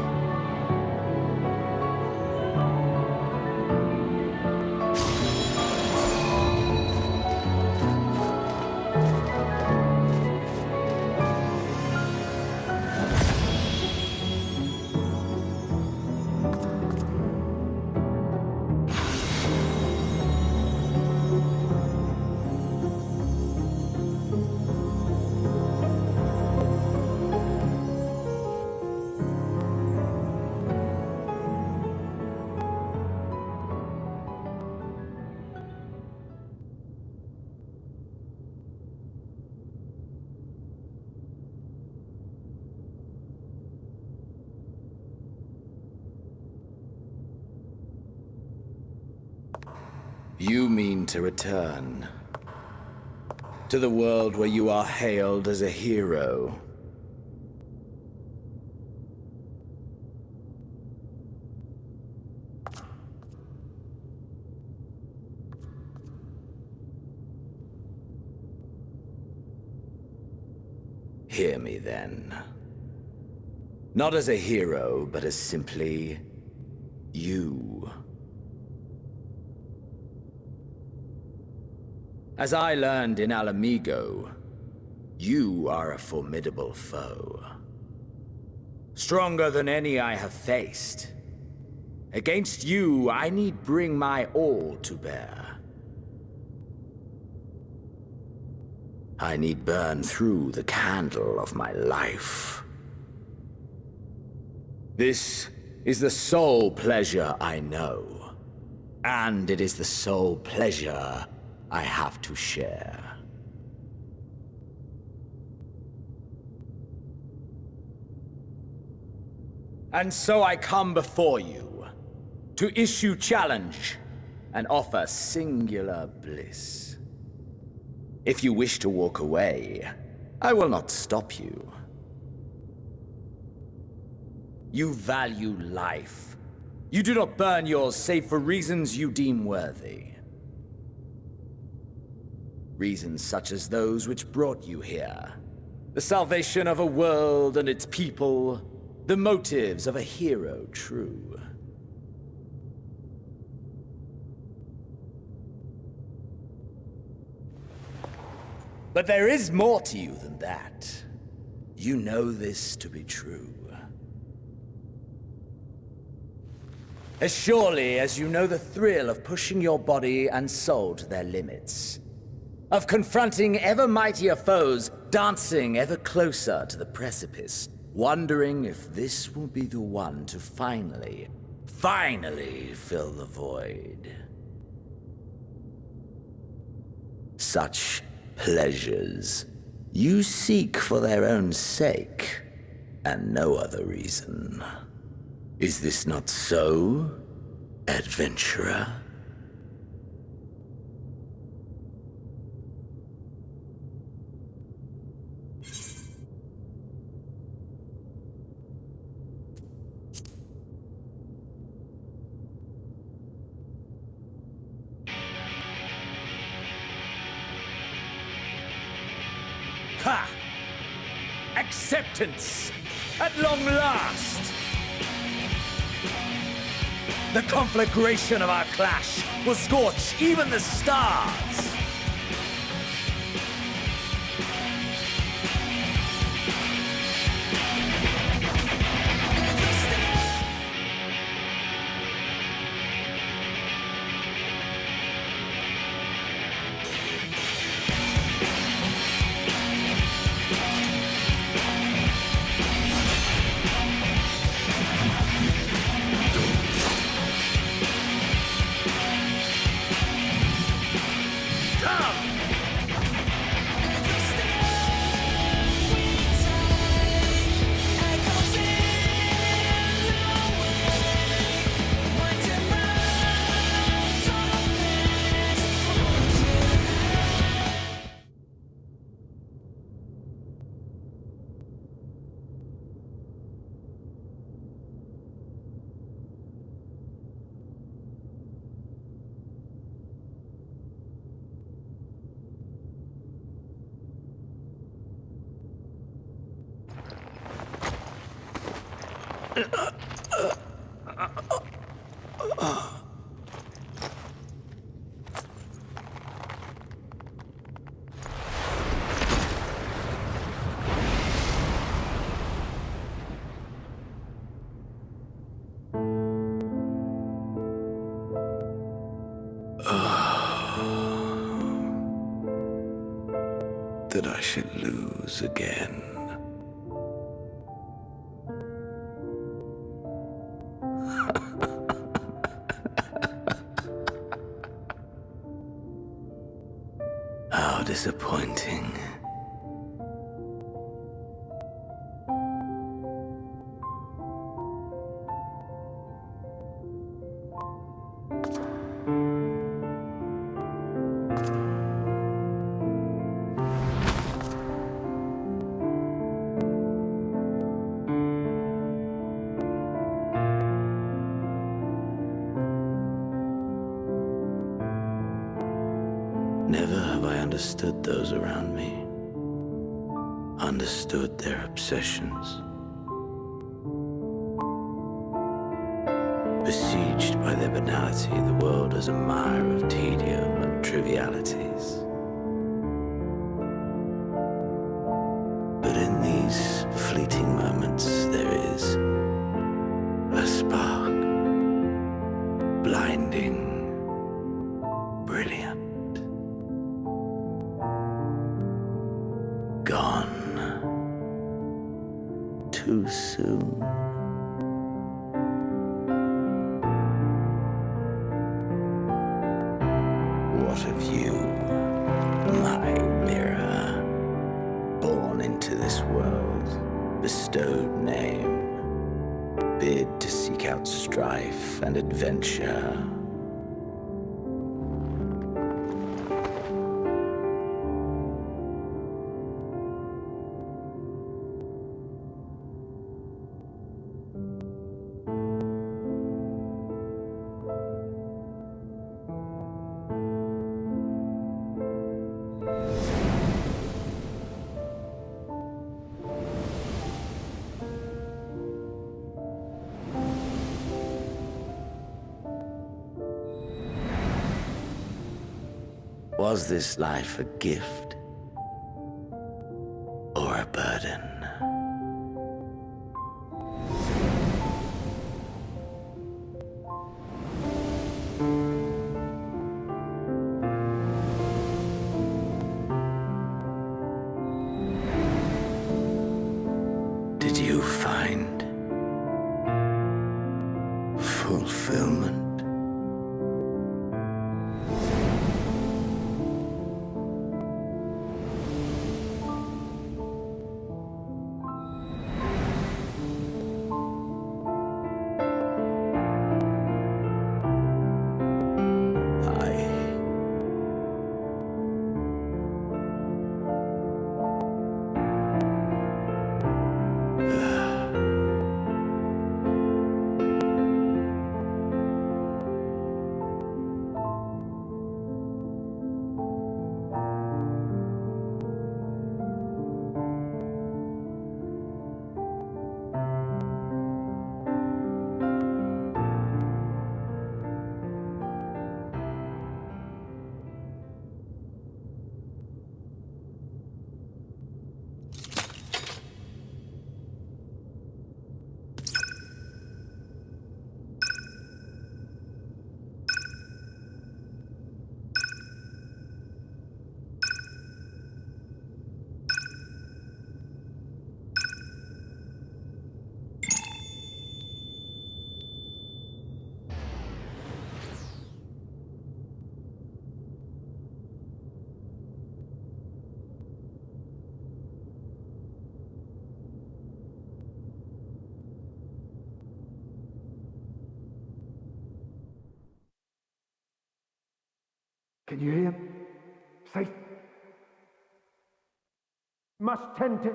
[SPEAKER 13] You mean to return to the world where you are hailed as a hero. Hear me then. Not as a hero, but as simply you. As I learned in Alamigo, you are a formidable foe. Stronger than any I have faced. Against you, I need bring my all to bear. I need burn through the candle of my life. This is the sole pleasure I know, and it is the sole pleasure I have to share.
[SPEAKER 16] And so I come before you to issue challenge and offer singular bliss. If you wish to walk away, I will not stop you. You value life. You do not burn yours save for reasons you deem worthy. Reasons such as those which brought you here. The salvation of a world and its people. The motives of a hero true. But there is more to you than that. You know this to be true. As surely as you know the thrill of pushing your body and soul to their limits. Of confronting ever mightier foes, dancing ever closer to the precipice, wondering if this will be the one to finally fill the void. Such pleasures you seek for their own sake, and no other reason. Is this not so, adventurer? Ha! Acceptance! At long last! The conflagration of our clash will scorch even the stars!
[SPEAKER 13] That I should lose again. How disappointing. Never have I understood those around me, understood their obsessions. Besieged by their banality, the world is a mire of tedium and trivialities. But in these fleeting moments, there is a spark, blinding, brilliant. Gone too soon. What of you, my mirror? Born into this world, bestowed name, bid
[SPEAKER 16] bid to seek out strife and adventure. Was this life a gift or a burden? Did you find fulfillment?
[SPEAKER 17] Can you hear? Safe. Must tend to.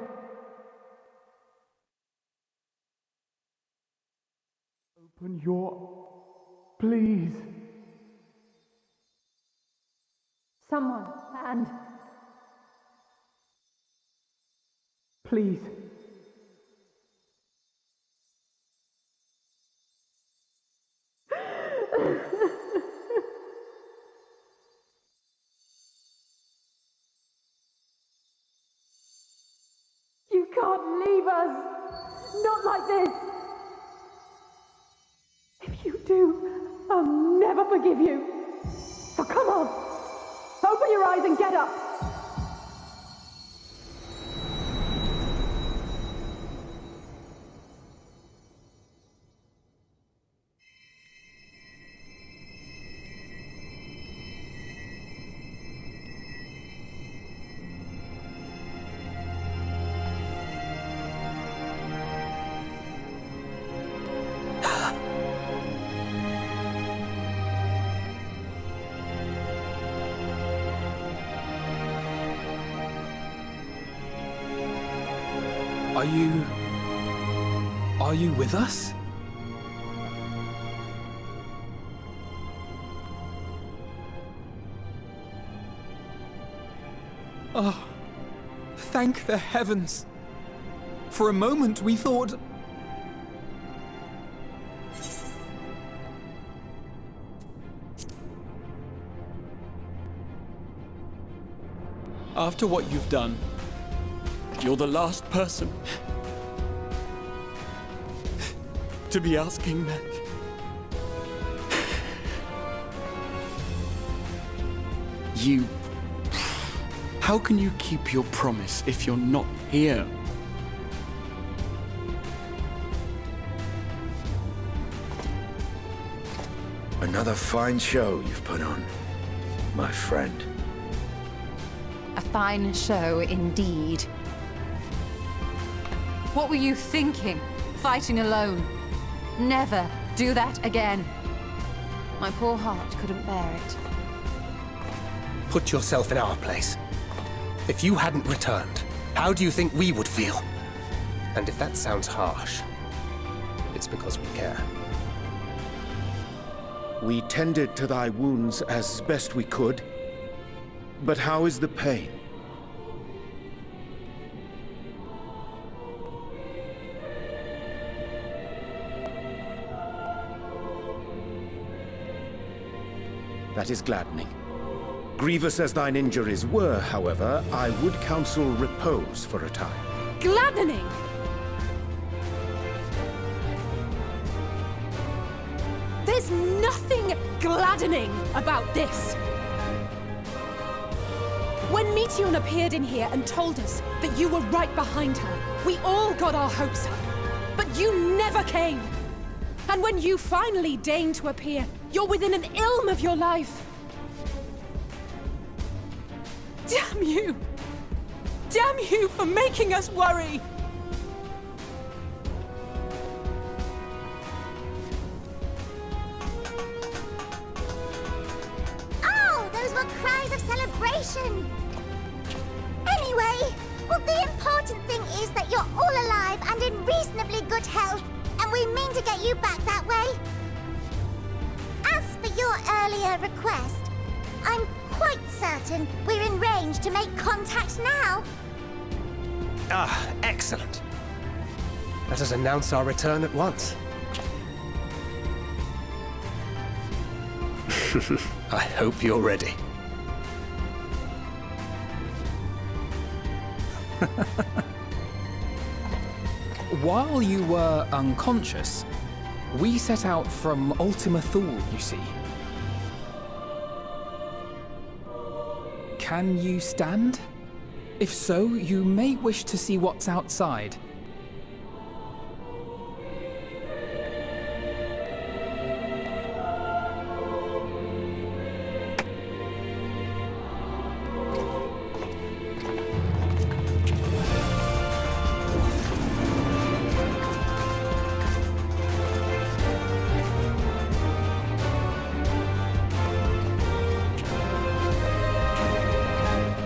[SPEAKER 17] Open your. Please.
[SPEAKER 8] Someone, and...
[SPEAKER 17] Please.
[SPEAKER 8] You can't leave us! Not like this! If you do, I'll never forgive you! So come on! Open your eyes and get up!
[SPEAKER 6] Are you with us? Oh, thank the heavens. For a moment we thought... After what you've done, you're the last person to be asking that. You... How can you keep your promise if you're not here?
[SPEAKER 13] Another fine show you've put on, my friend.
[SPEAKER 7] A fine show indeed. What were you thinking, fighting alone? Never do that again. My poor heart couldn't bear it.
[SPEAKER 18] Put yourself in our place. If you hadn't returned, how do you think we would feel? And if that sounds harsh, it's because we care.
[SPEAKER 4] We tended to thy wounds as best we could. But how is the pain? That is gladdening. Grievous as thine injuries were, however, I would counsel repose for a time.
[SPEAKER 8] Gladdening! There's nothing gladdening about this! When Meteion appeared in here and told us that you were right behind her, we all got our hopes up. But you never came! And when you finally deign to appear, you're within an ilm of your life! Damn you! Damn you for making us worry!
[SPEAKER 19] Oh, those were cries of celebration! Anyway, well, the important thing is that you're all alive and in reasonably good health, and we mean to get you back that way. As for your earlier request, I'm quite certain we're in range to make contact now.
[SPEAKER 18] Ah, excellent. Let us announce our return at once. I hope you're ready.
[SPEAKER 6] While you were unconscious, we set out from Ultima Thule, you see. Can you stand? If so, you may wish to see what's outside.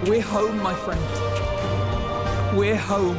[SPEAKER 6] We're home, my friend. We're home.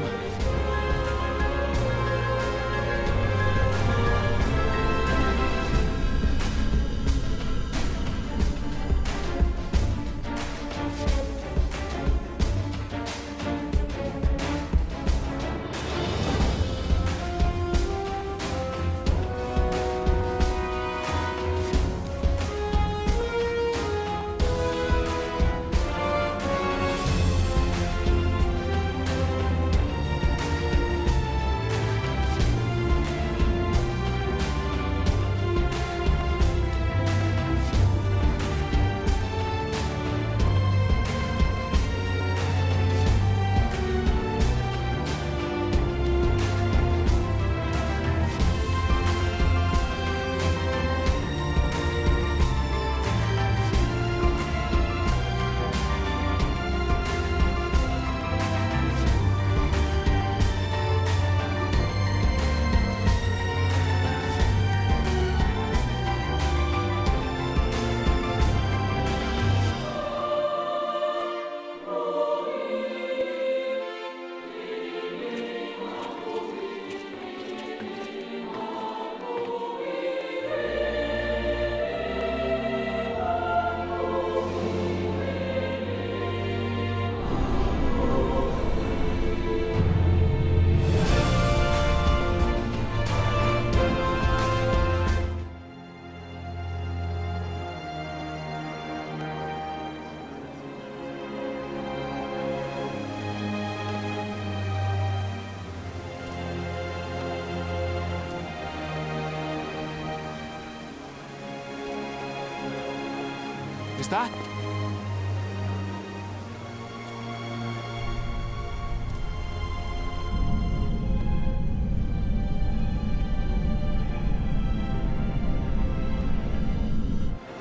[SPEAKER 15] Is that?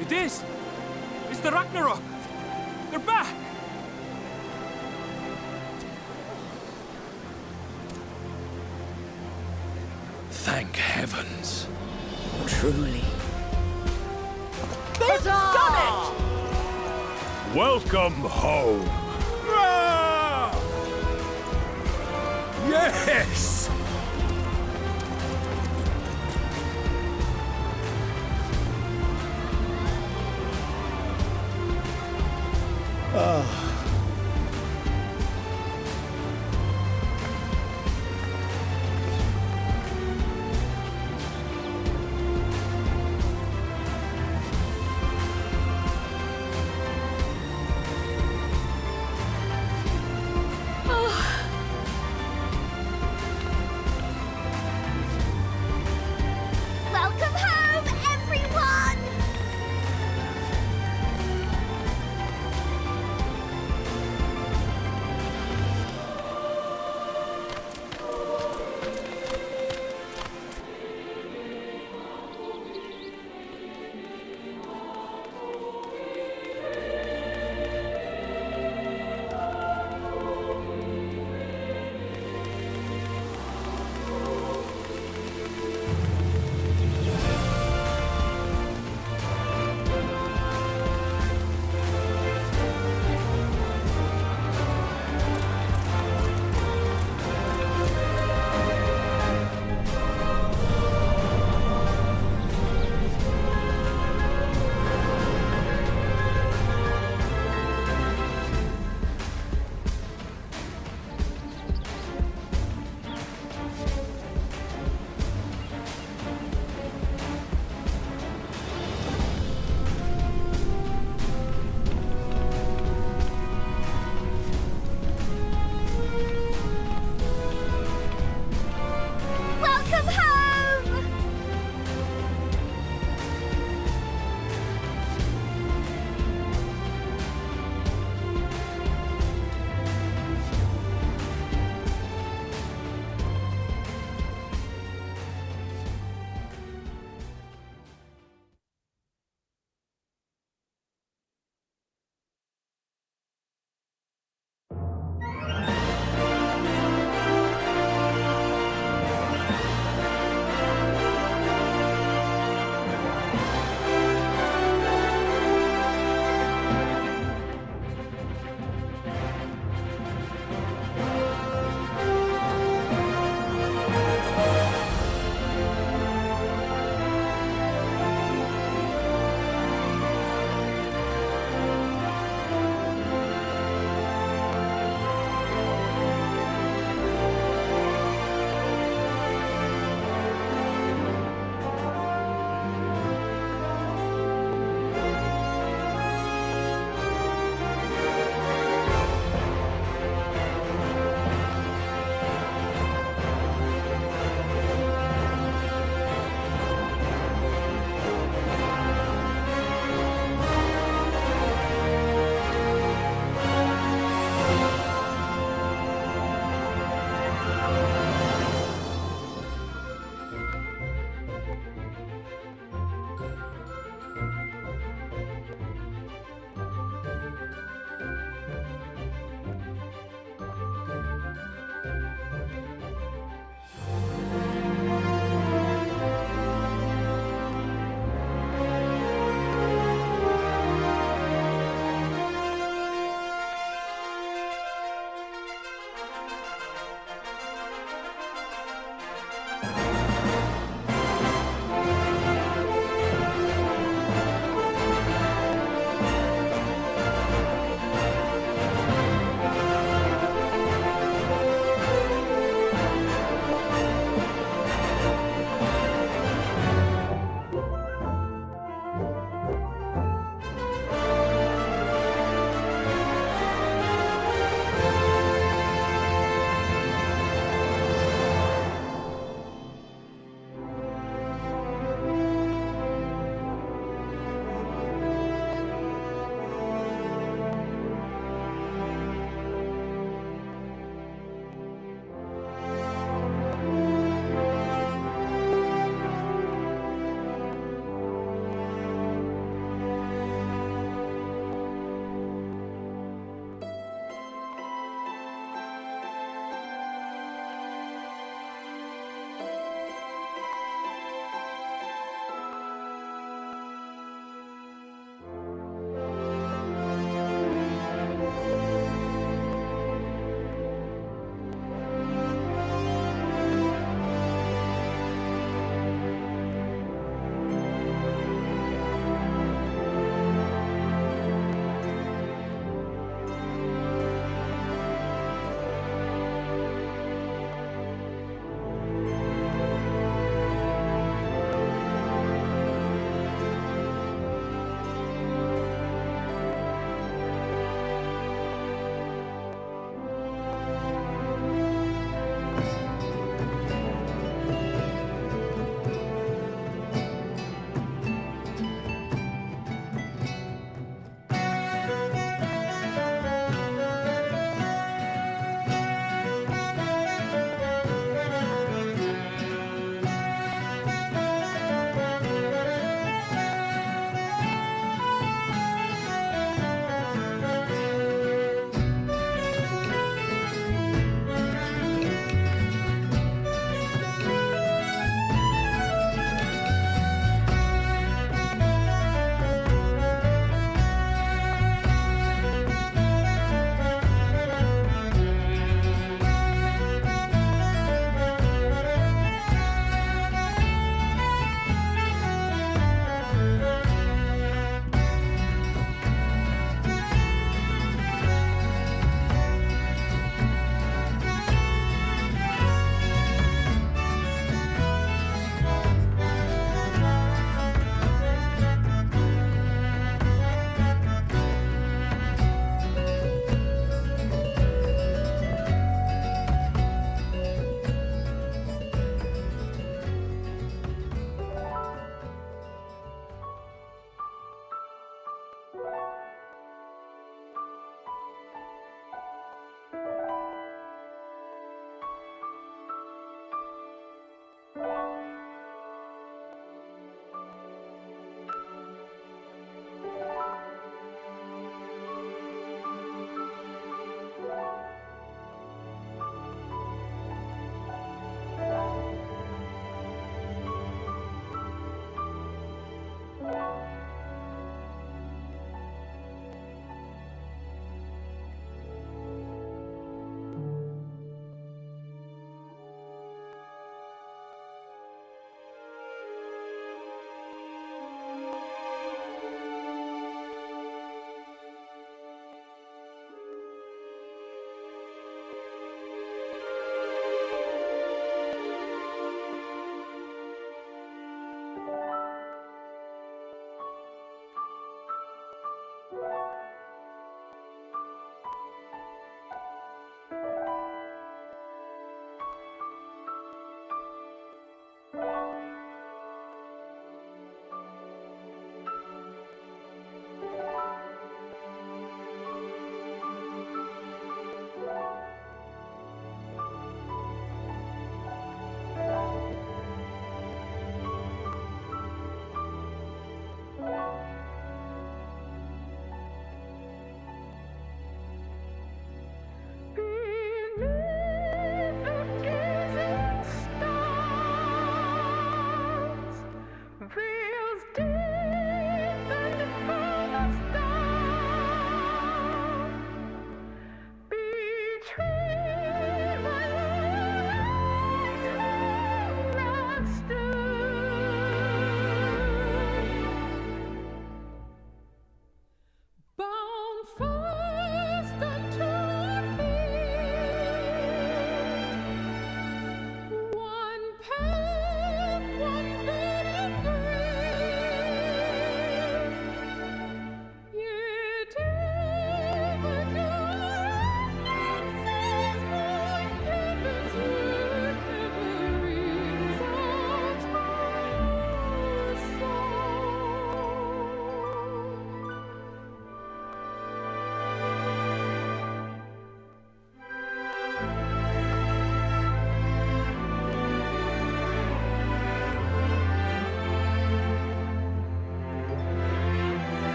[SPEAKER 15] It is! It's the Ragnarok! They're back!
[SPEAKER 13] Thank heavens.
[SPEAKER 12] truly.
[SPEAKER 10] They've done it!
[SPEAKER 9] Welcome home.
[SPEAKER 10] Yes!
[SPEAKER 19] Welcome home, everyone!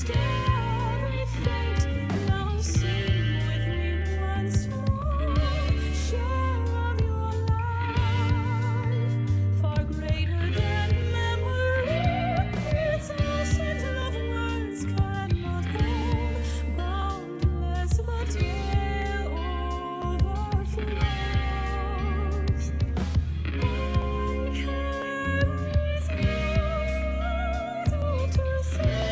[SPEAKER 14] past every fate. Now sing with me once more. Share of your life, far greater than memory. It's all sent of words cannot hold. Boundless the tale overflows. One carries little to say.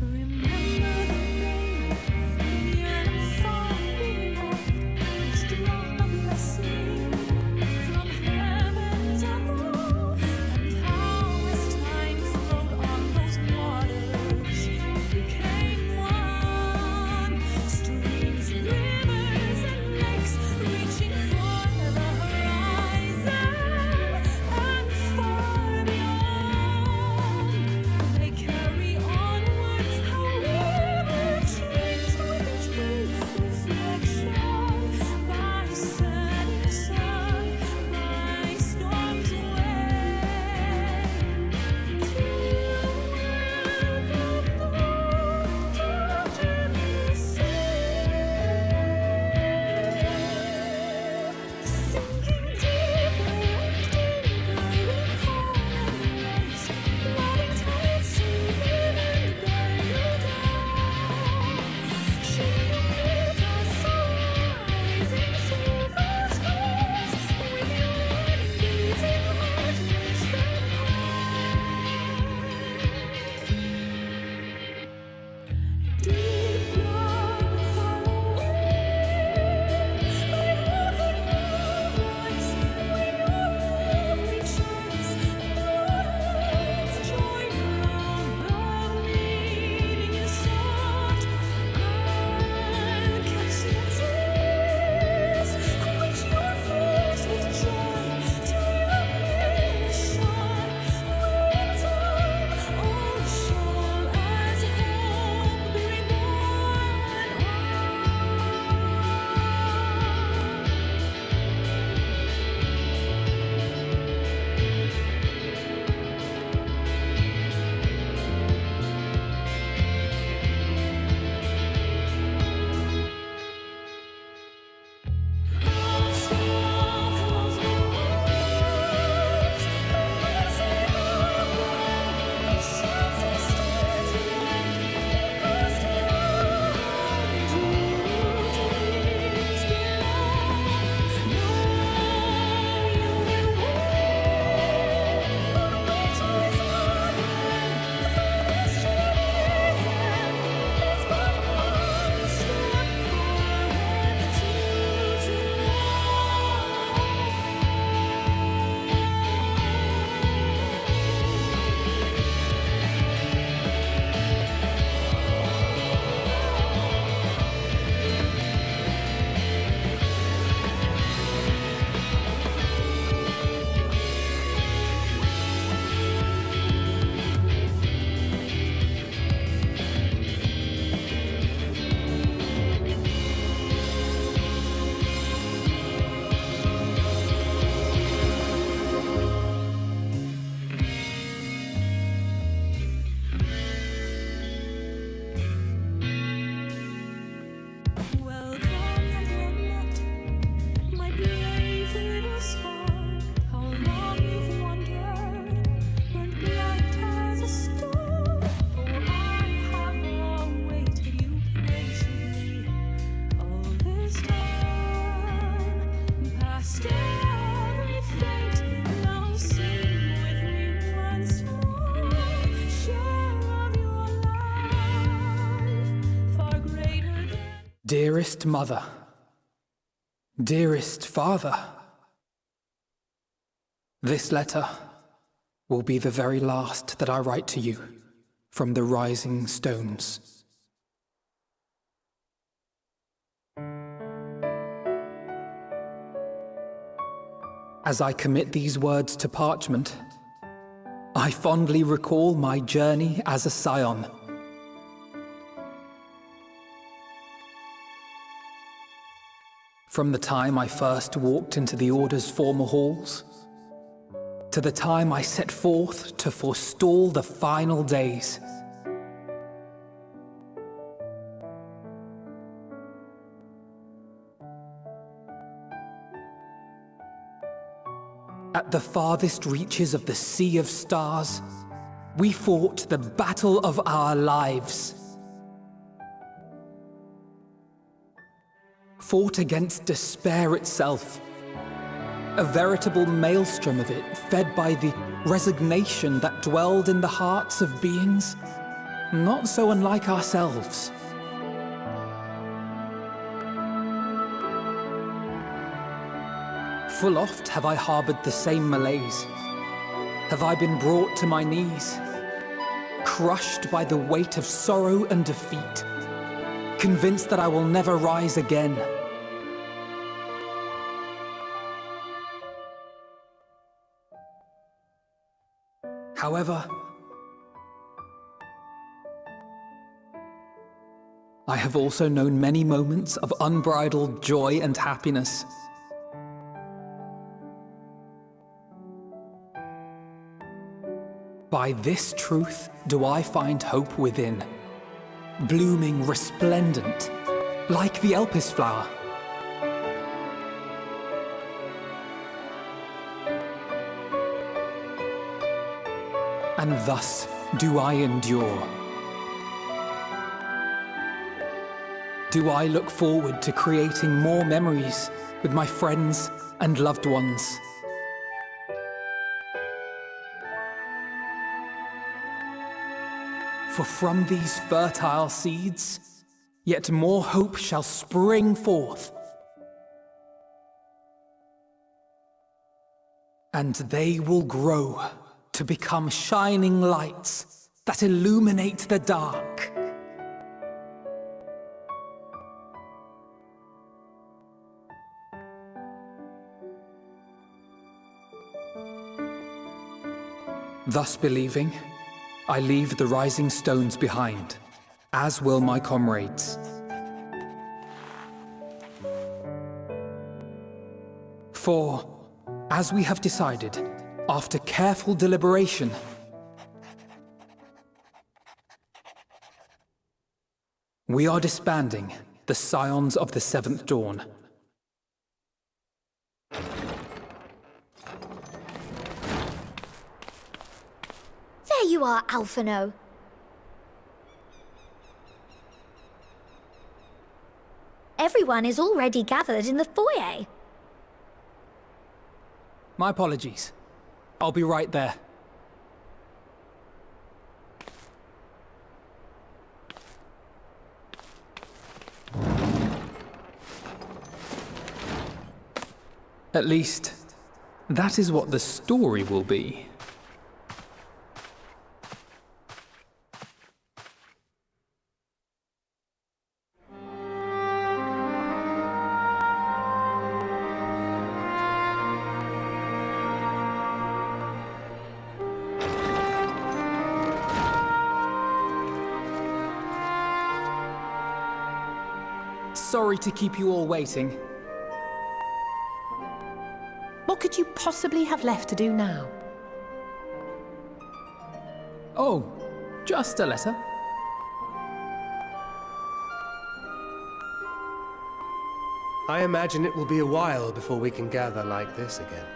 [SPEAKER 14] Remember the rain, the unsung beloved, each drop a blessing from heavens above, and how as time flowed on those waters became one. Streams, rivers, and lakes reaching for the horizon and far beyond. They carry onwards, however changed with each brief reflection, by setting sun, by storm's way, till welcome dawn to gently sinking deeper and deeper, recalling race, letting tides sweep in and bear you down. Should you meet us rising silver skies, with your unbeating heart reach the deep dark far away. We have a new voice, we your love we chase. Let's join round the meaning you sought, and catch your tears, quench your fears with joy, till your mirror shine. When time all shall as hope be
[SPEAKER 6] Dearest mother, dearest father, this letter will be the very last that I write to you from the rising stones. As I commit these words to parchment, I fondly recall my journey as a scion. From the time I first walked into the Order's former halls, to the time I set forth to forestall the final days. At the farthest reaches of the Sea of Stars, we fought the battle of our lives. Fought against despair itself. A veritable maelstrom of it, fed by the resignation that dwelled in the hearts of beings not so unlike ourselves. Full oft have I harbored the same malaise. Have I been brought to my knees, crushed by the weight of sorrow and defeat, convinced that I will never rise again. However, I have also known many moments of unbridled joy and happiness. By this truth do I find hope within, blooming resplendent, like the Elpis flower. And thus do I endure. Do I look forward to creating more memories with my friends and loved ones. For from these fertile seeds, yet more hope shall spring forth. And they will grow to become shining lights that illuminate the dark. Thus believing, I leave the rising stones behind, as will my comrades. For, as we have decided, after careful deliberation, we are disbanding the Scions of the Seventh Dawn.
[SPEAKER 19] There you are, Alphino. Everyone is already gathered in the foyer.
[SPEAKER 6] My apologies. I'll be right there. At least, that is what the story will be. Sorry to keep you all waiting.
[SPEAKER 8] What could you possibly have left to do now?
[SPEAKER 6] Oh, just a letter.
[SPEAKER 18] I imagine it will be a while before we can gather like this again.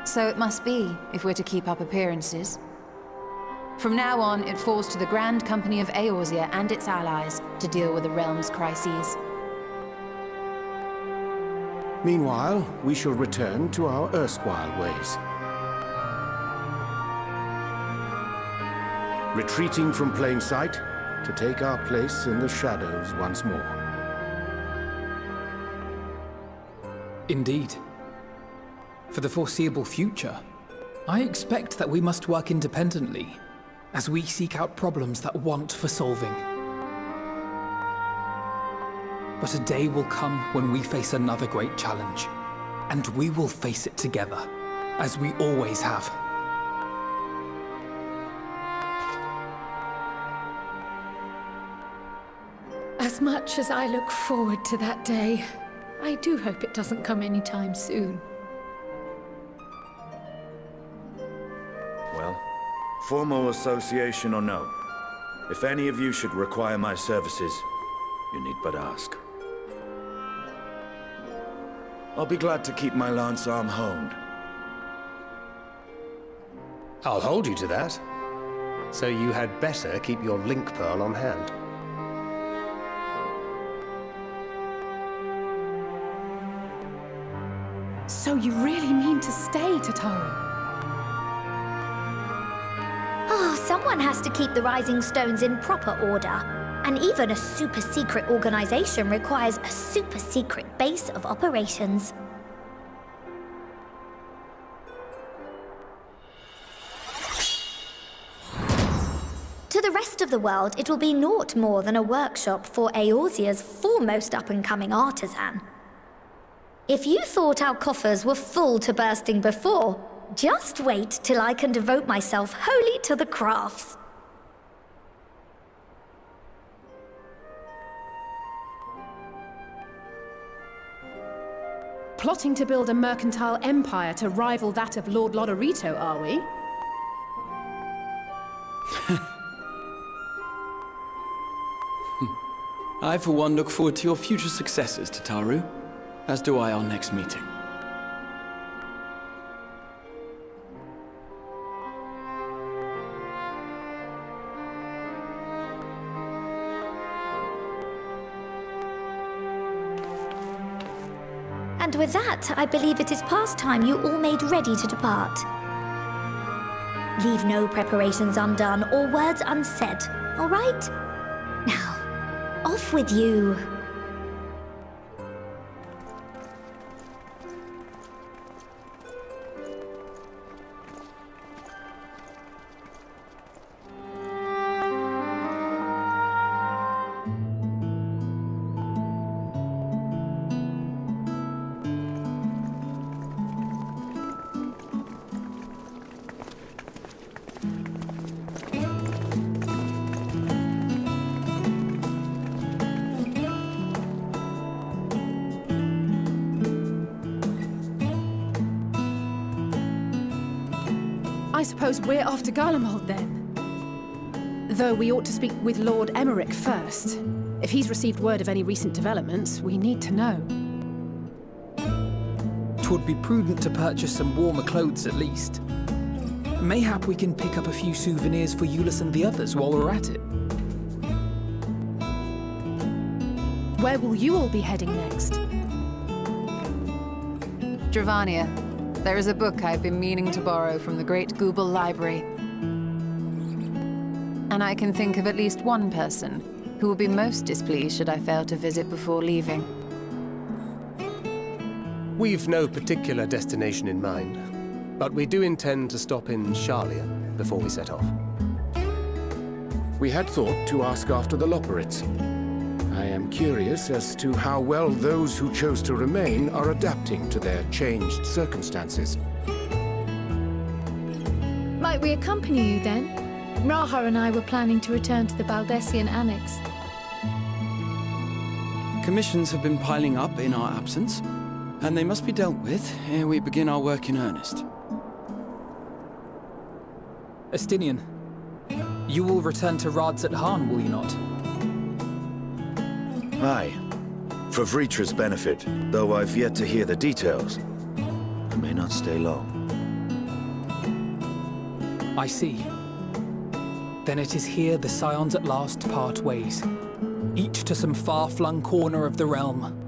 [SPEAKER 7] So it must be, if we're to keep up appearances. From now on, it falls to the Grand Company of Eorzea and its allies to deal with the realm's crises.
[SPEAKER 4] Meanwhile, we shall return to our erstwhile ways. Retreating from plain sight to take our place in the shadows once more.
[SPEAKER 6] Indeed. For the foreseeable future, I expect that we must work independently as we seek out problems that want for solving. But a day will come when we face another great challenge, and we will face it together, as we always have.
[SPEAKER 8] As much as I look forward to that day, I do hope it doesn't come anytime soon.
[SPEAKER 13] Formal association or no, if any of you should require my services, you need but ask. I'll be glad to keep my lance arm honed.
[SPEAKER 18] I'll hold you to that. So you had better keep your link pearl on hand.
[SPEAKER 8] So you really mean to stay, Tataru?
[SPEAKER 2] Oh, someone has to keep the Rising Stones in proper order. And even a super-secret organization requires a super-secret base of operations. To the rest of the world, it will be naught more than a workshop for Eorzea's foremost up-and-coming artisan. If you thought our coffers were full to bursting before, just wait till I can devote myself wholly to the crafts.
[SPEAKER 8] Plotting to build a mercantile empire to rival that of Lord Lodorito, are we?
[SPEAKER 15] I, for one, look forward to your future successes, Tataru, as do I our next meeting.
[SPEAKER 2] And with that, I believe it is past time you all made ready to depart. Leave no preparations undone or words unsaid, all right? Now, off with you.
[SPEAKER 8] I suppose we're off to Garlemald then. Though we ought to speak with Lord Emmerich first. If he's received word of any recent developments, we need to know.
[SPEAKER 6] 'Twould be prudent to purchase some warmer clothes at least. Mayhap we can pick up a few souvenirs for Euless and the others while we're at it.
[SPEAKER 8] Where will you all be heading next?
[SPEAKER 7] Dravania, there is a book I've been meaning to borrow from the Great Google Library. And I can think of at least one person who will be most displeased should I fail to visit before leaving.
[SPEAKER 18] We've no particular destination in mind, but we do intend to stop in Sharlayan before we set off.
[SPEAKER 4] We had thought to ask after the Loporrits. I am curious as to how well those who chose to remain are adapting to their changed circumstances.
[SPEAKER 20] Might we accompany you then? Raha and I were planning to return to the Baldessian Annex.
[SPEAKER 15] Commissions have been piling up in our absence, and they must be dealt with ere we begin our work in earnest.
[SPEAKER 6] Estinian, you will return to Rads at Han, will you not?
[SPEAKER 13] Aye. For Vritra's benefit, though I've yet to hear the details. I may not stay long.
[SPEAKER 6] I see. Then it is here the Scions at last part ways, each to some far-flung corner of the realm.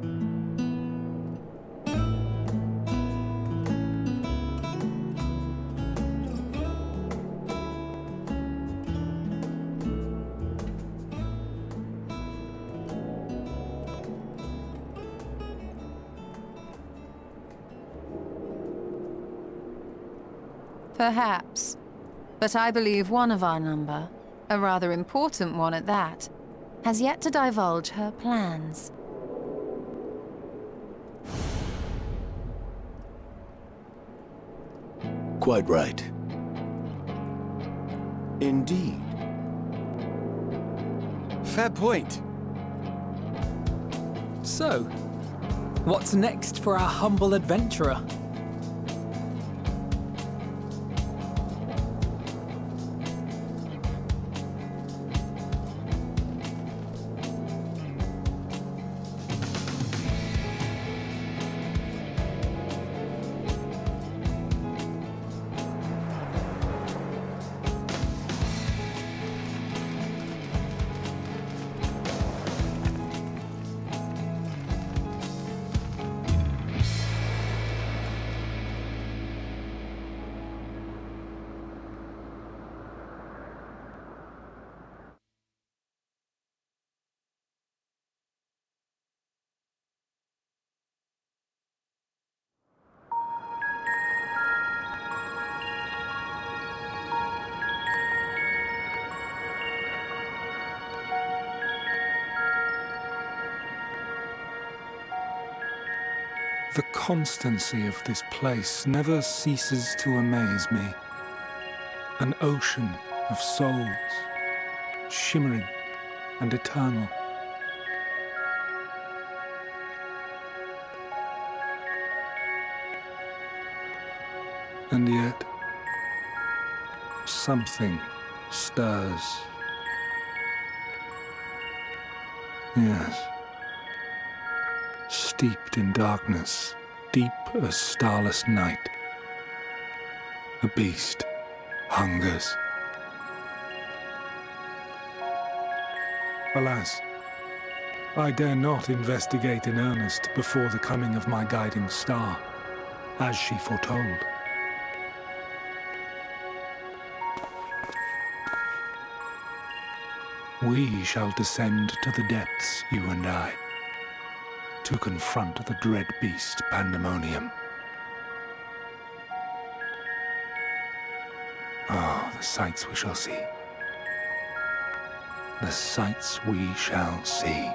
[SPEAKER 7] Perhaps. But I believe one of our number, a rather important one at that, has yet to divulge her plans.
[SPEAKER 13] Quite right.
[SPEAKER 4] Indeed.
[SPEAKER 6] Fair point. So, what's next for our humble adventurer?
[SPEAKER 18] The constancy of this place never ceases to amaze me. An ocean of souls, shimmering and eternal. And yet, something stirs. Yes. Steeped in darkness, deep as starless night. A beast hungers. Alas, I dare not investigate in earnest before the coming of my guiding star, as she foretold. We shall descend to the depths, you and I, to confront the dread beast Pandemonium. Oh, the sights we shall see. The sights we shall see.